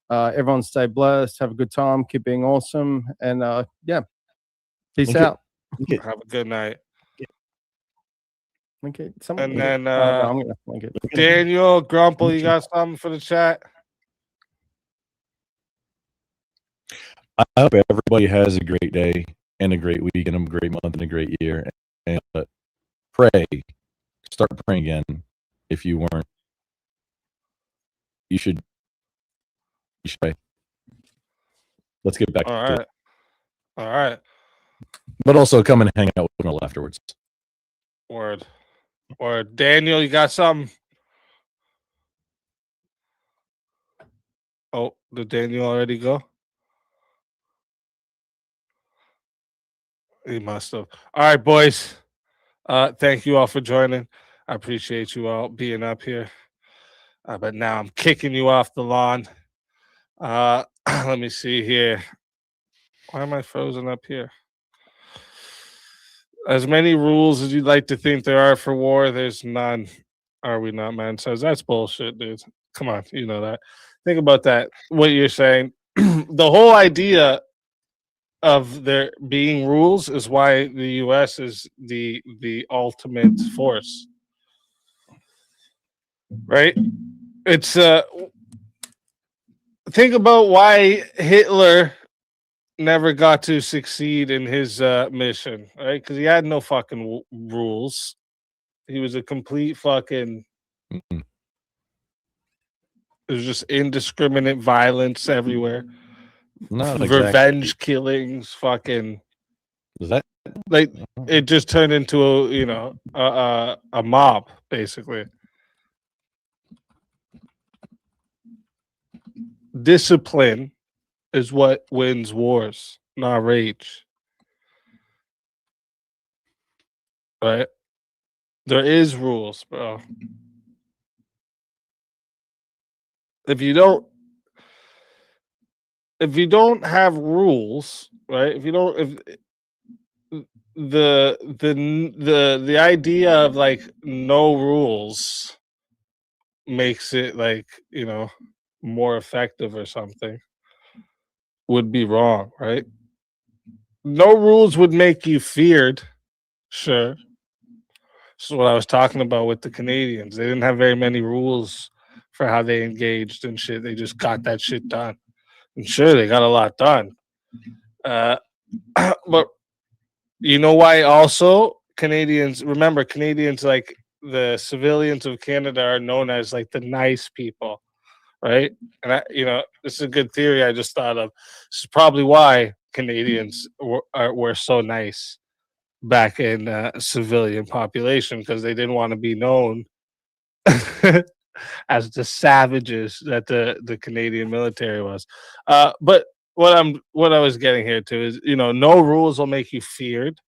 Everyone stay blessed. Have a good time. Keep being awesome. And peace out. Have a good night. Okay. And then Daniel Grumple, you got something for the chat? I hope everybody has a great day and a great week and a great month and a great year. And pray. Start praying again. If you weren't, you should pray. Let's get back to it. All right. But also come and hang out with Mel afterwards. Word. Daniel, you got something? Oh, did Daniel already go? He must have. All right, boys. Thank you all for joining. I appreciate you all being up here. But now I'm kicking you off the lawn. Let me see here. Why am I frozen up here? As many rules as you'd like to think there are for war, there's none. Are we not, man? Says that's bullshit, dude. Come on, you know that. Think about that. What you're saying. The whole idea of there being rules is why the U.S. is the ultimate force, right? It's think about why Hitler never got to succeed in his mission, right? Because he had no fucking rules. He was a complete fucking. Mhm. There's just indiscriminate violence everywhere. Not exactly. Revenge killings, fucking. Was that like it just turned into a mob basically. Discipline is what wins wars, not rage. Right? There is rules, bro. If you don't have rules, right? If the idea of like no rules makes it like, more effective or something would be wrong, right? No rules would make you feared, sure. This is what I was talking about with the Canadians. They didn't have very many rules for how they engaged and shit. They just got that shit done. And sure, they got a lot done. But you know why also Canadians, remember, Canadians, like the civilians of Canada are known as like the nice people, right? And this is a good theory I just thought of. This is probably why Canadians were so nice back in civilian population, because they didn't want to be known as the savages that the Canadian military was. But what I was getting here to is, no rules will make you feared,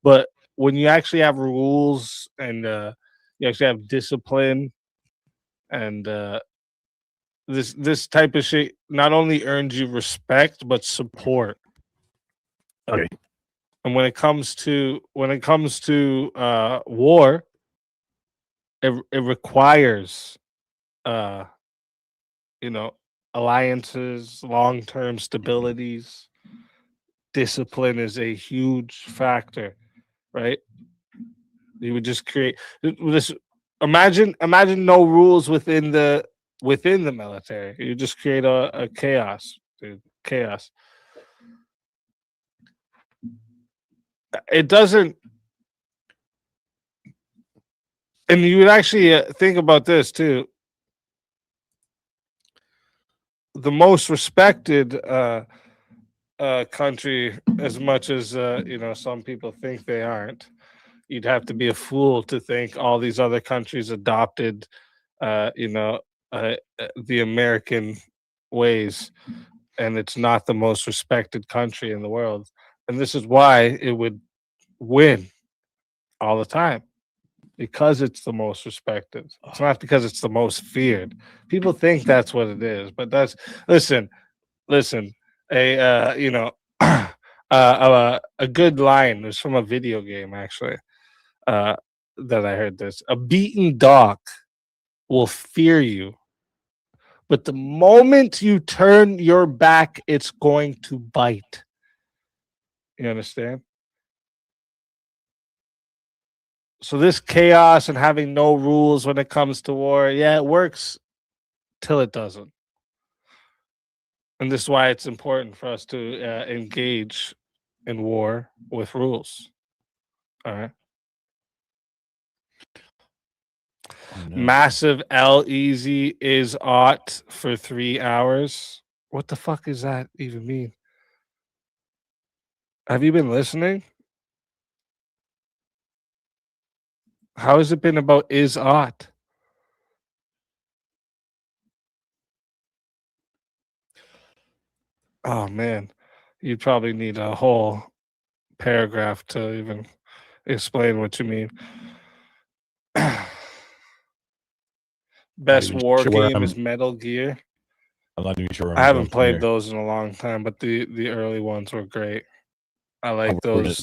but when you actually have rules and you actually have discipline and this type of shit not only earns you respect but support. Okay. And when it comes to war, it requires alliances, long-term stabilities. Discipline is a huge factor, right? You would just create this. Imagine no rules within the military. You just create a chaos, dude. Chaos. It doesn't. And you would actually think about this too. The most respected country, as much as some people think they aren't, you'd have to be a fool to think all these other countries adopted, the American ways, and it's not the most respected country in the world. And this is why it would win all the time. Because it's the most respected. It's not because it's the most feared. People think that's what it is, but that's listen. A good line was from a video game actually. That I heard this. A beaten dog will fear you, but the moment you turn your back, it's going to bite. You understand? So this chaos and having no rules when it comes to war, yeah, it works till it doesn't. And this is why it's important for us to engage in war with rules. All right. Oh, no. Massive L easy is ought for 3 hours. What the fuck does that even mean? Have you been listening? How has it been about is ought? Oh man, you probably need a whole paragraph to even explain what you mean. Best even war sure where game I'm- is Metal Gear. I'm not even sure. where I I'm haven't going from played here. those in a long time, but the early ones were great. I like we're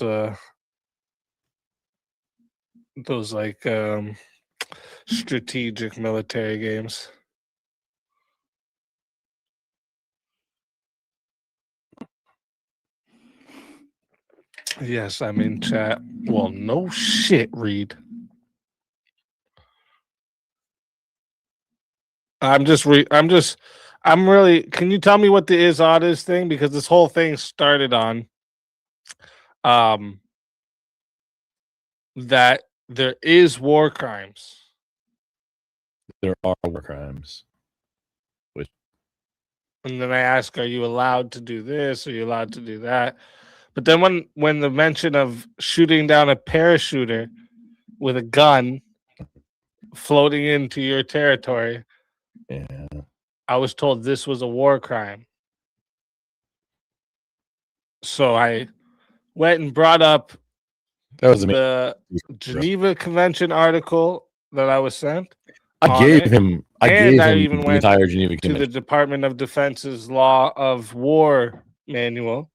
those like strategic military games. Yes, I'm in chat. Well, no shit, Reed. I'm just I'm really. Can you tell me what the is odd is thing? Because this whole thing started on, that there is war crimes. There are war crimes. Which And then I ask, are you allowed to do this? Are you allowed to do that? But then when the mention of shooting down a parachuter with a gun floating into your territory, yeah. I was told this was a war crime. So I went and brought up That was the Geneva Convention article that I was sent. I on gave it, him and I the even went entire Geneva to the Convention. Department of Defense's Law of War manual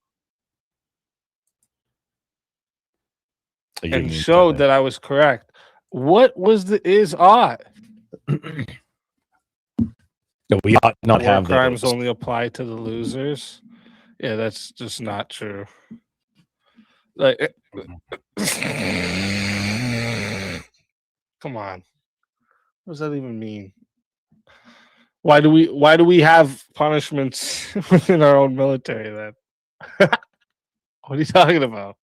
I gave him and the showed that I was correct. What was the is odd? No, we ought not War have crimes those. only apply to the losers. Yeah, that's just not true. Like, come on, what does that even mean? Why do we have punishments within our own military then? What are you talking about?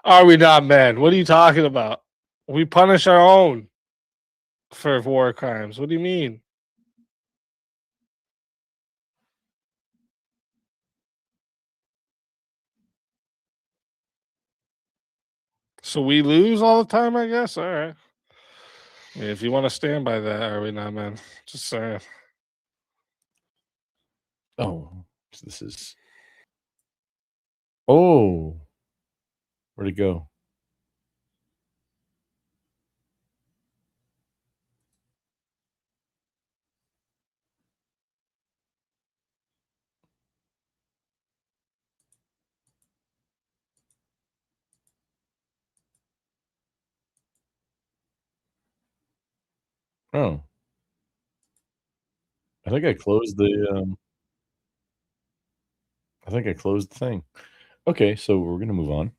Are we not, man? What are you talking about? We punish our own for war crimes. What do you mean? So we lose all the time, I guess. All right. I mean, if you want to stand by that, are we not, man? Just saying. Oh, this is. Oh, where'd it go? Oh, I think I closed the. I think I closed the thing. Okay, so we're gonna move on.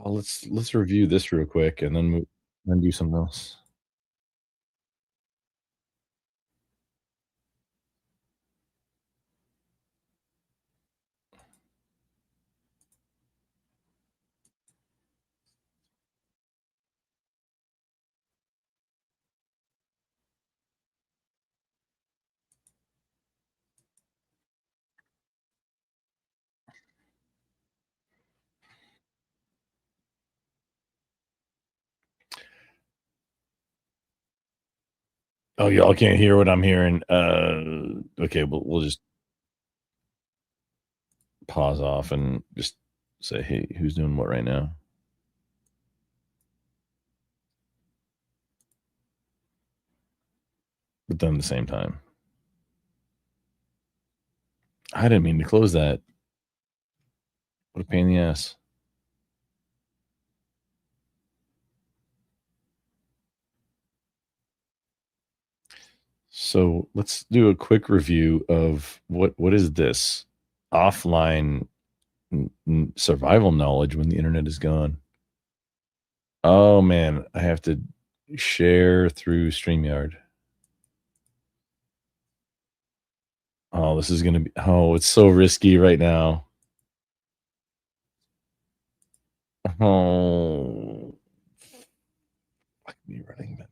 Let's review this real quick and then do something else. Oh, y'all can't hear what I'm hearing. Okay, we'll just pause off and just say, hey, who's doing what right now? But then at the same time, I didn't mean to close that. What a pain in the ass. So let's do a quick review of what is this offline survival knowledge when the internet is gone. Oh man, I have to share through StreamYard. Oh, this is gonna be. Oh, it's so risky right now. Oh, fuck me running that.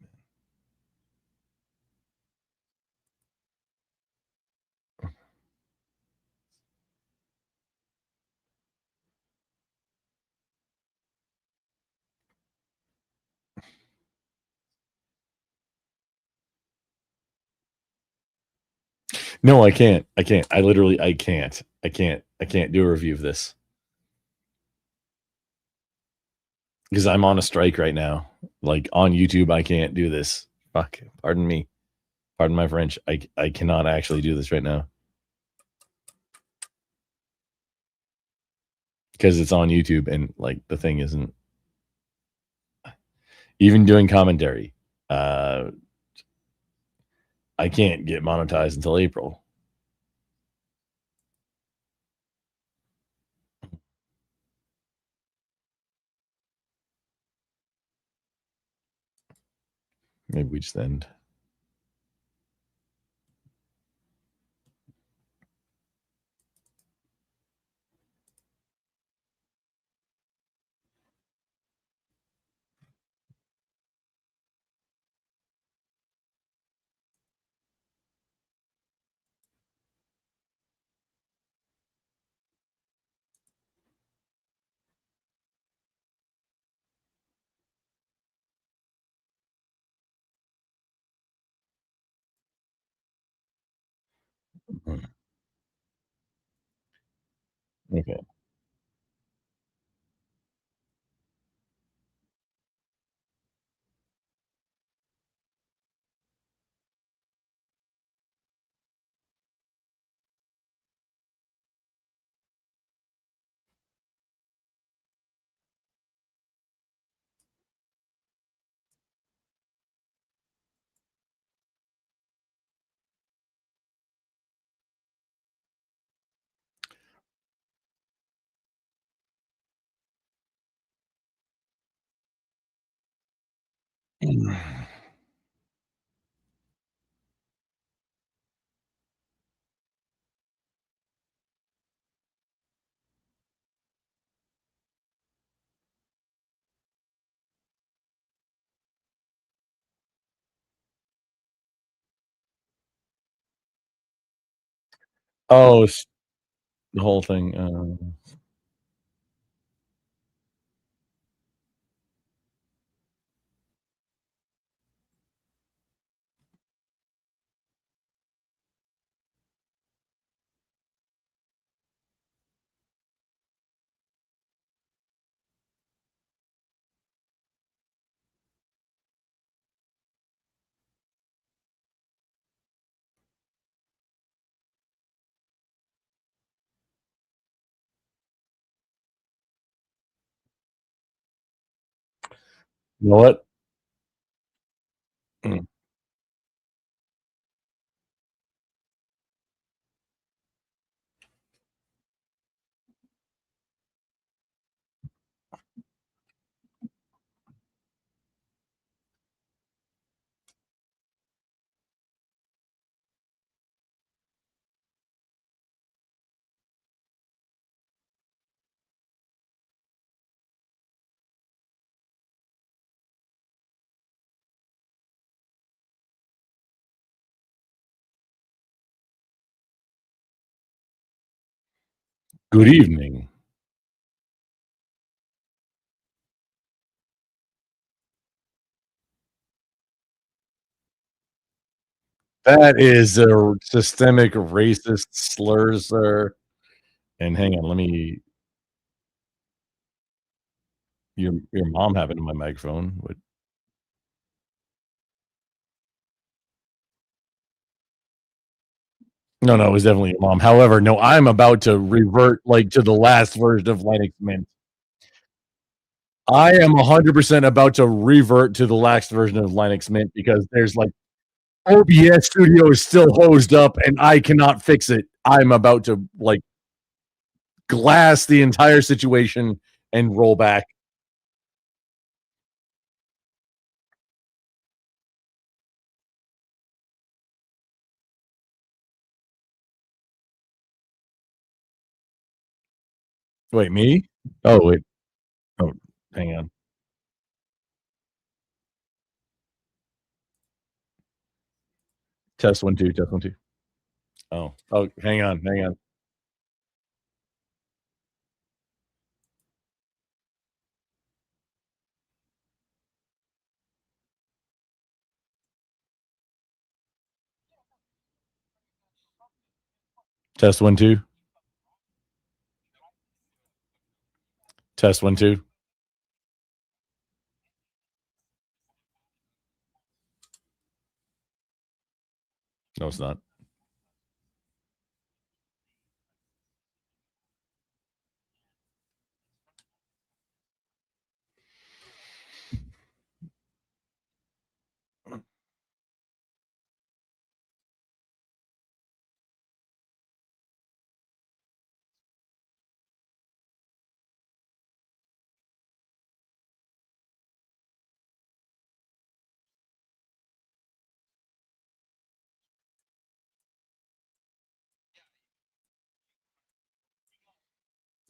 No, I can't. I can't. I literally, I can't. I can't do a review of this because I'm on a strike right now. Like on YouTube, I can't do this. Fuck. Pardon me. Pardon my French. I cannot actually do this right now because it's on YouTube and like the thing isn't even doing commentary. I can't get monetized until April. Maybe we just end. Okay. Oh, the whole thing. You know what? Mm. Good evening. That is a systemic racist slur, sir. And hang on, let me. Your mom have it in my microphone. What? No, it was definitely your mom. However, no, I'm about to revert like to the last version of Linux Mint. I am 100% about to revert to the last version of Linux Mint because there's like OBS Studio is still hosed up and I cannot fix it. I'm about to like glass the entire situation and roll back. Wait, me? Oh, wait. Oh, hang on. Test 1 2, test 1 2. Oh, hang on. Test 1 2. Test 1 2. No, it's not.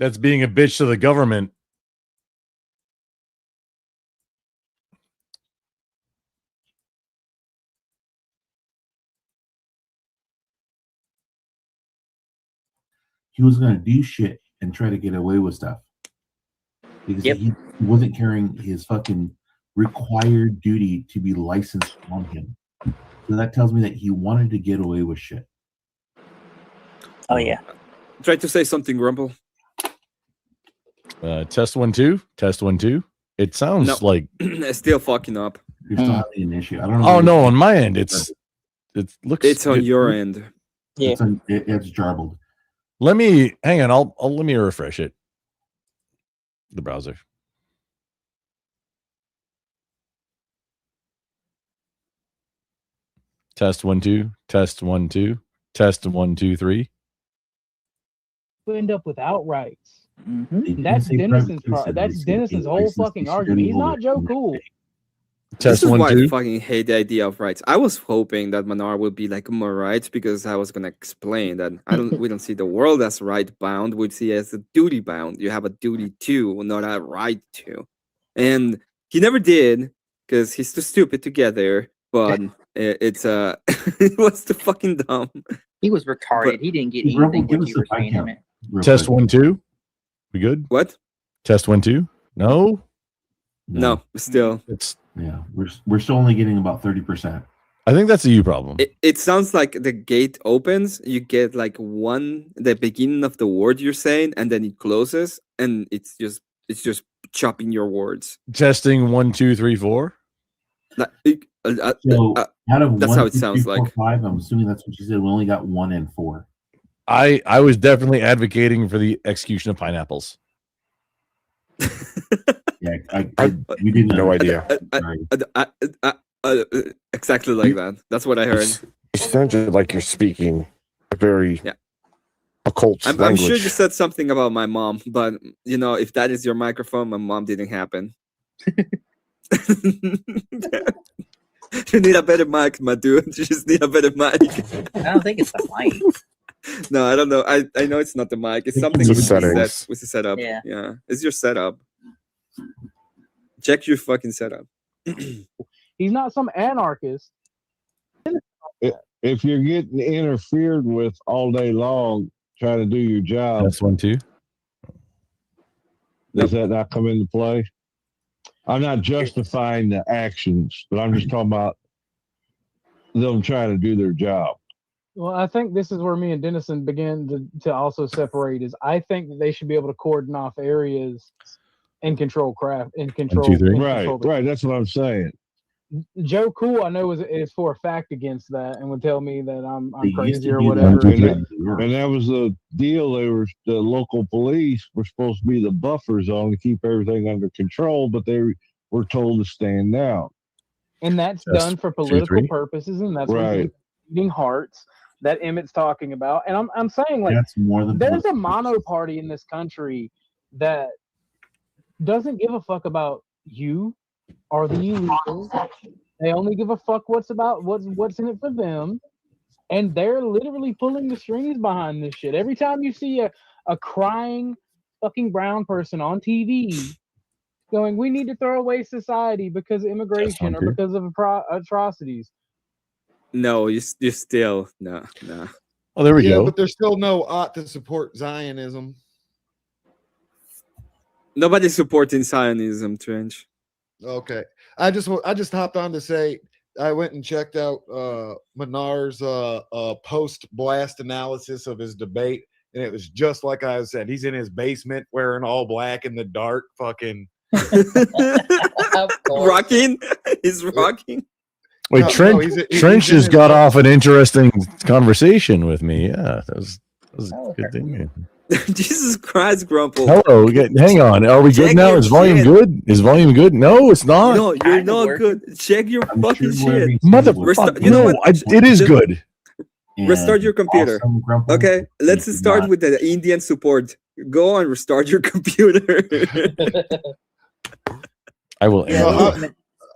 That's being a bitch to the government. He was going to do shit and try to get away with stuff because he wasn't carrying his fucking required duty to be licensed on him. So that tells me that he wanted to get away with shit. Oh yeah. Try to say something, Grumple. Test 1 2. Test 1 2. It sounds like it's still fucking up. You're still having an issue. I don't know. Oh no, on my end, it looks. It's on your end. Yeah, it's jarbled. Let me hang on. I'll let me refresh it. The browser. Test 1 2. Test 1 2. Test 1 2 3. We end up with outrights. Mm-hmm. That's Dennison's whole fucking argument. He's not Joe Cool. This is why I fucking hate the idea of rights. I was hoping that Manar would be like more rights because I was gonna explain that we don't see the world as right bound. We see it as a duty bound. You have a duty to, not a right to. And he never did because he's too stupid to get there. But it's it was too fucking dumb. He was retarded. He didn't get anything when you were saying him. Test 1 2. We good? What? Test 1 2. No. No, still. We're still only getting about 30%. I think that's a you problem. It sounds like the gate opens, you get like the beginning of the word you're saying, and then it closes, and it's just chopping your words. Testing 1 2 3 4. So out of that's 1, how it 2, sounds 3, 4, like. 5, I'm assuming that's what you said. We only got 1 and 4. I was definitely advocating for the execution of pineapples. Yeah, we didn't no idea. Exactly like that. That's what I heard. It sounded like you're speaking a very occult I'm language. sure you said something about my mom, but if that is your microphone, my mom didn't happen. You need a better mic, my dude. You just need a better mic. I don't think it's the mic. No, I don't know. I know it's not the mic. It's something It's with the the settings. with the setup. Yeah. It's your setup. Check your fucking setup. He's not some anarchist. If you're getting interfered with all day long trying to do your job, Test 1 2. does that not come into play? I'm not justifying the actions, but I'm just talking about them trying to do their job. Well, I think this is where me and Dennison begin to also separate. Is I think that they should be able to cordon off areas and control craft and control. and control the- Right. That's what I'm saying. Joe Cool, I know is for a fact against that and would tell me that I'm They used crazy to or do whatever. that. And that was the deal. The local police were supposed to be the buffer zone to keep everything under control, but they were told to stand down. And that's That's done for 2, political 3. purposes, and that's Right. what's eating hearts that Emmett's talking about. And I'm saying, like, That's more than there's a mono party in this country that doesn't give a fuck about you or the illegals. They only give a fuck what's in it for them. And they're literally pulling the strings behind this shit. Every time you see a crying fucking brown person on TV going, we need to throw away society because of immigration or because of atrocities. No, you still no. Oh, there we Yeah, go. but there's still no ought to support Zionism. Nobody's supporting Zionism, Trench. Okay, I just hopped on to say I went and checked out Menar's post blast analysis of his debate, and it was just like I said. He's in his basement wearing all black in the dark, fucking Rocking? He's rocking. Wait, No, Trench, he's Trench in just his got off an interesting conversation with me. Yeah, that was a good thing. Jesus Christ, Grumple. Hello, hang on. Are we good Check now? your Is volume shit. good? Is volume good? No, it's not. No, you're not good. Check your fucking shit. Motherfucker. You know No, what? it is good. Restart your computer. Okay, let's start with the Indian support. Go and restart your computer. I will.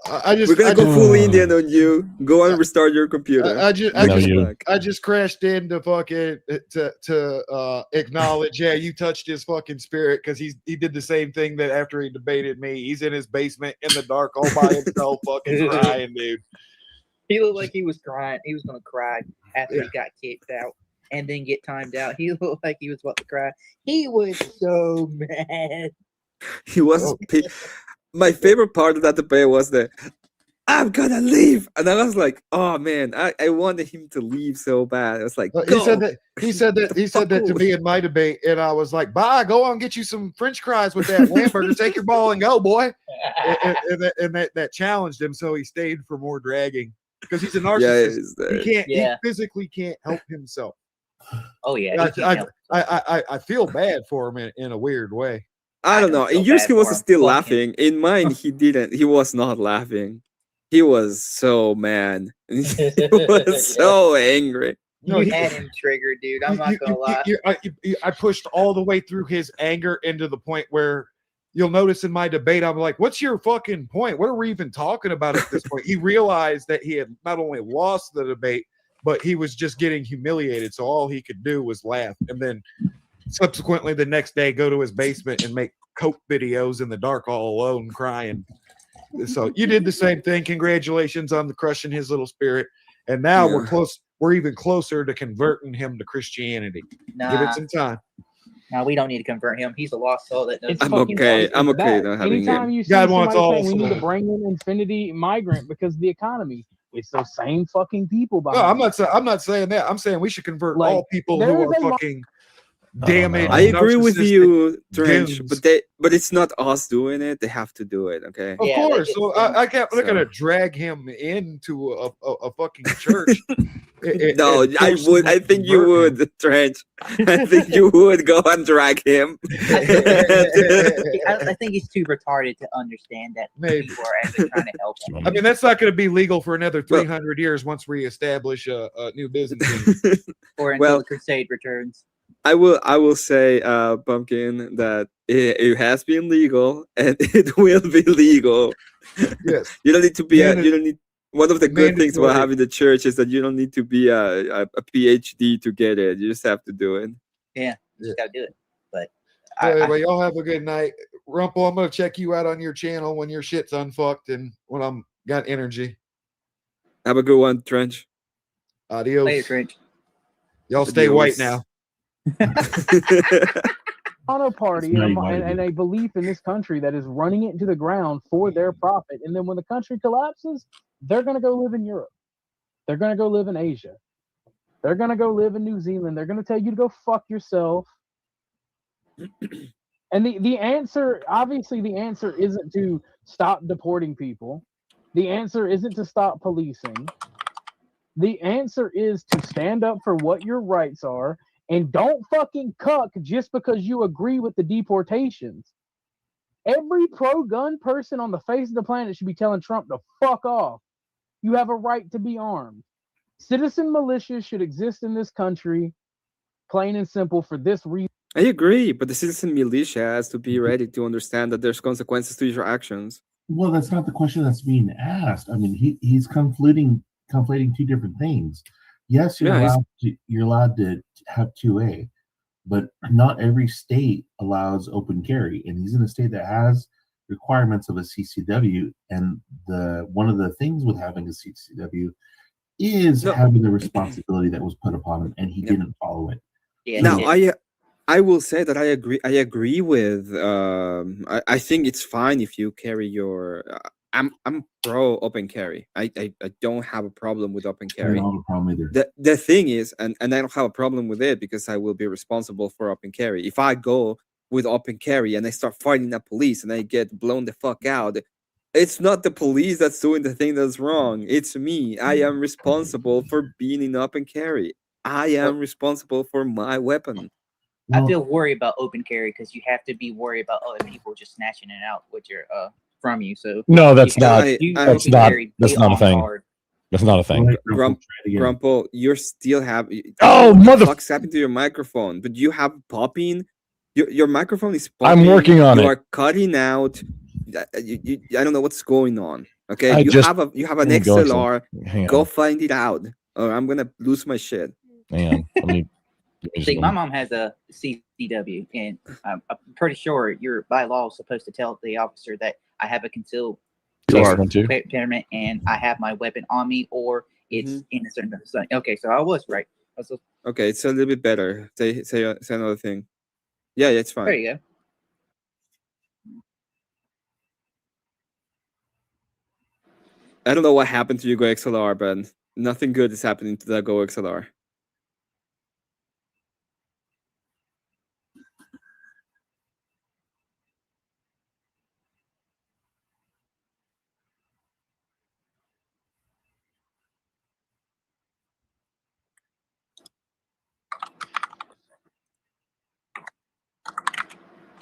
We're gonna go full Indian on you. Go and restart your computer. I just crashed in to fucking to acknowledge. Yeah, you touched his fucking spirit because he did the same thing that after he debated me. He's in his basement in the dark all by himself, fucking crying, dude. He looked like he was crying. He was gonna cry after he got kicked out and then get timed out. He looked like he was about to cry. He was so mad. He was. My favorite part of that debate was the "I'm gonna leave," and I was like, "Oh man, I wanted him to leave so bad." I was like, He said that to me in my debate, and I was like, "Bye, go on, get you some French fries with that hamburger. Take your ball and go, boy." And that challenged him, so he stayed for more dragging because he's a narcissist. He physically can't help himself. Oh yeah, I feel bad for him in a weird way. I don't know. In yours, he was still laughing. In mine, he didn't. He was not laughing. He was so mad. He was so angry. You had him triggered, dude. I'm not gonna lie. I pushed all the way through his anger into the point where you'll notice in my debate, I'm like, "What's your fucking point? What are we even talking about at this point?" He realized that he had not only lost the debate, but he was just getting humiliated. So all he could do was laugh, and then subsequently the next day go to his basement and make coke videos in the dark all alone crying. So you did the same thing. Congratulations on the crushing his little spirit. And now we're even closer to converting him to Christianity. Give it some time. No, we don't need to convert him. He's a lost soul. I'm okay. I'm okay not having Anytime him. you see God wants somebody all say we need to souls. bring in infinity migrant because of the economy, it's those same fucking people No, behind. I'm not saying that. I'm saying we should convert Like, all people there who is are a lot- fucking damaged. I agree with narcissistic you, Trench, goons. but it's not us doing it. They have to do it. Okay. Of course. So I can't. We're not gonna drag him into a fucking church. No, I would. I think you would, Trench. I think you would go and drag him. I think he's too retarded to understand that Maybe. people are actually trying to help him. I mean, that's not going to be legal for another 300 years once we establish a new business. Or until Well, the crusade returns. I will say, Pumpkin, that it has been legal and it will be legal. Yes. You don't need to be. Manda- You don't need. One of the good things about mandatory. having the church is that you don't need to be a PhD to get it. You just have to do it. Yeah, just gotta do it. But Anyway, y'all have a good night. Rumple, I'm going to check you out on your channel when your shit's unfucked and when I'm got energy. Have a good one, Trench. Adios. Later, Trench. Y'all stay white now. on a party It's and not and a belief in this country that is running it into the ground for their profit. And then when the country collapses, they're going to go live in Europe. They're going to go live in Asia. They're going to go live in New Zealand. They're going to tell you to go fuck yourself. And the answer, obviously, the answer isn't to stop deporting people. The answer isn't to stop policing. The answer is to stand up for what your rights are and don't fucking cuck just because you agree with the deportations. Every pro-gun person on the face of the planet should be telling Trump to fuck off. You have a right to be armed. Citizen militias should exist in this country, plain and simple, for this reason. I agree, but the citizen militia has to be ready to understand that there's consequences to your actions. Well, that's not the question that's being asked. I mean, he's conflating two different things. Yes, you're allowed to have 2A, but not every state allows open carry, and he's in a state that has requirements of a CCW. And one of the things with having a CCW is having the responsibility that was put upon him, and he didn't follow it. Yeah. Now, I will say that I agree. I agree with. I think it's fine if you carry your. I'm pro open carry. I don't have a problem with open I carry. don't have a problem either. The thing is, and I don't have a problem with it because I will be responsible for open carry. If I go with open carry and I start fighting the police and I get blown the fuck out, it's not the police that's doing the thing that's wrong. It's me. I am responsible for being in open carry. I am responsible for my weapon. I feel worried about open carry because you have to be worried about other people just snatching it out with your from you. So No, that's not. you That's open not. carry, That's be not a on thing. guard. That's not a thing. Grumpo, you're still have. Oh, what the fuck's happened to your microphone? But you have popping. Your microphone is popping. I'm working on you it. are cutting out. I don't know what's going on. Okay, I you just- have an let me go, XLR. hang Go on. find it out, or I'm gonna lose my shit. Hang on. Let me See, my mom has a CCW, and I'm pretty sure you're by law supposed to tell the officer that I have a concealed impairment and I have my weapon on me, or it's in a certain zone. Okay, so I was right. Okay, it's a little bit better. Say another thing. Yeah, it's fine. There you go. I don't know what happened to your Go XLR, but nothing good is happening to the Go XLR.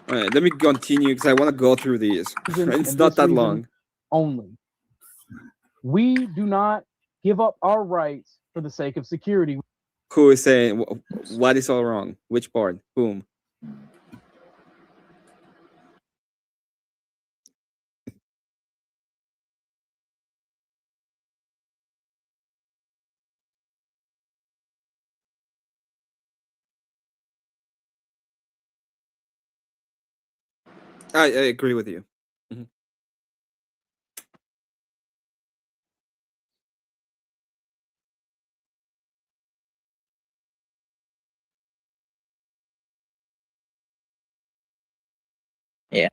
All right, let me continue because I want to go through these. It's And not this that reason long. Only. We do not give up our rights for the sake of security. Who is saying what is all wrong? Which part? Boom. I agree with you. Mhm. Yeah.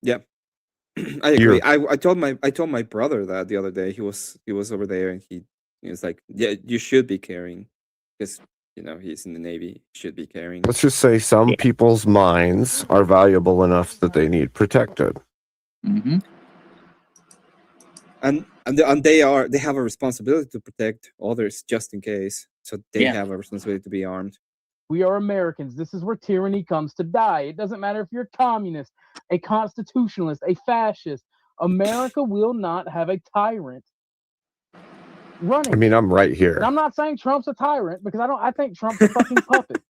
Yeah. I agree. I told my brother that the other day. He was over there and he was like, "Yeah, you should be carrying, because he's in the Navy. Should be carrying." Let's just say some people's minds are valuable enough that they need protected. Mm-hmm. And they have a responsibility to protect others just in case. So they have a responsibility to be armed. We are Americans. This is where tyranny comes to die. It doesn't matter if you're a communist, a constitutionalist, a fascist. America will not have a tyrant running. I mean, I'm right here. And I'm not saying Trump's a tyrant because I think Trump's a fucking puppet.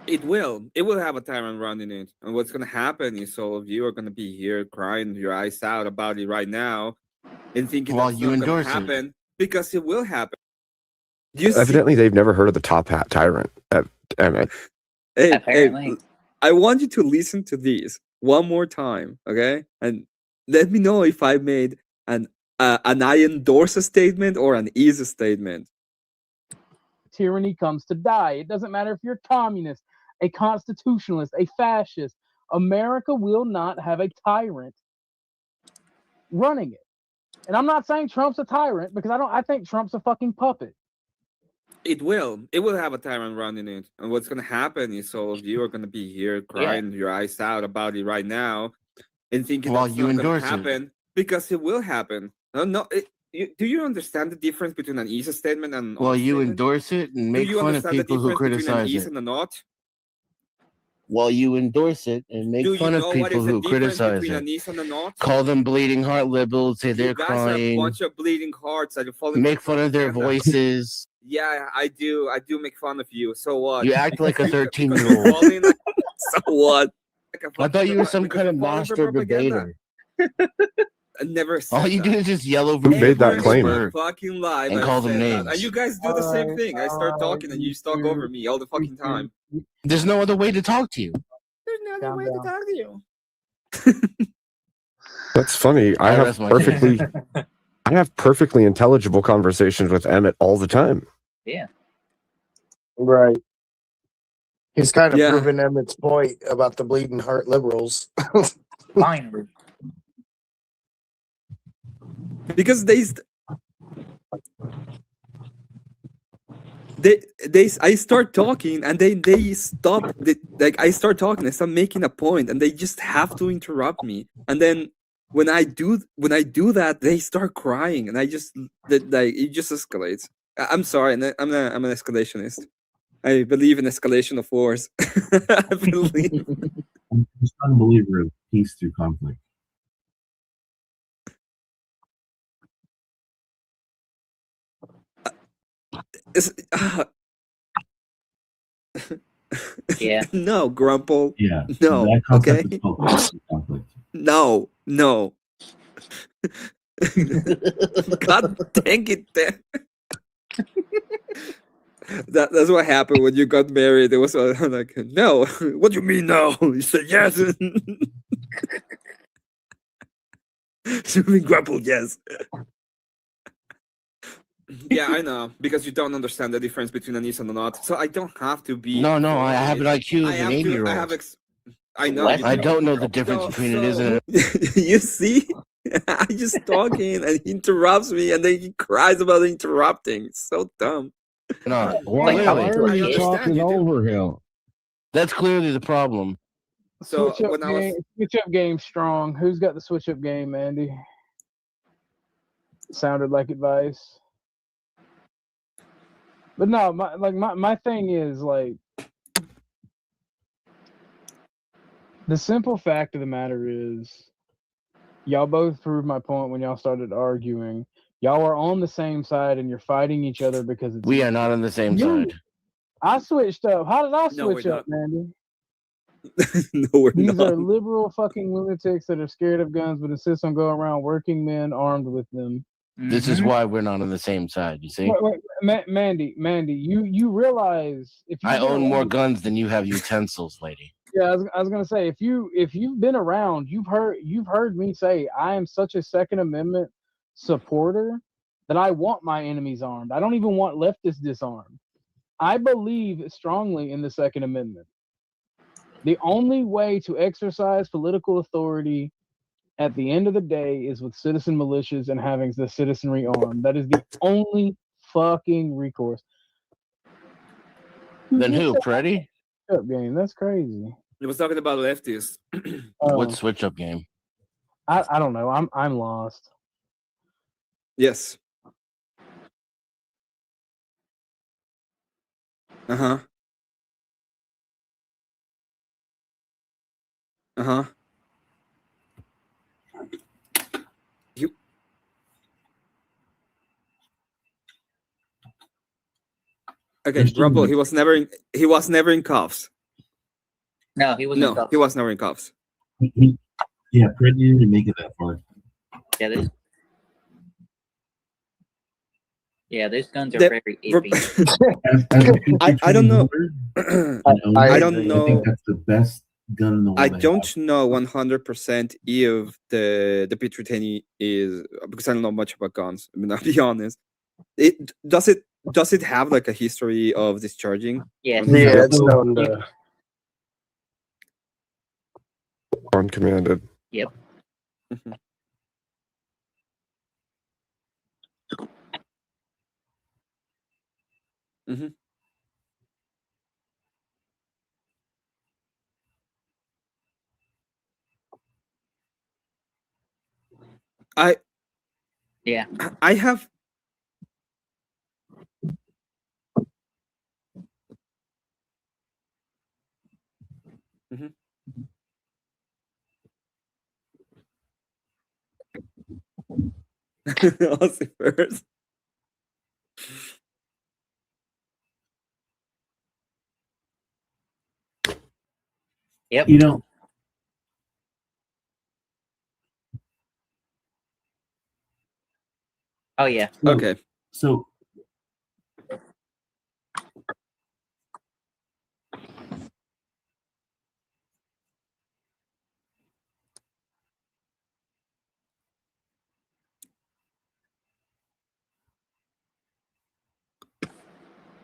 It will have a tyrant running it, and what's gonna happen is all of you are gonna be here crying your eyes out about it right now, and thinking While that's you not gonna endorse it. happen because it will happen. You see- Evidently, they've never heard of the top hat tyrant. Emmett. Hey, Apparently. I want you to listen to these one more time, okay? And let me know if I made an I endorse a statement or an is a statement. Tyranny comes to die. It doesn't matter if you're a communist, a constitutionalist, a fascist. America will not have a tyrant running it. And I'm not saying Trump's a tyrant because I think Trump's a fucking puppet. It will have a tyrant running it, and what's gonna happen is all of you are gonna be here crying your eyes out about it right now, and thinking While that's you not gonna endorse it. happen because it will happen. No, do you understand the difference between an is a statement and an Well, you statement? endorse it and Do make you fun of understand the people who difference between an criticize is it. and a not? While you endorse it and make Do you fun of know what people is the who difference criticize between it. an is and a not? Call them bleeding heart liberals, say You they're guys are a crying, bunch of bleeding hearts that are falling. make fun of their voices. Yeah, I do make fun of you. So what? You act like a Because you're 13-year-old. falling like- so what? I thought you were some because kind of you're falling for master propaganda. debater. I never said All you that. do is just yell over Who made that people claim? and spur Fucking live and I call them said that. names. And you guys do the same thing. I start talking and you talk over me all the fucking time. There's no other way to talk to you. There's no other way to talk to you. That's funny. I Oh, have that's my I have perfectly intelligible conversations with Emmett all the time. Yeah. Right. He's kind of Yeah. proven Emmett's point about the bleeding heart liberals. Finally. Because I start talking and they stop. I start talking, I start making a point, and they just have to interrupt me. And then when I do that, they start crying, and it just escalates. I'm sorry, and I'm an escalationist. I believe in escalation of wars. I believe. I'm a strong believer of peace through conflict. Yeah. No, Grumple. Yeah. No. That concept Okay. is called conflict. No. No. God dang it, Dan. That's what happened when you got married. It was like, no. What do you mean no? You said yes. You mean Grumple, yes. Yeah, I know, because you don't understand the difference between an is and a not. So I don't have to be. No, I have an IQ of an 80-year-old. I know. I don't know the difference between an is and an. You see, I just talking and he interrupts me, and then he cries about interrupting. It's so dumb. No, Why are I you understand talking you do. over him? That's clearly the problem. So Switch up when I was game, switch up game strong. Who's got the switch up game, Andy? Sounded like advice. But no, my thing is like the simple fact of the matter is y'all both proved my point when y'all started arguing. Y'all are on the same side and you're fighting each other because it's We are not on the same side. I switched up. How did I No, switch we're up, Mandy? No, we're These not. are liberal fucking lunatics that are scared of guns but insist on going around working men armed with them. This is why we're not on the same side. You see, Mandy, you realize if I you've been own more around- guns than you have utensils, lady. Yeah, I was gonna say if you've been around, you've heard me say I am such a Second Amendment supporter that I want my enemies armed. I don't even want leftists disarmed. I believe strongly in the Second Amendment. The only way to exercise political authority at the end of the day is with citizen militias and having the citizenry armed. That is the only fucking recourse. Then who, Freddy? Up game. That's crazy. He was talking about leftists. What switch up game? I don't know. I'm lost. Yes. Uh-huh. Uh-huh. You Okay, Grumble, he was never in cuffs. No, he wasn't. No, he was never in cuffs. Yeah, Fred didn't make it that far. Yeah, those guns are That- very iffy. I don't know. I don't I know. think that's the best gun in the world. I to have. don't know 100% if the P310 is, because I don't know much about guns. I mean, I'll be honest. Does it have like a history of discharging? Yes. Yeah, it's known to. Uncommanded. Yep. Mhm. Mhm. Yeah. I have. Mhm. Aussie first. Yep. You know, Oh yeah. Okay. so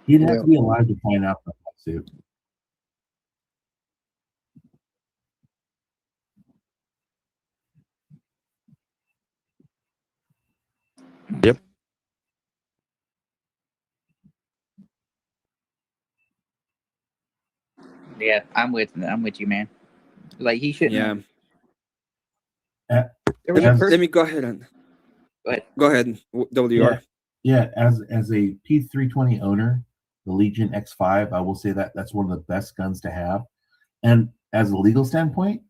you'd have to be alive to find out that too. Yep. Yeah, I'm with you, man. Like he shouldn't. Yeah. As- Let me go ahead and go ahead. WR. Yeah, as a P320 owner, the Legion X5, I will say that that's one of the best guns to have. And as a legal standpoint,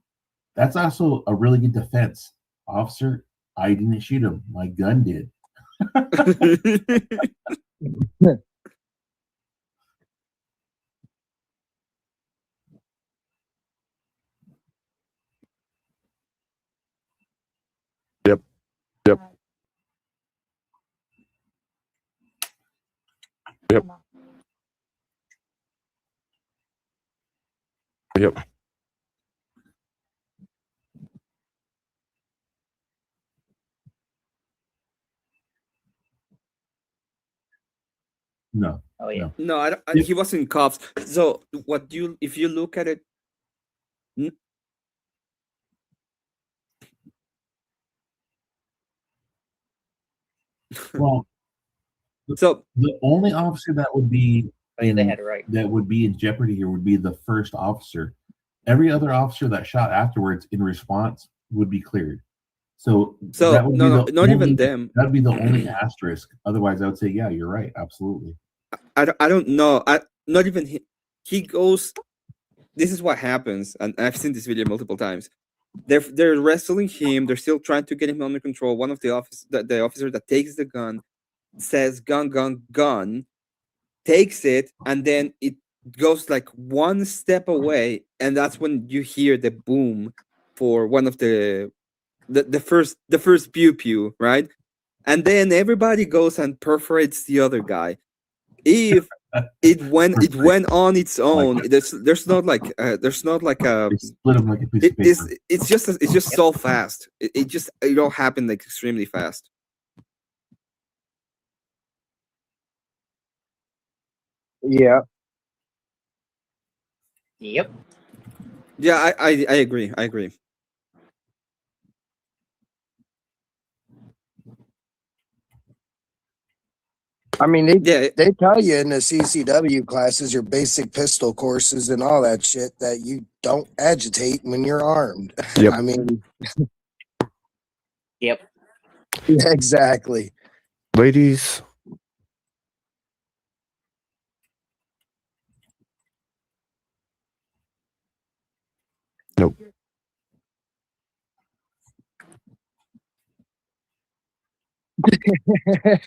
that's also a really good defense. Officer, I didn't shoot him. My gun did. Yep. Yep. No. Oh yeah. No, I don't, he was in cuffs. So what you if you look at it, Well, so the only officer that would be They had it right. that would be in jeopardy here would be the first officer. Every other officer that shot afterwards in response would be cleared. So that would no, be the not even only- them. That'd be the only asterisk. Otherwise, I would say, yeah, you're right, absolutely. I don't know. Not even he goes. This is what happens, and I've seen this video multiple times. They're wrestling him. They're still trying to get him under control. One of the officer that takes the gun says gun, gun, gun, takes it, and then it goes like one step away, and that's when you hear the boom for one of the first pew pew, right? And then everybody goes and perforates the other guy. If it went on its own, there's not like a split them like a piece of paper. it's just so fast. It all happened like extremely fast. Yeah. Yep. Yeah, I agree. I agree. I mean, they tell you in the CCW classes, your basic pistol courses and all that shit, that you don't agitate when you're armed. Yep. I mean, Yep. yeah, exactly. Ladies, nope.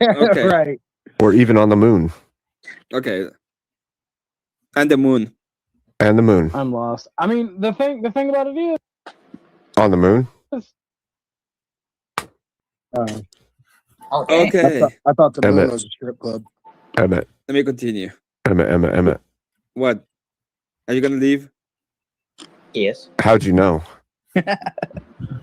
Okay. Right. Or even on the moon. Okay. And the moon. And the moon. I'm lost. I mean, the thing about it is, On the moon? Okay. I thought the moon Emmett. was a strip club. Emmett. Let me continue. Emmett. What? Are you gonna leave? Yes. How'd you know?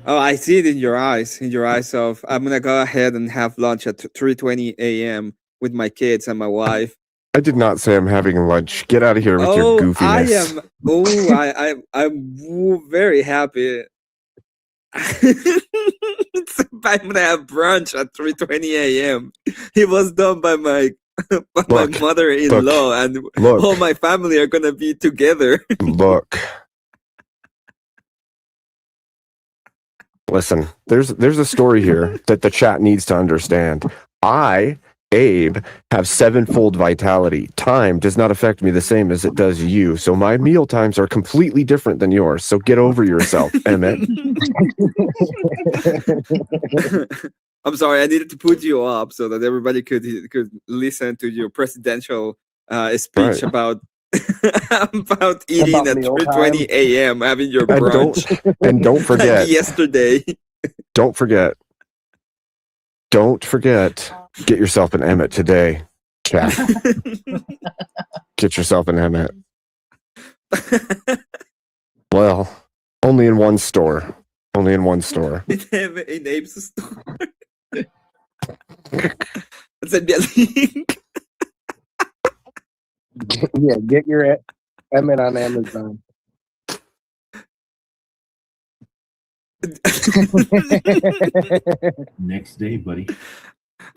Oh, I see it in your eyes. In your eyes of I'm gonna go ahead and have lunch at 3:20 a.m. with my kids and my wife. I did not say I'm having lunch. Get out of here with your goofiness. I'm very happy. I'm gonna have brunch at 3:20 a.m. It was done by my my mother-in-law, and look. all my family are gonna be together. Look. Listen, there's a story here that the chat needs to understand. I, Abe, have 7-fold vitality. Time does not affect me the same as it does you. So my meal times are completely different than yours. So get over yourself, Emmett. I'm sorry, I needed to put you up so that everybody could listen to your presidential speech Right. about about eating About at meal 3:20 a.m. having your And brunch. don't forget. yesterday. Don't forget. Get yourself an Emmett today, chat. Get yourself an Emmett. Well, only in one store. Only in one store. in Abe's store. Send me a link. Yeah, get your Emmett on Amazon. Next day, buddy.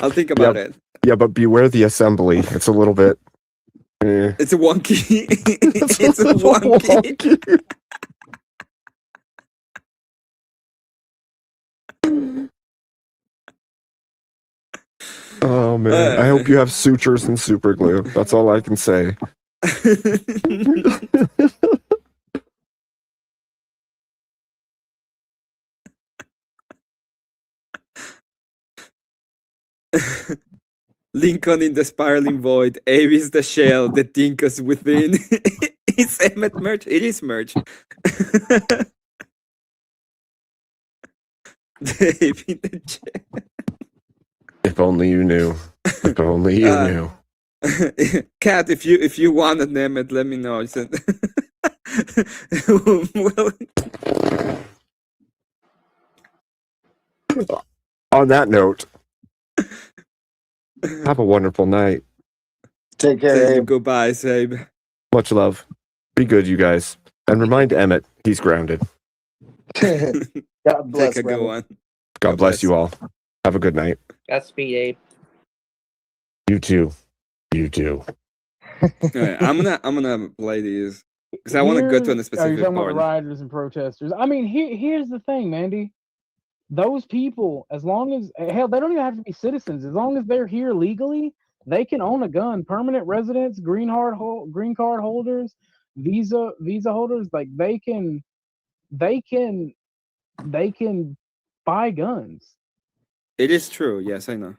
I'll think about Yeah. it. Yeah, but beware the assembly. It's a little bit. It's a wonky. It's a wonky. Oh man, I hope you have sutures and super glue. That's all I can say. Lincoln in the spiraling void. Abe is the shell. The Dinkus within. It's Emmett merch. It is merch. Abe in the chair. If only you knew. If only you knew. Cat, if you want to name it, let me know. He said, well, On that note, have a wonderful night. Take care, thank you. Abe. Goodbye, Sabe. Much love. Be good, you guys. And remind Emmett he's grounded. God bless, Take a good brother. one. God bless you all. Have a good night. Godspeed, Abe. You too. You too. Alright, I'm gonna play these because I want to go to a You're specific talking about part. the rioters and protesters. I mean, here's the thing, Mandy. Those people, as long as hell, they don't even have to be citizens. As long as they're here legally, they can own a gun. Permanent residents, green card holders, visa holders, like they can buy guns. It is true. Yes, I know.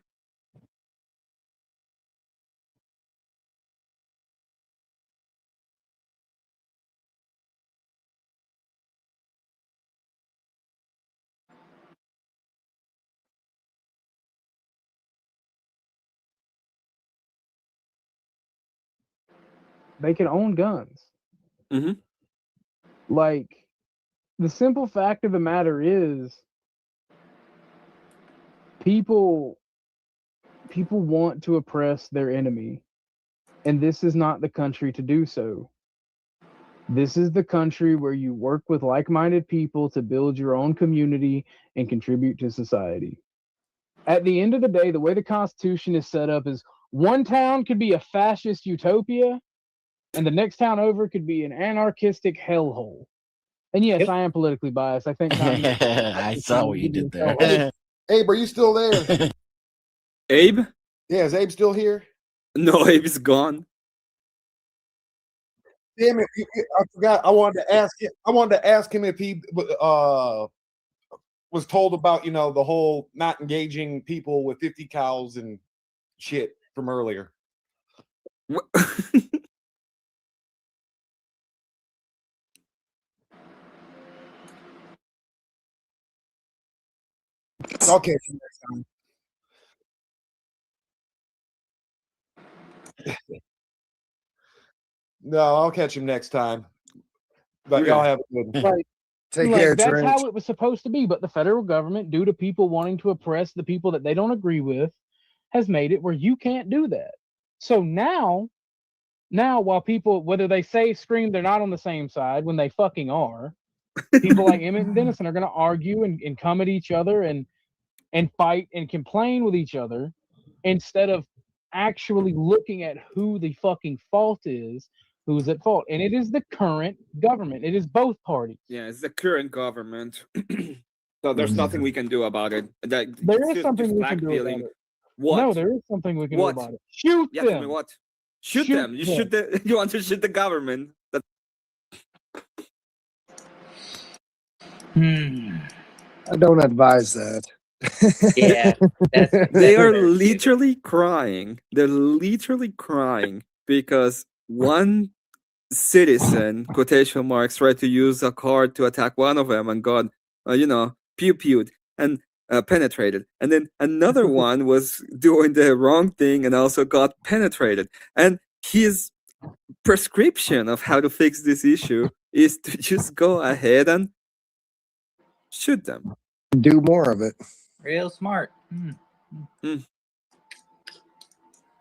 They can own guns. Mm-hmm. Like, the simple fact of the matter is, people want to oppress their enemy, and this is not the country to do so. This is the country where you work with like-minded people to build your own community and contribute to society. At the end of the day, the way the Constitution is set up is one town could be a fascist utopia, and the next town over could be an anarchistic hellhole. And yes, I am politically biased. I think I saw what you did there. Abe, are you still there? Abe? Yeah, is Abe still here? No, Abe's gone. Damn it! I forgot. I wanted to ask him if he was told about the whole not engaging people with 50 cows and shit from earlier. I'll catch you next time. No, I'll catch him next time. But y'all have a good one. Like, Take like, care, that's Trench. how it was supposed to be. But the federal government, due to people wanting to oppress the people that they don't agree with, has made it where you can't do that. So now while people, whether they say scream, they're not on the same side when they fucking are. People like Emmett and Dennison are going to argue and come at each other and fight and complain with each other instead of actually looking at who the fucking fault is, who's at fault. And it is the current government. It is both parties. Yeah, it's the current government. So there's nothing we can do about it. There is something we can do about it. What? No, there is something we can What? do about it. Shoot Yeah, tell me them. what? Shoot Shoot them. You them. shoot the. You want to shoot the government? That I don't advise that. Yeah, they are literally crying. They're literally crying because one citizen, quotation marks, tried to use a card to attack one of them and got, pew-pewed and penetrated. And then another one was doing the wrong thing and also got penetrated. And his prescription of how to fix this issue is to just go ahead and shoot them. Do more of it. Real smart.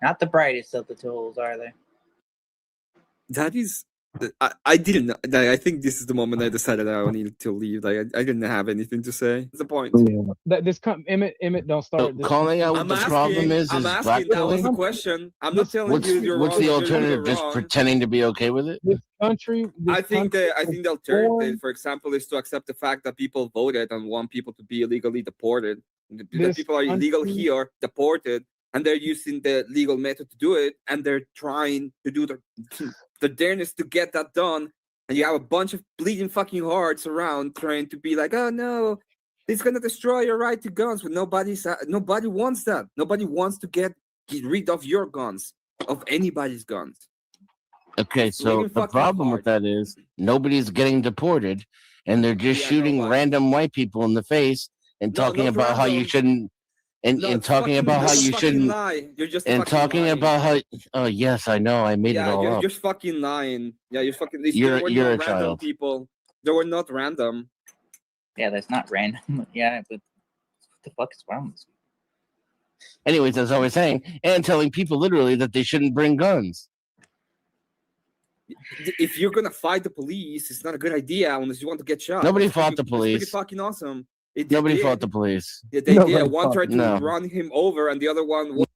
Not the brightest of the tools, are they? That is, I didn't know. I think this is the moment I decided I needed to leave. Like I didn't have anything to say. That's the point. That Emmett don't start. This Calling out what the problem is I'm black asking. That was pilling. the question. I'm not telling you you're What's wrong. the you're alternative? Just wrong. pretending to be okay with it? This country. I think the alternative, for example, is to accept the fact that people voted and want people to be illegally deported. The This people are illegal country- here, deported, and they're using the legal method to do it, and they're trying to do the dareness to get that done. And you have a bunch of bleeding fucking hearts around trying to be like, oh no, it's gonna destroy your right to guns. But nobody wants that. Nobody wants to get rid of your guns, of anybody's guns. Okay, so really the fucking problem with that is nobody's getting deported, and they're just shooting random white people in the face and talking about how you shouldn't And No, and it's talking fucking, about how that's a you fucking shouldn't, lie. You're just and fucking talking lying. about how. Oh yes, I know. I made it Yeah, all you're, up. you're fucking lying. Yeah, you're fucking. They You're were a not random child. people. They were not random. Yeah, that's not random. Yeah, but what the fuck is wrong with you? Anyways, as I was saying, and telling people literally that they shouldn't bring guns. If you're gonna fight the police, it's not a good idea unless you want to get shot. Nobody That's fought the pretty- That's pretty police. fucking awesome. They Nobody did. fought the police. Yeah, they Nobody did. One fought- tried to no. run him over, and the other one. Was...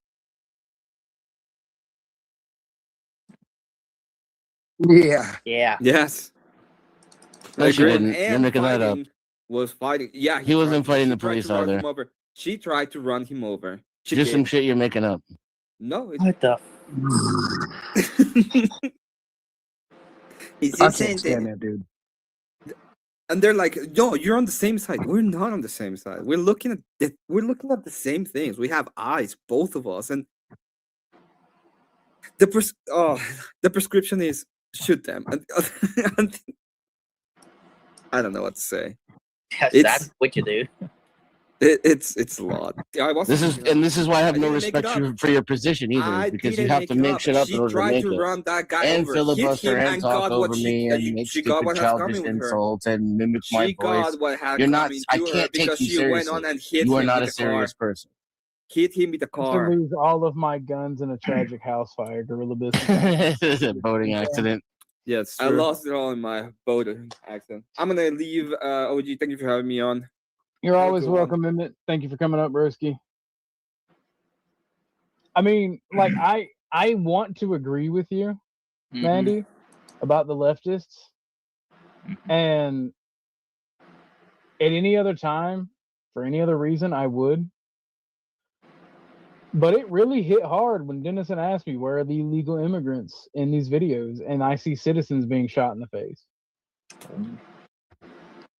Yeah. Yeah. Yes. No, she Girl didn't. You're and making that up. fighting Was fighting. Yeah, He wasn't fighting the she tried police to run either. him over. She tried to run him over. She Just some did. shit you're making up. No, it, What the? it's I just saying can't stand that dude. and they're like, "Yo, you're on the same side." We're not on the same side. We're looking at the same things. We have eyes, both of us, and the prescription is shoot them. And I don't know what to say. That's what you do. It's a lot. This is why I have no respect for your position either, because you have to make shit up in order to make it. That guy And over, filibuster hit him, and talk got what over she- me and make she got stupid what has childish coming with her. insults and mimic my She voice. got what had You're not. coming I to her can't take because you she went seriously. on and hit You are him not with a the car. serious person. Hit him with the I should car. lose all of my guns in a tragic house fire, Gorilla Biscuit. This is a boating accident. Yes, I lost it all in my boat accident. I'm gonna leave. OG, thank you for having me on. You're Have a always good one. welcome, Emmett. Thank you for coming up, Broski. I mean, like I want to agree with you, Mandy, about the leftists. And at any other time, for any other reason, I would. But it really hit hard when Dennison asked me where are the illegal immigrants in these videos, and I see citizens being shot in the face.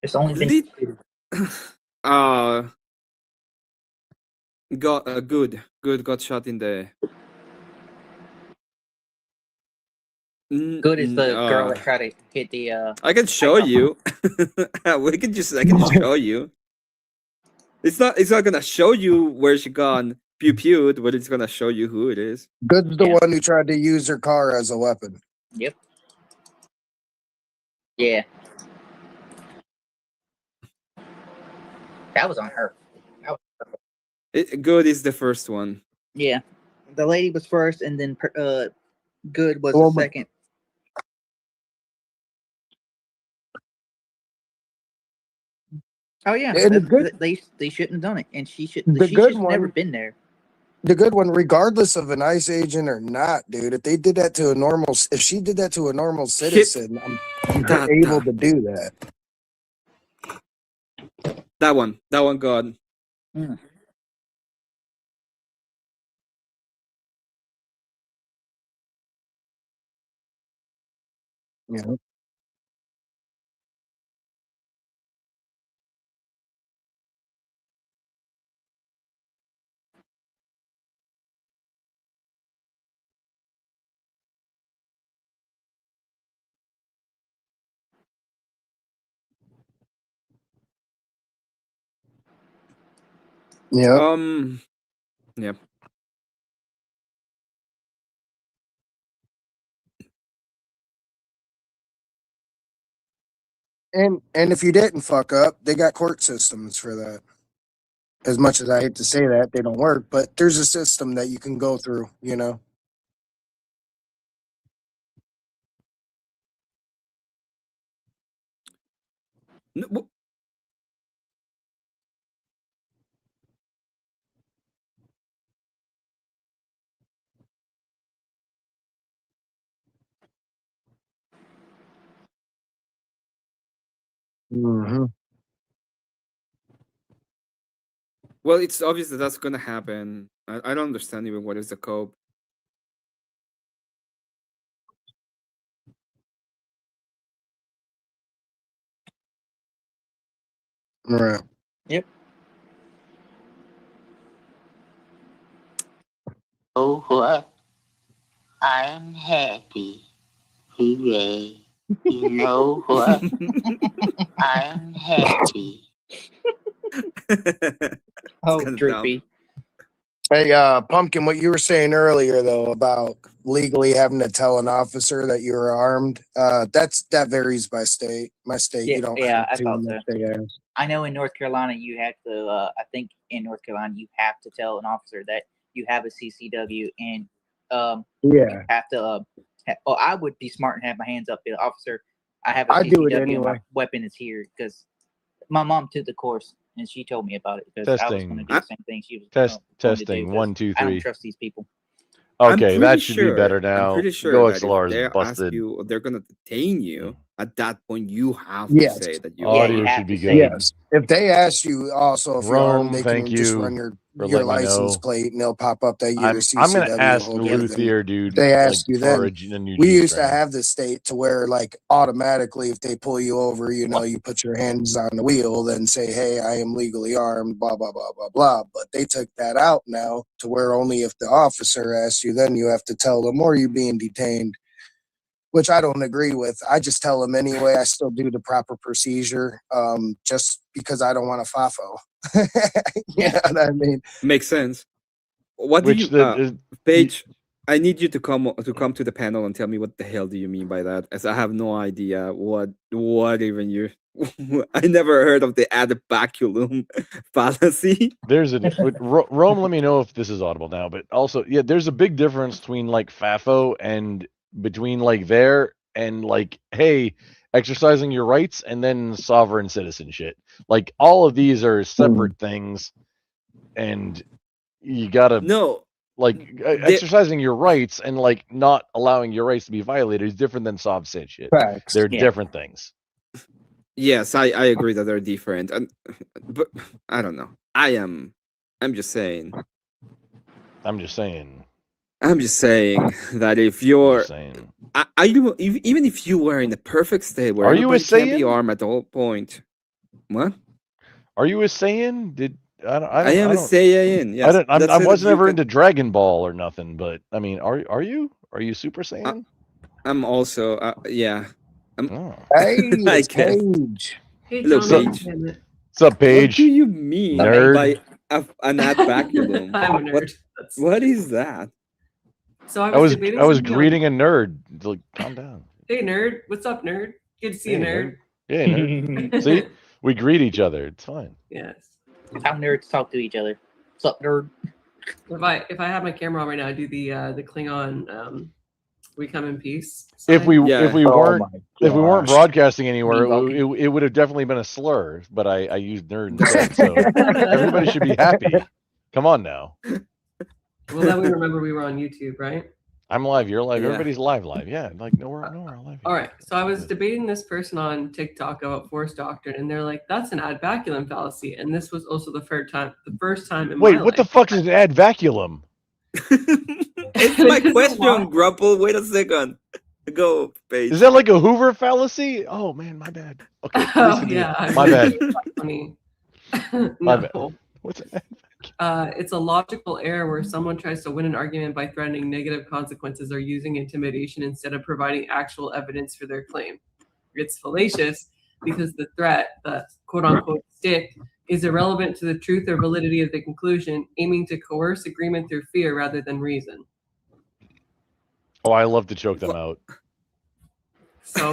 It's the only thing. Got good got shot in the. Good is the girl that tried to hit the. I can show you. I can show you. It's not gonna show you where she gone pew-pewed, but it's gonna show you who it is. Good's the one who tried to use her car as a weapon. Yep. Yeah. That was on her. Good is the first one. Yeah. The lady was first, and then Good was Well, the second. Oh yeah, And the good- they shouldn't have done it, and she should. The She good should have never one- been there. The good one, regardless of an ICE agent or not, dude. If they did that to a normal, if she did that to a normal citizen, they're able to do that. That one God. Yeah. Yeah. Yeah. And if you didn't fuck up, they got court systems for that. As much as I hate to say that, they don't work, but there's a system that you can go through, you know. Mm-hmm. Well, it's obvious that that's gonna happen. I don't understand even what is the cope. Right. Yep. Oh, what? I'm happy. Hooray. You know what? I'm happy. Oh, kinda Droopy. Hey, Pumpkin, what you were saying earlier though about legally having to tell an officer that you're armed, that varies by state. My state, you don't have I to. thought so. unless they ask. I know in North Carolina you have to. I think in North Carolina you have to tell an officer that you have a CCW, and you have to. I would be smart and have my hands up. The officer, I have a CCW. I do it and anyway. my weapon is here because my mom took the course and she told me about it because I was going to do the same thing. She was going to Testing. do 1, 2, I don't 3. trust these people. Okay, that should be better I'm now. pretty sure Go that if XLR they is ask busted. you, they're gonna detain you. At that point, you have Yes. to say that you Audio are. should be good. Yes. If they ask you also if you're armed, Rome, they thank can just you run your for letting me license know. plate and they'll pop up that you're a I'm gonna CCW ask holder. Luthier, dude. If they ask you for then. a new We G used to strain. have this state to where like automatically if they pull you over, you know, you put your hands on the wheel, then say, hey, I am legally armed, blah, blah, blah, blah, blah. But they took that out now to where only if the officer asks you, then you have to tell them or you being detained, which I don't agree with. I just tell them anyway. I still do the proper procedure just because I don't want to FAFO. You know what I mean? Makes sense. What do Which you, the- Paige? I need you to come to the panel and tell me what the hell do you mean by that, as I have no idea what even you. I never heard of the ad baculum fallacy. There's Rome. Let me know if this is audible now. But also, yeah, there's a big difference between like FAFO and between like there and like, hey, exercising your rights and then sovereign citizen shit. Like all of these are separate things, and you gotta exercising your rights and like not allowing your rights to be violated is different than sov cit shit. Facts. They're Yeah. different things. Yes, I agree that they're different, but I don't know. I'm just saying. I'm just saying that if you're, even if you were in a perfect state where Are you a everybody can be Saiyan? armed at all point, what? Are you a Saiyan? I am a Saiyan. Yes, that's I it, wasn't you ever can- into Dragon Ball or nothing, but I mean, are you? Are you Super Saiyan? I'm also, yeah. Hey, I it's guess. Paige. Hey, Hello, John, Paige. damn it. What's up, Paige? What do you mean Nerd. by an ad baculum? I'm a nerd. What is that? So I I was debating I was something on- greeting a nerd. Like, calm down. Hey, nerd. What's up, nerd? Good to see you, Hey, nerd. Yeah, nerd. See, we greet each other. It's fine. Yes. How nerds talk to each other. What's up, nerd? If I have my camera on right now, I do the Klingon we come in peace. If we sign. weren't broadcasting anywhere, it would have definitely been a slur. But I used nerd instead, so everybody should be happy. Come on now. Well, then we remember we were on YouTube, right? I'm live. You're live. Yeah. Everybody's live. Yeah, like no, we're live. All right. So I was debating this person on TikTok about force doctrine, and they're like, "That's an ad baculum fallacy." And this was also the first time in Wait, my what life. the fuck is an ad vacuum? It's my question, Grapple. Wait a second. Go, Paige. Is that like a Hoover fallacy? Oh man, my bad. Okay, Oh listen to yeah, you. My bad. Funny. My bad. No. What's that? It's a logical error where someone tries to win an argument by threatening negative consequences or using intimidation instead of providing actual evidence for their claim. It's fallacious because the threat, the quote unquote stick, is irrelevant to the truth or validity of the conclusion, aiming to coerce agreement through fear rather than reason. Oh, I love to choke them out. So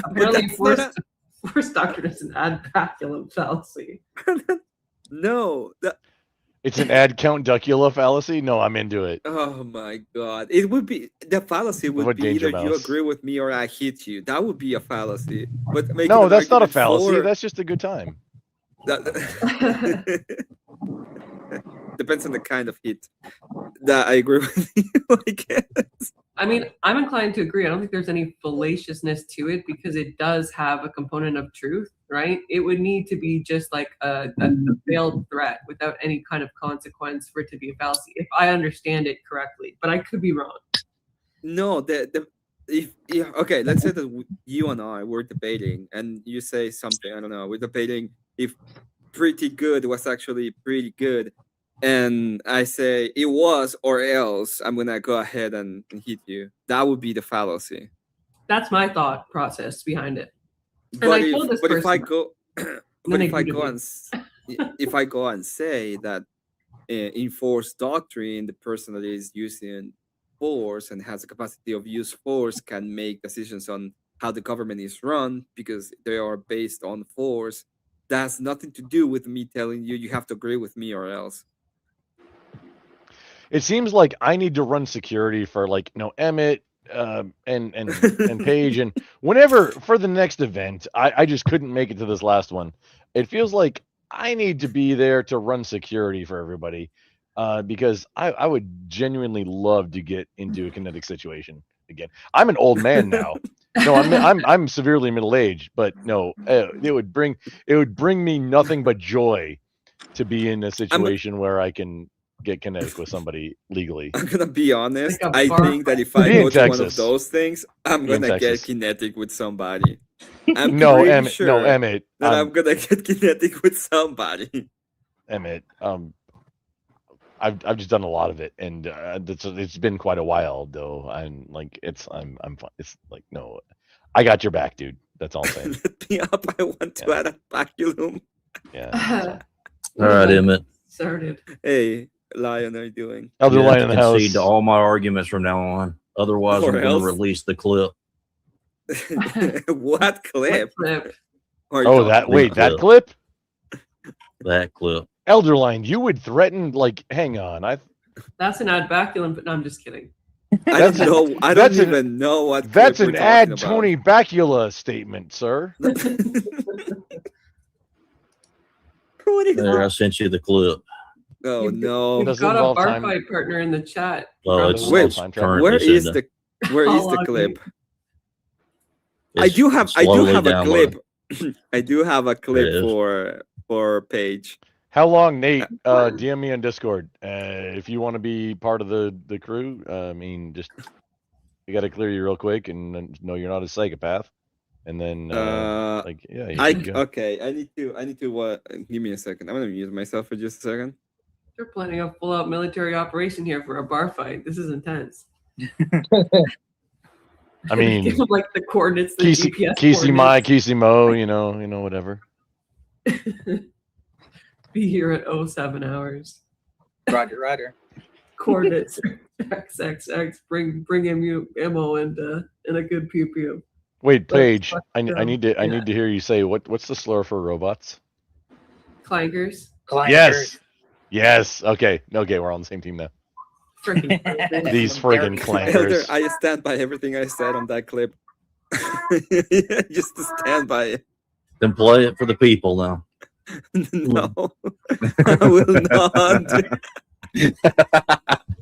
apparently, force doctrine is an ad baculum fallacy. No, It's an ad count ducula fallacy. No, I'm into it. oh my god. It would be the fallacy would What be Danger either you Mouse? agree with me or I hit you. That would be a fallacy. But making No, an that's not a argument fallacy. for- That's just a good time. that- depends on the kind of hit. That I agree with you, I guess. I mean, I'm inclined to agree. I don't think there's any fallaciousness to it because it does have a component of truth, right? It would need to be just like a veiled threat without any kind of consequence for it to be a fallacy, if I understand it correctly. But I could be wrong. No, okay, let's say that you and I were debating, and you say something. I don't know. We're debating if pretty good was actually pretty good, and I say it was, or else I'm gonna go ahead and hit you. That would be the fallacy. That's my thought process behind it. And But I told this if I person- go, Then but I if I agree go with and if I go and say that enforce doctrine, the person that is using force and has the capacity of use force can make decisions on how the government is run because they are based on force. That has nothing to do with me telling you have to agree with me or else. It seems like I need to run security for like Emmett and Paige, and whenever for the next event, I just couldn't make it to this last one. It feels like I need to be there to run security for everybody, because I would genuinely love to get into a kinetic situation again. I'm an old man now. No, I'm severely middle aged, but no, it would bring me nothing but joy to be in a situation where I can get kinetic with somebody legally. I'm gonna be honest. Like a I bar think that if I Be in go to one of Texas. those things, I'm Be in gonna get Texas. kinetic with somebody. I'm No, pretty Emmett. sure No, Emmett. that I'm gonna get kinetic with somebody. Emmett. I've just done a lot of it, and it's been quite a while though. I'm fine. It's like, no, I got your back, dude. That's all I'm saying. Let me up. I want to add a baculum. Yeah. All right, Emmett. Started. Hey, Lion, how you doing? Elder You have Lion in to the concede house. to all my arguments from now on. Otherwise, Or I'm going else- to release the clip. What clip? Clip. Are you Oh, talking that about? wait, that clip? That clip. Elder Lion, you would threaten hang on. That's an ad baculum, but no, I'm just kidding. I don't know. I don't that's an- even know what. That's clip an we're ad talking about. Tony Bacula statement, sir. What is There, I that? sent you the clip. Oh no! Does it Got a involve bar time? fight partner in the chat. Well, it's, Probably. it's time travel? currently Where is sending. Where How is the long clip? It's I do have slowly a downloading. clip. I do have a clip It is. for Paige. How long, Nate? DM me on Discord. If you want to be part of the crew, I mean, just you got to clear you real quick and then know you're not a psychopath. And then, yeah, you can go. Okay. I need to. What? Give me a second. I'm gonna mute myself for just a second. You're planning a full-out military operation here for a bar fight. This is intense. I mean, Give 'em, like the coordinates, the Kisi GPS Mai, Kisi Mo, you know, whatever. Be here at 07 hours. Roger. Coordinates XXX. Bring him ammo and a good pew pew. Wait, Let's Paige, fuck I them. need to hear you say what's the slur for robots? Clankers. Yes. Okay, we're on the same team now. Freaking These friggin' Elder, clankers. I stand by everything I said on that clip. Just to stand by it. Then play it for the people now. No, I will not.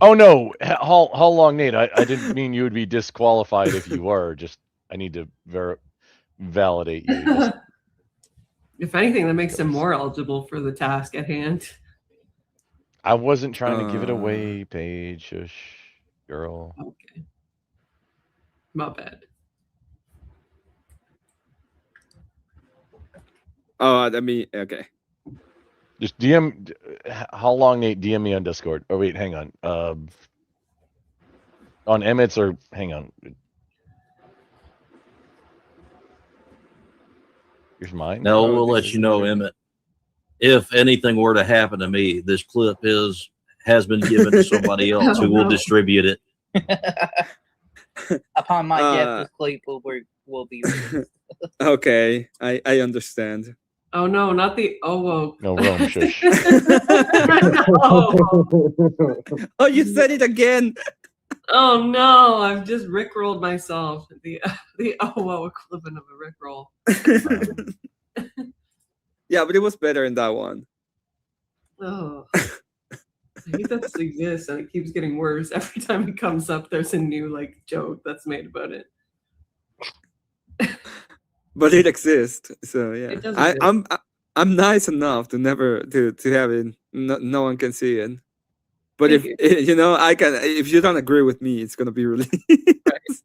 Oh no, how long, Nate? I didn't mean you would be disqualified if you were. Just I need to validate you. Just, If anything, that makes him more eligible for the task at hand. I wasn't trying to give it away, Paige. Shush, girl. Okay. My bad. Oh, I mean, okay. Just DM. How long, Nate? DM me on Discord. Oh wait, hang on. On Emmett's or hang on. Here's mine. No, we'll let you know, Emmett. If anything were to happen to me, this clip has been given to somebody else who will distribute it. Upon my death, this clip will be released. Okay, I understand. Oh no, not the Owo. No, Rome, shush. Oh, you said it again. Oh no, I've just rickrolled myself. The Owo equivalent of a rickroll. Yeah, but it was better in that one. Oh. I hate that this exists and it keeps getting worse. Every time it comes up, there's a new joke that's made about it. But it exists, so yeah. It does exist. I'm nice enough to never to have it. No one can see it. But if I can, if you don't agree with me, it's gonna be released. If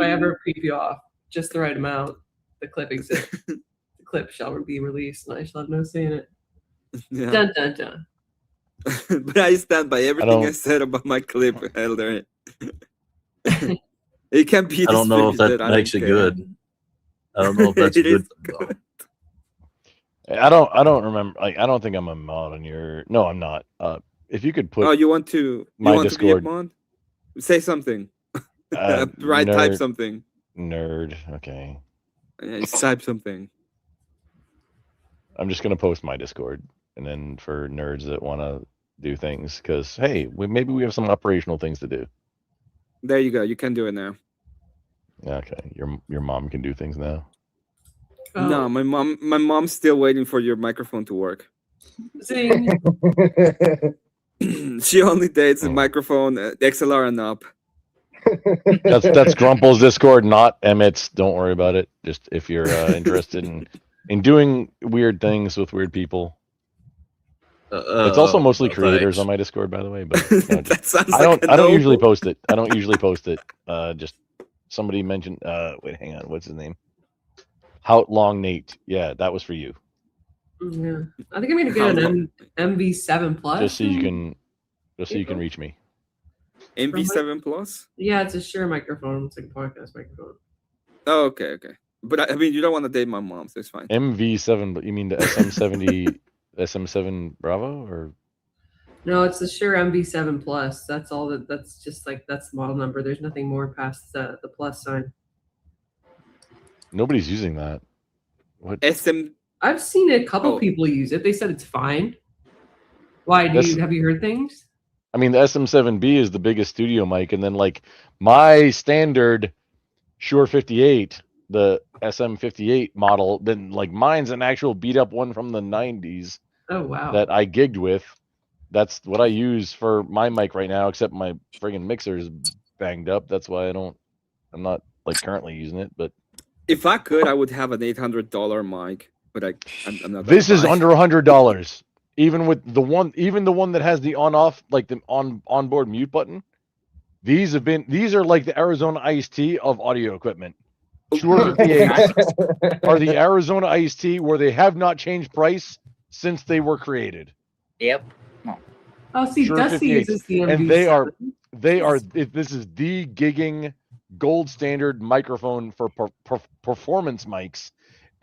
I ever creep you off just the right amount, the clip exists. The clip shall be released, and I shall have no say in it. Yeah. Dun dun dun. But I stand by everything I don't- said about my clip, Elder. It can be. I don't know if that distributed, I makes don't it care. good. I don't know if that's It good. is good. I don't remember. I don't think I'm a mod on your. No, I'm not. if you could put Oh, you want to my be Discord upon? Say something. Type nerd, something. nerd. Okay, Yeah, just type something. I'm just gonna post my Discord, and then for nerds that want to do things, because hey, maybe we have some operational things to do. There you go. You can do it now. Okay, your mom can do things now. No, my mom's still waiting for your microphone to work. Zing. She only dates a microphone, XLR and up. That's Grumple's Discord, not Emmett's. Don't worry about it. Just if you're interested in doing weird things with weird people. It's also mostly creators on my Discord, by the way. But no, I don't usually post it. I don't usually post it. Just somebody mentioned. Wait, hang on. What's his name? How Long Nate. Yeah, that was for you. Yeah, I think I'm gonna get an MV7 Plus. Just so you can reach me. MV7 Plus? Yeah, it's a Shure microphone. It's like a podcast microphone. Oh, okay. But I mean, you don't want to date my mom, so it's fine. MV7, but you mean the SM70, SM7 Bravo, or? No, it's the Shure MV7 Plus. That's all that. That's just like that's the model number. There's nothing more past the plus sign. Nobody's using that. What? I've seen a couple people use it. They said it's fine. Why? Have you heard things? I mean, the SM7B is the biggest studio mic, and then like my standard Shure 58, the SM58 model, then like mine's an actual beat up one from the 90s. Oh wow. That I gigged with. That's what I use for my mic right now, except my friggin' mixer is banged up. That's why I'm not like currently using it. But if I could, I would have an $800 mic, but I'm not. This is under $100. Even with the one that has the on-off, like the onboard mute button. These are like the Arizona Iced Tea of audio equipment. Shure 58s are the Arizona Iced Tea where they have not changed price since they were created. Yep. Oh, see, Shure Dusty 58s. uses the MV7. And this is the gigging gold standard microphone for performance mics.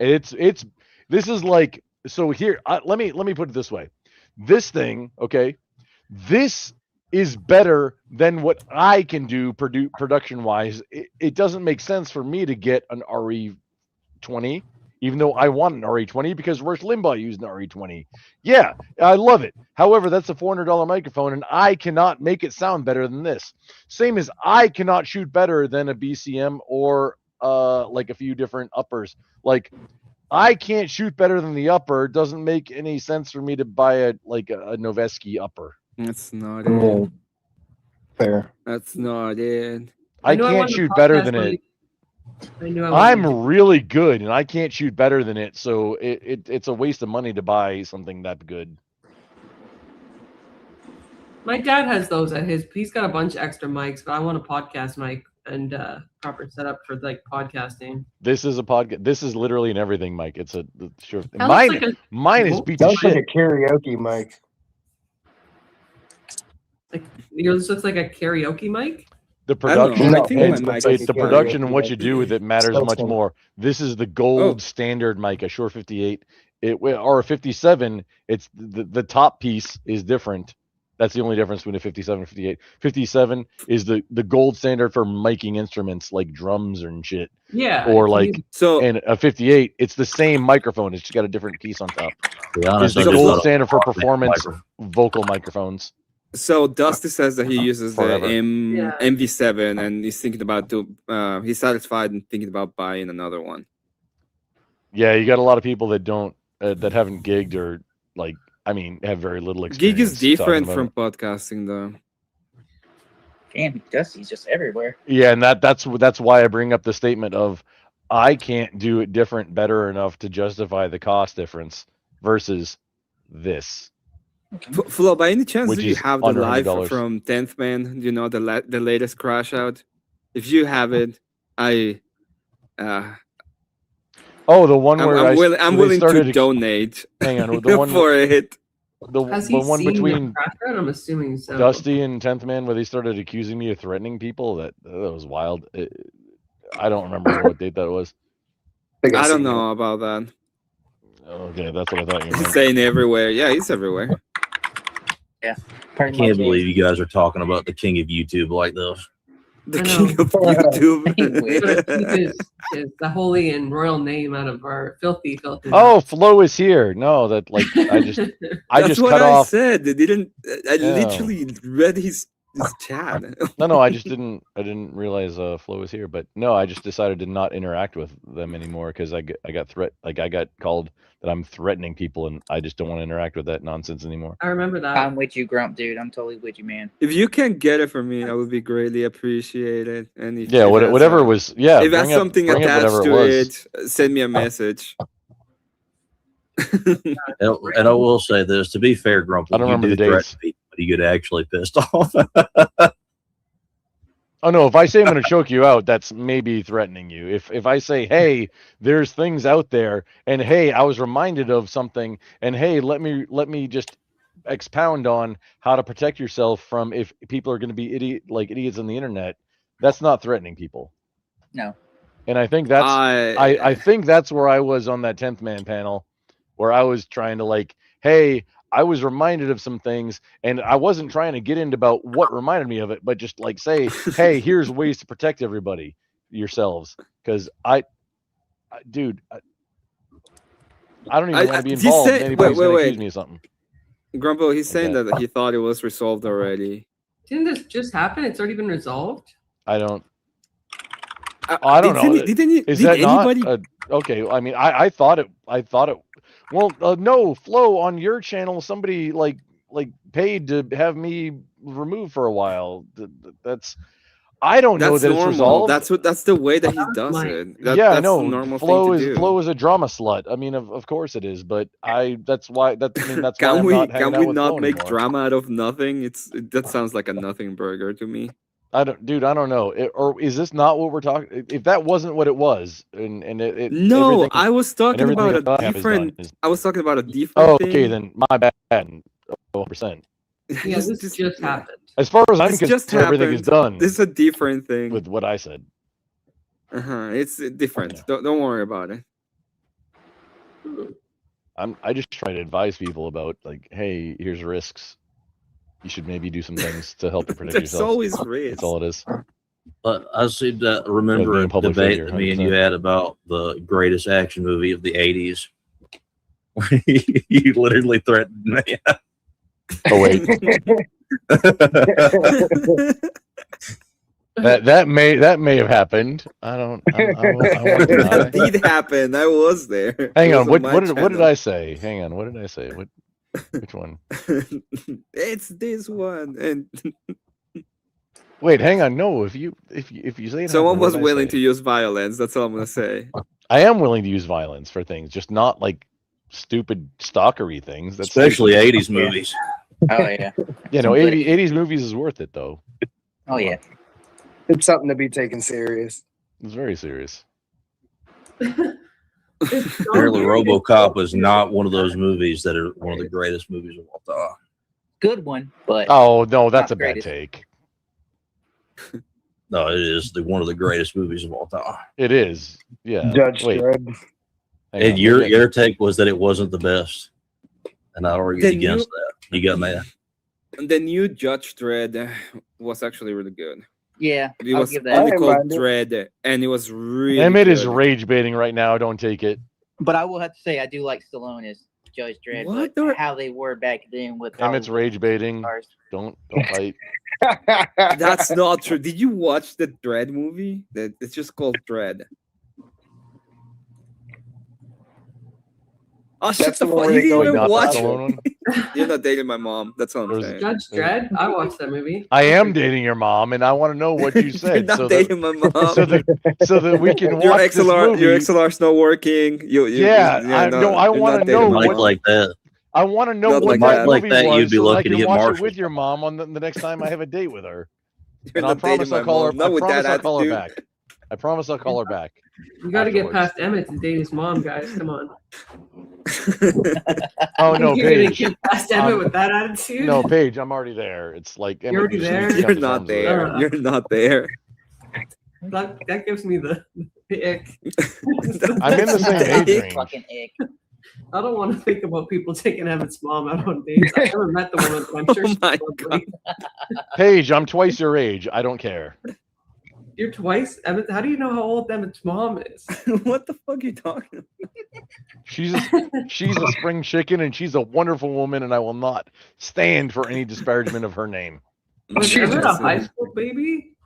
This is like, so here, let me put it this way. This thing, okay, this is better than what I can do production wise. It doesn't make sense for me to get an RE20, even though I want an RE20 because Rush Limbaugh used an RE20. Yeah, I love it. However, that's a $400 microphone, and I cannot make it sound better than this. Same as I cannot shoot better than a BCM or like a few different uppers. Like, I can't shoot better than the upper. It doesn't make any sense for me to buy a Noveski upper. That's not it. Fair. That's not it. I can't shoot better than it. I'm really good, and I can't shoot better than it. So it's a waste of money to buy something that good. My dad has those at his. He's got a bunch of extra mics, but I want a podcast mic and proper setup for like podcasting. This is a podcast. This is literally an everything mic. It's a sure. That Mine is beat to Sounds like shit. a karaoke mic. Like yours looks like a karaoke mic. The production, know. I think it's, my mic it's is the karaoke production and what you do with it matters That's much fine. more. This is the gold standard mic, a Shure 58. Or a 57. It's the top piece is different. That's the only difference between a 57 and 58. 57 is the gold standard for miking instruments like drums and shit. Yeah. Or like and a 58, it's the same microphone. It's just got a different piece on top. To be honest, It's I the just gold thought standard for about performance vocal microphones. So Dusty says that he uses the Forever. MV7 and he's thinking about he's satisfied and thinking about buying another one. Yeah, you got a lot of people that don't that haven't gigged or like have very little experience. Gig is different talking from about podcasting though. Damn, Dusty's just everywhere. Yeah, and that's why I bring up the statement of I can't do it better enough to justify the cost difference versus this. Flo, by any chance, Which do you is have the under live $100. from 10th Man? You know, the latest crash out? If you have it, Oh, the one where I'm willing to donate. Hang on, the one for it. Has The he one seen between the crash run? I'm assuming so. Dusty and 10th Man where they started accusing me of threatening people. That was wild. I don't remember what date that was. I don't know about that. Okay, that's what I thought you He's meant. saying everywhere. Yeah, he's everywhere. Yeah. I can't believe you guys are talking about the king of YouTube like this. The I king know. of YouTube. Is the holy and royal name out of our filthy. Oh, Flo is here. No, that like I just That's what cut I off. said. They didn't. I Yeah. literally read his chat. No, I didn't realize Flo was here. But no, I just decided to not interact with them anymore because I got called that I'm threatening people, and I just don't want to interact with that nonsense anymore. I remember that. I'm with you, Grump, dude. I'm totally with you, man. If you can get it for me, I would be greatly appreciated. And if Yeah, it has whatever a- was. Yeah, if that's bring up- something bring up attached whatever it to was. it, send me a message. And I will say this: to be fair, Grumple, I don't remember you the do threaten dates. people, but you get actually pissed off. Oh no, if I say I'm going to choke you out, that's maybe threatening you. If I say, "Hey, there's things out there," and "Hey, I was reminded of something," and "Hey, let me just expound on how to protect yourself from if people are going to be idiots on the internet," that's not threatening people. No. And I think that's I think that's where I was on that 10th man panel, where I was trying to like, hey, I was reminded of some things, and I wasn't trying to get into about what reminded me of it, but just like say, hey, here's ways to protect everybody yourselves, because dude, I don't even want to be he involved. said- in anybody's wait, gonna wait. accuse me of something. Grumble, he's saying that he thought it was resolved already. Didn't this just happen? It's already been resolved. I don't. I don't know. Is did that anybody- not okay? I mean, I thought it. Well, no, Flo, on your channel, somebody like paid to have me removed for a while. That's. I don't know That's that normal. it's resolved. That's the way that he does it. Yeah, I that's know. the normal Flo thing is to do. Flo is a drama slut. I mean, of course it is. But that's why that's why Can I'm we not hanging can out we with not Flo make anymore. drama out of nothing? That sounds like a nothing burger to me. Dude, I don't know. Or is this not what we're talking? If that wasn't what it was, and No, everything- I was and talking everything about I a have is done different. is- I was talking about a different Oh, thing. okay, then my bad. 100%. Yeah, this just happened. As far as I'm This concerned, just everything is happened. done This is a different thing. with what I said. It's different. Don't worry about it. I just try to advise people about like, hey, here's risks. You should maybe do some things to help you protect There's yourself. always risks. That's all it is. But I seem to remember being a a public debate figure, that me and you 100%. had about the greatest action movie of the 80s. You literally threatened me. Oh wait. that may have happened. I won't deny. That did happen. I was there. Hang It on. was What did my I say? Hang on. What did I say? Which one? channel. It's this one. And Wait, hang on. No, if you say it someone happened, what was did I willing say? to use violence. That's all I'm gonna say. I am willing to use violence for things, just not like stupid stalkery things. That's Especially stupid. 80s movies. Oh yeah. You know, 80s movies is worth it though. Oh yeah. It's something to be taken serious. It's very serious. Apparently, RoboCop was not one of those movies that are one of the greatest movies of all time. Good one, but Oh no, that's not a bad greatest. take. No, it is one of the greatest movies of all time. It is. Yeah. Judge Wait. Dredd. Hang And on, your maybe I your take was that it wasn't the best, and I argued The against that. You got mad. The new Judge Dredd was actually really good. yeah, It I'll was give that. only I called mind it. Dredd, and it was really. Emmett is good. rage baiting right now. Don't take it. But I will have to say I do like Stallone as Judge Dredd. What But the- how they were back then with Emmett's Hollywood rage baiting. stars. Don't fight. That's not true. Did you watch the Dredd movie? It's just called Dredd. Oh, shut That's the the fuck! one You where they go didn't even Not the watch Stallone it. one. You're not dating my mom. That's all I'm There's- saying. Judge Dredd. I watched that movie. I am dating your mom, and I want to know what you You're said, not so dating my mom. that we can Your watch this XLR, movie. your XLR's not working. Yeah, I you're wanna not know dating my what- Mike mom. like that. I want to know Not what like that that. Like movie that, was, you'd be so I lucky to can get watch Marshall. it with your mom on the next time I have a date with her. You're And I not dating promise my I'll call her. mom. Not I with promise that I'll call her attitude. back. I promise I'll call her back. You got to get afterwards. past Emmett to date his mom, guys. Come on. Oh no, You're gonna Paige. get past Emmett with that attitude? No, Paige, I'm already there. It's like You're already just there? needs to come You're to not terms with it. there. You're not there. That gives me the ick. I'm in the same age Ick. range. Fucking ick. I don't want to think about people taking Emmett's mom out on dates. I've never met the woman, but I'm sure she's lovely. Paige, I'm twice your age. I don't care. You're twice Emmett. How do you know how old Emmett's mom is? What the fuck are you talking about? She's a spring chicken, and she's a wonderful woman, and I will not stand for any disparagement of her name. Was Emmett a high school baby?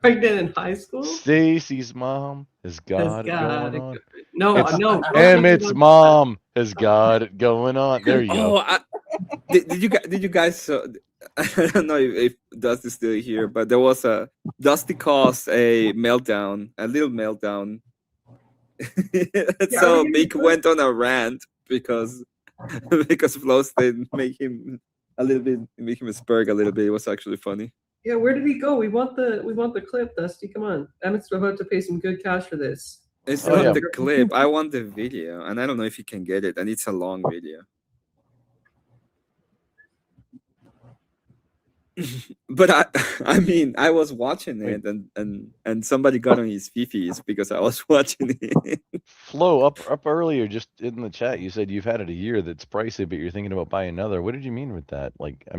Pregnant in high school? Stacy's mom has got it going on. No, no. Emmett's mom has got it going on. There you go. Did you guys? I don't know if Dusty's still here, but there was a Dusty caused a meltdown, a little meltdown. So Mick went on a rant because Flo didn't make him spurg a little bit. It was actually funny. Yeah, where did he go? We want the clip, Dusty. Come on. Emmett's about to pay some good cash for this. It's not the clip. I want the video, and I don't know if you can get it, and it's a long video. But I mean, I was watching it, and somebody got on his fifis because I was watching it. Flo, up earlier, just in the chat, you said you've had it a year that's pricey, but you're thinking about buying another. What did you mean with that? Like, I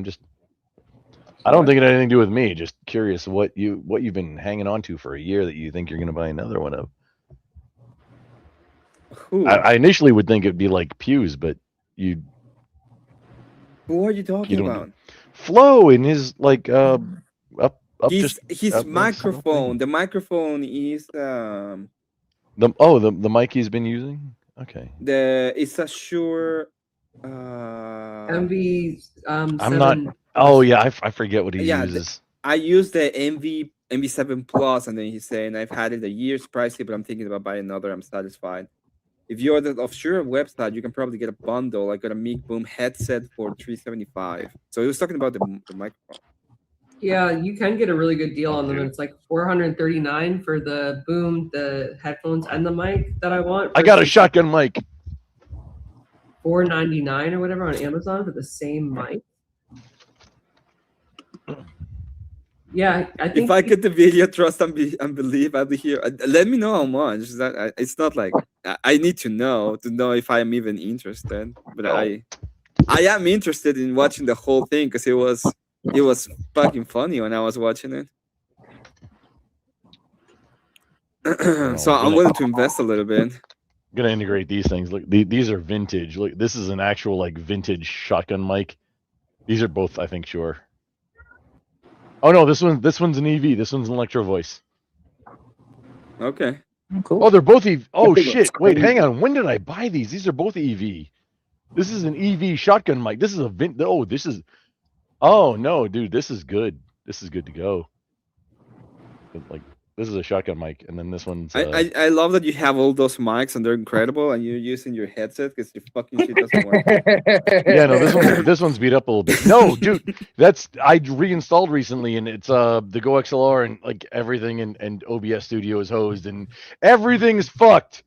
don't think it had anything to do with me. Just curious what you've been hanging on to for a year that you think you're going to buy another one of. I initially would think it'd be like Pews, but you. Who are you talking about? Flo in his like up his up microphone. The microphone is the mic he's been using. Okay. It's a Shure. MV. I'm not. Oh yeah, I forget what he uses. I use the MV7 Plus, and then he's saying I've had it a year's pricey, but I'm thinking about buying another. I'm satisfied. If you're the Shure website, you can probably get a bundle. I got a Mic Boom headset for $375. So he was talking about the microphone. Yeah, you can get a really good deal on them. It's like $439 for the boom, the headphones, and the mic that I want. I got a shotgun mic. $499 or whatever on Amazon for the same mic. Yeah, I think if I get the video, trust and believe, I'll be here. Let me know how much. It's not like I need to know if I am even interested. But I am interested in watching the whole thing because it was fucking funny when I was watching it. So I'm willing to invest a little bit. I'm gonna integrate these things. Look, these are vintage. Look, this is an actual like vintage shotgun mic. These are both, I think, Shure. Oh no, this one's an EV. This one's an Electro Voice. Okay. Cool. Oh, they're both EV. Oh shit! Wait, hang on. When did I buy these? These are both EV. This is an EV shotgun mic. This is a this is. Oh no, dude, this is good. This is good to go. Like this is a shotgun mic, and then this one's. I love that you have all those mics and they're incredible, and you're using your headset because your fucking shit doesn't work. Yeah, no, this one's beat up a little bit. No, dude, I reinstalled recently, and it's the Go XLR and like everything, and OBS Studio is hosed, and everything's fucked.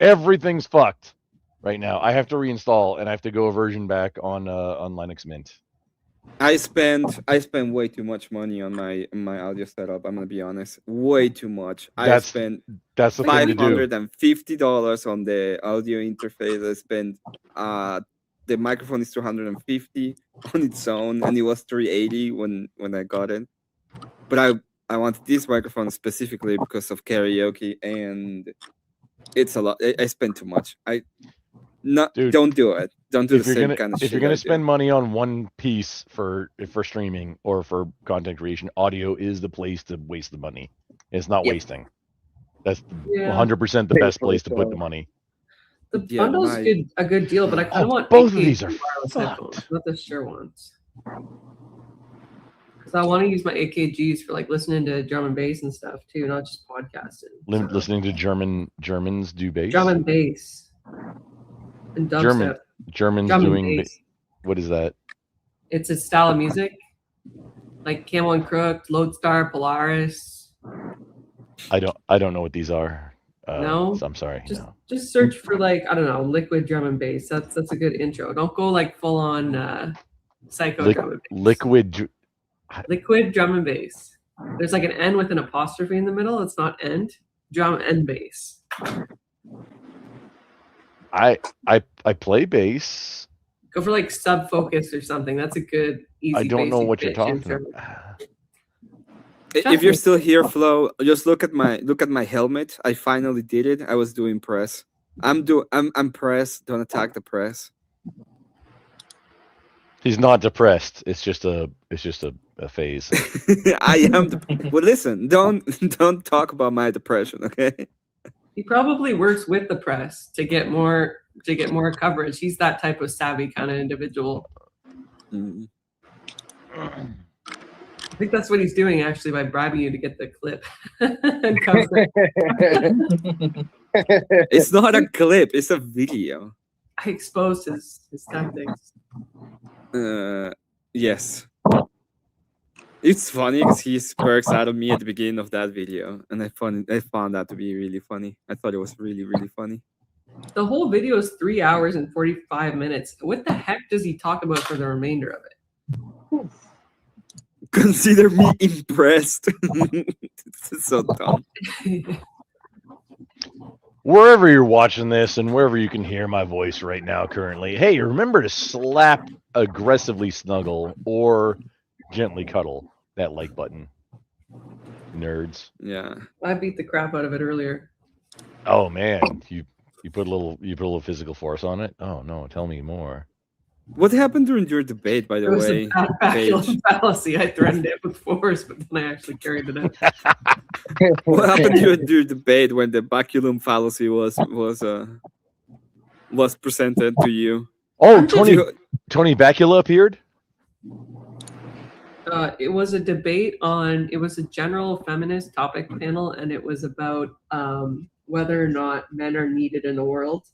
Everything's fucked right now. I have to reinstall, and I have to go a version back on Linux Mint. I spent way too much money on my audio setup. I'm gonna be honest, way too much. I spent that's the thing to do. $550 on the audio interface. I spent the microphone is $250 on its own, and it was $380 when I got it. But I wanted this microphone specifically because of karaoke, and it's a lot. I spent too much. Dude, don't do it. Don't do the same kind of shit. If you're gonna spend money on one piece for streaming or for content creation, audio is the place to waste the money. It's not wasting. That's 100% the best place to put the money. The bundle's a good deal, but I kind of want both of these are wireless headphones, not the Shure ones. Because I want to use my AKGs for like listening to drum and bass and stuff too, not just podcasting. Listening to Germans do bass. Drum and bass. And dubstep. Germans drum doing what is that? It's a style of music, like Camel and Crook, Lodestar, Polaris. I don't know what these are. No, so I'm sorry. Just search for like I don't know, liquid drum and bass. That's a good intro. Don't go like full on psycho drum and bass. Liquid drum and bass. There's like an N with an apostrophe in the middle. It's not end. Drum and bass. I play bass. Go for like sub focus or something. That's a good easy. I don't know basic what you're pitch talking intro. about. If you're still here, Flo, just look at my helmet. I finally did it. I was doing press. I'm press. Don't attack the press. He's not depressed. It's just a phase. I am. Well, listen. Don't talk about my depression, okay? He probably works with the press to get more coverage. He's that type of savvy kind of individual. Mm. I think that's what he's doing actually by bribing you to get the clip and cover it. It's not a clip. It's a video. I exposed his tactics. Yes. It's funny because he sparks out of me at the beginning of that video, and I found that to be really funny. I thought it was really, really funny. The whole video is 3 hours and 45 minutes. What the heck does he talk about for the remainder of it? Consider me impressed. It's so dumb. Wherever you're watching this and wherever you can hear my voice right now currently, hey, remember to slap, aggressively snuggle, or gently cuddle that like button. Nerds. Yeah. I beat the crap out of it earlier. Oh man, you put a little physical force on it? Oh no, tell me more. What happened during your debate, by the It was way? a bad baculum Paige? fallacy. I threatened it with force, but then I actually carried it out. What happened during your debate when the baculum fallacy was presented to you? Oh, Tony Bacula appeared? It was a debate on, it was a general feminist topic panel, and it was about whether or not men are needed in the world.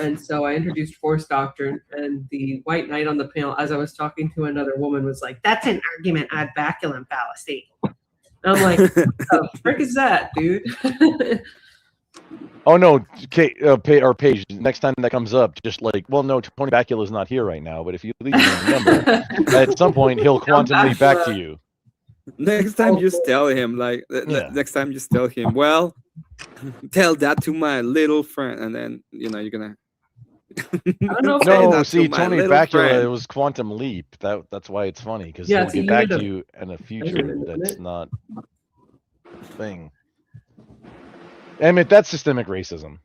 And so I introduced force doctrine, and the white knight on the panel, as I was talking to another woman, was like, "That's an argument ad baculum fallacy." And I'm like, "What the frick is that, dude?" Oh no, Paige. Next time that comes up, just like, well, no, Tony Bacula is not here right now. But if you leave him a number, at some point he'll quantum leap back to you. Next time, just tell him, like, next time, just tell him, well, tell that to my little friend, and then you're gonna. I don't know if No, see, my Tony little Bacula, friend. it was quantum leap. That's why it's funny because Yeah, he'll see, get you back need to a you in a future measurement, isn't that's it? not a thing. Emmett, that's systemic racism.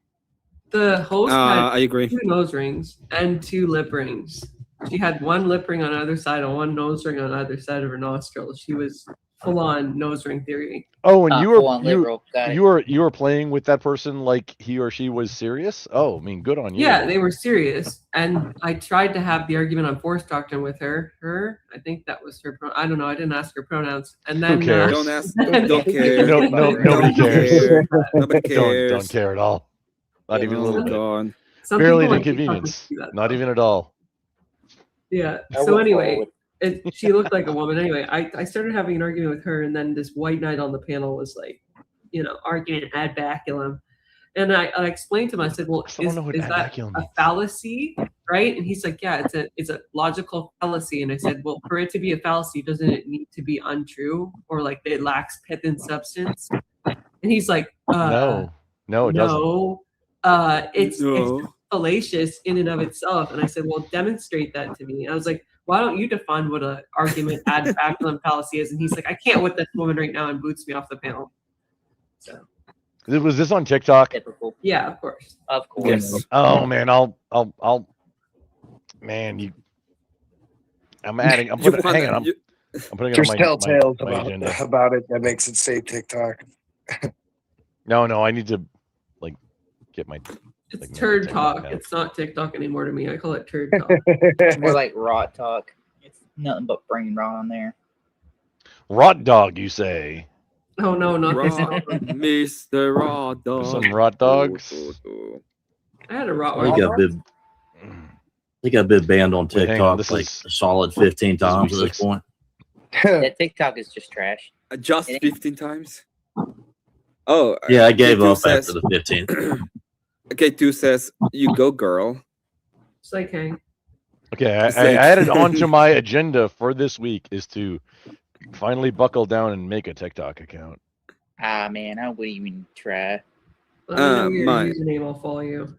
The host had I agree. 2 nose rings and 2 lip rings. She had 1 lip ring on either side and 1 nose ring on either side of her nostrils. She was full on nose ring theory. Oh, and Full on liberal. Got it. you were playing with that person like he or she was serious. Oh, I mean, good on you. Yeah, they were serious, and I tried to have the argument on force doctrine with her. I think that was her. I don't know. I didn't ask her pronouns, and then cares? Don't ask. Don't care. Nobody Don't cares. care. Nobody cares. Don't care at all. Not even a Oh, little bit. God. Some Barely people an on TikTok inconvenience. do that, Not though. even at all. Yeah. I So will anyway, follow she looked like a woman. Anyway, I started having an argument with her, and then this white knight on the panel was like, argument ad baculum. And I explained to him, I said, well, I don't know what is ad that baculum a means. fallacy, right? And he's like, yeah, it's a logical fallacy. And I said, well, for it to be a fallacy, doesn't it need to be untrue or like it lacks pith and substance? And he's like, No, it doesn't. no, it's fallacious in and of itself. And I said, well, demonstrate that to me. And I was like, why don't you define what an argument ad baculum fallacy is? And he's like, I can't with this woman right now, and boots me off the panel. So Was this on TikTok? Typical. yeah, of course. Of course. Yes. Oh man, man, I'm adding. I'm You putting. wanna- Hang on, you- I'm putting it There's on telltales my agenda. about it that makes it say TikTok. No, I need to like get my. It's like, turd TikTok talk. now. It's not TikTok anymore to me. I call it turd talk. It's more like rot talk. It's nothing but brain rot on there. Rot dog, you say? Oh no, not this Raw, one. Mr. Raw Dog. Some rot dogs. I had a rot I think I've been banned on Wait, hang TikTok on, this like is- a solid 15 this is times week at this 6. point. That TikTok is just trash. Just 15 times? Oh. Yeah, I gave K2 up says- after the 15th. K2 says, you go, girl. It's like, hey, Okay, I It's like- added onto my agenda for this week is to finally buckle down and make a TikTok account. Ah, man, I wouldn't even try. Let me know your my username. I'll follow you.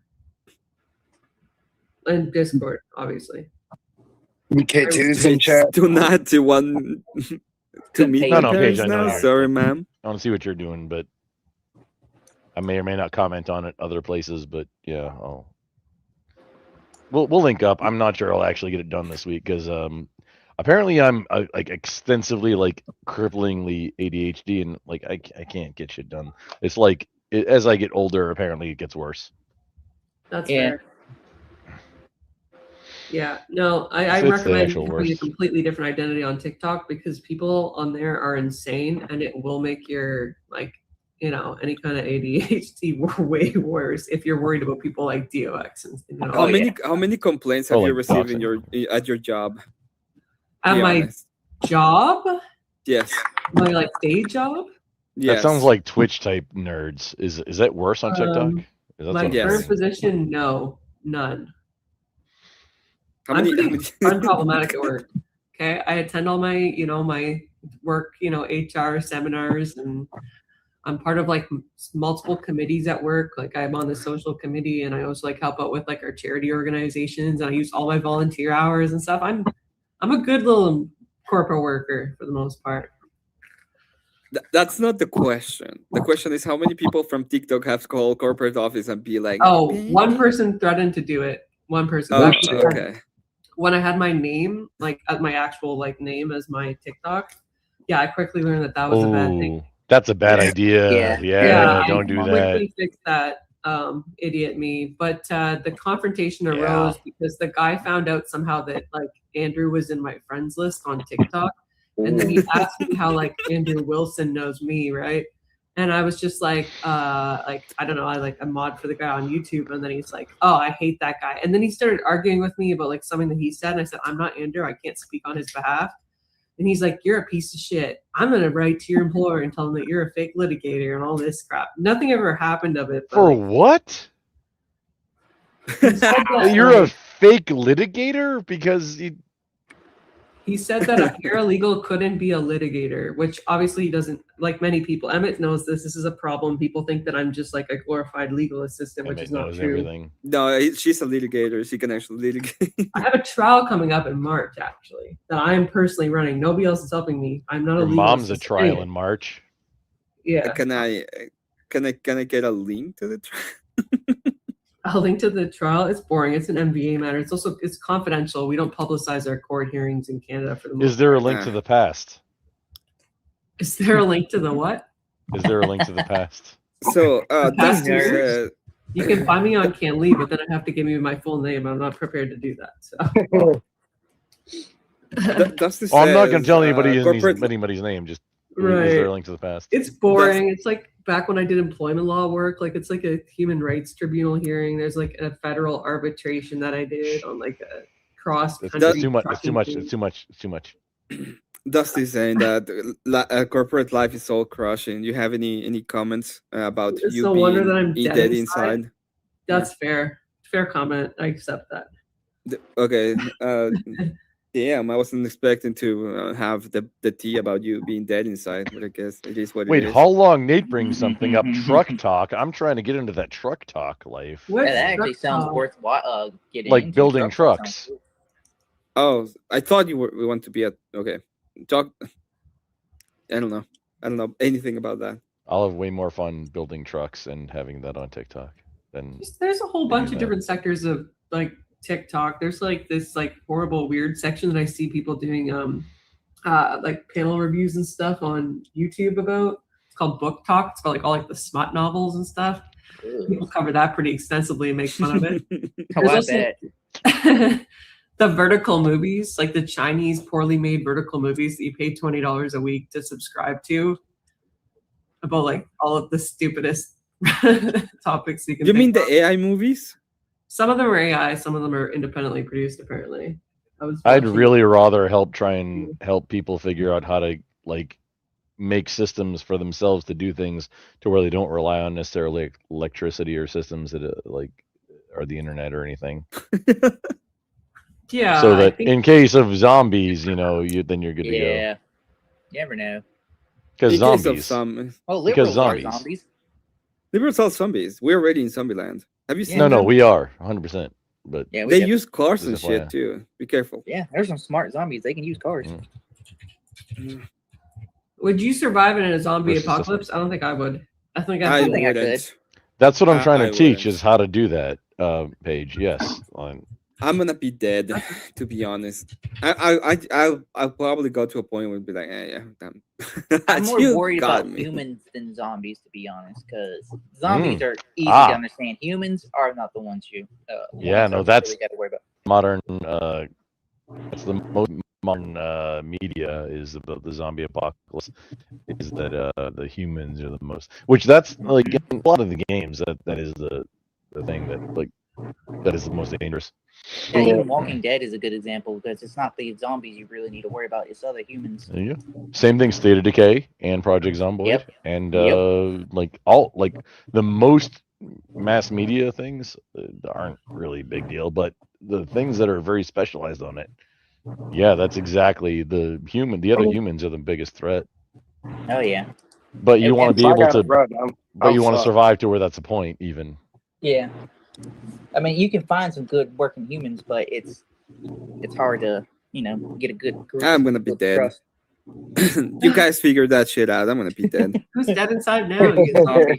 And Discord, obviously. K2's in chat. do not to one to meet No, my Paige, parents I know. now. Sorry, ma'am. I want to see what you're doing, but I may or may not comment on it other places. But yeah, we'll link up. I'm not sure I'll actually get it done this week because apparently I'm like extensively like cripplingly ADHD and like I can't get shit done. It's like as I get older, apparently it gets worse. That's fair. Yeah, no, I It's the recommend actual having a worst. completely different identity on TikTok because people on there are insane and it will make your like, you know, any kind of ADHD way worse if you're worried about people like DOX and you know. How many complaints have Oh, you like received in doxing. at your job? At Be my honest. job, Yes. my like day job. Yes. That sounds like Twitch type nerds. Is that worse on TikTok? Is that My what I'm current hearing? position, no, none. How I'm many? pretty unproblematic at work. Okay, I attend all my, you know, my work, you know, HR seminars, and I'm part of like multiple committees at work. Like I'm on the social committee, and I also like help out with like our charity organizations. And I use all my volunteer hours and stuff. I'm a good little corporate worker for the most part. That's not the question. The question is how many people from TikTok have called corporate office and be like, Oh, one person threatened to do it. One person. Oh, Actually, okay. when I had my name, like as my actual like name as my TikTok, yeah, I quickly learned that was a bad thing. Oh, that's a bad idea. Yeah, no, don't do I that. quickly fixed that. Idiot me. But the confrontation arose because the guy found out somehow that like Andrew was in my friends list on TikTok, and then he asked me how like Andrew Wilson knows me, right? And I was just like I don't know, I like a mod for the guy on YouTube, and then he's like, oh, I hate that guy. And then he started arguing with me about like something that he said, and I said, I'm not Andrew, I can't speak on his behalf. And he's like, you're a piece of shit. I'm gonna write to your employer and tell them that you're a fake litigator and all this crap. Nothing ever happened of it. But For like, what? he said that, You're a like, fake litigator because he said that a paralegal couldn't be a litigator, which obviously he doesn't. Like many people, Emmett knows this. This is a problem. People think that I'm just like a glorified legal assistant, which is not true. everything. No, she's a litigator. She can actually litigate. I have a trial coming up in March, actually, that I am personally running. Nobody else is helping me. I'm not Your a legal mom's a assistant. trial in March. Yeah. Can I get a link to the trial? A link to the trial. It's boring. It's an MVA matter. It's confidential. We don't publicize our court hearings in Canada for the most Is there a part. link to the past? Is there a link to the what? Is there a link to the past? So Past Dusty years? said, You can find me on Can't Leave, but then I have to give you my full name. I'm not prepared to do that. So Dusty Oh, I'm not going says, to tell anybody corporate- anybody's name. Just is Right. there a link to the past? it's boring. It's like back when I did employment law work. Like it's like a human rights tribunal hearing. There's like a federal arbitration that I did on like a cross country. It's too much. It's too much. It's too much. It's too much. Dusty saying that corporate life is soul crushing. You have any comments about It's you no being wonder that I'm dead inside? That's fair. Fair comment. I accept that. Okay. Damn, I wasn't expecting to have the tea about you being dead inside, but I guess it is what Wait, it is. how long Nate brings something up? Truck talk. I'm trying to get into that truck talk life. That actually sounds worthwhile. Getting Like into. building Truck trucks. sounds cool. Oh, I thought we want to be at okay. Talk. I don't know anything about that. I'll have way more fun building trucks and having that on TikTok than There's a whole bunch of that. different sectors of like TikTok. There's like this like horrible weird section that I see people doing like panel reviews and stuff on YouTube about. It's called Book Talk. It's about like all like the smut novels and stuff. People cover that pretty extensively and make fun of it. Oh, I There's bet. the vertical movies, like the Chinese poorly made vertical movies that you pay $20 a week to subscribe to, about like all of the stupidest topics you can. You think mean of. the AI movies? Some of them are AI, some of them are independently produced. Apparently, I'd really rather try and help people figure out how to like make systems for themselves to do things to where they don't rely on necessarily electricity or systems that like or the internet or anything. Yeah. So I that think- in case of zombies, then you're good to go. Yeah. You never know. Because In case of zombies. some- Oh, Because liberals are zombies. zombies. Liberals are zombies. We're already in zombie land. Have you seen No, them? we are 100%. But Yeah, They got- use cars and Just shit FYI. too. Be careful. Yeah, there's some smart zombies. They can use cars. Would you survive in a zombie Versus apocalypse? I don't think I would. I think I I'd think I wouldn't. That's what I'm trying to I teach wouldn't. is how to do that, Paige. Yes. I'm gonna be dead, to be honest. I'll probably go to a point where it'll be like, yeah, damn. I'm more You worried got about me. humans than zombies, to be honest, because zombies are easy Ah. to understand. Humans are not the ones you. Yeah, ones no, that that's really got to worry about. modern. That's the most modern media is about the zombie apocalypse. Is that the humans are the most? Which that's like in a lot of the games that is the thing that is the most dangerous. Yeah, even Walking Dead is a good example because it's not the zombies you really need to worry about; it's other humans. There you go. Same thing, State of Decay and Project Zomboid, Yep. and Yep. like the most mass media things aren't really big deal, but the things that are very specialized on it, yeah, that's exactly the other humans are the biggest threat. Oh yeah. But you And- want and to be I able gotta to, run, but you I'm want to fucked. survive to where that's a point, even. Yeah. I mean, you can find some good working humans, but it's hard to get a good group. I'm gonna be of dead. trust. You guys figure that shit out. I'm gonna be dead. Who's dead inside now? You get zombie.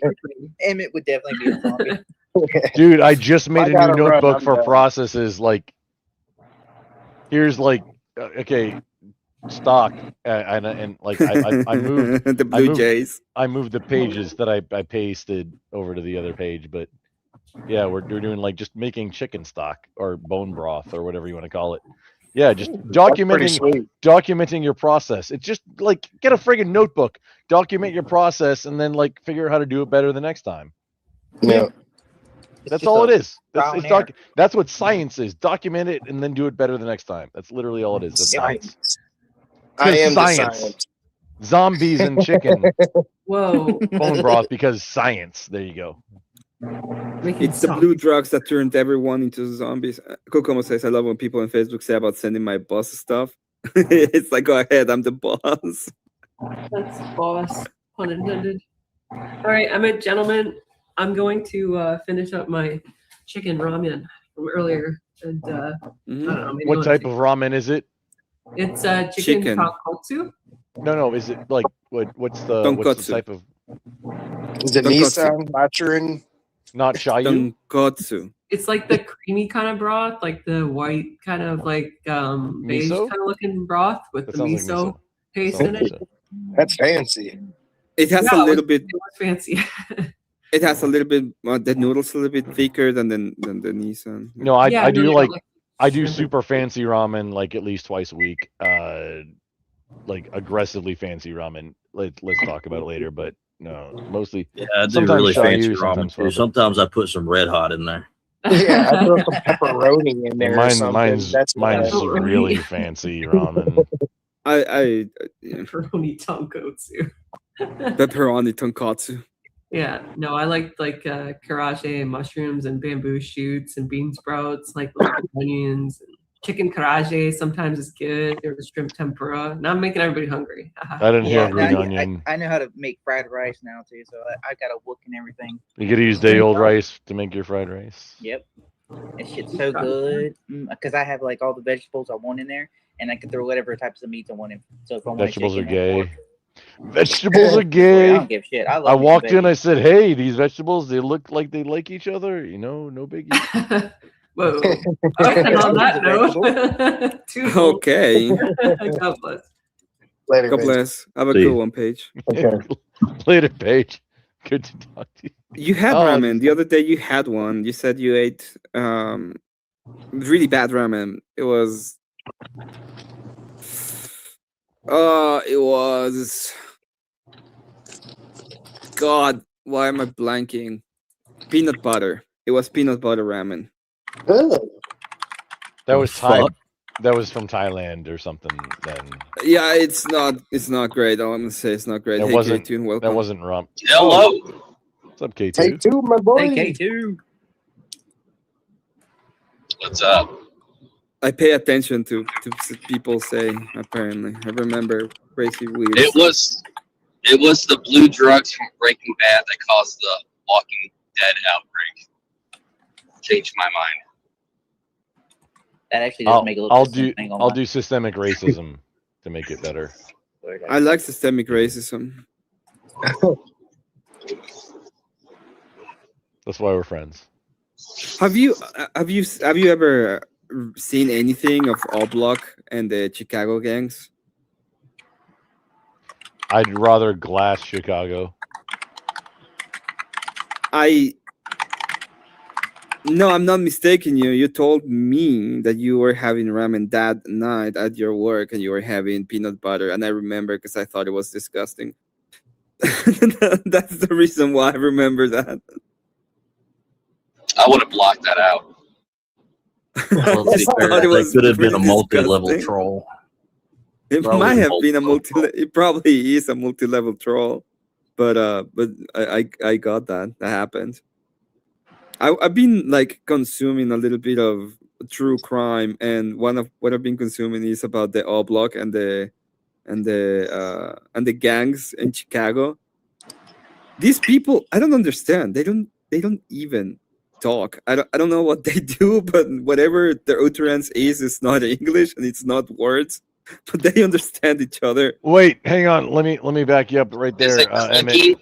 Emmett would definitely be a zombie. Dude, I just made I a gotta new run, notebook I'm for done. processes. Like, here's like, okay, stock, and like I moved The Blue Jays. I moved the pages that I pasted over to the other page, but yeah, we're doing like just making chicken stock or bone broth or whatever you want to call it. Yeah, just documenting your process. It's just like get a friggin' notebook, document your process, and then like figure out how to do it better the next time. Yeah. That's just all a it is. trial That's, and error. that's what science is. Document it and then do it better the next time. That's literally all it is. That's science. I am the Science. science. Zombies and chicken. Whoa. Bone broth because science. There you go. It's the blue drugs that turned everyone into zombies. Kokomo says, I love when people on Facebook say about sending my boss stuff. It's like, go ahead, I'm the boss. That's boss, pun intended. All right, I'm a gentleman. I'm going to finish up my chicken ramen from earlier, and I don't know. Maybe What I'll type take- of ramen is it? It's chicken Chicken. tonkotsu. No. Is it like what's the Tonkotsu. type of? Is it Nissan, Maturin? Not Shayu. Tonkotsu. It's like the creamy kind of broth, like the white kind of like beige Miso? kind of looking broth with That the sounds like miso miso. paste Sounds in like it. That's fancy. It has Yeah, a little bit. It was fancy. It has a little bit. The noodles a little bit thicker than the Nissan. No, I Yeah, do no, like like- I do super fancy ramen like at least twice a week. Like aggressively fancy ramen. Let's talk about it later. But no, mostly. Yeah, I do sometimes really fancy Shayu, ramen sometimes too. Pho. Sometimes I put some red hot in there. Yeah, I throw some pepperoni in there or something. Mine's That's mine's what I- really fancy ramen. I Pepperoni tonkotsu. pepperoni tonkatsu. Yeah, no, I like karaage and mushrooms and bamboo shoots and bean sprouts, like little onions. Chicken karaage sometimes is good. Or shrimp tempura. Now I'm making everybody hungry. I didn't hear green now onion. I know how to make fried rice now too, so I got a wok and everything. You gotta use day old rice to make your fried rice. Yep. That shit's so good because I have like all the vegetables I want in there, and I can throw whatever types of meats I want in. So if I want Vegetables are chicken and pork- gay. Vegetables are I gay. don't give a shit. I love I me walked some in. I said, "Hey, these vegetables. They look like they like each other. You know, no biggie." Whoa. And on that note, too old. Okay. God bless. Later, God Paige. bless. Have a See good you. one, Paige. Later, Paige. Good to talk to you. You had Oh, ramen the other day. You had one. You said you ate really bad ramen. It was God. Why am I blanking? Peanut butter. It was peanut butter ramen. That was Thai. Fuck. That was from Thailand or something. Then Yeah, it's not great. I want to say it's not great. that Hey, wasn't. K2, welcome. That wasn't rum. Hello. What's up, K2? Take two, my boy. Hey, K2. What's up? I pay attention to people say. Apparently, I remember crazy weird. It was the blue drugs from Breaking Bad that caused Walking Dead outbreak. Changed my mind. That actually does make a little bit of sense. I'll do systemic racism to make it better. I like systemic racism. That's why we're friends. Have you ever seen anything of O Block and the Chicago gangs? I'd rather glass Chicago. No, I'm not mistaken you. You told me that you were having ramen that night at your work and you were having peanut butter. And I remember because I thought it was disgusting. That's the reason why I remember that. I would have blocked that out. Well, to be fair, that could have been a multi-level troll. It Probably might have been a multi-level It probably is a multi-level troll, but I got that. That happened. I've been like consuming a little bit of true crime, and one of what I've been consuming is about the O Block and the gangs in Chicago. These people, I don't understand. They don't even talk. I don't know what they do, but whatever their utterance is not English and it's not words, but they understand each other. Wait, hang on. Let me back you up right there, Emmett.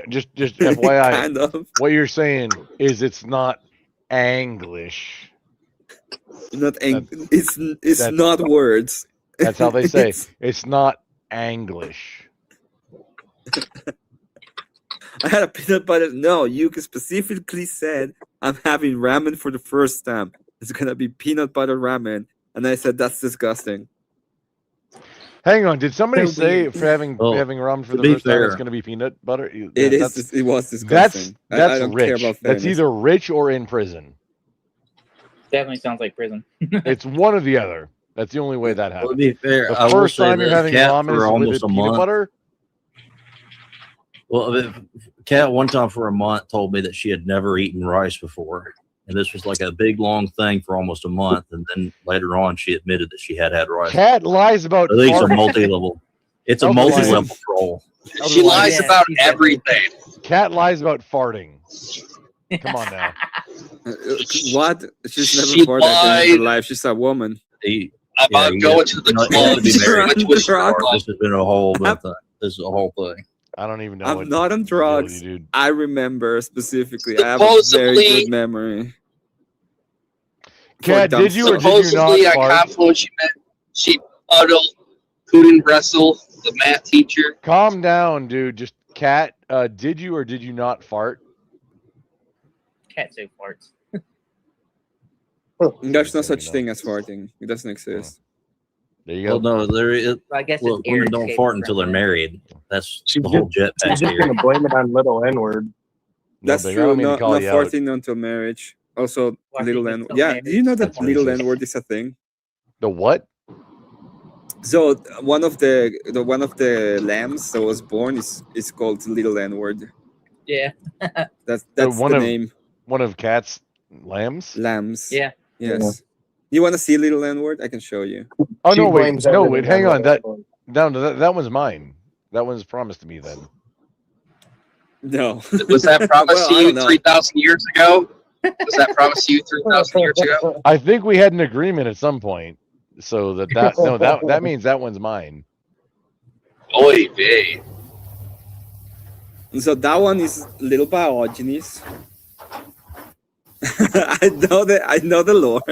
Just FYI, Kind of. what you're saying is it's not Anglish. It's not words. That's how they say. It's- It's not Anglish. I had a peanut butter. No, you specifically said I'm having ramen for the first time. It's gonna be peanut butter ramen, and I said that's disgusting. Hang on, did somebody So say weird. for having Well, ramen for to the be first time it's fair, going to be peanut butter? It is. It was disgusting. I That's don't care rich. about That's fairness. either rich or in prison. Definitely sounds like prison. It's one or the other. That's the only way that happens. to be fair, the I will first say time you're this, having Cat, ramen for is with almost a peanut month. butter. Well, Kat one time for a month told me that she had never eaten rice before, and this was like a big long thing for almost a month. And then later on, she admitted that she had rice. Cat lies about. I think it's a farting. multi-level. It's a Elder multi-level lies. troll. She lies about everything. Cat lies about farting. Come on now. What? She's never She fought that in lied. her life. She's a woman. About going to the club. Be married. You're on drugs. This has been a whole thing. This is a whole thing. I don't even know. I'm not on drugs. I remember specifically. I have a very Supposedly- good memory. Cat, dumb did you or stuff. did you not Supposedly, at fart? Confluence, she puddled, couldn't wrestle the math teacher. Calm down, dude. Just Cat, did you or did you not fart? Cat say farts. There's no such thing as farting. It doesn't exist. There you Well, no, there is. I guess Well, it's women air don't escape fart from until they're that. married. That's She's the whole just jetpack theory. gonna blame it on little N-word. That's big. I true. don't mean to Not call you out. farting until marriage. Also, Farting little until N. Yeah, marriage. do you know that That's little racist. N word is a thing? The what? So one of the lambs that was born is called little N word. Yeah. That's one the of name. one of Cat's lambs. Lambs. Yeah. Yes. You want to see little N word? I can show you. Oh She no, wait, blames no, everything wait, hang on. little That N-word. that one's mine. That one's promised to me then. No. Was that promised Well, to I you don't know. 3,000 years ago? Was that promised to you 3,000 years ago? I think we had an agreement at some point, so that means that one's mine. Oy vey. So that one is little Biogenes. I know the lore.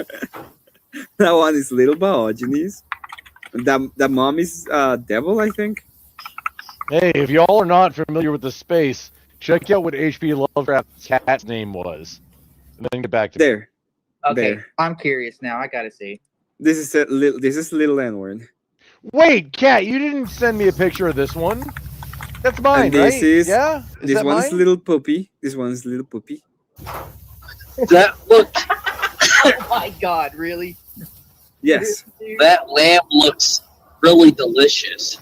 That one is little Biogenes. That mom is devil, I think. Hey, if y'all are not familiar with the space, check out what H.P. Lovecraft's cat's name was, and then get back to me. There. Okay, There. I'm curious now. I gotta see. This is little N word. Wait, Cat, you didn't send me a picture of this one. That's mine, And this right? is Yeah. Is this that one is mine? little puppy. This one is little puppy. That look, Oh my God! Really? Yes. that lamb looks really delicious.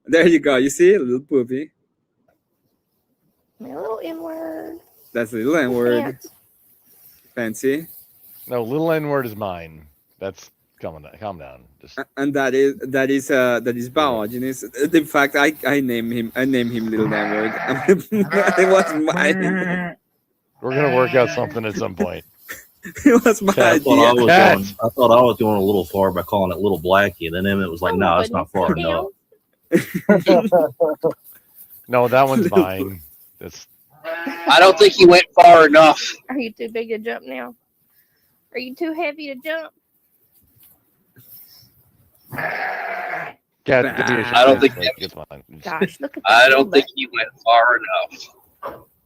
There you go. You see, little puppy. My little N-word. That's little N word. Fancy. No, little N word is mine. That's calm down. Just And that is Diogenes. In fact, I name him Little N-word. It was my. we're gonna work out something at some point. It was my I thought idea. I thought I was going a little far by calling it Little Blackie, and then Emmett was like, "No, it's not far enough." No, that one's fine. That's I don't think he went far enough. Are you too big to jump now? Are you too heavy to jump? I don't think it's fine. Gosh, look at I don't think he went far enough.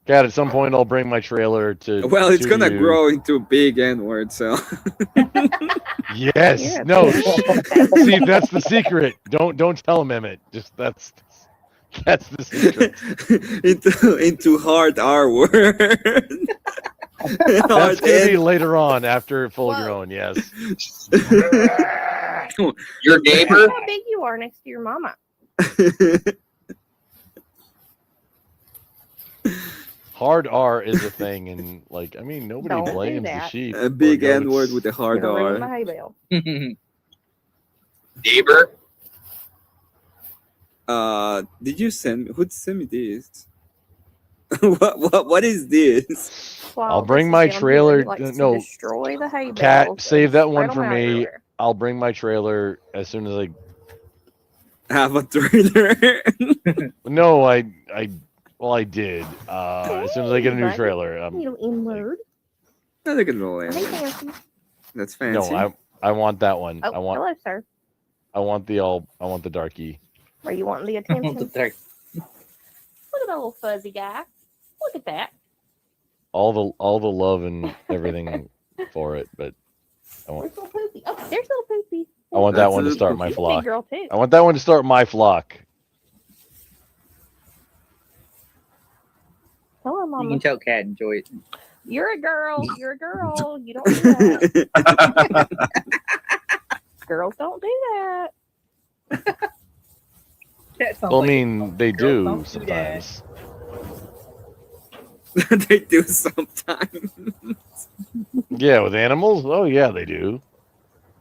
Cat, at some point I'll bring my trailer to. Well, it's to gonna you. grow into a big N-word, so. Yes. You're a No. big See, that's the secret. Don't tell him, Emmett. Just that's the secret. into hard R word. That's gonna be later on after full grown. Yes. Your neighbor. How big you are next to your mama. Hard R is a thing, and like I mean, nobody Don't do blames the that. sheep. A big or goats. N-word with a hard You're gonna R. ring the hay bell. Neighbor. Did you send me? Who sent me this? What is this? I'll bring my trailer. No, destroy the hay Cat, bales save that and one spread for 'em out me. everywhere. I'll bring my trailer as soon as I have a trailer. No, I did. As soon as I get a new Right. trailer. Little N-word. No, they can roll in. Hey, fancy. That's fancy. No, I want that one. Oh, I want hello, sir. I want the darky. Are you wanting the attention? The dark- Look at that little fuzzy guy. Look at that. All the love and everything for it, but I want There's little poopy. Oh, there's little poopy. I want that one to start my Big flock. girl, too. I want that one to start my flock. Hello, You mama. can tell Cat enjoy it. You're a girl. You're a girl. You don't do that. Girls don't do that. Well, I mean, they do don't do that. sometimes. They do sometimes. Yeah, with animals. Oh yeah, they do.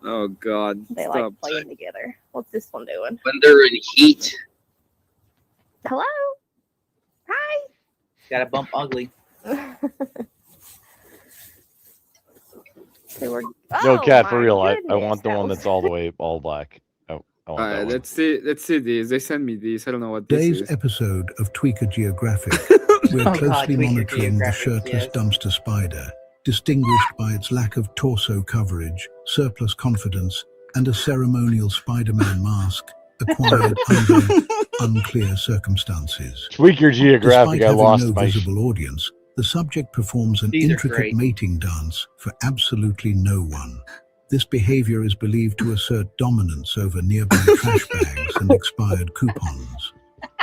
Oh God. They Stop. like playing together. What's this one doing? When they're in heat. Hello? Hi. Got to bump ugly. They were, No, Cat, for my real. I goodness, want the that one was- that's all the way all black. I want that Alright, one. let's see this. They sent me this. I don't know what this Today's is. episode of Tweaker Geographic, we're Oh, God, closely Tweaker monitoring the Geographic, shirtless yes. dumpster spider, distinguished by its lack of torso coverage, surplus confidence, and a ceremonial Spider-Man mask acquired under unclear circumstances. Tweaker Geographic, Despite I having lost no my. visible audience, the subject performs an These are intricate great. mating dance for absolutely no one. This behavior is believed to assert dominance over nearby trash bags and expired coupons.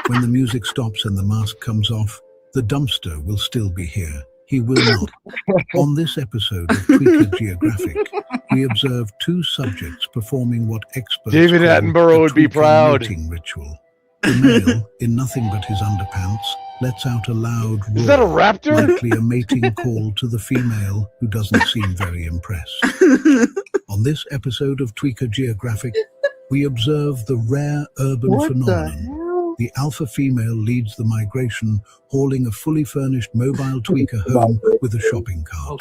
When the music stops and the mask comes off, the dumpster will still be here. He will not. On this episode of Tweaker Geographic, we observe two subjects performing what experts David call Attenborough a would be tweaker proud. mating ritual. The male, in nothing but his underpants, lets out a loud roar. Is that a raptor? Likely a mating call to the female, who doesn't seem very impressed. On this episode of Tweaker Geographic, we observe the rare urban What the phenomenon. The alpha female leads the migration, hauling a fully furnished mobile tweaker home with a shopping cart.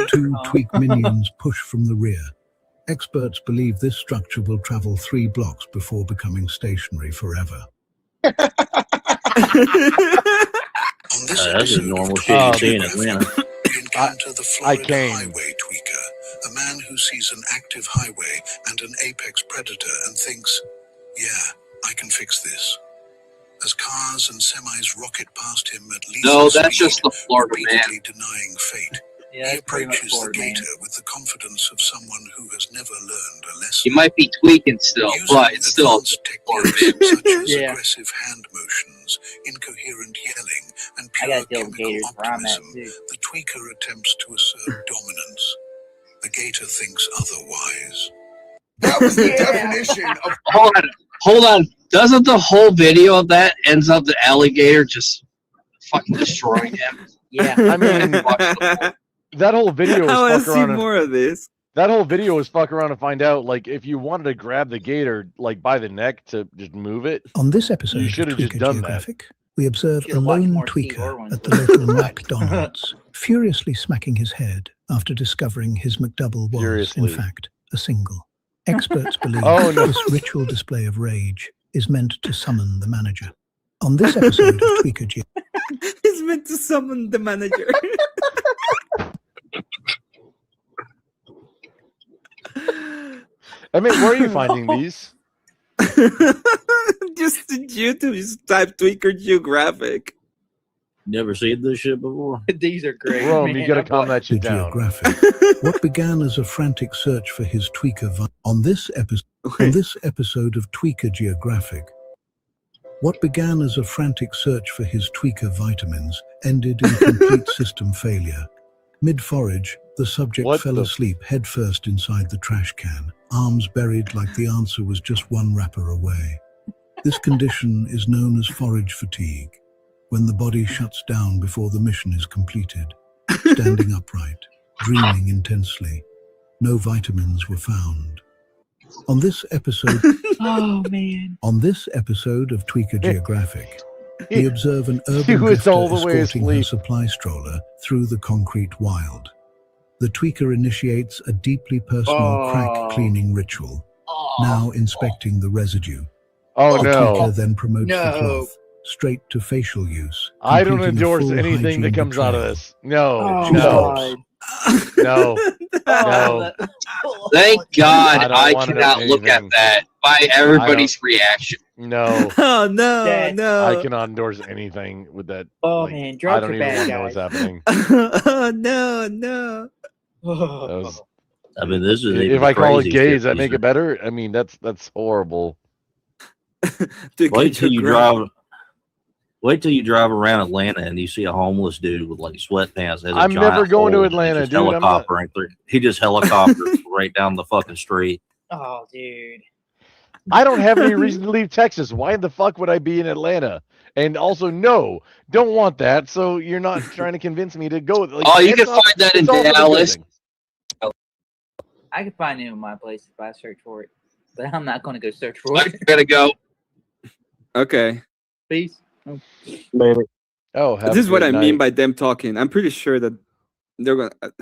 Two tweak minions push from the rear. Experts believe this structure will travel 3 blocks before becoming stationary forever. That's just normal shit you see in Atlanta. I highway tweaker, a man who sees an active highway and an apex predator and thinks, yeah, I can fix this. As cars and semis rocket past him at least No, that's just the Florida man. repeatedly denying fate, Yeah, he that's pretty much approaches the Florida man. gator with the confidence of someone who has never learned a lesson. He might be tweaking still, but it's still Florida man. Such as Yeah. aggressive hand motions, incoherent yelling, and I pure gotta deal with chemical gators where I'm at, optimism, too. the tweaker attempts to assert dominance. The gator thinks otherwise. That was the definition of. Hold on. Doesn't the whole video of that ends up the alligator just fucking destroying him? Yeah. I mean, that whole video I want was to fuck see around. more of this. That whole video was fuck around and find out. Like, if you wanted to grab the gator like by the neck to just move it, On this episode you of should have just Tweaker done Geographic, we observe a Should've watched lone more Steve tweaker Irwin. at the local McDonald's, furiously smacking his head after discovering his McDouble was, Furiously. in fact, a single. Experts believe Oh, no. this ritual display of rage is meant to summon the manager. On this episode of Tweaker Geographic, He's meant to summon the manager. I mean, where are you finding these? Just in YouTube, just type Tweaker Geographic. Never seen this shit before. These are great. Rome, man. you gotta calm that shit down. Geographic. What began as a frantic search for his tweaker on this episode of Tweaker Geographic. What began as a frantic search for his tweaker vitamins ended in complete system failure. Mid-forage, the subject What fell the- asleep headfirst inside the trash can, arms buried like the answer was just one wrapper away. This condition is known as forage fatigue, when the body shuts down before the mission is completed. Standing upright, dreaming intensely, no vitamins were found. On this episode, Oh man. on this episode of Tweaker Geographic, we observe an He urban was drifter all the way escorting her asleep. supply stroller through the concrete wild. The tweaker initiates a deeply personal crack cleaning ritual, now inspecting the residue. Oh The no. tweaker then promotes the No. cloth straight to facial use. I don't completing a endorse full anything hygiene that comes out of betrayal. this. No, Oh, no, God. no, Oh, no. Thank God I don't I wanna know cannot look at anything. that by everybody's reaction. No, Oh no, That- no. I cannot endorse anything with that. Oh like, man, I drugs don't are even bad, want to know what's guys. happening. Oh no, no. That was- I mean, this is if even I call it crazy gay, shit does that these make are- it better? I mean, that's horrible. Wait till you drive. Wait till you drive around Atlanta and you see a homeless dude with like sweatpants. Has a I'm never giant going to hole, and Atlanta, just dude. I'm not- helicoptering through- He just helicopters right down the fucking street. Oh, dude. I don't have any reason to leave Texas. Why the fuck would I be in Atlanta? And also, no, don't want that. So you're not trying to convince me to go. Like, Oh, you it's can all- find that in it's all for the good Dallas. thing. I could find it in my place if I search for it, but I'm not going to go search for I it. gotta go. Okay. Peace. Oh, have This is a what good I mean night. by them talking. I'm pretty sure that they're gonna. That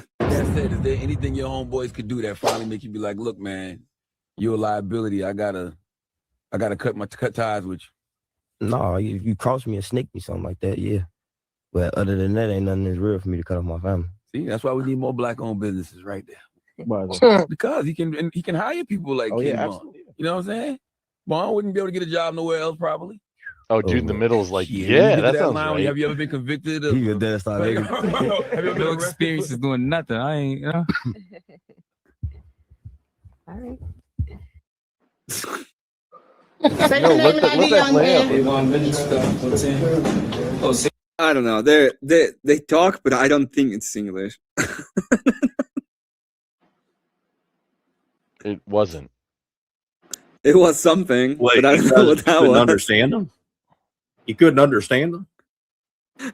said, is there anything your homeboys could do that finally make you be like, look, man, you're a liability. I gotta cut ties with you. No, you cross me and snake me, something like that, yeah. But other than that, ain't nothing that's real for me to cut off my family. See, that's why we need more black-owned businesses right there. Because he can hire people like Oh, yeah, Ken Vaughn. absolutely. You know what I'm saying? Vaughn wouldn't be able to get a job nowhere else, probably. Oh, dude in the middle is like, Shit, when you yeah, get to that sounds line, right. Have you ever been convicted of? He was dead start Have you ever been experiences doing nothing. I ain't, you know. All right. No, let that play out. I don't know. They talk, but I don't think it's English. It wasn't. It was something, Wait, but I don't know what that couldn't was. understand them? You couldn't understand them?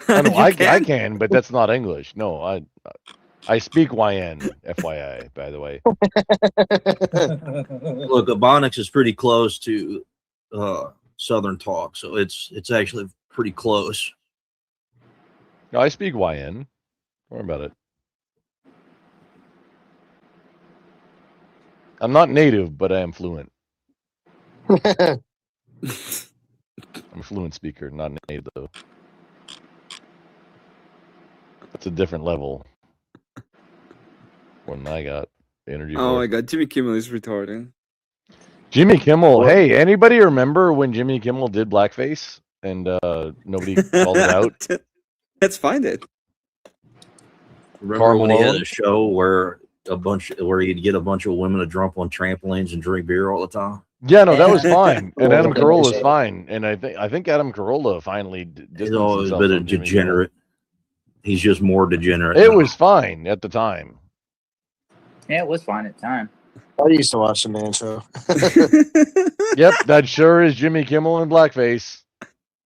I, know, You I can? can, but that's not English. No, I speak YN, FYI, by the way. Look, Ebonics is pretty close to Southern talk, so it's actually pretty close. No, I speak YN. Don't worry about it. I'm not native, but I am fluent. I'm a fluent speaker, not native though. That's a different level. One I got the energy. Oh for. my god, Jimmy Kimmel is retarded. Jimmy Kimmel. Hey, anybody remember when Jimmy Kimmel did blackface and nobody called it out? Let's find it. Remember Karl when he had Malone? a show where he'd get a bunch of women to jump on trampolines and drink beer all the time? Yeah, no, that was fine, and Adam Yeah. Carolla is fine, and I think Adam Carolla finally He's distanced always himself been a from Jimmy degenerate. He's just more degenerate. Kimmel. It now. was fine at the time. Yeah, it was fine at the time. I used to watch the Man Show. Yep, that sure is Jimmy Kimmel in blackface.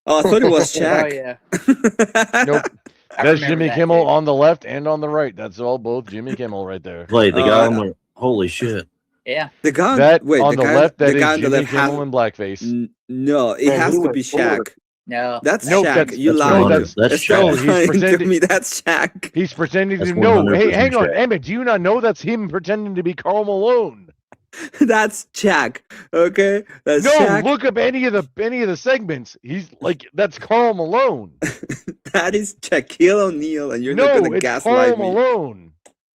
Oh, I thought it was Oh Shaq. yeah. Nope, I that's remember Jimmy that, Kimmel dude. on the left and on the right. That's all both Jimmy Kimmel right there. Wait, the guy Uh, Holy shit! Yeah. The guy That wait, on the the guy, left, that the is guy on the Jimmy left has, Kimmel in blackface. no, it Man, has he to went be forward. Shaq. No. That's Nope, Shaq. You that's lied. no, That's Stop no, he's lying to pretending. me. That's Shaq. He's pretending That's to know. Hey, 100% hang on, Shaq. Emmett. Do you not know that's him pretending to be Karl Malone? That's Shaq. Okay, that's No, Shaq. look up any of the segments. He's like that's Karl Malone. That is Shaquille O'Neal, and you're not No, gonna it's gaslight Karl me. Malone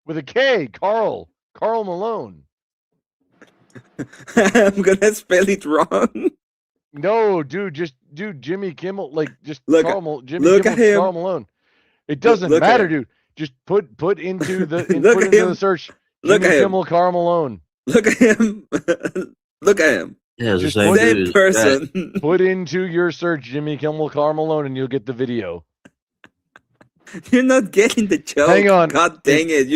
with a K. Karl Malone. I'm gonna spell it wrong. No, dude, Jimmy Kimmel, like just Look, Jimmy look Kimmel, at him. Karl Malone. It doesn't Look at matter, him. dude. Just put into the Look put at into him. the search Look Jimmy at him. Kimmel, Karl Malone. Look at him. Look at him. Yeah, it's the Just same put, dude Same as Shaq. person. put into your search Jimmy Kimmel, Karl Malone, and you'll get the video. You're not getting the joke. Hang on. God dang it!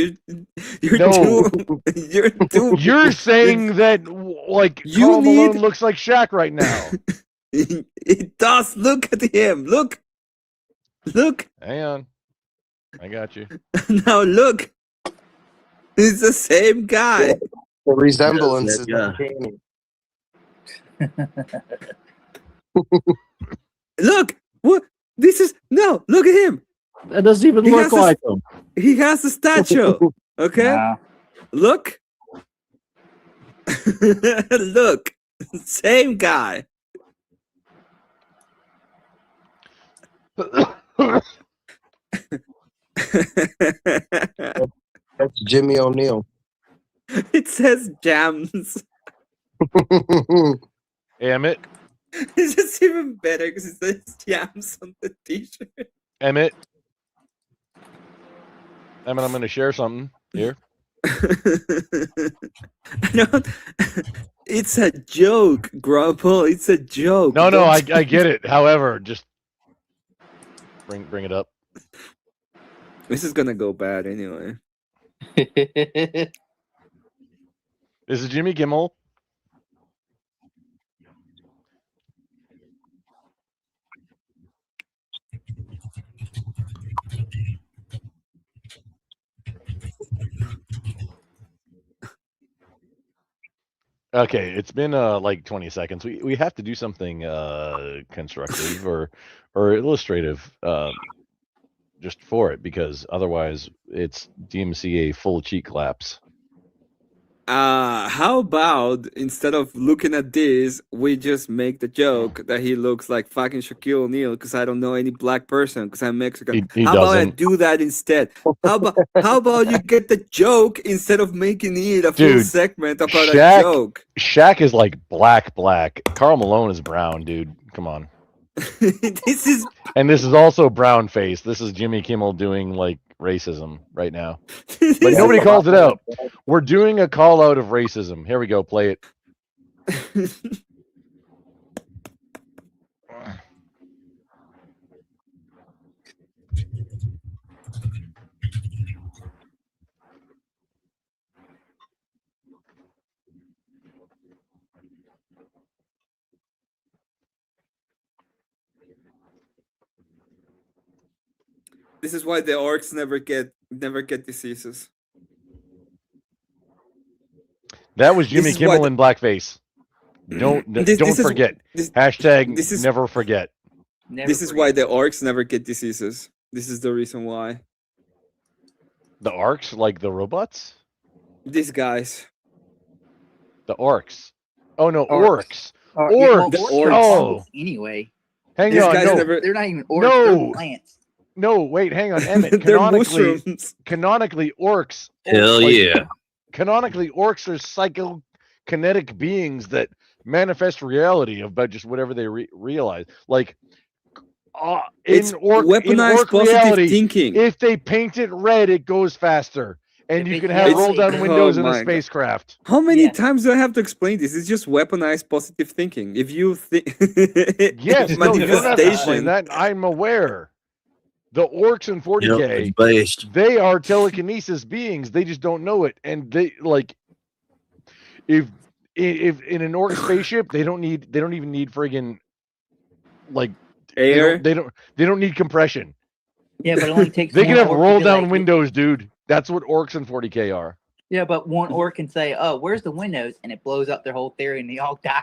You're No. too. You're too. You're saying that like You Karl Malone need- looks like Shaq right now. It does. Look at him. Look. Look. Hang on. I got you. Now look. It's the same guy. The resemblance that is guy. uncanny. Look. What? This is no. Look at him. That doesn't even He look has a- like him. He has a statue. Okay. No. Look. Look. Same guy. That's Jimmy O'Neal. It says jams. Emmett, It's just even better because it says jams on the t-shirt. Emmett, I'm going to share something here. It's a joke, Grumple. It's a joke. No, Don't- I get it. However, just bring it up. This is gonna go bad anyway. This is Jimmy Kimmel. Okay, it's been like 20 seconds. We have to do something constructive or illustrative just for it, because otherwise it's DMCA full cheek claps. How about instead of looking at this, we just make the joke that he looks like fucking Shaquille O'Neal because I don't know any black person because I'm Mexican. He How about I doesn't. do that instead? How about you get the joke instead of making it a full Dude, segment about a Shaq, joke? Shaq is like black. Karl Malone is brown, dude. Come on. This is And this is also brown face. This is Jimmy Kimmel doing like racism right now. But nobody calls it out. We're doing a call out of racism. Here we go. Play it. This is why the orcs never get diseases. That was This Jimmy is why Kimmel in blackface. Don't This don't is- forget. this- Hashtag this is- never forget. This is why the orcs never get diseases. This is the reason why. The arcs, like the robots? These guys. The orcs. Oh no, Orcs. orcs. Or, yeah, well, Orcs. orcs are Oh, fungus anyway. hang These on. guys No, never- They're not even orcs. No. They're plants. no, wait, hang on, Emmett. They're Canonically, mushrooms. canonically, orcs. Hell like, yeah. Canonically, orcs are psychokinetic beings that manifest reality about just whatever they realize. Like It's in weaponized orc positive reality, thinking. if they paint it red, it goes faster, and If you it's can have yellow, roll down it windows goes- in Oh a my God. spacecraft. How many Yeah. times do I have to explain this? It's just weaponized positive thinking. If you think Yes, no, you don't have to explain manifestation. that. I'm aware. The orcs in 40K, Yep, it's based. they are telekinesis beings. They just don't know it, and they like if in an orc spaceship, they don't even need friggin' like Air. They don't need compression. Yeah, but it only takes They can one have orc to roll be down like, windows, dude. That's what orcs in 40K are. Yeah, but one orc can say, "Oh, where's the windows?" and it blows up their whole theory, and they all die.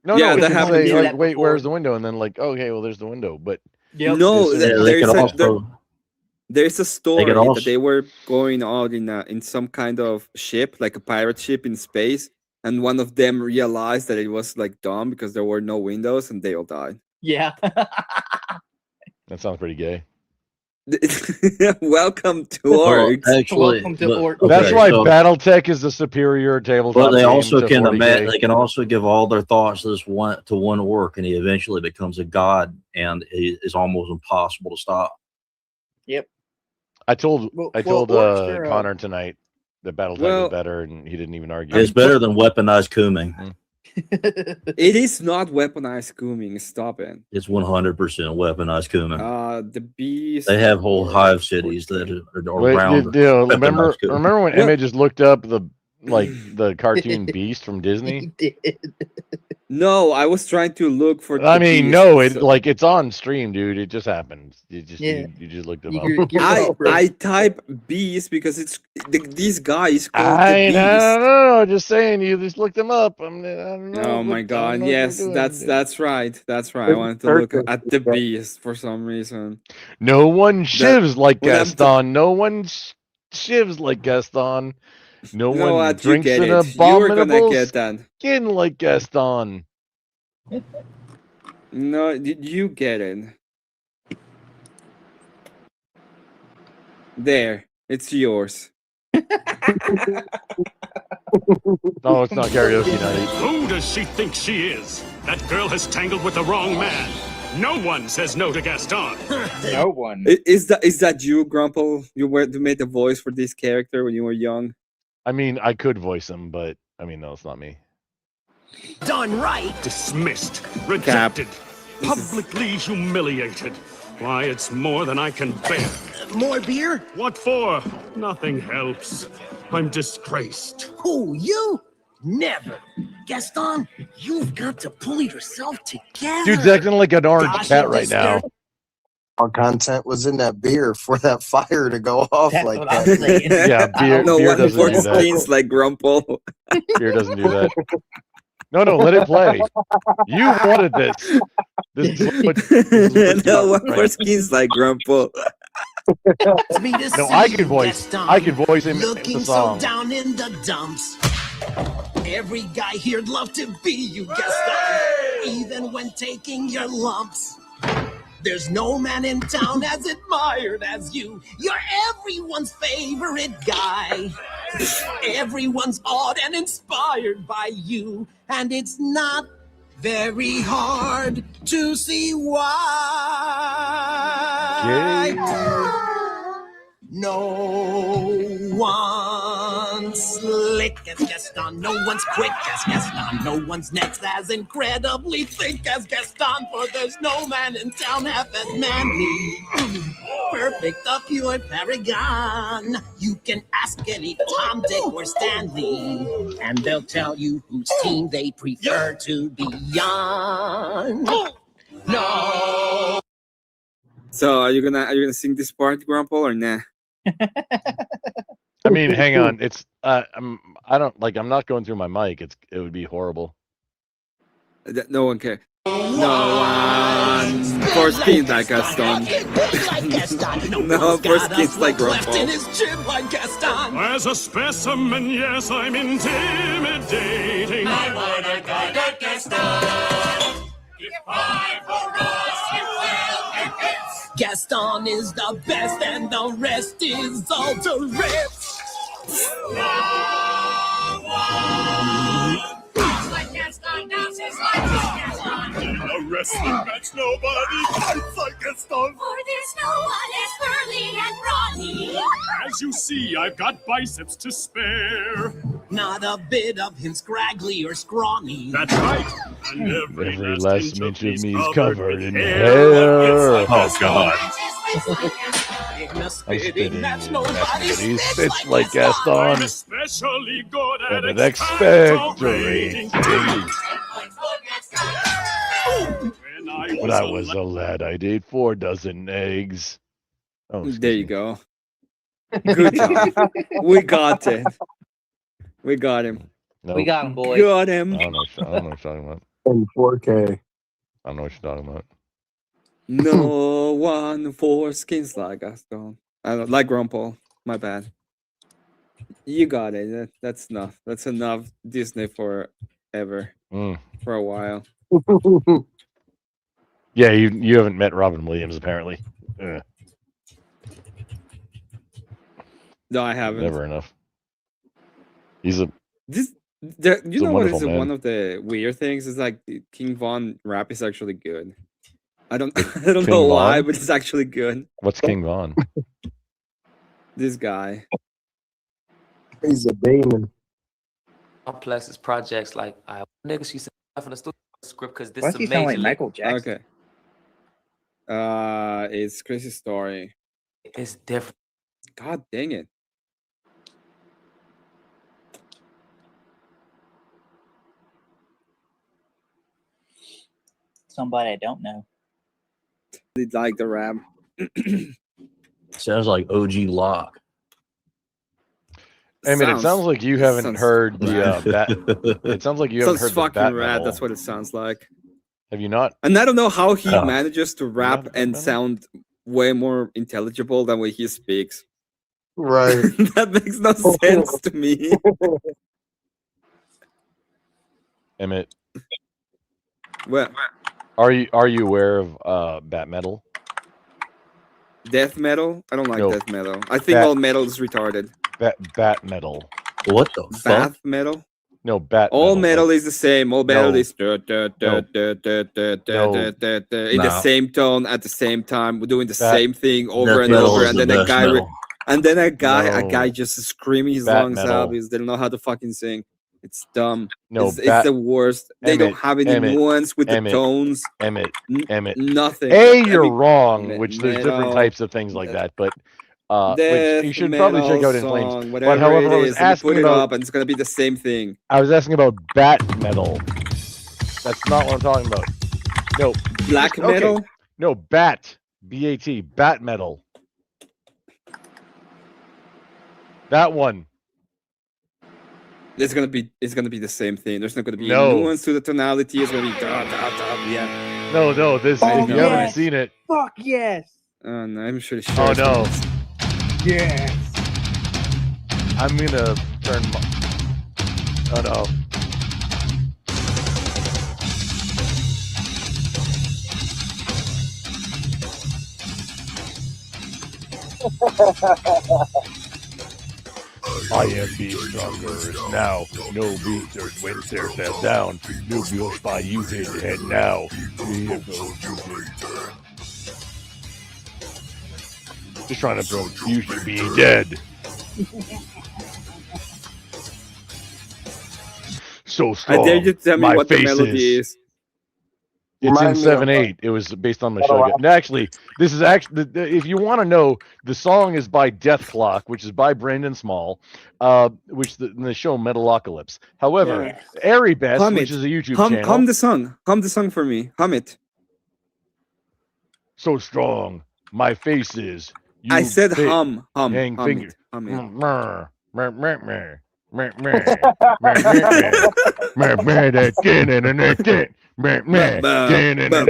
No, Yeah, no, that you can happened say, to- like, wait, where's the window? And then like, okay, well, there's the window. But No, as soon th- as- there's can a, also- there's a story also- that they were going out in some kind of ship, like a pirate ship in space, and one of them realized that it was like dumb because there were no windows, and they all died. Yeah. That sounds pretty gay. Welcome to Well, orcs. actually, That's why so- BattleTech is the superior tabletop. But they game also to can 40K. they can also give all their thoughts to one orc, and he eventually becomes a god, and it is almost impossible to stop. Yep. I told orcs are, Connor tonight that BattleTech Well- was better, and he didn't even argue. It's better than weaponized cooming. It is not weaponized cooming. Stop it. It's 100% weaponized cooming. The bees. They have whole hive cities that are Wait, around. remember weaponized cooming. when Well- Emma just looked up the cartoon Beast from Disney? No, I was trying to look for. I the mean, bees, no, so- it's on stream, dude. It just happens. You just looked them up. I type bees because it's these guys called I the bees. know, just saying. You just looked them up. I don't know. Oh my god! Yes, that's right. That's right. I wanted to look at the bees for some reason. No one shivs like well, that's the- Gaston. No one shivs like Gaston. No You know one what? You drinks get an it. You were gonna abominable get that. skin like Gaston. No, you get it. There, it's yours. No, it's not karaoke night. Who does she think she is? That girl has tangled with the wrong man. No one says no to Gaston. No one. Is that you, Grumple? You made the voice for this character when you were young. I mean, I could voice him, but I mean, no, it's not me. Done right. Dismissed. Rejected. Publicly humiliated. Why, it's more than I can bear. More beer? What for? Nothing helps. I'm disgraced. Who, you? Never. Gaston, you've got to pull yourself together. Dude's acting like an orange Gosh, cat I'm right now. Our content was in that beer for that fire to go off That's like what I'm saying. that. Yeah, beer, No beer one doesn't do that. skins like Grumple. Beer doesn't do that. No, let it play. You wanted this. This is what No one for skins like Grumple. It's me to No, see I can voice. Gaston I can voice him in looking the so song. down in the dumps. Every guy here'd love to be you, Gaston, even when taking your lumps. There's no man in town as admired as you. You're everyone's favorite guy. Everyone's awed and inspired by you, and it's not very hard to see why. No one's slick as Gaston, no one's quick as Gaston, no one's next as incredibly thick as Gaston, for there's no man in town half as manly. Perfect, a pure paragon. You can ask any Tom, Dick, or Stanley, and they'll tell you whose team they prefer to be on. No. So are you gonna sing this part, Grumple, or nah? I mean, hang on. It's I'm not going through my mic. It would be horrible. No one cares. No one for skins like Gaston. No for skins like Left in Grumple. his chin like Gaston. As a specimen, yes, I'm intimidating. I wanna go to Gaston. If I for us, it will convince. Gaston is the best, and the rest is all to rips. Like Gaston dances like Gaston. A wrestling match, nobody fights like Gaston. For this, no one is burly and brawny. As you see, I've got biceps to spare. Not a bit of him scraggly or scrawny. That's right. And Every last inch of me is covered in hair. hair. Oh, God. In a I'm spitting spitting match, in nobody He spits spits like Gaston. I'm especially good And at an expectorating. When I was a lad, I'd eat 4 dozen eggs. Oh, There you go. Good job. We got it. We got him. We got him, boy. Got him. I don't know what you're talking about. In 4K. I don't know what you're talking about. No one foreskin like Gaston. I don't like Ron Paul. My bad. You got it. That's enough. That's enough Disney forever. For a while. Yeah, you haven't met Robin Williams apparently. No, I haven't. Never enough. He's a you He's a know what is wonderful man. one of the weird things is like the King Von rap is actually good. I don't I don't King know why, Von? but it's actually good. What's King Von? This guy. He's a demon. Complexes projects like niggas used to have in the studio script because this Why is does he a sound major like Michael Jackson? Okay. It's Crazy Story. It's different. God dang it. Somebody I don't know. They like the rap. Sounds like OG Lock. I mean, it sounds like you haven't heard the that. It sounds like you haven't Sounds heard the fucking bat rad. metal. That's what it sounds like. Have you not? And I don't know how he Oh. manages to rap and sound way more intelligible than when he speaks. Right. That makes no sense to me. Emmett, Well, are you aware of bat metal? death metal? I don't like No. death metal. I think Bat- all metal is retarded. Bat metal. What the Bath metal? No, bat. All metal is the same. All metal No. is in the No. same tone at the same time. We're doing the Bat- same thing over Death and metal over, is and the then a best guy, metal. a No. guy just screaming his Bat lungs metal. out because they don't know how to fucking sing. It's dumb. No, it's bat- the worst. They don't Emmett, have any Emmett, nuance with Emmett, the tones. Emmett, Emmett. Nothing. You're wrong. Which there's metal. different types of things like that, but which Death you should probably check metal out in Flames. song, But whatever however, I it was is, and you asking put it about up, and it's gonna be the same thing. I was asking about bat metal. That's not what I'm talking about. No, Black okay. metal? No, bat. B-A-T. Bat metal. That one. It's gonna be the same thing. There's not gonna be No. nuance to the tonality. It's gonna be yeah. No. This. Oh, if you haven't yes. seen it. Fuck yes. Oh no, I'm sure. Oh no. Yes. I'm gonna turn. Oh no. I am being stronger now. No beats or when tear that down. No real spy you head to head now. Just trying to prove you should be dead. So strong. I dare you to tell me my what the face melody is. It's in Remind me of, 7/8. It was based on Oh, wow. Meshuggah. No, actually, this is actually if you want to know, the song is by Death Clock, which is by Brandon Small, which the show Metalocalypse. However, Yeah. Airy Best, Hum which it. is a YouTube Hum channel, the song. Hum the song for me. Hum it. so strong, my face is. I you said big hum. hang Hum finger. it. Hum it. Meh, meh, meh, meh, meh, meh, meh, meh, meh, meh, that din and that din. Meh, meh, din and that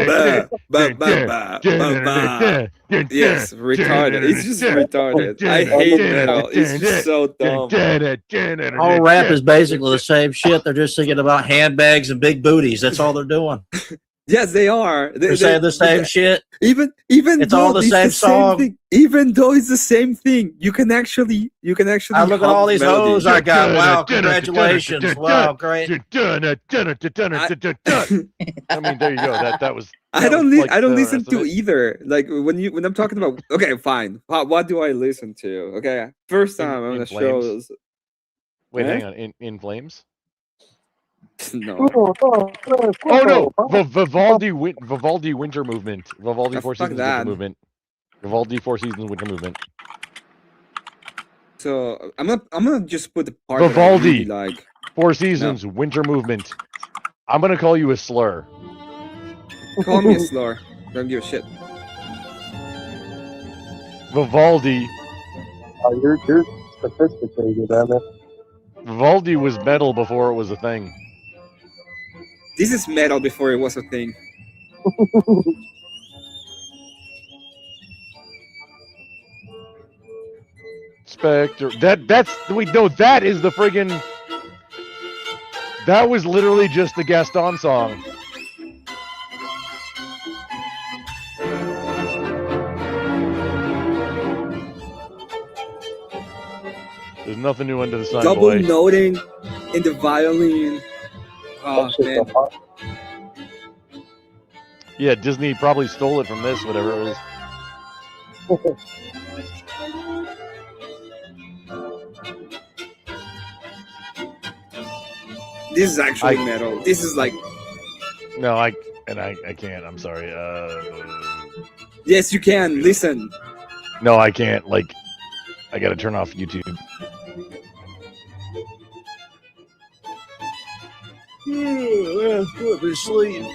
din. Yes, retarded. It's just retarded. I hate metal. It's just so dumb. All rap is basically the same shit. They're just thinking about handbags and big booties. That's all they're doing. Yes, they are. They're saying the same shit. Even It's though all the same song. thing, even though it's the same thing, you can actually. I look at hum all these melody. hoes I got. Wow, congratulations. Wow, great. I mean, there you go. That was. I don't like I don't the listen rest of to it. either. Like when I'm talking about. Okay, fine. What do I listen to? Okay, first time I'm In gonna show. Flames? Wait, Eh? hang on. In Flames? No. Oh no, Vivaldi Winter Movement. Vivaldi Ah, Four fuck Seasons that. Winter Movement. Vivaldi Four Seasons Winter Movement. So I'm gonna just put the part that I Vivaldi really like. Four Seasons Winter Movement. I'm gonna call you a slur. Call me a slur. Don't give a shit. Vivaldi You're sophisticated, Emmett. Vivaldi was metal before it was a thing. This is metal before it was a thing. Spectre. That is the friggin'. That was literally just the Gaston song. There's nothing new under the sun, Double boy. noting in the violin. Oh man. Yeah, Disney probably stole it from this, whatever it was. This is actually metal. This is like. No, I can't. I'm sorry. Yes, you can. Listen. No, I can't. Like, I gotta turn off YouTube. Put me to sleep.